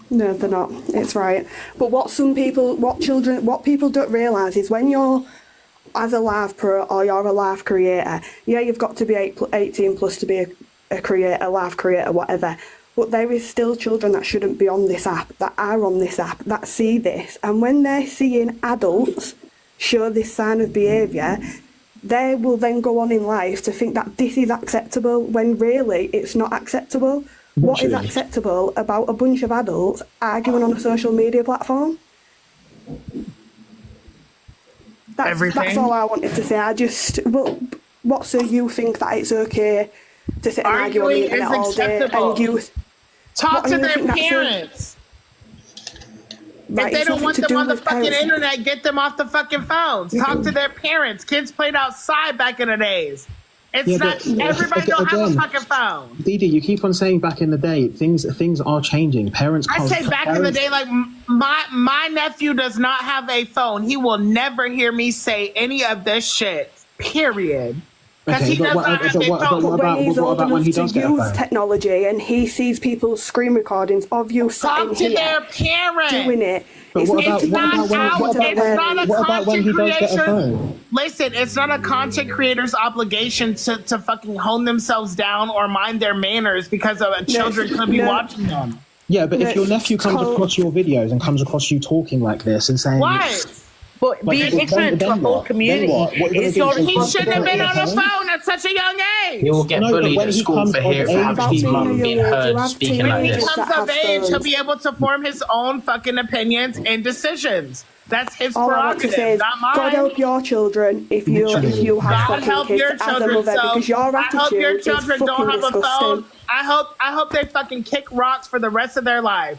No, they're not. It's right. But what people don't realise is when you're as a live pro or you're a live creator, yeah, you've got to be 18 plus to be a creator, a live creator, whatever. But there is still children that shouldn't be on this app, that are on this app, that see this. And when they're seeing adults show this sign of behaviour, they will then go on in life to think that this is acceptable when really it's not acceptable. What is Literally. acceptable about a bunch of adults arguing on a social media platform? That's all I wanted to say. What so you think that it's okay to sit and argue on the Arguing internet is all day acceptable. and you Talk what to do you their think that's parents. Right, If they it's don't nothing want to them do on the with fucking parents. internet, get them off the fucking phones. Talk to their parents. Kids played outside back in the days. It's Yeah, not but- everybody don't have a again, fucking phone. Didi, you keep on saying back in the day, things are changing. Parents I can't. say back in the day, like my nephew does not have a phone. He will never hear me say any of this shit. Period. Because he does not have big phones. But when he's old when enough he to does get a use phone? technology and he sees people's screen recordings of you sat Talk in to here their parents. doing it, But it's what not about It's not a when he does get a content creator. phone? Listen, it's not a content creator's obligation to fucking hone themselves down or mind their manners because of children could be watching them. Yeah, but if your nephew comes across your videos and comes across you talking like this and saying, Why? But Like, being then- ignorant to a then whole what? community Then what? What are you is gonna your do? He shouldn't have been on the responsibility. phone at such a young age. He will get No, but bullied when at he school comes for of having age, his mum being heard have speaking When like he this. comes of age, he'll be able to form his own fucking opinions and decisions. That's his all I want to say prerogative, is, not mine. God help your children if you have God fucking help kids your as a children. mother, So because your I hope your attitude is children don't fucking have a disgusting. phone. I hope they fucking kick rocks for the rest of their life.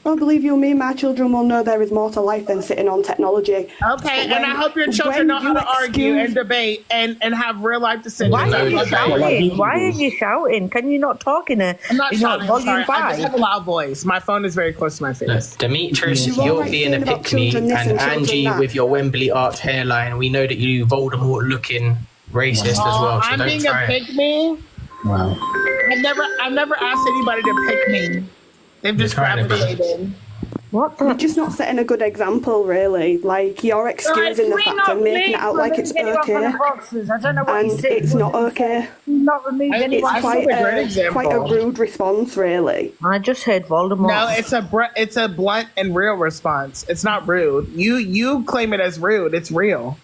Well, believe you me, my children will know there is more to life than sitting on technology. Okay, and I hope your children know how to argue and debate and have real life decisions. Why are you Okay. shouting? Why are you shouting? Can you not talk in a I'm not shouting. I'm volume sorry. I just 5? have a loud voice. My phone is very close to my face. Demetrius, You are you're right being a saying about pick me, children this and and children Angie that. with your Wembley arch hairline. We know that you Voldemort looking racist as well. So I'm don't being try a it. pick me. Wow. I've never asked anybody to pick me. They've just trying to be. gravitated. What? You're just not setting a good example, really. Like, you're excusing the fact and making it out like it's okay. I don't know what And he said. it's not okay. Not remove It's anyone. quite a rude response, really. I just heard Voldemort. No, it's a blunt and real response. It's not rude. You claim it as rude. It's real.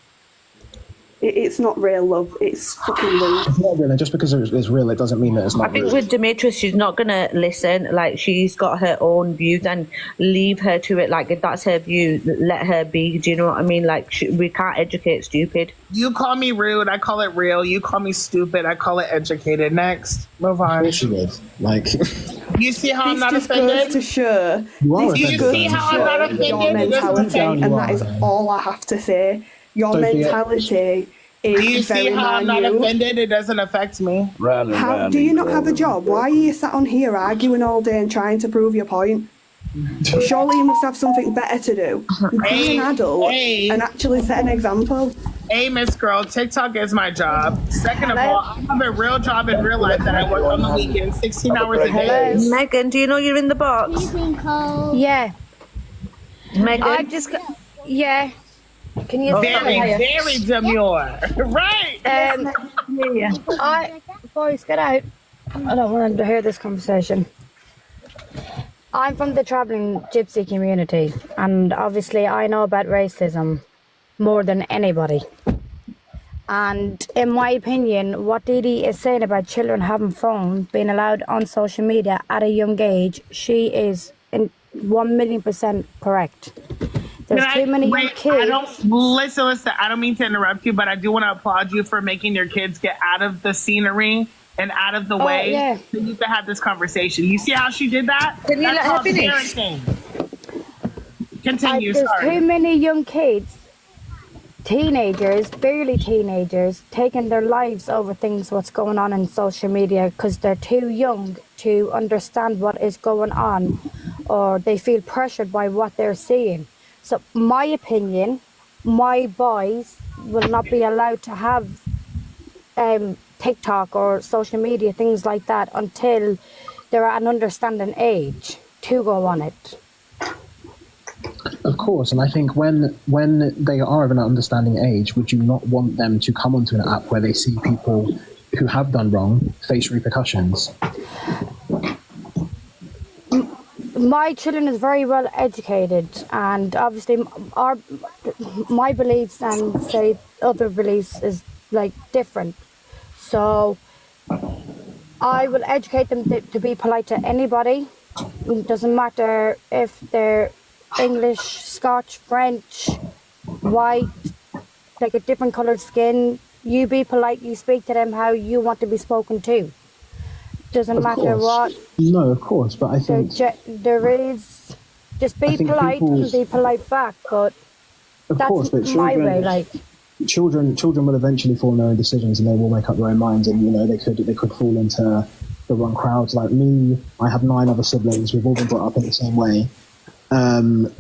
It's not real love. It's fucking rude. It's not real, and just because it's real, it doesn't mean that it's I not think real. with Demetrius, she's not gonna listen. Like, she's got her own views, and leave her to it. Like, if that's her view, let her be. Do you know what I mean? Like, we can't educate stupid. You call me rude, I call it real. You call me stupid, I call it educated. Next, move on. Of course she is. Like, You see how I'm This not just offended? goes to show. You are This just offended, goes See to how I'm not show offended? your It doesn't mentality, offend and you that is are. all I have to say. Your Sophia- mentality Do you is see very how I'm not minute. offended? It doesn't affect me. How do you not have a job? Why are you sat on here arguing all day and trying to prove your point? Surely you must have something better to do. Be an adult and actually set an example. Hey, Miss Girl, TikTok is my job. Second of all, I have a real job in real life that I work on the weekend, 16 hours a day. Megan, do you know you're in the box? Yeah. Megan? I just yeah. Can you Very demure. Right. Boys, get out. I don't want them to hear this conversation. I'm from the travelling gypsy community, and obviously I know about racism more than anybody. And in my opinion, what Dee Dee is saying about children having phones, being allowed on social media at a young age, she is 1,000,000% correct. There's too many young kids. Listen, I don't mean to interrupt you, but I do want to applaud you for making your kids get out of the scenery and out of the way. Yeah. So you can have this conversation. You see how she did that? Can you let her called finish? parenting. Continue, There's sorry. too many young kids, teenagers, barely teenagers, taking their lives over things what's going on in social media because they're too young to understand what is going on, or they feel pressured by what they're seeing. So my opinion, my boys will not be allowed to have TikTok or social media, things like that, until they're at an understanding age to go on it. of course, and I think when they are of an understanding age, would you not want them to come onto an app where they see people who have done wrong face repercussions? My children is very well educated, and obviously my beliefs and say other beliefs is like different. So I will educate them to be polite to anybody. It doesn't matter if they're English, Scotch, French, white, like a different coloured skin. You be polite, you speak to them how you want to be spoken to. Doesn't Of matter course. what. No, of course, but I think There is, just I be think polite and people's- be polite back, but of that's course, but my way, like. children will eventually form their own decisions and they will make up their own minds, and they could fall into the wrong crowds. Like me, I have 9 other siblings. We've all been brought up in the same way, and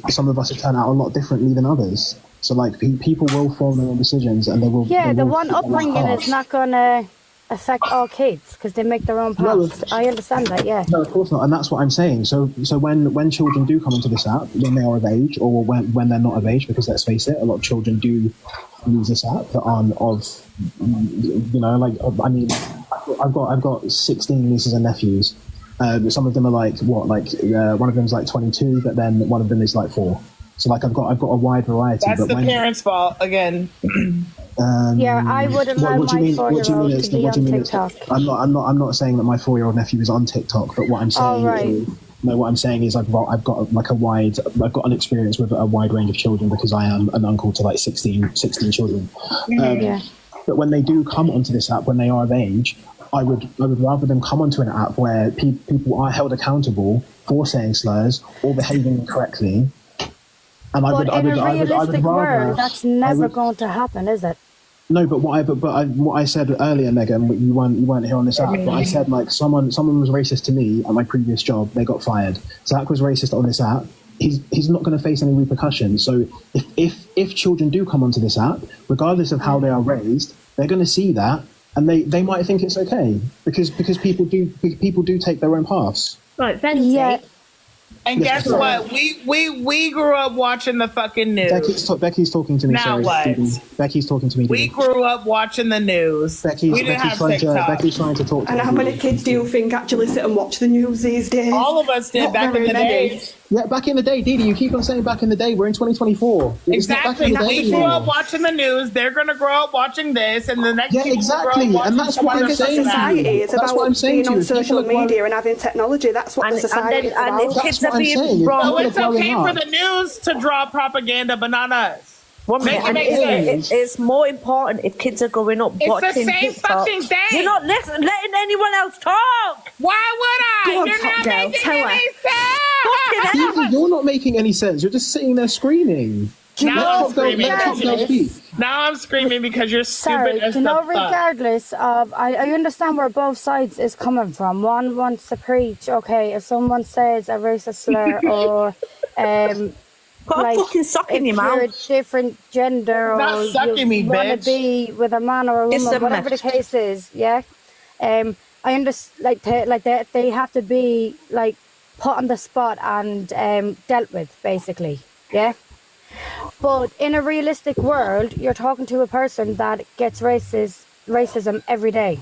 some of us have turned out a lot differently than others. So like people will form their own decisions, and they will. Yeah, they the will one follow their upbringing paths. is not going to affect all kids because they make their own paths. I understand that, yeah. No, of course not, and that's what I'm saying. So when children do come into this app, when they are of age, or when they're not of age, because let's face it, a lot of children do use this app that aren't of, like, I mean, I've got 16 nieces and nephews. Some of them are like one of them's like 22, but then one of them is like 4. So like I've got a wide variety. That's but the parents' fault again. Yeah, I would allow my 4-year-old to be on TikTok. I'm not saying that my 4-year-old nephew is on TikTok, but what I'm saying is, no, what I'm saying is I've got an experience with a wide range of children because I am an uncle to like 16 children. But when they do come onto this app when they are of age, I would rather them come onto an app where people are held accountable for saying slurs or behaving incorrectly. And But in a realistic world, that's never going to happen, is it? No, but what I said earlier, Megan, you weren't here on this app. But I said like someone was racist to me at my previous job. They got fired. Zach was racist on this app. He's not going to face any repercussions. So if children do come onto this app, regardless of how they are raised, they're going to see that and they might think it's okay because people do take their own paths. Right, Venti. Yeah. And Yes, guess what? We grew up watching the fucking news. Becky's talking to me. Now Sorry, what? Phoebe. Becky's talking to me. We Phoebe. grew up watching the news. we didn't have TikTok. Becky's trying to talk to And me. how many kids do you think actually sit and watch the news these days? All of us did Not back in very the many. day. Yeah, back in the day, Didi, you keep on saying back in the day. We're in 2024. It's not back Exactly. in the day We grew anymore. up watching the news. They're going to grow up watching this, and the next Yeah, people exactly. grow up And watching that's what I'm something saying. else. Society is That's about what I'm saying being to you. on People social are media and having technology. That's what the society is about. and if kids are being saying. brought So People it's are growing okay for up. the news to draw propaganda, but not us. One Make minute, it make and sense. it's more important if kids are growing up It's the watching same TikTok. fucking thing. You're not letting anyone else talk. Why would I? Go on, You're top not girl, making tell her. any sense. Phoebe, you're not making any sense. You're just sitting there screaming. Now I'm Let screaming. Top Girl speak. Now I'm screaming because you're Sorry, stupid as you know, the fuck. regardless of, I understand where both sides is coming from. One wants to preach, okay, if someone says a racist slur or, Put a fucking sock in if your you're a mouth. different gender or Not sucking me, you want to bitch. be with a man or a It's woman, a whatever the mess. case is, yeah. I understand, they have to be like put on the spot and dealt with, basically, yeah. But in a realistic world, you're talking to a person that gets racism every day.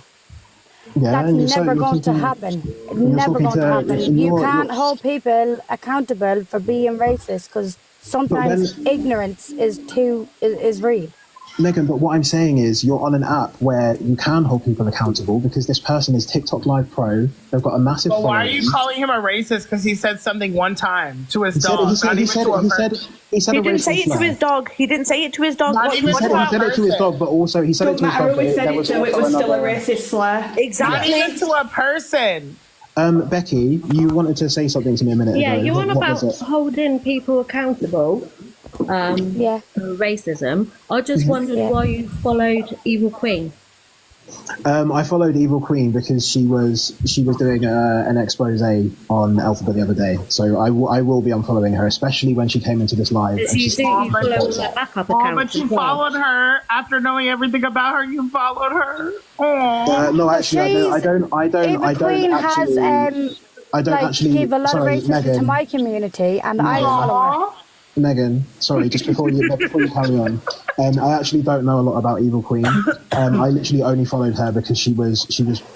Yeah, That's and so never you're going to talking- happen. you're Never talking going to to- happen. and You you're- can't you're- hold people accountable for being racist because sometimes ignorance is real. Megan, but what I'm saying is you're on an app where you can hold people accountable because this person is TikTok Live Pro. They've got a massive But why are following. you calling him a racist? Because he said something one time to his He said- dog. he said- not he even said- to a he person. said- he said He a didn't say racist it to slur. his dog. He didn't say it to his dog. Not What- even He what said, to he about- said it to his dog, but also he said it Don't to his matter dog. who he but said there it was to, it also was still a another- racist slur. Not Exactly. even to a person. Becky, you wanted to say something to me a minute Yeah, ago. you're on What about was it? holding people accountable Yeah. for racism. I just Mhm. wondered Yeah. why you followed Evil Queen. I followed Evil Queen because she was doing an expose on Alphabet the other day. So I will be unfollowing her, especially when she came into this live. Because and you she do, you started- follow all their backup Oh, accounts. but you as well. followed her after knowing everything about her. You followed her. Aww. No, actually, I don't Eva Queen actually. has I don't like actually. give a lot Sorry, of racism to Megan. my community, and I follow her. Megan, sorry, just before you carry on, I actually don't know a lot about Evil Queen. I literally only followed her because she was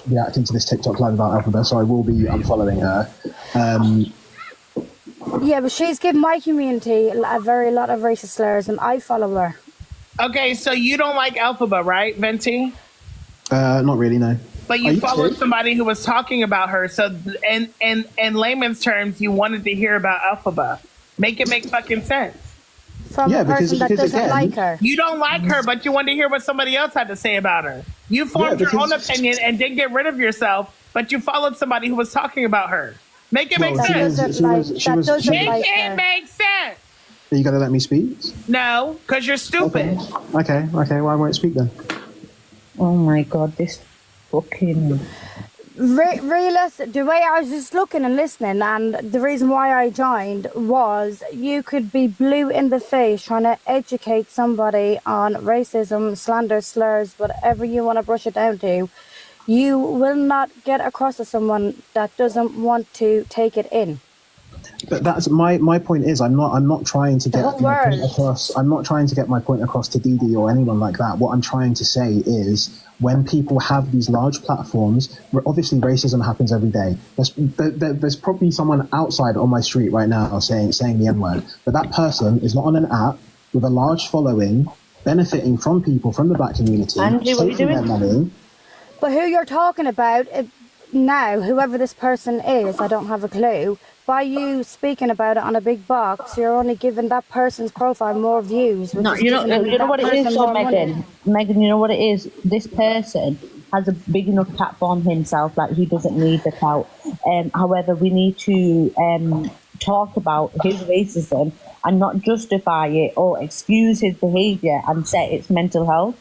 reacting to this TikTok live about Alphabet, so I will be unfollowing her. Yeah, but she's given my community a very lot of racist slurs, and I follow her. Okay, so you don't like Alphaba, right, Venti? Not really, no. But I you used followed to. somebody who was talking about her. So, in layman's terms, you wanted to hear about Alphaba. Make it make fucking sense. From Yeah, a because- person that because doesn't again- like her. You don't like her, but you wanted to hear what somebody else had to say about her. You formed your own because- opinion and didn't get rid of yourself, but you followed somebody who was talking about her. Make it Well, make she sense. was- she was- she was- she Make was- it make sense. Are you going to let me speak? No, because you're stupid. Okay, well, I won't speak then. Oh my god, this fucking. Realistic, the way I was just looking and listening, and the reason why I joined was you could be blue in the face trying to educate somebody on racism, slander, slurs, whatever you want to brush it down to. You will not get across to someone that doesn't want to take it in. But that's my point is I'm not trying to get whole my point world. across. I'm not trying to get my point across to Didi or anyone like that. What I'm trying to say is when people have these large platforms, obviously racism happens every day. There's probably someone outside on my street right now saying the N-word, but that person is not on an app with a large following, benefiting from people from the black community, Angie, what are you taking their doing? money. But who you're talking about now, whoever this person is, I don't have a clue. By you speaking about it on a big box, you're only giving that person's profile more views. which No, is you know giving that what it is, person so more money. Megan, you know what it is? This person has a big enough platform himself, like he doesn't need the clout. However, we need to talk about his racism and not justify it or excuse his behaviour and say it's mental health.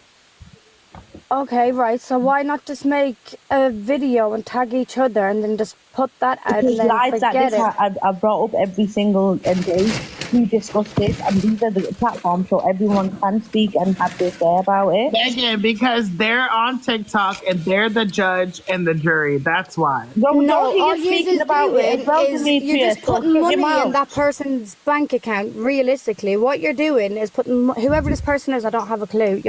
Okay, right. So why not just make a video and tag each other and then just put that out Because and then lives like forget this, it? I brought up every single day. We discuss this, and these are the platforms so everyone can speak and have to say about it. Megan, because they're on TikTok and they're the judge and the jury. That's why. No, all you're just doing is you're just putting money in that person's bank account. Realistically, what you're doing is putting whoever this person is. I don't have a clue.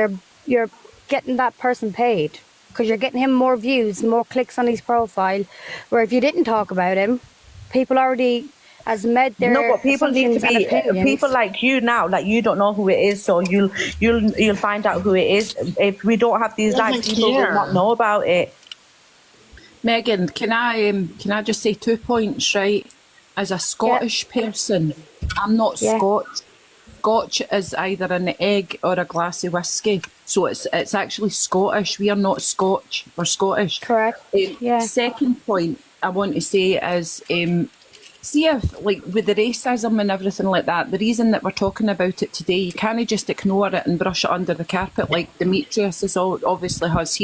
You're getting that person paid because you're getting him more views, more clicks on his profile. Where if you didn't talk about him, people already has made their No, but people need to assumptions and be opinions. people like you now. Like you don't know who it is, so you'll find out who it is. If we don't have these lives, people will not know about it. Megan, can I just say 2 points, right? As a Scottish person, I'm not Scotch. Scotch is either an egg or a glass of whiskey. So it's actually Scottish. We are not Scotch. We're Scottish. Correct. Second point I want to say is, see if, like, with the racism and everything like that, the reason that we're talking about it today, you can't just ignore it and brush it under the carpet like Demetrius is obviously has.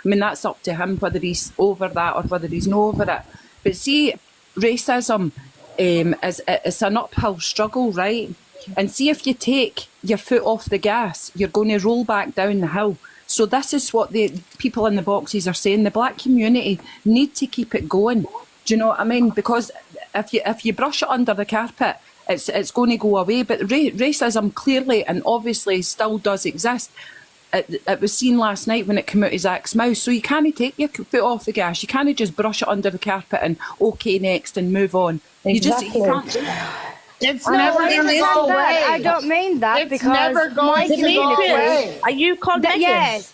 I mean, that's up to him whether he's over that or whether he's not over it. But see, racism is an uphill struggle, right? And see, if you take your foot off the gas, you're going to roll back down the hill. So this is what the people in the boxes are saying. The black community need to keep it going. Do you know what I mean? Because if you brush it under the carpet, it's going to go away. But racism clearly and obviously still does exist. It was seen last night when it came out of Zach's mouth. So you can't take your foot off the gas. You can't just brush it under the carpet and okay next and move on. Exactly. You can't do that. It's never going to go away. I don't mean that It's because never going to go away. Are you called Megan? Yes.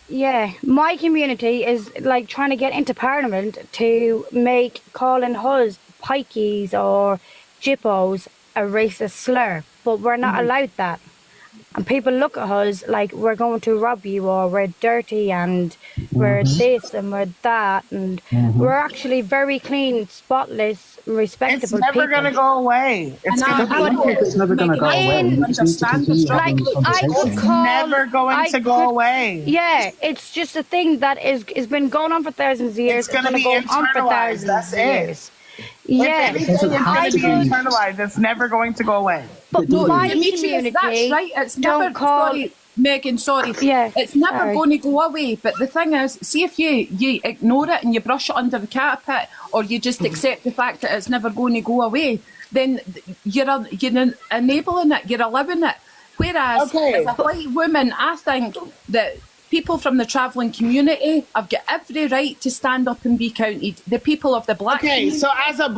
Yeah, my community is like trying to get into Parliament to make calling Huz pikeys or jippos a racist slur, but we're not allowed that. And people look at us like we're going to rob you or we're dirty and we're this and we're that. And we're actually very clean, spotless, respectable It's never people. going to go away. It's never going to go away. We just need to continue having this conversation. It's never going to go away. Yeah, it's just a thing that is been going on for thousands of years. It's going to be go on for internalized. thousands That's of it. years. Yeah, If anything, it's going to be internalized. It's never going to go away. But No, my Demetrius, community that's right. It's don't never. call. Sorry, Megan, sorry. Yeah, It's never sorry. going to go away. But the thing is, see if you ignore it and you brush it under the carpet, or you just accept the fact that it's never going to go away, then you're enabling it. You're allowing it. Whereas, as a white woman, I think that people from the travelling community have got every right to stand up and be counted. The people of the black community. So as a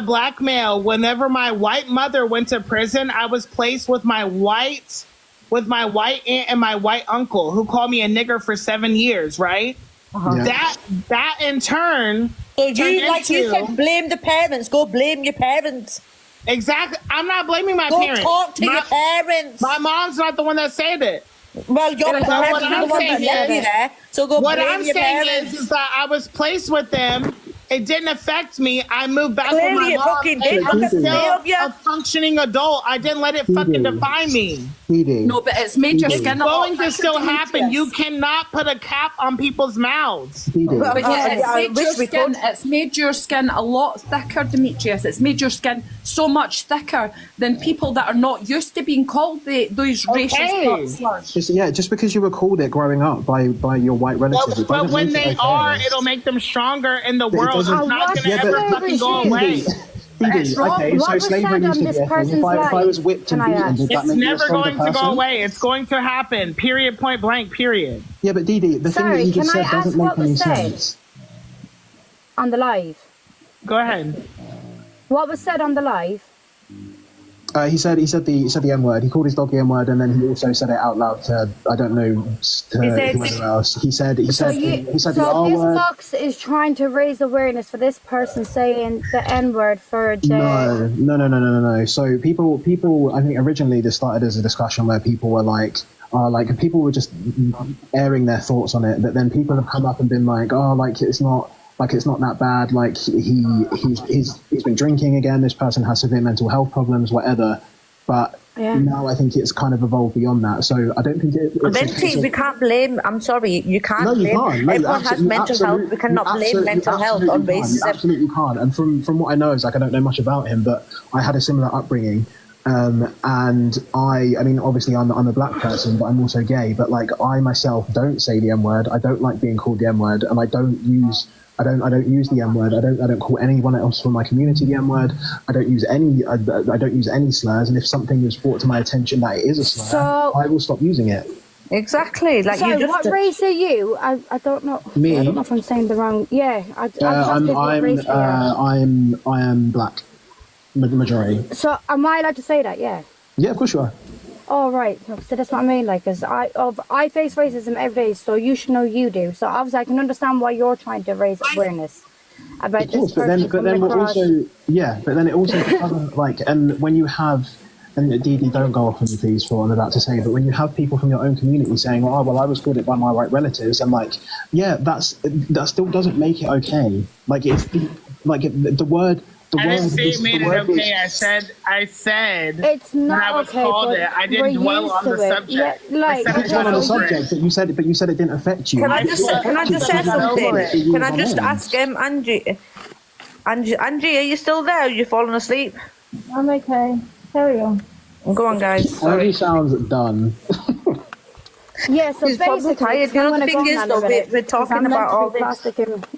black male, whenever my white mother went to prison, I was placed with my white aunt and my white uncle, who called me a nigger for 7 years, right? Yeah. That in turn. So you, like you said, blame the parents. Go blame your parents. Exactly. I'm not blaming my Go parents. talk to your parents. My mom's not the one that said it. Well, your parents are the one that left you there. So go what blame I'm your saying parents. is that I was placed with them It didn't affect me. I moved back Clearly with my it mom. fucking did. I'm Look at still me of you. a functioning adult. I didn't let it fucking define me. No, but it's made your It's skin a lot going to thicker, still Demetrius. happen. You cannot put a cap on people's mouths. But yeah, it's I made wish your we skin. could. It's made your skin a lot thicker, Demetrius. It's made your skin so much thicker than people that are not used to being called those racial slurs. Just because you were called it growing up by your white relatives, it But doesn't when make they it are, okay. it'll make them stronger in the But it world. It's doesn't- not going to Yeah, ever but- fucking go away. Okay, so slavery used to be a thing. If I was whipped and beaten, did that It's make me a never stronger going to person? go away. It's going to happen. Period. Point blank. Period. Yeah, but Dee, the thing that you just said doesn't make any sense. On the live. Go ahead. What was said on the live? He said the N word. He called his dog the N word, and then he also said it out loud to I don't know to whoever else. He said the So R this word. box is trying to raise awareness for this person saying the N word for the. No. So people. I think originally this started as a discussion where people were like people were just airing their thoughts on it, but then people have come up and been like, it's not that bad. Like he's been drinking again. This person has severe mental health problems, whatever. But now I think it's kind of evolved beyond that. So I don't think Venti, we can't blame. I'm sorry, you can't No, you blame. can't. No, Everyone has mental health. We cannot blame mental health on You racism. absolutely can't. And from what I know, is I don't know much about him, but I had a similar upbringing. And I mean, obviously I'm a black person, but I'm also gay. But like I myself don't say the N word. I don't like being called the N word, and I don't use the N word. I don't call anyone else from my community the N word. I don't use any slurs. And if something is brought to my attention that it is a slur, I will stop using it. Exactly. Like so you just. what race are you? I don't know. Me? I don't know if I'm saying the wrong. Yeah, I I'm black, majority. So am I allowed to say that? Yeah. Yeah, of course you are. Oh right, so that's what I mean. Like, cause I face racism every day, so you should know you do. So obviously, I can understand why you're trying to raise awareness about Of course, this person but then coming we're across. also but then it also doesn't like, and when you have, and Dee, don't go off on me please for what I'm about to say, but when you have people from your own community saying, oh well, I was called it by my white relatives, I'm like, yeah, that still doesn't make it okay. Like it's the word. I didn't say it made it okay. I said it's when not I was okay, called but it. I we're didn't dwell used on the to it. subject. Yeah, like, I said It's not on the subject, but you said it didn't affect you. Can I just say something? Can I just Over it. ask Angie? Angie, are you still there? Are you falling asleep? I'm okay. Carry on. Go on, guys. Angie sounds done. Yeah, so She's probably basically, tired. You know, the thing is, though, we're talking about all this.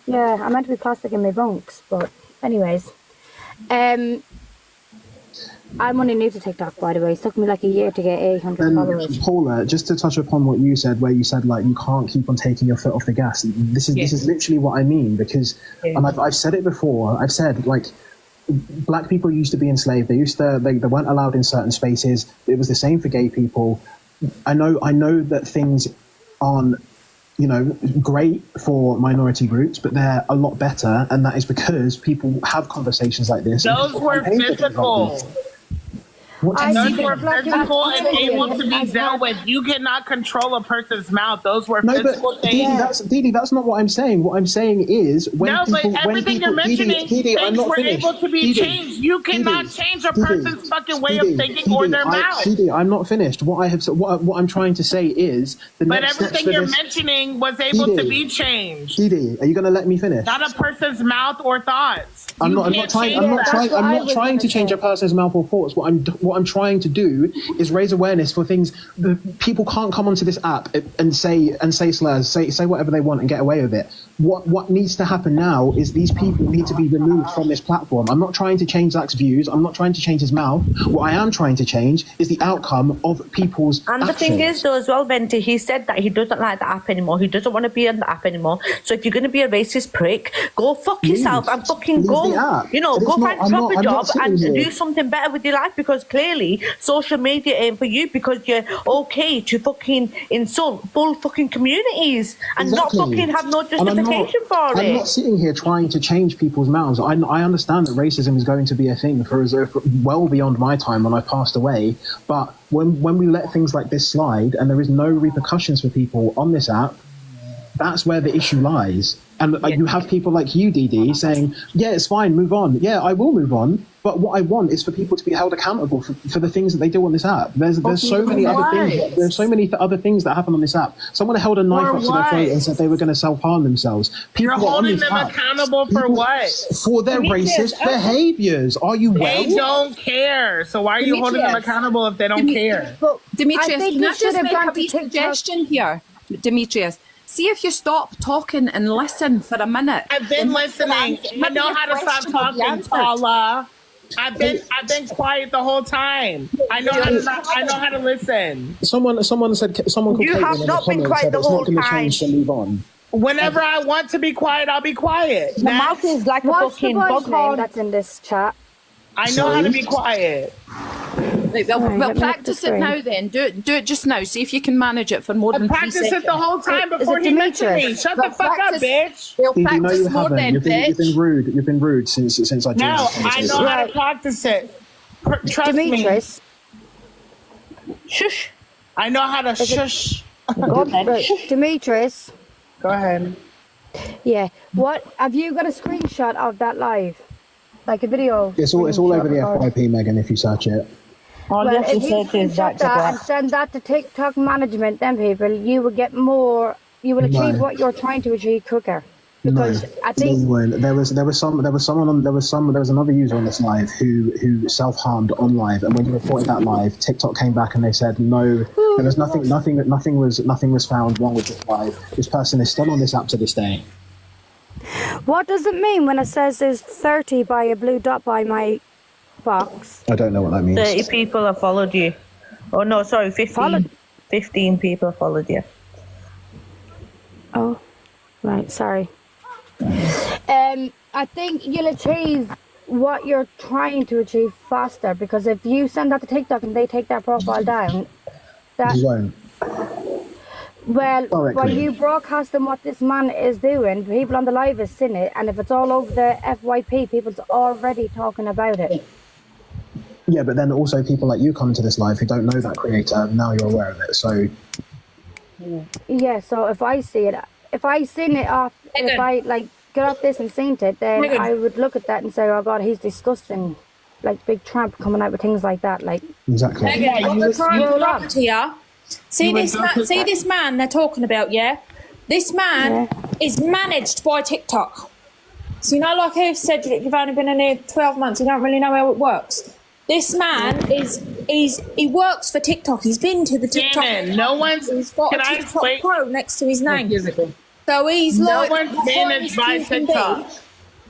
I'm meant to be plastic in my bunks, but anyways, I'm only new to TikTok, by the way. It took me like a year to get 800 followers. Paula, just to touch upon what you said, where you said like you can't keep on taking your foot off the gas. This is literally what I mean, because and I've said it before. I've said like black people used to be enslaved. They weren't allowed in certain spaces. It was the same for gay people. I know that things aren't, great for minority groups, but they're a lot better, and that is because people have conversations like this. Those were physical. Those were physical and able to be dealt with. You cannot control a person's mouth. Those were physical things. Didi, that's not what I'm saying. What I'm saying is everything you're mentioning, things were able to be changed. You cannot change a person's fucking way of thinking or their mouth. Didi, I'm not finished. What I have, what I'm trying to say is But everything you're mentioning was able to be changed. Didi, are you going to let me finish? Not a person's mouth or thoughts. I'm not trying to change a person's mouth or thoughts. What I'm trying to do is raise awareness for things that people can't come onto this app and say slurs, say whatever they want and get away with it. What needs to happen now is these people need to be removed from this platform. I'm not trying to change Zach's views. I'm not trying to change his mouth. What I am trying to change is the outcome of people's And the thing is, though, as well, Venti, he said that he doesn't like the app anymore. He doesn't want to be on the app anymore. So if you're going to be a racist prick, go fuck yourself and fucking go. Go find a proper job and do something better with your life, because clearly social media ain't for you, because you're okay to fucking insult full fucking communities and not fucking have no justification for it. I'm not sitting here trying to change people's mouths. I understand that racism is going to be a thing for well beyond my time when I passed away. But when we let things like this slide and there is no repercussions for people on this app, that's where the issue lies. And you have people like you, Dee, saying, yeah, it's fine, move on. Yeah, I will move on. But what I want is for people to be held accountable for the things that they do on this app. There's so many other things. There's so many other things that happen on this app. Someone held a knife up to their throat and said they were going to self-harm themselves. People You're are on holding this them app. accountable for what? For their racist behaviors. Are you well? They don't care. So why are you holding them accountable if they don't care? But Demetrius, think can we I should just have make gone a to wee TikTok. suggestion here, Demetrius? See if you stop talking and listen for a minute. I've been listening. I know how to stop talking, Paula. I've been quiet the whole time. I know how to listen. Someone said someone called You Caitlin have in the not been comments quiet said the it's not whole going to time. change, so move on. Whenever I want to be quiet, I'll be quiet. The mouth is like a What's the fucking boy's name bug. that's in this chat? I know how to be quiet. Right, well, Sorry, well, let me practice look it at the now then. Do it just now. See if you can manage it for more I than 3 practiced seconds. it the whole time Is before it he mentioned me. Demetrius? Shut the fuck up, bitch. We'll Dee, you know practice you more haven't. then, You've been rude. You've been rude since I joined. No, this I conversation. know how to practice it. Trust Demetrius. me. Shush. I know how to shush. Right, Demetrius. Go ahead. Yeah. What have you got a screenshot of that live? Like a video? It's all over the screenshot or- FYP, Megan, if you search it. Well, if you screenshot that and send that to TikTok management, then people, you will get more. You will achieve No. what you're trying to achieve quicker. No, Because I think you won't. There was another user on this live who self-harmed on live, and when you reported that live, TikTok came back and they said no, there was nothing was found wrong with this live. This person is still on this app to this day. what does it mean when it says there's 30 by a blue dot by my box? I don't know what that means. 30 people have followed you. Oh no, sorry, 15. 15 people have followed you. Oh, right. Sorry. I think you'll achieve what you're trying to achieve faster, because if you send that to TikTok and they take their profile down, that You won't. well, Correctly. when you broadcast them what this man is doing, people on the live has seen it, and if it's all over the FYP, people's already talking about it. Yeah, but then also people like you come to this live who don't know that creator. Now you're aware of it. So Yeah. So if I see it, if I seen it off, if I like get off this and seen it, then Megan. I would look at that and say, "Oh God, he's disgusting." Like big tramp coming out with things like that. Like exactly. Megan, what the roll up. problem here? See You this went man, up see with this man they're talking about, yeah? This man is managed by TikTok. So you know, like I said, you've only been in here 12 months, you don't really know how it works. This man he works for TikTok. He's been to the TikTok. Damon, no one's. He's got Can a I TikTok wait? Pro next to his name. So he's No like one's managed by TikTok.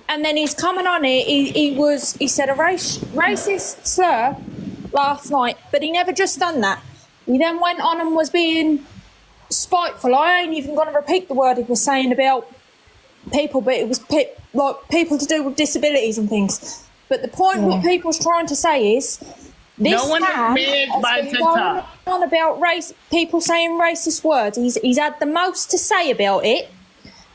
And then he's coming on here. He said a racist slur last night, but he never just done that. He then went on and was being spiteful. I ain't even going to repeat the word he was saying about people, but it was like people to do with disabilities and things. But the point what people's trying to say is this No one is man managed has by been TikTok. going on about people saying racist words. He's had the most to say about it,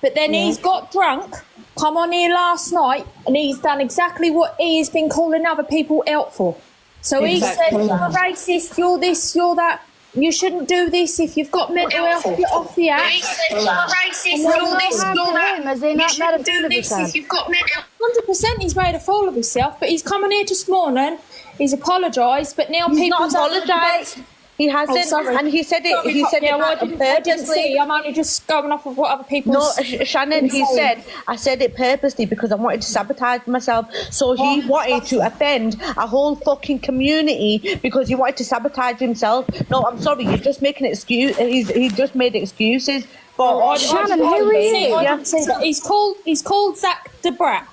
but then he's got drunk, come on here last night, and he's done exactly what he has been calling other people out for. So he said, Exactly. "You're a racist, you're this, you're that. You shouldn't do this if you've got mental health. Get off the app." He said, "You're racist, you're this, you're that. Has he not made a fool of himself? 100% he's made a fool of himself, but he's coming here this morning, he's apologised, but now He's people... not apologised. He hasn't, and he said it. Sorry, He said yeah, it well, I didn't purposely. see. I'm only just going off of what other people... No, Shannon, he said, I said it purposely because I wanted to sabotage myself. So he wanted to offend a whole fucking community because he wanted to sabotage himself. No, I'm sorry, you're just making excuse. He just made excuses. But Shannon, who are you? I didn't see that. He's called Zach DeBrat.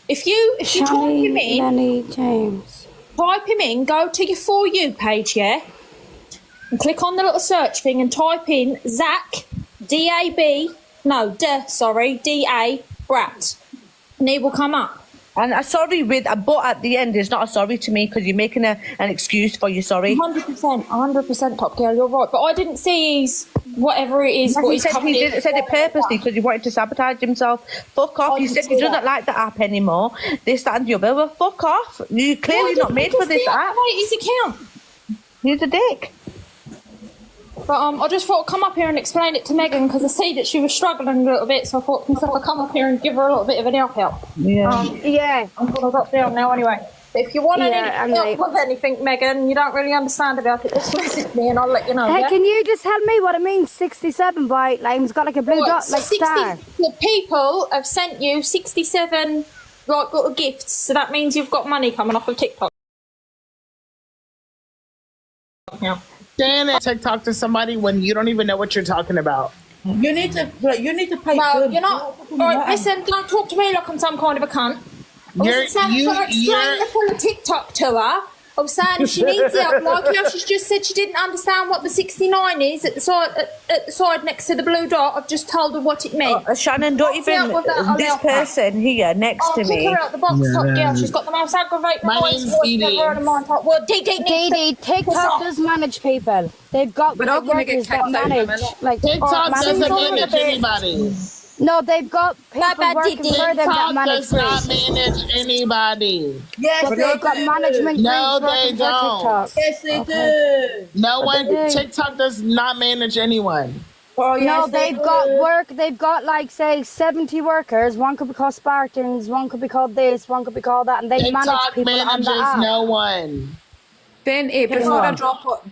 If you type him in... Lenny James. Type him in, go to your For You page, yeah? And click on the little search thing and type in Zach, D-A, Brat. And he will come up. And a sorry with a but at the end is not a sorry to me because you're making an excuse for your sorry. 100% Top Girl, you're right. But I didn't see his, whatever it is, what He he's said coming he in. said it purposely because he wanted to sabotage himself. Fuck off. I He didn't said he see doesn't that. like the app anymore. This, that, and the other. Well, fuck off. You're clearly not made for this app. Wait, his account. He's a dick. But I just thought I'd come up here and explain it to Megan because I see that she was struggling a little bit, so I thought to myself I'd come up here and give her a little bit of an help. Yeah. Yeah. I'm gonna drop down now anyway. If you want any help with anything, Megan, you don't really understand about it, just message me and I'll let you know. Hey, yeah? can you just tell me what it means? 67 by like it's got like a blue dot, like 60 star. The people have sent you 67 like little gifts, so that means you've got money coming off of TikTok. Yeah. Saying a TikTok to somebody when you don't even know what you're talking about. You need to pay. No, you're not. Alright, listen, don't talk to me like I'm some kind of a cunt. I was explaining the full of TikTok to her. I was saying she needs help. Like how she's just said she didn't understand what the 69 is at the side next to the blue dot. I've just told her what it meant. Shannon, don't even. This person here next to me. Took her out the box, top girl. She's got the most aggravating voice Dee Dee. Well, Dee Dee, TikTok does manage people. They've got workers that manage. Like TikTok doesn't manage anybody. No, they've got people working for them that TikTok manage does not manage anybody. Yes, but they've got management No, groups they working for don't. TikTok. Yes, they do. No one. they do. TikTok does not manage anyone. Oh, yes, No, they've got work. They've got like say 70 workers. One could be called Spartans. One could be called this. One could be called that, and they manage TikTok people on manages the app. no one. Fenty, before I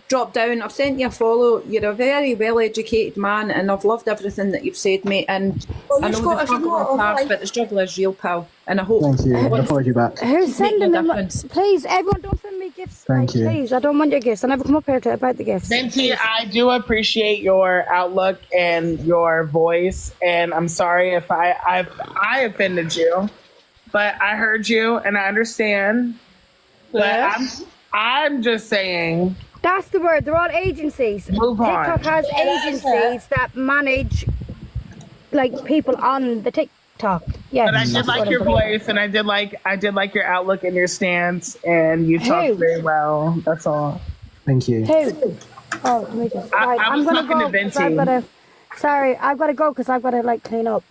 drop down, I've sent you a follow. You're a very well-educated man, and I've loved everything that you've said, mate. And I know the struggle is hard, but the struggle is real, pal. And I hope... Thank you. I followed you back. Who's sending them? difference. Please, everyone, don't send me gifts. Thank you. Please, I don't want your gifts. I never come up here to about the gifts. Venti, I do appreciate your outlook and your voice, and I'm sorry if I offended you, but I heard you and I understand. But I'm just saying. That's the word. They're all agencies. Move on. TikTok has agencies that manage like people on the TikTok. Yeah. But I did like your voice, and I did like your outlook and your stance, and you talked very well. That's all. Thank you. Who? Oh, let me just. Right, I was I'm gonna talking go. to Venti. 'Cause I've gotta. Sorry, I've got to go because I've got to like clean up.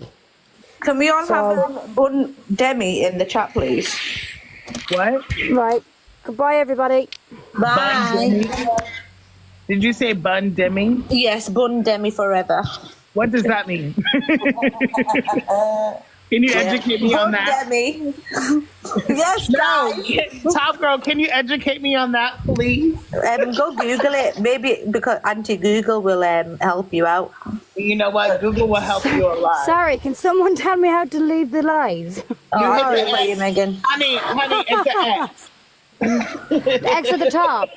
Can we all have Bun Demi in the chat, please? What? Right. Goodbye, everybody. Bye. Did you say Bun Demi? Yes, Bun Demi forever. What does that mean? Can you educate me on that? Demi. Yes, no. Top girl, can you educate me on that, please? Go Google it. Maybe because Auntie Google will help you out. You know what? Google will help you a lot. Sorry, can someone tell me how to leave the lives? I'll do it for you, Megan. Honey, it's the X. The X at the top.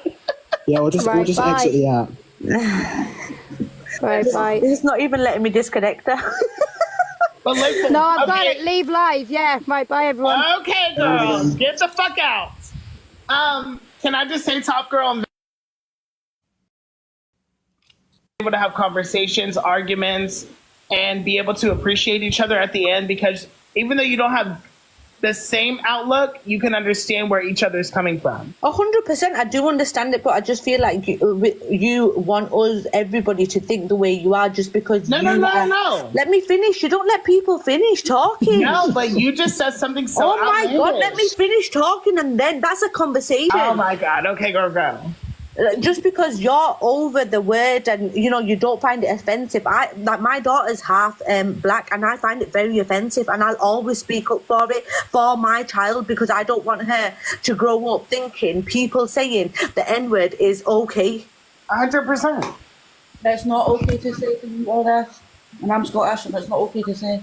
Yeah, we'll just exit the app. Right, bye. It's not even letting me disconnect her. But listen, No, I've got it. Leave live. Yeah. Right, bye, everyone. Okay, girl. Get the fuck out. Can I just say, Top Girl, I'm able to have conversations, arguments, and be able to appreciate each other at the end, because even though you don't have the same outlook, you can understand where each other's coming from. 100%, I do understand it, but I just feel like you want us, everybody, to think the way you are just because No. Let me finish. You don't let people finish talking. No, but you just said something so Oh my God, outlandish. let me finish talking and then that's a conversation. Oh my God. Okay, go. Just because you're over the word and you don't find it offensive. My daughter's half black and I find it very offensive, and I'll always speak up for it for my child because I don't want her to grow up thinking people saying the N-word is okay. 100%. That's not okay to say to you all that. And I'm Scottish, and that's not okay to say.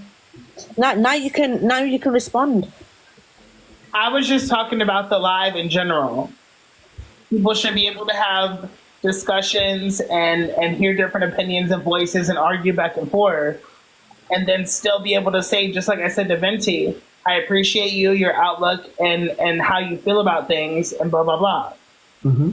Now you can respond. I was just talking about the live in general. People should be able to have discussions and hear different opinions and voices and argue back and forth, and then still be able to say, just like I said to Venti, I appreciate you, your outlook, and how you feel about things, and blah blah blah. Mm-hmm.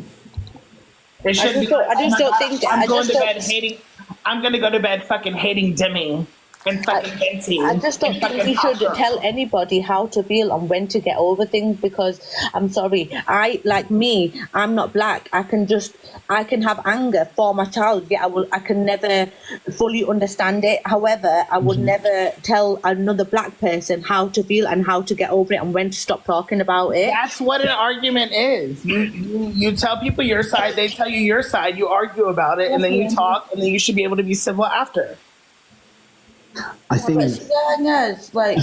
It should I just don't think. I'm going to go to bed fucking hating Demi. and fucking venti. I just don't think we should tell anybody how to feel and when to get over things, because I'm sorry, I'm not black. I can have anger for my child, yet I can never fully understand it. However, I would never tell another black person how to feel and how to get over it and when to stop talking about it. That's what an argument is. You tell people your side, they tell you your side, you argue about it, and then you talk, and then you should be able to be civil after. I think. But the thing is, like,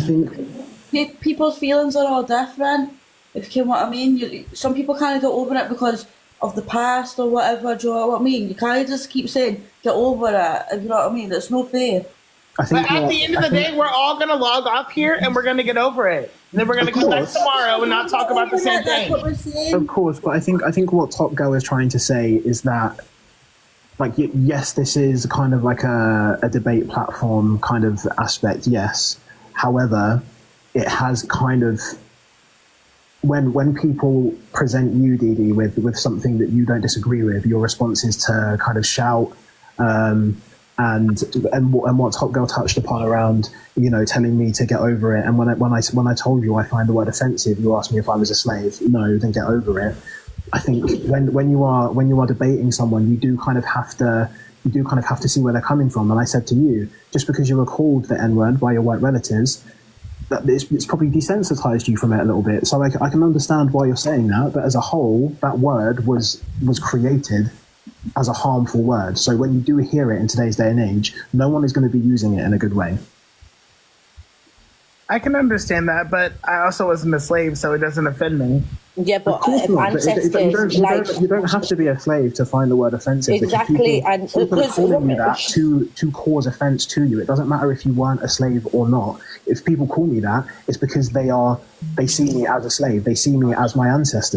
people's feelings are all different. If you know what I mean, some people can't get over it because of the past or whatever. Do you know what I mean? You can't just keep saying get over it. You know what I mean? It's no fair. But at the end of the day, we're all gonna log off here and we're gonna get over it. And then we're gonna come back tomorrow and not talk about the same thing. Of course, but I think what Top Girl is trying to say is that, like, yes, this is kind of like a debate platform kind of aspect, yes. However, it has kind of, when people present you, Dee, with something that you don't disagree with, your response is to kind of shout, and what Top Girl touched upon around, telling me to get over it. And when I told you I find the word offensive, you asked me if I was a slave. No, then get over it. I think when you are debating someone, you do kind of have to see where they're coming from. And I said to you, just because you were called the N-word by your white relatives, that it's probably desensitized you from it a little bit. So I can understand why you're saying that, but as a whole, that word was created as a harmful word. So when you do hear it in today's day and age, no one is going to be using it in a good way. I can understand that, but I also wasn't a slave, so it doesn't offend me. Yeah, but Of course not. But you don't have to be a slave to find the word offensive. Exactly, and people are calling you that to cause offence to you. It doesn't matter if you weren't a slave or not. If people call me that, it's because they see me as a slave. They see me as my ancestors.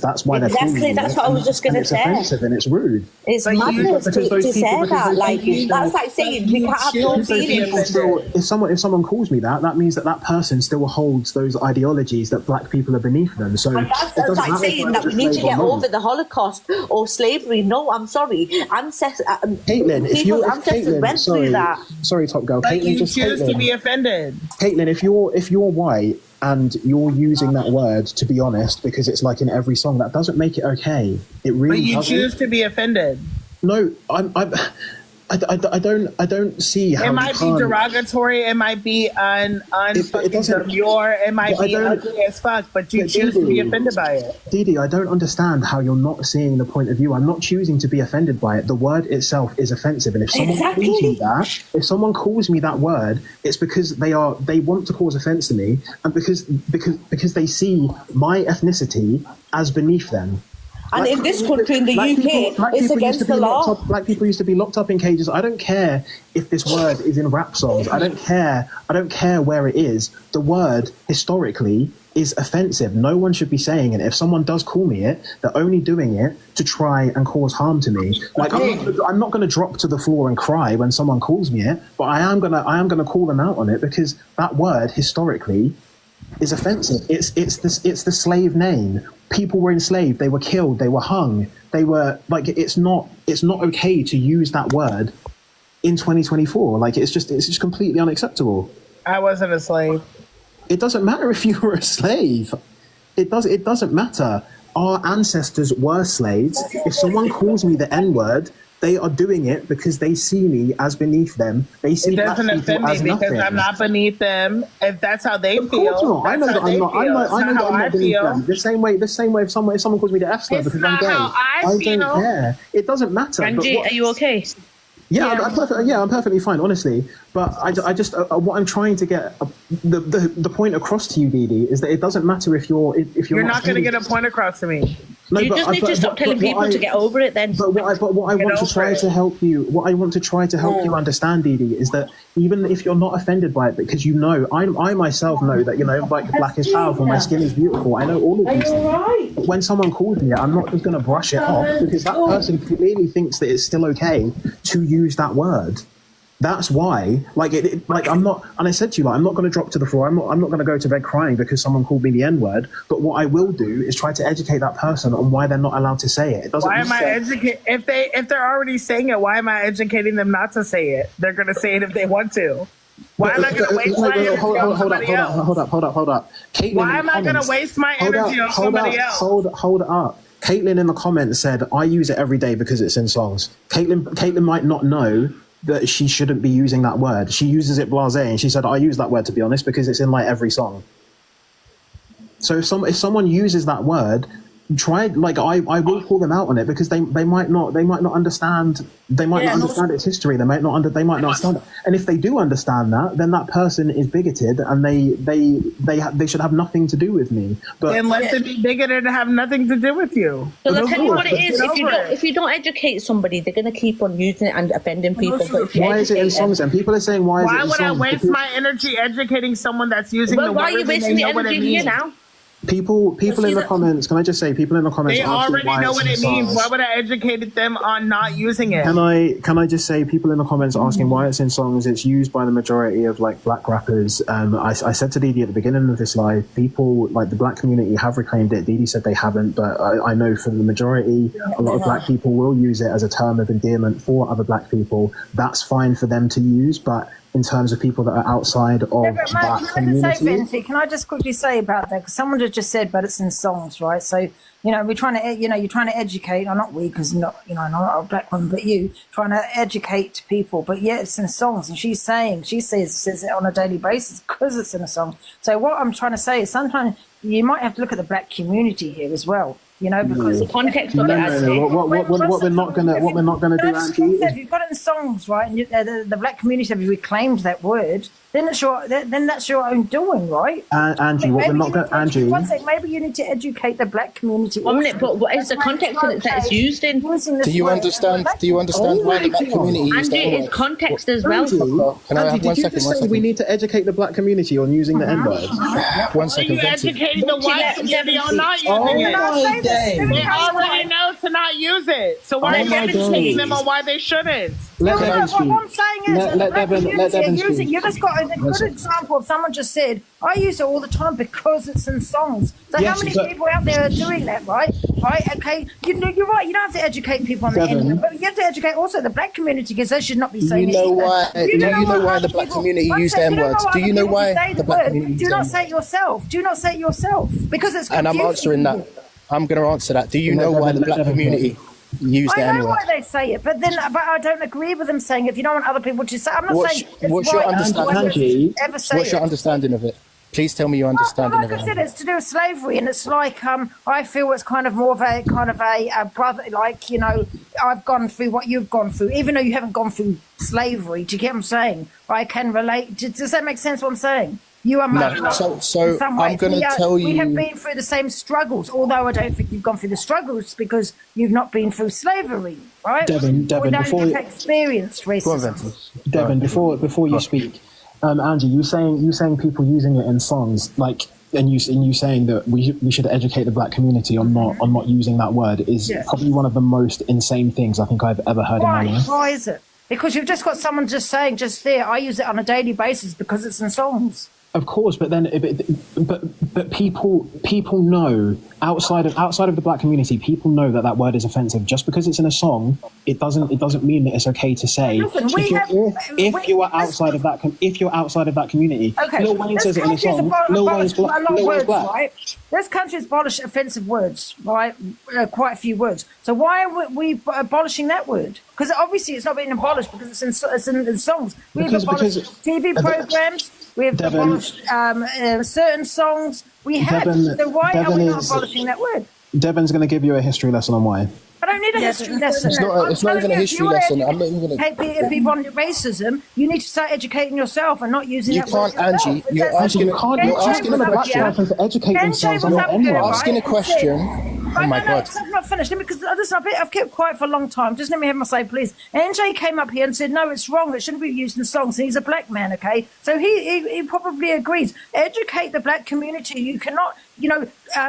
That's why they're calling me. That's what I was just going to say. It's offensive and it's rude. It's madness to say that. Like, that's like saying we can't have no feelings. If someone calls me that, that means that person still holds those ideologies that black people are beneath them. So that's like saying that we need to get over the Holocaust or slavery. No, I'm sorry. Caitlin, people's ancestors went through that. Sorry, Top Girl. But Caitlin, you choose to be offended. Caitlin, if you're white and you're using that word, to be honest, because it's like in every song, that doesn't make it okay. It really doesn't. But you choose to be offended. No, I don't see how it might be derogatory. It might be demure. It might be ugly as fuck. But you choose to be offended by it. Dee, I don't understand how you're not seeing the point of view. I'm not choosing to be offended by it. The word itself is offensive, and if someone calls me that word, it's because they want to cause offence to me, and because they see my ethnicity as beneath them. And in this country, in the UK, it's against the law. Black people used to be locked up in cages. I don't care if this word is in rap songs. I don't care where it is. The word, historically, is offensive. No one should be saying it. If someone does call me it, they're only doing it to try and cause harm to me. Like, I'm not going to drop to the floor and cry when someone calls me it, but I am gonna call them out on it, because that word, historically, is offensive. It's the slave name. People were enslaved. They were killed. They were hung. They were like. It's not okay to use that word in 2024. Like, it's just completely unacceptable. I wasn't a slave. It doesn't matter if you were a slave. It doesn't matter. Our ancestors were slaves. If someone calls me the N-word, they are doing it because they see me as beneath them. They see it doesn't offend me because I'm not beneath them. If that's how they feel, I know that I'm not. I know that I'm not beneath them. The same way if someone calls me the F slur because I'm gay, I don't care. It doesn't matter. Angie, are you okay? Yeah, I'm perfectly fine, honestly. But I just what I'm trying to get the point across to you, Dee, is that it doesn't matter if you're not going to get a point across to me. No, you just need to stop telling people to get over it then. But what I want to try to help you understand, Dee, is that even if you're not offended by it, because I myself know that, like, black is powerful, my skin is beautiful, I know all of these things. But when someone calls me, I'm not just going to brush it off, because that person clearly thinks that it's still okay to use that word. That's why, I'm not, and I said to you, I'm not going to drop to the floor. I'm not going to go to bed crying because someone called me the N-word. But what I will do is try to educate that person on why they're not allowed to say it. Why am I educating? If they're already saying it, why am I educating them not to say it? They're going to say it if they want to. Why am I going to waste my energy on somebody else? Hold up. Caitlin, Why am I going to waste my energy on somebody else? Hold up. Caitlin in the comments said, I use it every day because it's in songs. Caitlin might not know that she shouldn't be using that word. She uses it blasé, and she said, I use that word, to be honest, because it's in like every song. So if someone uses that word, try, like, I will call them out on it, because they might not understand its history. They might not understand it. And if they do understand that, then that person is bigoted, and they should have nothing to do with me. But then let them be bigoted and have nothing to do with you. Well, I'll tell you what it is. If you don't educate somebody, they're going to keep on using it and offending people. But if you why is it in songs then? People are saying, why would I waste my energy educating someone that's using the word? Why are you wasting the energy here now? People in the comments, can I just say, people in the comments, they already know what it means. Why would I educate them on not using it? Can I just say, people in the comments asking why it's in songs? It's used by the majority of like black rappers. I said to Didi at the beginning of this live, people like the black community have reclaimed it. Didi said they haven't, but I know for the majority, a lot of black people will use it as a term of endearment for other black people. That's fine for them to use, but in terms of people that are outside of that community. Can I just quickly say about that? Because someone just said, but it's in songs, right? So, we're trying to, you're trying to educate, or not we, because not a black woman, but you, trying to educate people. But yeah, it's in songs. And she says it on a daily basis because it's in a song. So what I'm trying to say is sometimes you might have to look at the black community here as well. Because the context of what we're not gonna do, Angie. If you've got it in songs, right, and the black community have reclaimed that word, then that's your own doing, right? Angie, what we're not going to, Angie. One sec, maybe you need to educate the black community. One minute, but what is the context that it's used in? Do you understand why the black community used that word? Angie, it's context as well. Can I have 1 second? We need to educate the black community on using the N-word. 1 second. Are you educating the white community on not using it? They already know to not use it. So why are you educating them on why they shouldn't? Let Devin speak. What I'm saying is, let Devin speak. You just got a good example of someone just said, I use it all the time because it's in songs. So Yes, how many people out there are doing that, right? Right, okay. You're right, you don't have to educate people on the end, but you have to educate also the black community, because they should not be saying you know why the black community used the N-words? Do you know why the black community used Do not say it yourself. Do not say it yourself. Because it's confusing. And I'm answering that. I'm going to answer that. Do you know why the black community used the I know N-word? why they say it, but I don't agree with them saying it. If you don't want other people to say, I'm not saying it's what's right. your understanding? What's your understanding of it? Please tell me your understanding like of I it. said, it's to do with slavery, and it's like I feel it's kind of more of a brother, like I've gone through what you've gone through, even though you haven't gone through slavery. Do you get what I'm saying? I can relate. Does that make sense? What I'm saying? You are my so I'm going to tell you. We have been through the same struggles, although I don't think you've gone through the struggles because you've not been through slavery, right? Devin, before you experienced racism. Devin, before you speak, Angie, you saying people using it in songs, like, and you saying that we should educate the black community on not using that word is probably one of the most insane things I think I've ever heard in my life. Why is it? Because you've just got someone just saying I use it on a daily basis because it's in songs. Of course, but then, but people know outside of the black community, people know that word is offensive. Just because it's in a song, it doesn't mean that it's okay to say. Listen, if you're outside of that community, okay. Lil Wayne says it in a song. Lil Wayne's black. Right? This country's abolished offensive words, right? Quite a few words. So why are we abolishing that word? Because obviously it's not being abolished because it's in songs. We've abolished TV programs. We've abolished certain songs. We have. So why are we not abolishing that word? Devon's going to give you a history lesson on why. I don't need a history lesson. It's not even a history lesson. I'm not even going to. If people want racism, you need to start educating yourself and not using that word. Angie. You're asking a black person to educate themselves on what You're asking a question. Oh my God. I'm not finished because I've kept quiet for a long time. Just let me have my say, please. NJ came up here and said, no, it's wrong. It shouldn't be used in songs. And he's a black man, okay? So he probably agrees. Educate the black community. You cannot,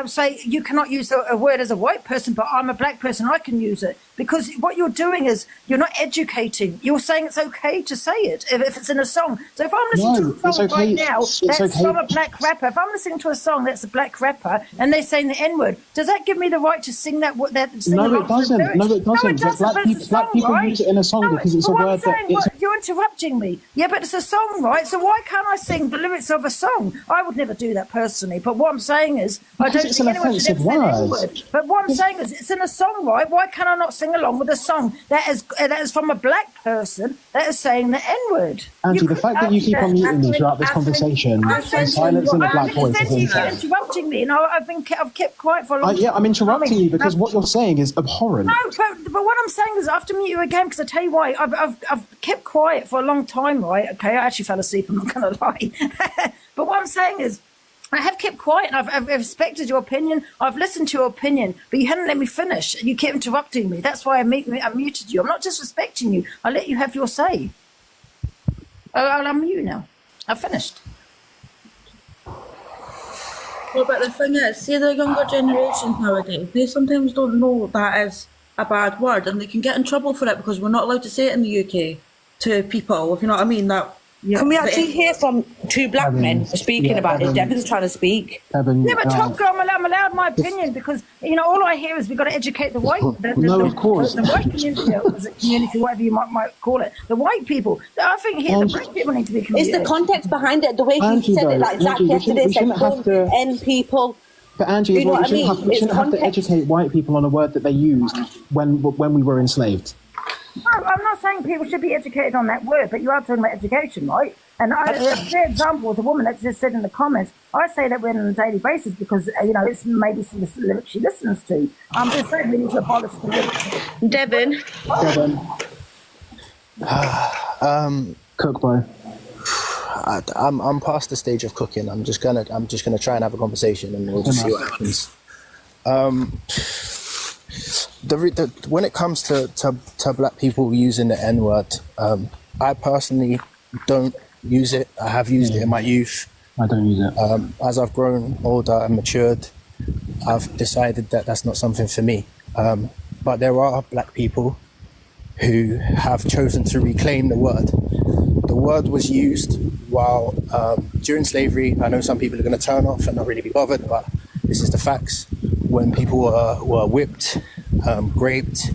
say you cannot use a word as a white person, but I'm a black person, I can use it. Because what you're doing is you're not educating. You're saying it's okay to say it if it's in a song. So if I'm listening to a song right now that's from a black rapper, if I'm listening to a song that's a black rapper and they're saying the N-word, does that give me the right to sing that? No, it doesn't. No, it doesn't. Black people use it in a song because it's a word that... You're interrupting me. Yeah, but it's a song, right? So why can't I sing the lyrics of a song? I would never do that personally. But what I'm saying is, I don't think anyone should ever say the N-word. But what I'm saying is, it's in a song, right? Why can't I not sing along with a song that is from a black person that is saying the N-word? Angie, the fact that you keep on muting me throughout this conversation and silencing a black voice is insane. You're interrupting me, and I've kept quiet for a long time. Yeah, I'm interrupting you because what you're saying is abhorrent. No, but what I'm saying is, I have to mute you again because I tell you why. I've kept quiet for a long time, right? Okay, I actually fell asleep. I'm not going to lie. But what I'm saying is, I have kept quiet and I've respected your opinion. I've listened to your opinion, but you hadn't let me finish. You kept interrupting me. That's why I muted you. I'm not disrespecting you. I let you have your say. I'll unmute you now. I've finished. Well, but the thing is, see the younger generations nowadays, they sometimes don't know that is a bad word and they can get in trouble for it because we're not allowed to say it in the UK to people, if you know what I mean. Can we actually hear from two black men speaking about it? Devin's trying to speak. But Top Girl, I'm allowed my opinion because, all I hear is we've got to educate the white, of course. The white community, whatever you might call it, the white people. I think the black people need to be communicated. It's the context behind it, the way he said it, like Zach yesterday said, N people. But Angie, we shouldn't have to educate white people on a word that they used when we were enslaved. No, I'm not saying people should be educated on that word, but you are talking about education, right? And a clear example is a woman that just said in the comments, I say that we're on a daily basis because, it's maybe some of the lyrics she listens to. I'm just saying we need to abolish the lyrics. Devin. Cook, boy. I'm past the stage of cooking. I'm just gonna try and have a conversation and we'll just see what happens. When it comes to black people using the N-word, I personally don't use it. I have used it in my youth. I don't use it. As I've grown older and matured, I've decided that that's not something for me. But there are black people who have chosen to reclaim the word. The word was used while during slavery. I know some people are going to turn off and not really be bothered, but this is the facts. When people were whipped, raped,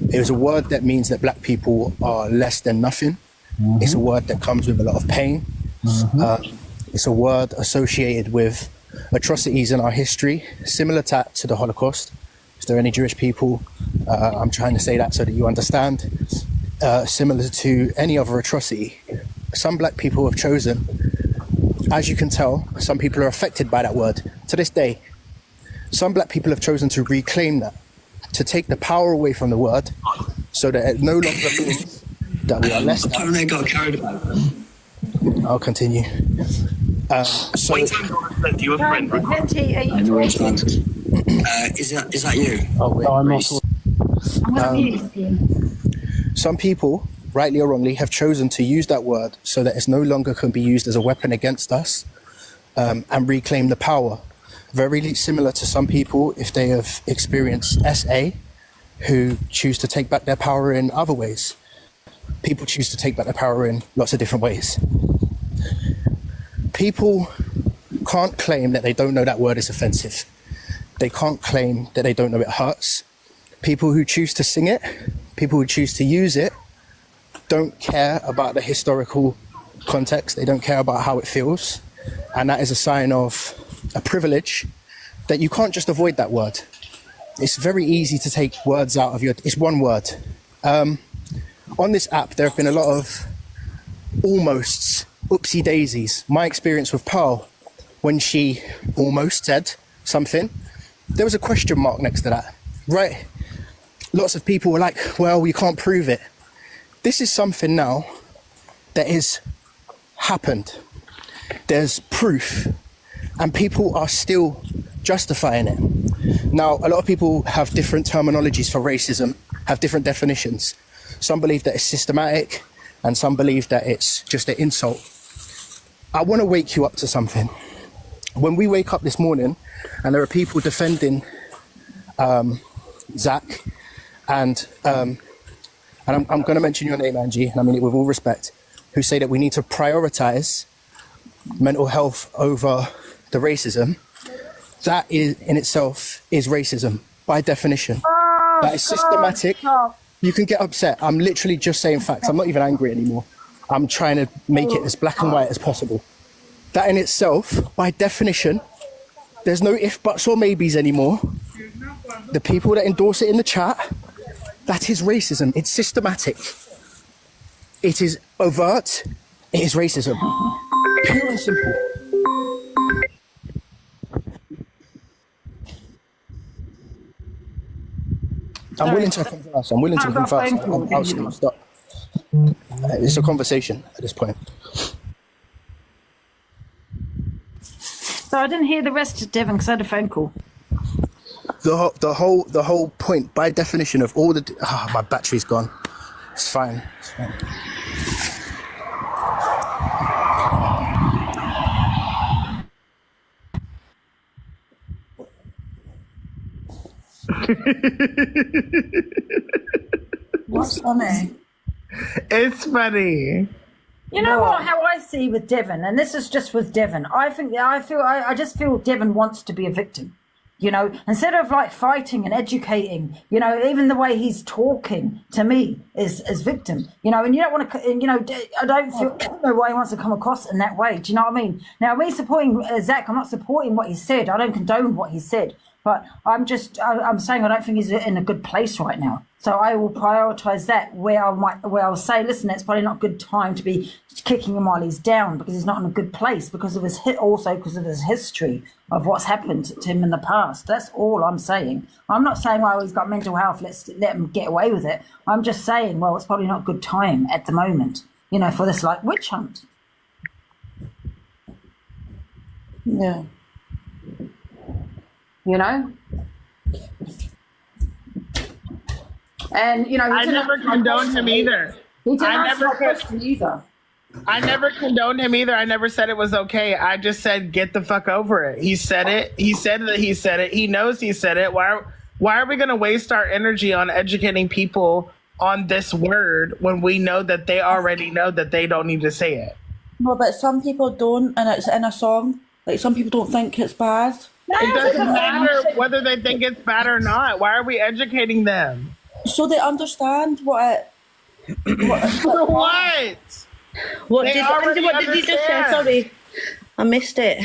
it was a word that means that black people are less than nothing. Mm-hmm. It's a word that comes with a lot of pain. Mm-hmm. It's a word associated with atrocities in our history, similar to the Holocaust. If there are any Jewish people, I'm trying to say that so that you understand. Similar to any other atrocity, some black people have chosen, as you can tell, some people are affected by that word. To this day, some black people have chosen to reclaim that, to take the power away from the word, so that it no longer means that we are less than. They got carried about them. I'll continue. So, wait, to your friend. Is that you? Oh, wait, no, I'm not. Some people, rightly or wrongly, have chosen to use that word so that it no longer can be used as a weapon against us, and reclaim the power. Very similar to some people, if they have experienced SA, who choose to take back their power in other ways. People choose to take back their power in lots of different ways. People can't claim that they don't know that word is offensive. They can't claim that they don't know it hurts. People who choose to sing it, people who choose to use it, don't care about the historical context. They don't care about how it feels. And that is a sign of a privilege that you can't just avoid that word. It's very easy to take words out of it's one word. On this app, there have been a lot of almosts, oopsie daisies. My experience with Pearl, when she almost said something, there was a question mark next to that, right? Lots of people were like, well, you can't prove it. This is something now that has happened. There's proof, and people are still justifying it. Now, a lot of people have different terminologies for racism, have different definitions. Some believe that it's systematic, and some believe that it's just an insult. I want to wake you up to something. when we wake up this morning and there are people defending Zach, and I'm going to mention your name, Angie, and I mean it with all respect, who say that we need to prioritize mental health over the racism, that is in itself is racism by definition. That is systematic. You can get upset. I'm literally just saying facts. I'm not even angry anymore. I'm trying to make it as black and white as possible. That in itself, by definition, there's no if, buts or maybes anymore. The people that endorse it in the chat, that is racism. It's systematic. It is overt. It is racism. Pure and simple. I'm willing to converse. I'm willing to converse. I'm absolutely stop. It's a conversation at this point. So I didn't hear the rest of Devon because I had a phone call. The whole point, by definition, of all the my battery's gone. It's fine. It's fine. What's funny? It's funny. You know what? How I see with Devon, and this is just with Devon. I just feel Devon wants to be a victim. You know, instead of like fighting and educating, you know, even the way he's talking to me is victim. You know, and you don't want to. You know, I don't know why he wants to come across in that way. Do you know what I mean? Now, me supporting Zach, I'm not supporting what he said. I don't condone what he said. But I'm saying I don't think he's in a good place right now. So I will prioritise that where I'll say, listen, it's probably not a good time to be kicking him while he's down because he's not in a good place because of his because of his history of what's happened to him in the past. That's all I'm saying. I'm not saying, well, he's got mental health, let's let him get away with it. I'm just saying, well, it's probably not a good time at the moment, you know, for this like witch hunt. Yeah. You know? And, you know, I never condoned him either. He didn't answer my question either. I never condoned him either. I never said it was okay. I just said, get the fuck over it. He said it. He said that he said it. He knows he said it. Why are we going to waste our energy on educating people on this word when we know that they already know that they don't need to say it? No, but some people don't, and it's in a song. Like, some people don't think it's bad. It doesn't matter whether they think it's bad or not. Why are we educating them? So they understand what what? What did you just say? Sorry, I missed it.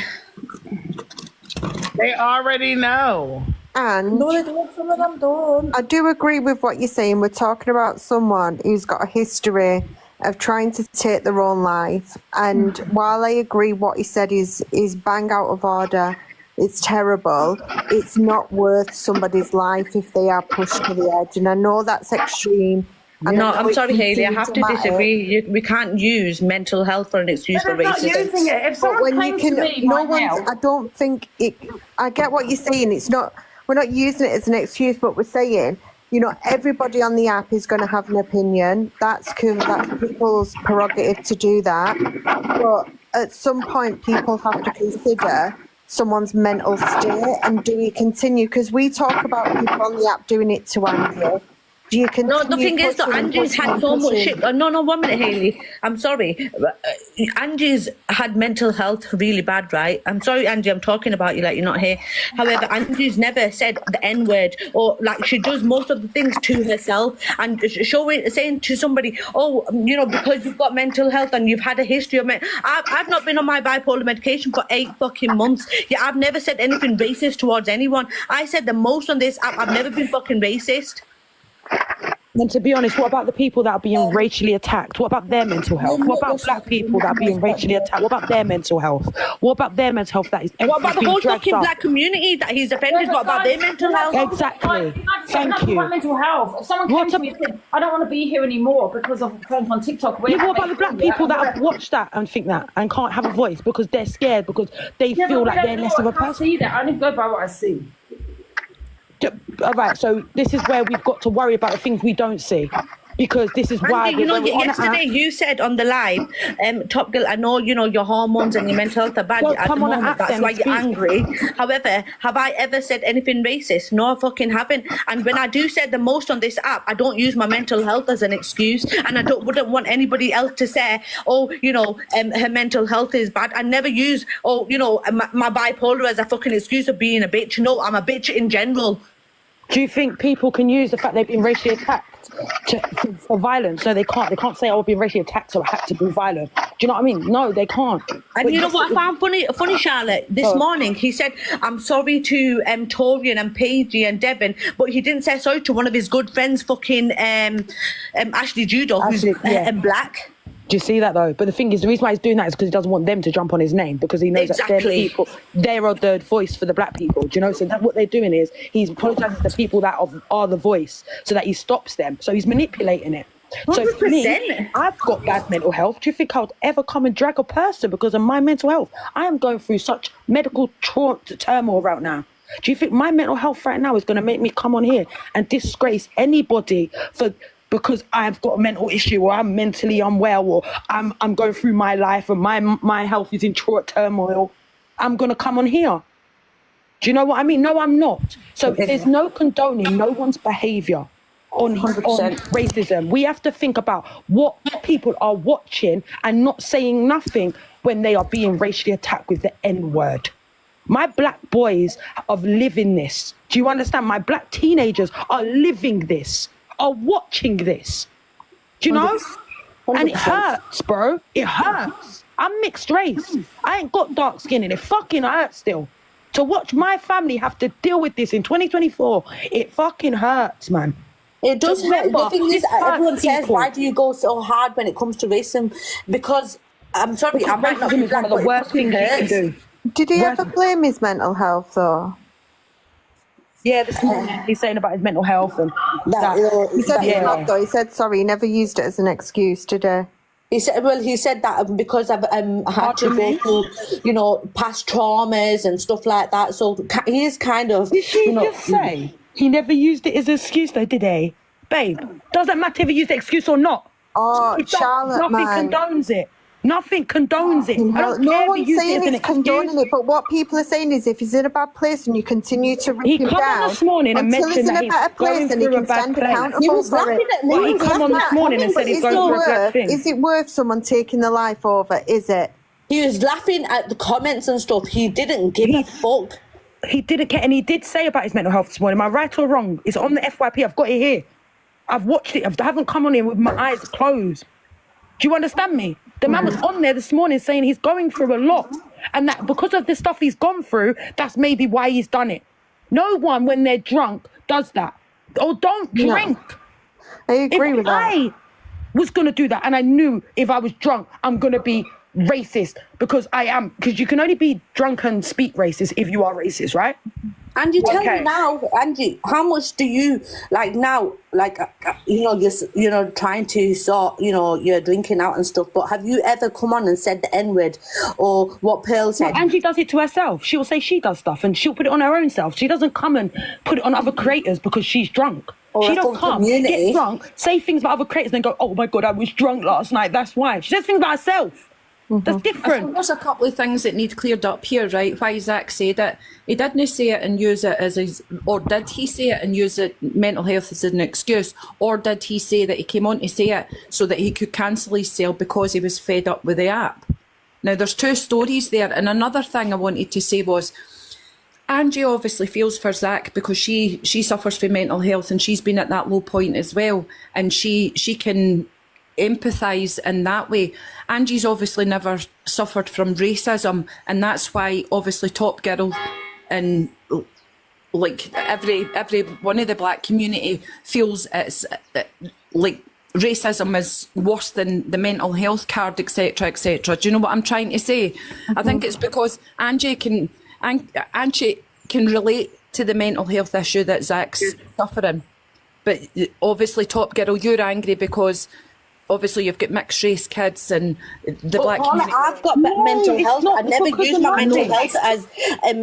They already know. And no, they don't. Some of them don't. I do agree with what you're saying. We're talking about someone who's got a history of trying to take their own life. And while I agree what he said is bang out of order, it's terrible, it's not worth somebody's life if they are pushed to the edge. And I know that's extreme. No, I'm sorry, Hayley, I have to disagree. We can't use mental health for an excuse for racism. If someone came to me right now, I don't think it. I get what you're saying. It's not. We're not using it as an excuse, but we're saying, you know, everybody on the app is going to have an opinion. That's cool. That's people's prerogative to do that. But at some point, people have to consider someone's mental state, and do we continue? Because we talk about people on the app doing it to Andrew. Do you continue? No, the thing is that Angie's had so much shit. No, 1 minute, Hayley. I'm sorry. Angie's had mental health really bad, right? I'm sorry, Angie, I'm talking about you like you're not here. However, Angie's never said the N-word, or like she does most of the things to herself, and saying to somebody, oh, you know, because you've got mental health and you've had a history of I've not been on my bipolar medication for 8 fucking months. Yeah, I've never said anything racist towards anyone. I said the most on this app. I've never been fucking racist. And to be honest, what about the people that are being racially attacked? What about their mental health? What about black people that are being racially attacked? What about their mental health? What about their mental health that is what about the whole fucking black community that he's offended? What about their mental health? Exactly. Thank you. Mental health. If someone came to me and said, I don't want to be here anymore because of friends on TikTok. What about the black people that have watched that and think that and can't have a voice because they're scared, because they feel like they're less of a person? I see that. I only go by what I see. All right, so this is where we've got to worry about the things we don't see. because this is why Andy, you know, we're on an yesterday app. you said on the live, Top Girl, I know, you know, your hormones and your mental health are bad Well, at the come on an moment. app That's then why and you're speak. angry. However, have I ever said anything racist? No, I fucking haven't. And when I do say the most on this app, I don't use my mental health as an excuse, and I wouldn't want anybody else to say, oh, you know, her mental health is bad. I never use, oh, you know, my bipolar as a fucking excuse of being a bitch. No, I'm a bitch in general. Do you think people can use the fact they've been racially attacked for violence? No, they can't. They can't say, "Oh, I've been racially attacked, so I had to be violent." Do you know what I mean? No, they can't. And you know what I found funny, Charlotte? This morning he said, "I'm sorry to Torian and Paige and Devon," but he didn't say sorry to one of his good friends, fucking Ashley Judo, who's black. Do you see that though? But the thing is, the reason why he's doing that is because he doesn't want them to jump on his name, because he knows that they're the people, they are the voice for the black people. Do you know? So that what they're doing is he's apologising to the people that are the voice, so that he stops them. So he's manipulating it. So for me, I've got bad mental health. Do you think I would ever come and drag a person because of my mental health? I am going through such medical turmoil right now. Do you think my mental health right now is going to make me come on here and disgrace anybody because I've got a mental issue, or I'm mentally unwell, or I'm going through my life and my health is in turmoil? I'm going to come on here. Do you know what I mean? No, I'm not. So there's no condoning no one's behaviour on racism. We have to think about what people are watching and not saying nothing when they are being racially attacked with the N-word. My black boys are living this. Do you understand? My black teenagers are living this, are watching this. Do you know? 100%. And it hurts, bro. It hurts. I'm mixed race. I ain't got dark skin and it fucking hurts still. To watch my family have to deal with this in 2024, it fucking hurts, man. It does hurt. The thing is, everyone says, people. why do you go so hard when it comes to racism? Because, I'm sorry, I might not be black, one of the worst things you can do. Did he ever blame his mental health though? Yeah, this morning he's saying about his mental health and he said he's not though. He said sorry. He never used it as an excuse, did he? He said that because I've had to go through, you know, past traumas and stuff like that. So he is kind of. Did she just say he never used it as an excuse though, did he? Babe, doesn't matter if he used the excuse or not. Oh, Charlotte, nothing condones it. Nothing condones it. No one's saying it's condoning it, but what people are saying is if he's in a bad place and you continue to rip him down on this morning and until he's in a better place and he can stand accountable. He was laughing at me. He came on this morning and said he's going through a bad thing. Is it worth someone taking their life over? Is it? He was laughing at the comments and stuff. He didn't give a fuck. He didn't care, and he did say about his mental health this morning. Am I right or wrong? It's on the FYP. I've got it here. I've watched it. I haven't come on here with my eyes closed. Do you understand me? The man was on there this morning saying he's going through a lot, and that because of the stuff he's gone through, that's maybe why he's done it. No one, when they're drunk, does that. Or don't drink. I agree with that. I was going to do that, and I knew if I was drunk, I'm going to be racist because I am. Because you can only be drunk and speak racist if you are racist, right? Angie, tell me now, Angie, how much do you like now? Like, you know, you're trying to sort, you know, you're drinking out and stuff. But have you ever come on and said the N-word or what Pearl said? Well, Angie does it to herself. She'll say she does stuff and she'll put it on her own self. She doesn't come and put it on other creators because she's drunk. She don't come, get drunk, say things about other creators, and then go, "Oh my god, I was drunk last night." That's why she says things about herself. That's different. I think there's a couple of things that need cleared up here, right? Why Zach said it. He didn't say it and use it as his, or did he say it and use it mental health as an excuse, or did he say that he came on to say it so that he could cancel his sale because he was fed up with the app? Now there's two stories there, and another thing I wanted to say was Angie obviously feels for Zach because she suffers from mental health and she's been at that low point as well, and she can empathise in that way. Angie's obviously never suffered from racism, and that's why obviously Top Girl and like every one of the black community feels it's like racism is worse than the mental health card, etc., etc. Do you know what I'm trying to say? I think it's because Angie can relate to the mental health issue that Zach's suffering, but obviously Top Girl, you're angry because obviously you've got mixed race kids and the black community. I've got mental health. I never use my mental health as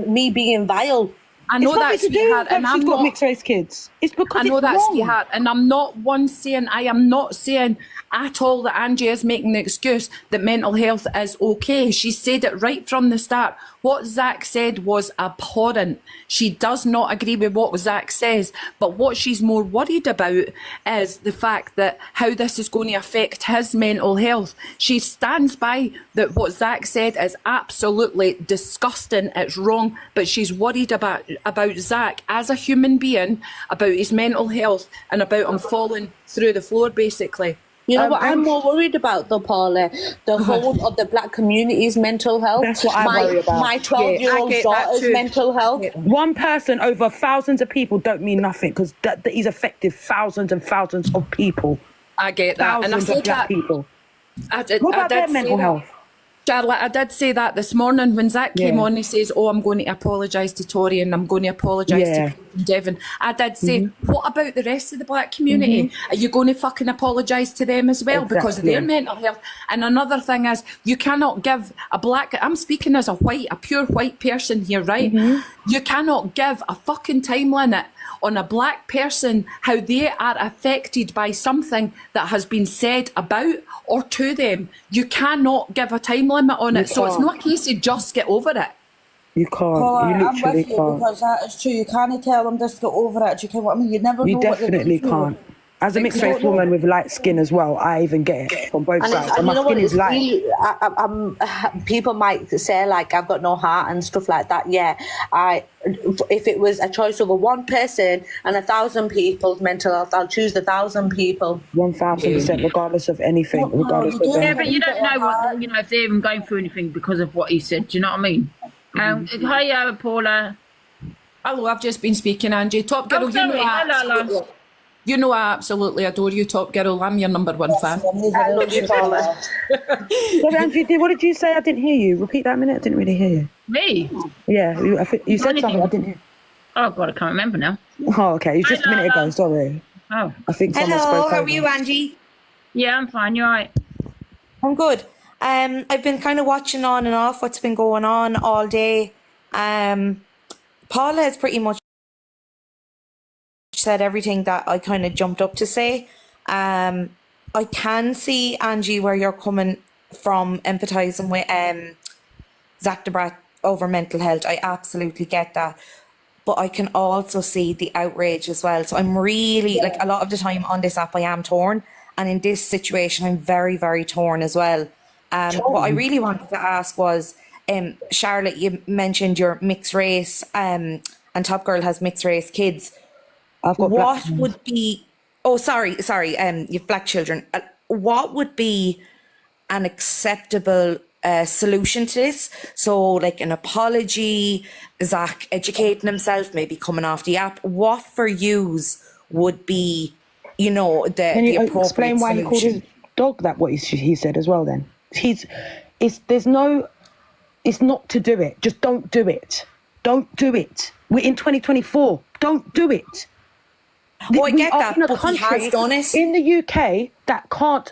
me being vile. I know It's nothing that's to do sweetheart, that and she's I'm got not mixed race kids. It's because I know it's that's wrong. sweetheart, and I'm not I am not saying at all that Angie is making the excuse that mental health is okay. She said it right from the start. What Zach said was abhorrent. She does not agree with what Zach says, but what she's more worried about is the fact that how this is going to affect his mental health. She stands by that what Zach said is absolutely disgusting. It's wrong, but she's worried about Zach as a human being, about his mental health, and about him falling through the floor, basically. You know what I'm more worried about though, Paula? The whole of the black community's mental health. That's what I worry about. My 12-year-old daughter's mental health. One person over thousands of people don't mean nothing because that he's affected thousands and thousands of people. I get that. And I Thousands said of black that. people. What about their mental health? Charlotte, I did say that this morning when Zach came on. He says, "Oh, I'm going to apologise to Tori and I'm going to apologise to Devon." I did say, "What about the rest of the black community? Are you going to fucking apologise to them as well because of their mental health?" And another thing is, you cannot give a black. I'm speaking as a pure white person here, right? You cannot give a fucking time limit on a black person how they are affected by something that has been said about or to them. You cannot give a time limit on it. So it's not a case of just get over it. You can't. Paula, You I'm literally with you can't. because that is true. You can't tell them just get over it. Do you know what I mean? You never You know what they're definitely going through. can't. As a mixed race woman with light skin as well, I even get it from both sides. And my you know what, skin is it's light. really, people might say like I've got no heart and stuff like that. Yeah, if it was a choice over one person and 1,000 people's mental health, I'll choose the 1,000 people. 1000%, regardless of anything, regardless of Yeah, anything. but you don't know what if they're even going through anything because of what he said. Do you know what I mean? Hi, Paula. Hello, I've just been speaking, Angie. Top girl, Oh, sorry. Hello. you know I absolutely adore you, Top Girl. I'm your number one fan. I love you, Paula. Sorry, Angie, what did you say? I didn't hear you. Repeat that a minute. I didn't really hear you. Me? Yeah, you said something. I didn't hear. Oh God, I can't remember now. Oh, okay. It was just a minute ago. Sorry. Oh. I think someone spoke over. Angie? Yeah, I'm fine. You're right. I'm good. I've been kind of watching on and off what's been going on all day. Paula has pretty much said everything that I kind of jumped up to say. I can see, Angie, where you're coming from, empathising with Zach de Brat over mental health. I absolutely get that. But I can also see the outrage as well. So I'm really, like, a lot of the time on this app, I am torn. And in this situation, I'm very, very torn as well. What I really wanted to ask was, Charlotte, you mentioned your mixed race, and Top Girl has mixed race kids. I've got what would be? Oh, sorry. You've black children. What would be an acceptable solution to this? So, like an apology, Zach educating himself, maybe coming off the app. What for yous would be, you know, the Can you appropriate explain why he called his dog that? What he said as well. Then it's not to do it. Just don't do it. Don't do it. We're in 2024. Don't do it. Oh, I get that, in a but he country has done it. in the UK that can't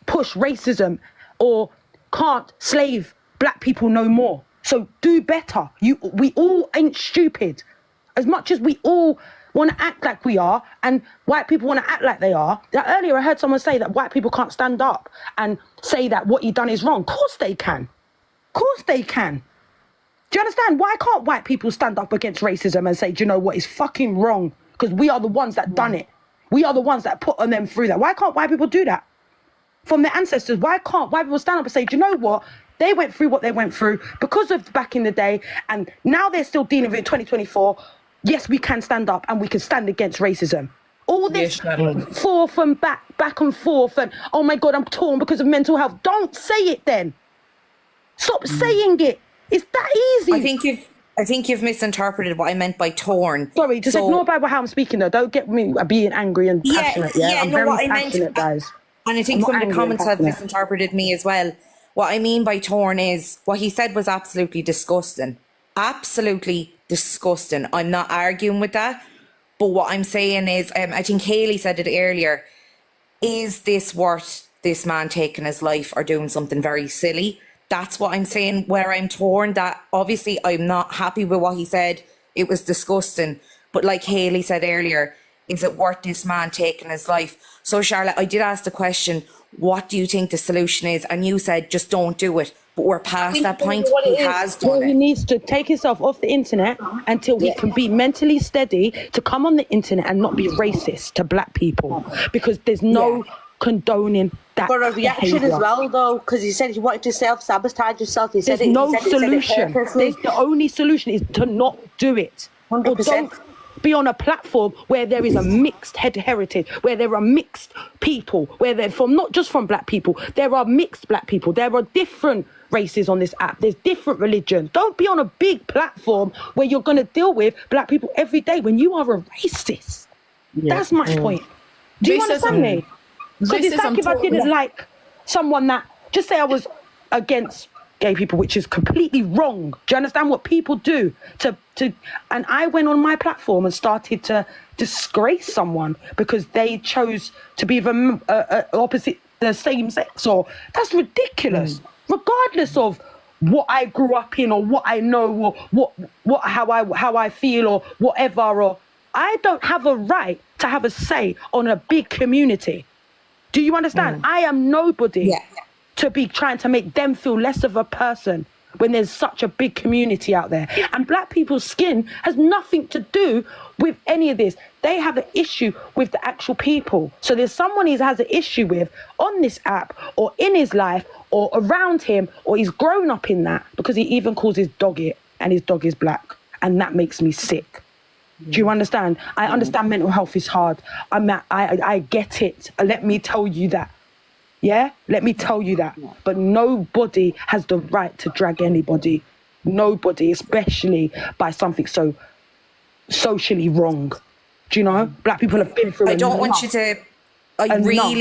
push racism or can't slave black people no more. So do better. We all ain't stupid. As much as we all want to act like we are and white people want to act like they are. Earlier I heard someone say that white people can't stand up and say that what he done is wrong. Of course they can. Of course they can. Do you understand? Why can't white people stand up against racism and say, do you know what, it's fucking wrong? Because we are the ones that done it. We are the ones that put on them through that. Why can't white people do that? From their ancestors, why can't white people stand up and say, do you know what? They went through what they went through because of back in the day, and now they're still dealing with it in 2024. Yes, we can stand up and we can stand against racism. All this forth and back and forth, and oh my God, I'm torn because of mental health. Don't say it then. Stop saying it. It's that easy. I think you've misinterpreted what I meant by torn. Sorry, just ignore about how I'm speaking though. Don't get me being angry and passionate. I'm very passionate, guys. And I think some of the comments have misinterpreted me as well. What I mean by torn is what he said was absolutely disgusting. Absolutely disgusting. I'm not arguing with that. But what I'm saying is, I think Hayley said it earlier, is this worth this man taking his life or doing something very silly? That's what I'm saying, where I'm torn, that obviously I'm not happy with what he said It was disgusting. But like Hayley said earlier, is it worth this man taking his life? So Charlotte, I did ask the question, what do you think the solution is? And you said, just don't do it. But we're past that point. He has done Well, he it. needs to take himself off the internet until he can be mentally steady to come on the internet and not be racist to black people, because there's no condoning that For a reaction behaviour. as well, though, because he said he wanted to self-sabotage himself. He said There's no he said it solution. purposely. The only solution is to not do it. 100%. Or don't be on a platform where there is a mixed heritage, where there are mixed people, where they're from, not just from black people, there are mixed black people. There are different races on this app. There's different religions. Don't be on a big platform where you're going to deal with black people every day when you are a racist. That's my point. Do you understand me? So it's like if I didn't like someone that, just say I was against gay people, which is completely wrong. Do you understand what people do and I went on my platform and started to disgrace someone because they chose to be the opposite, the same sex, or that's ridiculous. Regardless of what I grew up in or what I know or how I feel or whatever, or I don't have a right to have a say on a big community. Do you understand? I am nobody to be trying to make them feel less of a person when there's such a big community out there. And black people's skin has nothing to do with any of this. They have an issue with the actual people. So there's someone he has an issue with on this app or in his life or around him, or he's grown up in that, because he even calls his dog it, and his dog is black. And that makes me sick. Do you understand? I understand mental health is hard. I get it. Let me tell you that. Yeah? Let me tell you that. But nobody has the right to drag anybody. Nobody, especially by something so socially wrong. Do you know? Black people have been through I don't want enough. you to. I'm not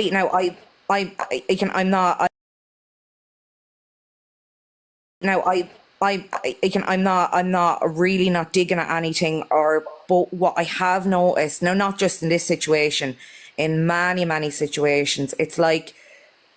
really not digging at anything, but what I have noticed, now not just in this situation, in many situations, it's like,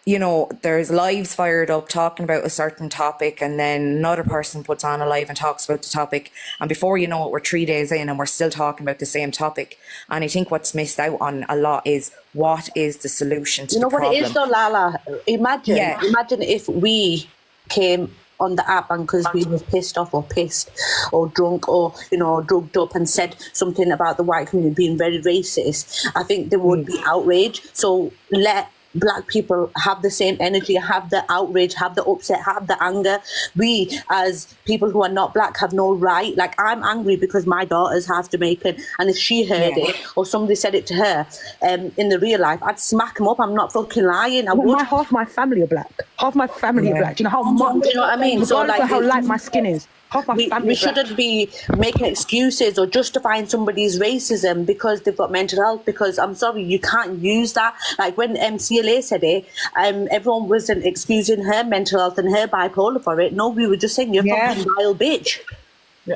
you know, there's lives fired up talking about a certain topic, and then another person puts on a live and talks about the topic, and before you know it, we're 3 days in and we're still talking about the same topic. And I think what's missed out on a lot is, what is the solution to You know the what problem? it is though, Lala? Imagine if we came on the app and because we were pissed off or pissed or drunk or, you know, drugged up and said something about the white community being very racist, I think there would be outrage. So let black people have the same energy, have the outrage, have the upset, have the anger. We as people who are not black have no right. Like, I'm angry because my daughter's half Jamaican, and if she heard it or somebody said it to her in the real life, I'd smack them up. I'm not fucking lying. I would. Half my family are black. Half my family are black. Do you know how much? Do you know what I mean? So, Regardless like, of how light my skin is. We shouldn't be making excuses or justifying somebody's racism because they've got mental health, because I'm sorry, you can't use that. Like when CLA said it, everyone wasn't excusing her mental health and her bipolar for it. No, we were just saying, you're fucking vile bitch.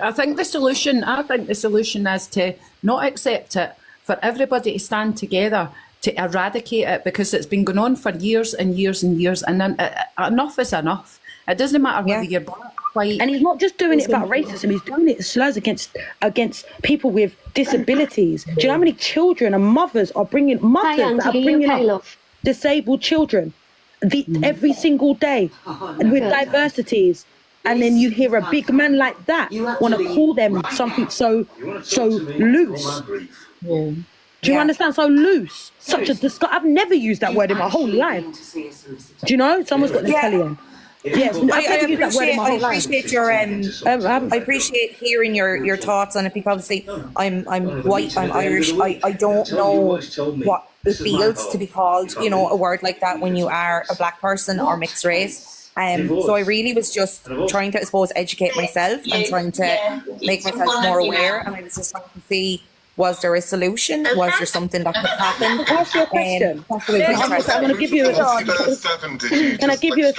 I think the solution is to not accept it, for everybody to stand together to eradicate it, because it's been going on for years and years and years, and then enough is enough. It doesn't matter whether you're black, white. And he's not just doing it about racism, he's doing it slurs against people with disabilities. Do you know how many children and mothers are bringing up disabled children every single day, and with diversities? And then you hear a big man like that want to call them something so loose. Do you understand? So loose, such a disgust. I've never used that word in my whole life. Do you know? Someone's got the telly on. Yes, I appreciate your I appreciate hearing your thoughts on it, because obviously I'm white, I'm Irish. I don't know what it feels to be called, you know, a word like that when you are a black person or mixed race. So I really was just trying to, I suppose, educate myself and trying to make myself more aware, and I was just trying to see, was there a solution? Was there something that could happen? Ask your question. I'm going to give you can I give you a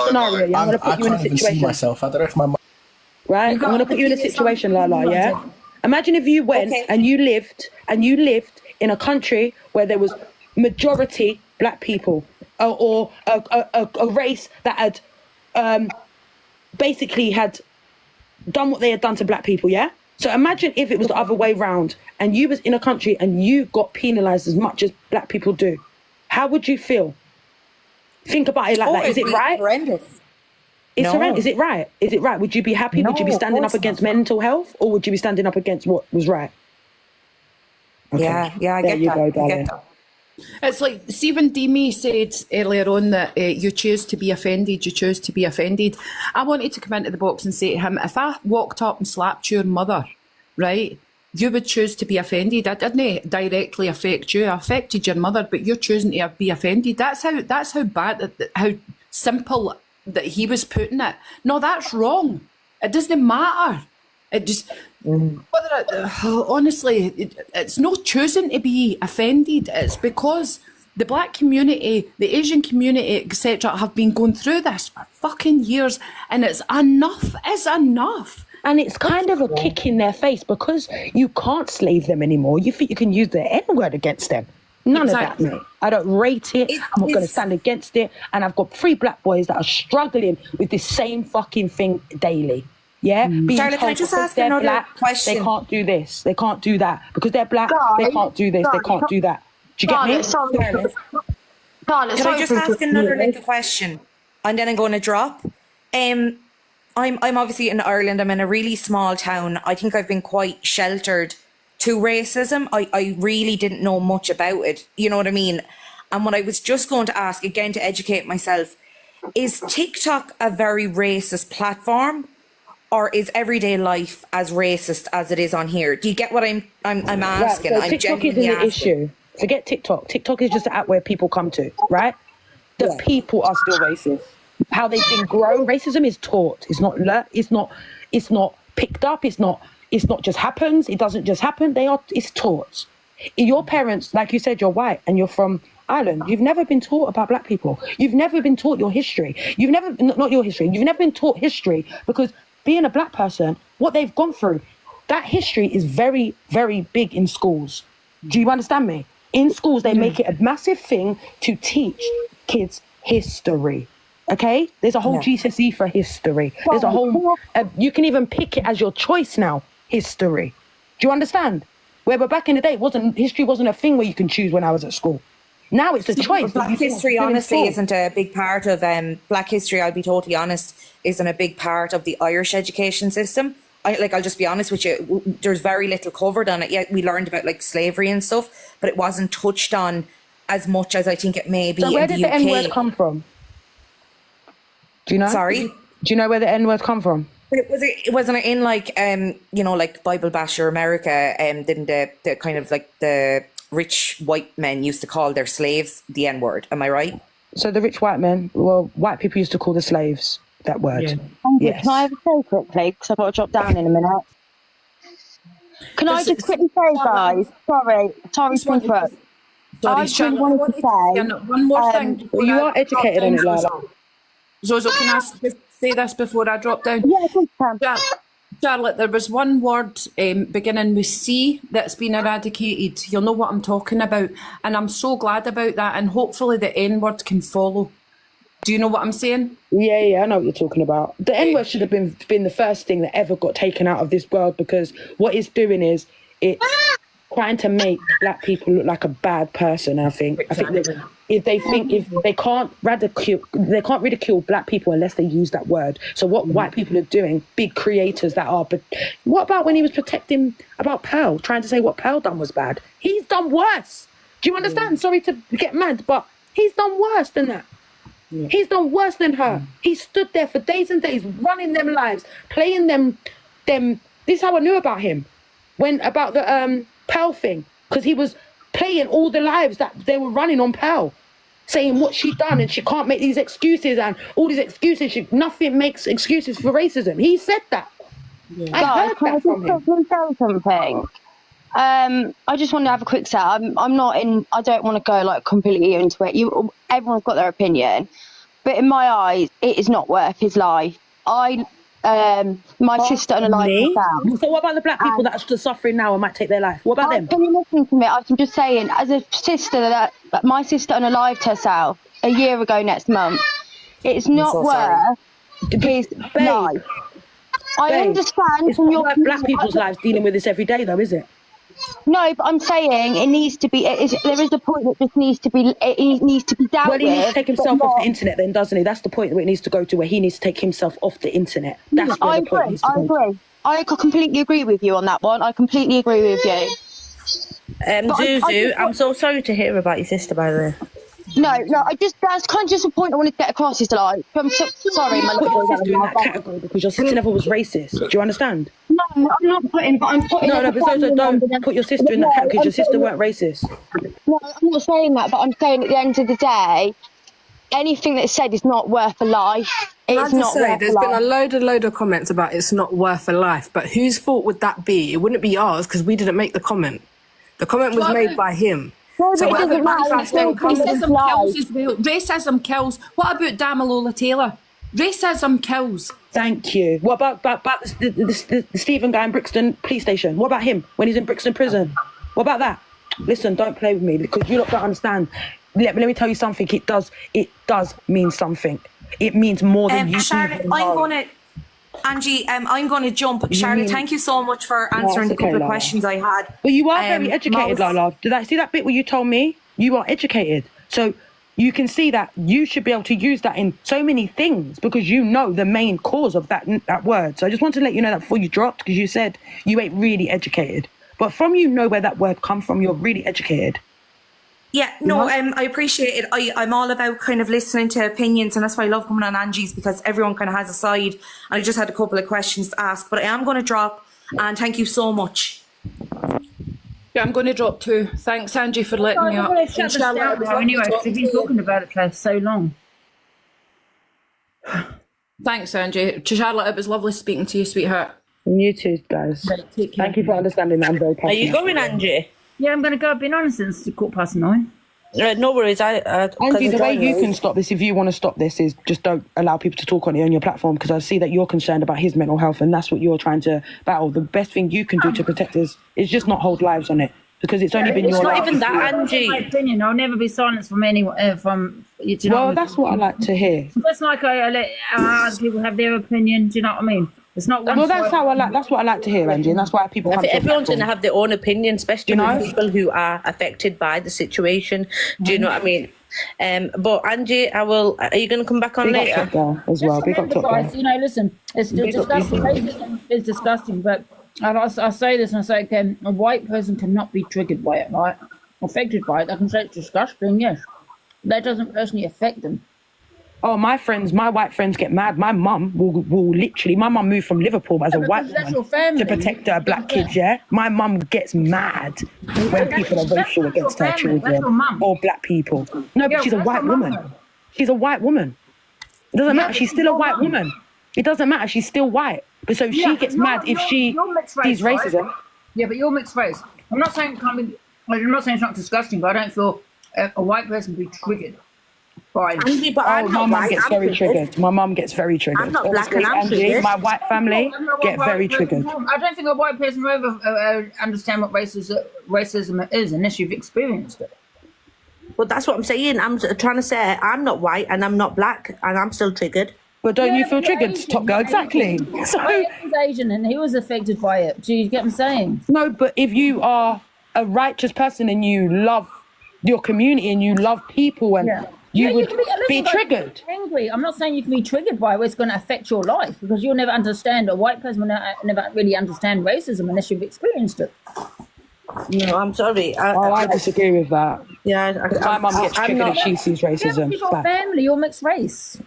scenario? Yeah? I'm going to put you in a situation. Myself. I don't know if my right? I'm going to put you in a situation, Lala, yeah? Imagine if you went and you lived in a country where there was majority black people, or a race that had basically had done what they had done to black people, yeah? So imagine if it was the other way round and you was in a country and you got penalised as much as black people do. How would you feel? Think about it like that. Is it right? Horrendous. It's horrendous. Is it right? Is it right? Would you be happy? Would you be standing up against mental health, or would you be standing up against what was right? Okay. Yeah, I There get you that. go, I darling. get that. It's like, see, when Demi said earlier on that you choose to be offended, you choose to be offended. I wanted to come into the box and say to him, if I walked up and slapped your mother, right, you would choose to be offended. I didn't directly affect you. I affected your mother, but you're choosing to be offended. That's how bad, how simple that he was putting it. No, that's wrong. It doesn't matter. It just, honestly, it's not choosing to be offended. It's because the black community, the Asian community, etc., have been going through this for fucking years, and it's enough. It's enough. And it's kind of a kick in their face because you can't slave them anymore. You think you can use the N-word against them. None of that, mate. I don't rate it. I'm not going to stand against it. And I've got 3 black boys that are struggling with this same fucking thing daily. Yeah? Being Darla, can I told just because ask they're another black, question? They can't do this. They can't do that. Because they're black, they can't do this. They can't do that. Do you get me? Can I just ask another little question? And then I'm going to drop. I'm obviously in Ireland. I'm in a really small town. I think I've been quite sheltered to racism. I really didn't know much about it. You know what I mean? And what I was just going to ask, again, to educate myself, is TikTok a very racist platform? Or is everyday life as racist as it is on here? Do you get what I'm asking? Right, so I'm TikTok isn't genuinely the asking. issue. Forget TikTok. TikTok is just an app where people come to, right? The people are still racist. How they've been grown, racism is taught. It's not learnt. It's not picked up. It's not just happens. It doesn't just happen. It's taught. Your parents, like you said, you're white and you're from Ireland. You've never been taught about black people. You've never been taught your history. You've never been taught history because being a black person, what they've gone through, that history is very, very big in schools. Do you understand me? In schools, they make it a massive thing to teach kids history. Okay? There's a whole GCSE for history. There's a whole, you can even pick it as your choice now, history. Do you understand? Where but back in the day, history wasn't a thing where you can choose when I was at school. Now it's a choice. Black history, honestly, isn't a big part of Black history. I'll be totally honest, isn't a big part of the Irish education system. I'll just be honest with you. There's very little covered on it. Yeah, we learned about like slavery and stuff, but it wasn't touched on as much as I think it may be in the UK. So where did the N-word come from? Do you know? Sorry? Do you know where the N-word come from? It wasn't in like like Bible Basher America, didn't the kind of like the rich white men used to call their slaves the N-word. Am I right? So the rich white men, well, white people used to call the slaves that word. Yeah. Yes. Can I have a say quickly? Because I've got to drop down in a minute. Can I just quickly say, guys? Sorry to interrupt. I just wanted to say one more thing. You are educated on it, Lala. Zozo, can I just say this before I drop down? Yeah, of course. Charlotte, there was one word beginning with C that's been eradicated. You'll know what I'm talking about. And I'm so glad about that. And hopefully the N word can follow. Do you know what I'm saying? Yeah, I know what you're talking about. The N-word should have been the first thing that ever got taken out of this world, because what it's doing is it's trying to make black people look like a bad person. I think if they can't ridicule black people unless they use that word. So what white people are doing, big creators that are, but what about when he was protecting about Pearl, trying to say what Pearl done was bad? He's done worse. Do you understand? Sorry to get mad, but he's done worse than that. Yeah. He's done worse than her. He stood there for days and days, running them lives, playing them. This is how I knew about him. When about the Pearl thing, because he was playing all the lives that they were running on Pearl, saying what she done and she can't make these excuses and all these excuses. Nothing makes excuses for racism. He said that. Yeah. I heard that from him. Something. I just want to have a quick say. I'm not in. I don't want to go like completely into it. Everyone's got their opinion, but in my eyes, it is not worth his life. My sister unalived herself. So what about the black people that are still suffering now and might take their life? What about them? Can you listen to me? I'm just saying, as a sister, that my sister unalived herself a year ago next month. It's not worth his life. I Babe, understand it's from not your like black people's lives dealing with this every day, though, is it? No, but I'm saying it needs to be. There is a point that this needs to be. It needs to be dealt Well, he needs to take himself but off not- the internet, then, doesn't he? That's the point where it needs to go to, where he needs to take himself off the internet. That's where I the point agree. needs to I go. agree. I completely agree with you on that one. I completely agree with you. But Zuzu, I'm so sorry to hear about your sister, by the way. No, that's kind of just a point I wanted to get across. Is like, I'm sorry, my Put your little sister in that category because your sister never was racist. Do you understand? No, I'm not putting. But I'm putting. No, but don't put your sister in that category because your sister weren't racist. No, I'm not saying that, but I'm saying at the end of the day, anything that's said is not worth a life. It's not worth there's a been life. a load of comments about it's not worth a life, but whose fault would that be? It wouldn't be ours because we didn't make the comment. The comment was made by him. No, So but it doesn't matter. Racism kills as well. Racism kills. What about Damilola Taylor? Racism kills. Thank you. What about the Stephen guy in Brixton police station? What about him when he's in Brixton prison? What about that? Listen, don't play with me because you lot don't understand. Let me tell you something. It does mean something. It means more than you Charlotte, even know. Angie, I'm going to jump. Charlotte, thank you so much for answering the couple of Lala. questions I had. But you are very educated, Most- Lala. Did I see that bit where you told me you are educated? So you can see that you should be able to use that in so many things because you know the main cause of that word. So I just want to let you know that before you dropped, because you said you ain't really educated. But from you know where that word come from, you're really educated. Yeah, no, I appreciate it. I'm all about kind of listening to opinions, and that's why I love coming on Angie's, because everyone kind of has a side. And I just had a couple of questions to ask, but I am going to drop, and thank you so much. Yeah, I'm going to drop too. Thanks, Angie, for letting me up. Shut this down now anyway, because we've been talking about it for so long. Thanks, Angie. Charlotte, it was lovely speaking to you, sweetheart. You too, guys. Thank you for understanding that I'm very passionate. Are you going, Angie? Yeah, I'm going to go. I've been on since 9:15. No worries. Angie, the way you can stop this, if you want to stop this, is just don't allow people to talk on it on your platform, because I see that you're concerned about his mental health and that's what you're trying to battle. The best thing you can do to protect us is just not hold lives on it, because it's only been your life. It's not even that, Angie. My opinion, I'll never be silenced from anyone. From you know. Well, that's what I like to hear. It's like I let other people have their opinion. Do you know what I mean? It's not. Well, that's how I like. That's what I like to hear, Angie, and that's why people. I Come think to everyone's going platform. to have their own opinion, especially You know? with people who are affected by the situation. Do you know what I mean? But Angie, Are you going to come back on Big later? up Top Girl as well. Big up Top Guys, Girl. you know, listen, it's disgusting. Racism is disgusting, but I say this and I say again, a white person cannot be triggered by it, right? Affected by it. I can say it's disgusting, yes. That doesn't personally affect them. Oh, my white friends get mad. My mum will literally. My mum moved from Liverpool as a white that's your woman family. to protect her black kids. Yeah, my mum gets mad when people are racial against her That's children your mum. or black people. No, Yeah, but she's a that's white your mum, woman. though. She's a white woman. It doesn't matter. but She's she's still a your white mum. woman. It doesn't matter. She's still white. But so Yeah, she gets but mad if she you're mixed sees race, racism. right? Yeah, but you're mixed race. I'm not saying it can't be. I'm not saying it's not disgusting, but I don't feel a white person can be triggered by. Angie, but Oh, I'm my not mum white. gets I'm very triggered. triggered. My mum gets very triggered. I'm not black and I'm Angie, triggered. my white family get very triggered. I don't think a white person will ever understand what racism is unless you've experienced it. Well, that's what I'm saying. I'm trying to say I'm not white and I'm not black and I'm still triggered. But don't you Yeah, feel but you're triggered, Asian, Top Girl? you're Exactly. Asian. So, My ex is Asian and he was affected by it. Do you get what I'm saying? no, but if you are a righteous person and you love your community and you love people and you would can be listen, guys, triggered. Angry. I'm not saying you can be triggered by what's going to affect your life, because you'll never understand. A white person will never really understand racism unless you've experienced it. No, I'm sorry. I disagree with that. Yeah, My mum gets triggered if she sees racism. It's your Fact. family. You're mixed race.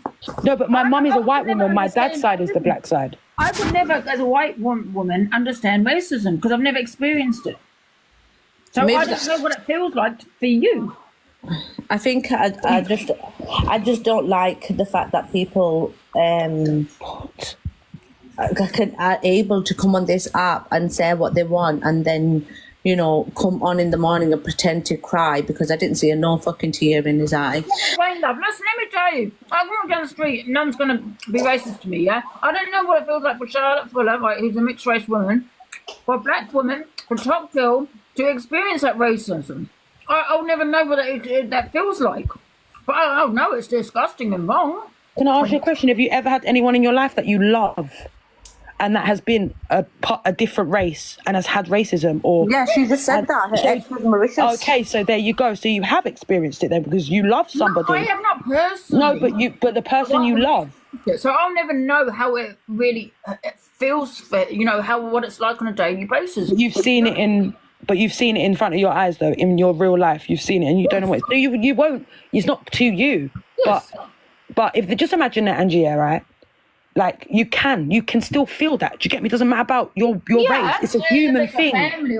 No, but my mum is a white woman. My dad's side is the black side. I would never, as a white woman, understand racism because I've never experienced it. So Maybe I don't know what it feels like for you. I think I just don't like the fact that people are able to come on this app and say what they want and then, you know, come on in the morning and pretend to cry because I didn't see no fucking tear in his eye. Wayne, love, listen, let me tell you. I walk down the street and no one's going to be racist to me, yeah? I don't know what it feels like for Charlotte Fuller, right, who's a mixed race woman, for a black woman, for Top Girl, to experience that racism. I'll never know what that feels like. But I'll know it's disgusting and wrong. Can I ask you a question? Have you ever had anyone in your life that you love and that has been a different race and has had racism, or Yeah, she just said that. Her ex was Mauritius. Okay, so there you go. So you have experienced it then because you love somebody. No, I have not personally. No, but the person you love. So I'll never know how it really feels for, what it's like on a daily basis. You've seen it in front of your eyes though, in your real life. You've seen it and you don't know what. So you won't. It's not to you. Yes. But if just imagine that, Angie, right? Like you can still feel that. Do you get me? It doesn't matter about your race. It's a human thing.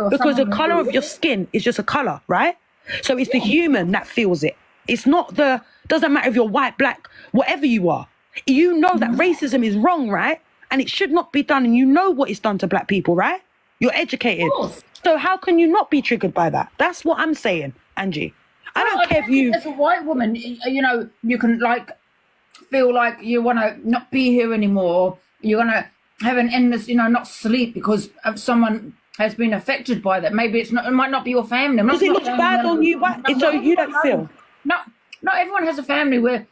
Because the colour of your skin is just a colour, right? So it's the human that feels it. It's not doesn't matter if you're white, black, whatever you are. You know that racism is wrong, right? And it should not be done. And you know what it's done to black people, right? You're educated. So how can you not be triggered by that? That's what I'm saying, Angie. I don't care if you... As a white woman, you can feel like you want to not be here anymore. You're going to have an endless, not sleep because someone has been affected by that. Maybe it might not be your family. Because it looks bad on you, so you don't feel. Not everyone has a family with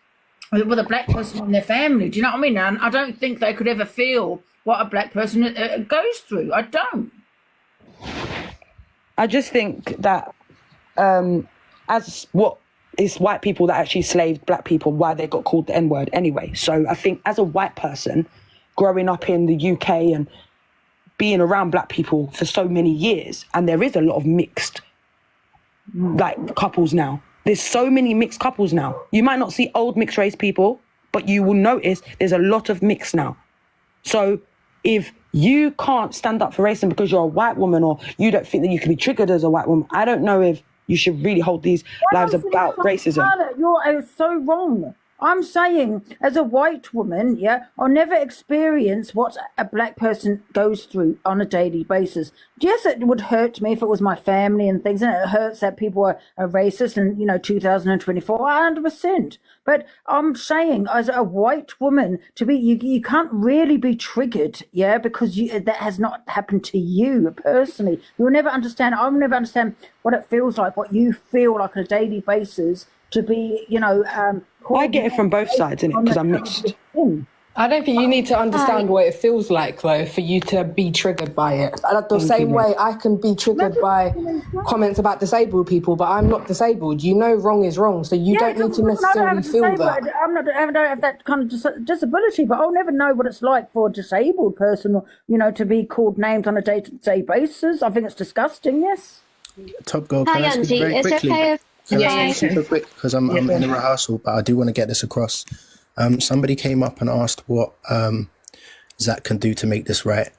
a black person in their family. Do you know what I mean? And I don't think they could ever feel what a black person goes through. I don't. I just think that as what is white people that actually slaved black people, why they got called the N-word anyway. So I think as a white person growing up in the UK and being around black people for so many years, and there is a lot of mixed couples now. There's so many mixed couples now. You might not see old mixed race people, but you will notice there's a lot of mix now. So if you can't stand up for racism because you're a white woman, or you don't think that you can be triggered as a white woman, I don't know if you should really hold these lives about racism. You're so wrong. I'm saying, as a white woman, I'll never experience what a black person goes through on a daily basis. Yes, it would hurt me if it was my family and things, and it hurts that people are racist in, 2024, 100%. But I'm saying, as a white woman, you can't really be triggered, because that has not happened to you personally. You'll never understand. I'll never understand what it feels like, what you feel like on a daily basis to be, I get it from both sides, innit? Because I'm mixed. I don't think you need to understand what it feels like, though, for you to be triggered by it. The same way I can be triggered by comments about disabled people, but I'm not disabled. Wrong is wrong, so you don't need to necessarily feel that. I don't have that kind of disability, but I'll never know what it's like for a disabled person, to be called names on a day-to-day basis. I think it's disgusting, yes. Top Girl, can I speak very quickly? Can I speak super quick? Because I'm in a rehearsal, but I do want to get this across. Somebody came up and asked what Zach can do to make this right.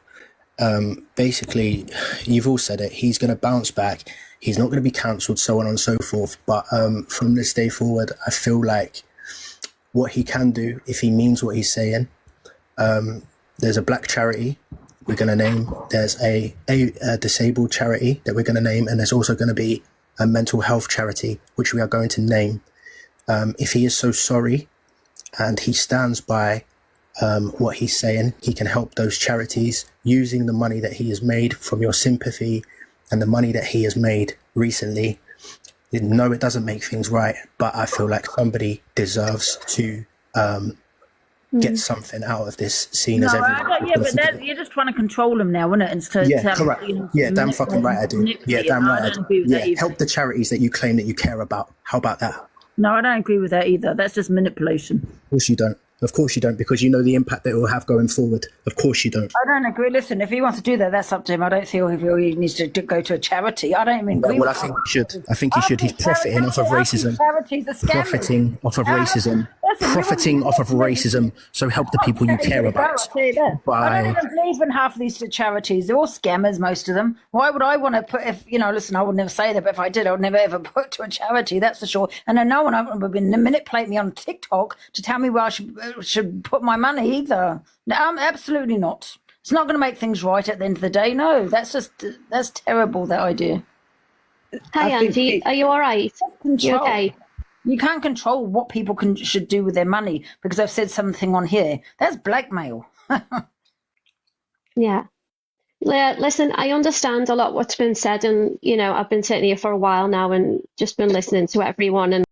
Basically, you've all said it. He's going to bounce back. He's not going to be cancelled, so on and so forth. But from this day forward, I feel like what he can do, if he means what he's saying, there's a black charity we're going to name. There's a disabled charity that we're going to name. And there's also going to be a mental health charity, which we are going to name. If he is so sorry and he stands by what he's saying, he can help those charities using the money that he has made from your sympathy and the money that he has made recently. No, it doesn't make things right, but I feel like somebody deserves to get something out of this, scene as everyone. But you're just trying to control them now, isn't it? Instead correct. Damn fucking right I do. Yeah, damn right I do. Help the charities that you claim that you care about. How about that? No, I don't agree with that either. That's just manipulation. Of course you don't. Of course you don't, because you know the impact that it will have going forward. Of course you don't. I don't agree. Listen, if he wants to do that, that's up to him. I don't feel he needs to go to a charity. I don't even agree with I think he should. I think he should. He's profiting off of racism. Profiting off of racism. Profiting off of racism. So help the people you care about. I don't even believe in half of these charities. They're all scammers, most of them. Why would I want to put, listen, I would never say that, but if I did, I would never ever put to a charity, that's for sure. And I know one of them would manipulate me on TikTok to tell me where I should put my money either. No, absolutely not. It's not going to make things right at the end of the day. No, that's terrible, that idea. Hi, Auntie. Are you all right? You okay? You can't control what people should do with their money because I've said something on here. That's blackmail. Yeah. Listen, I understand a lot what's been said, and I've been sitting here for a while now and just been listening to everyone, and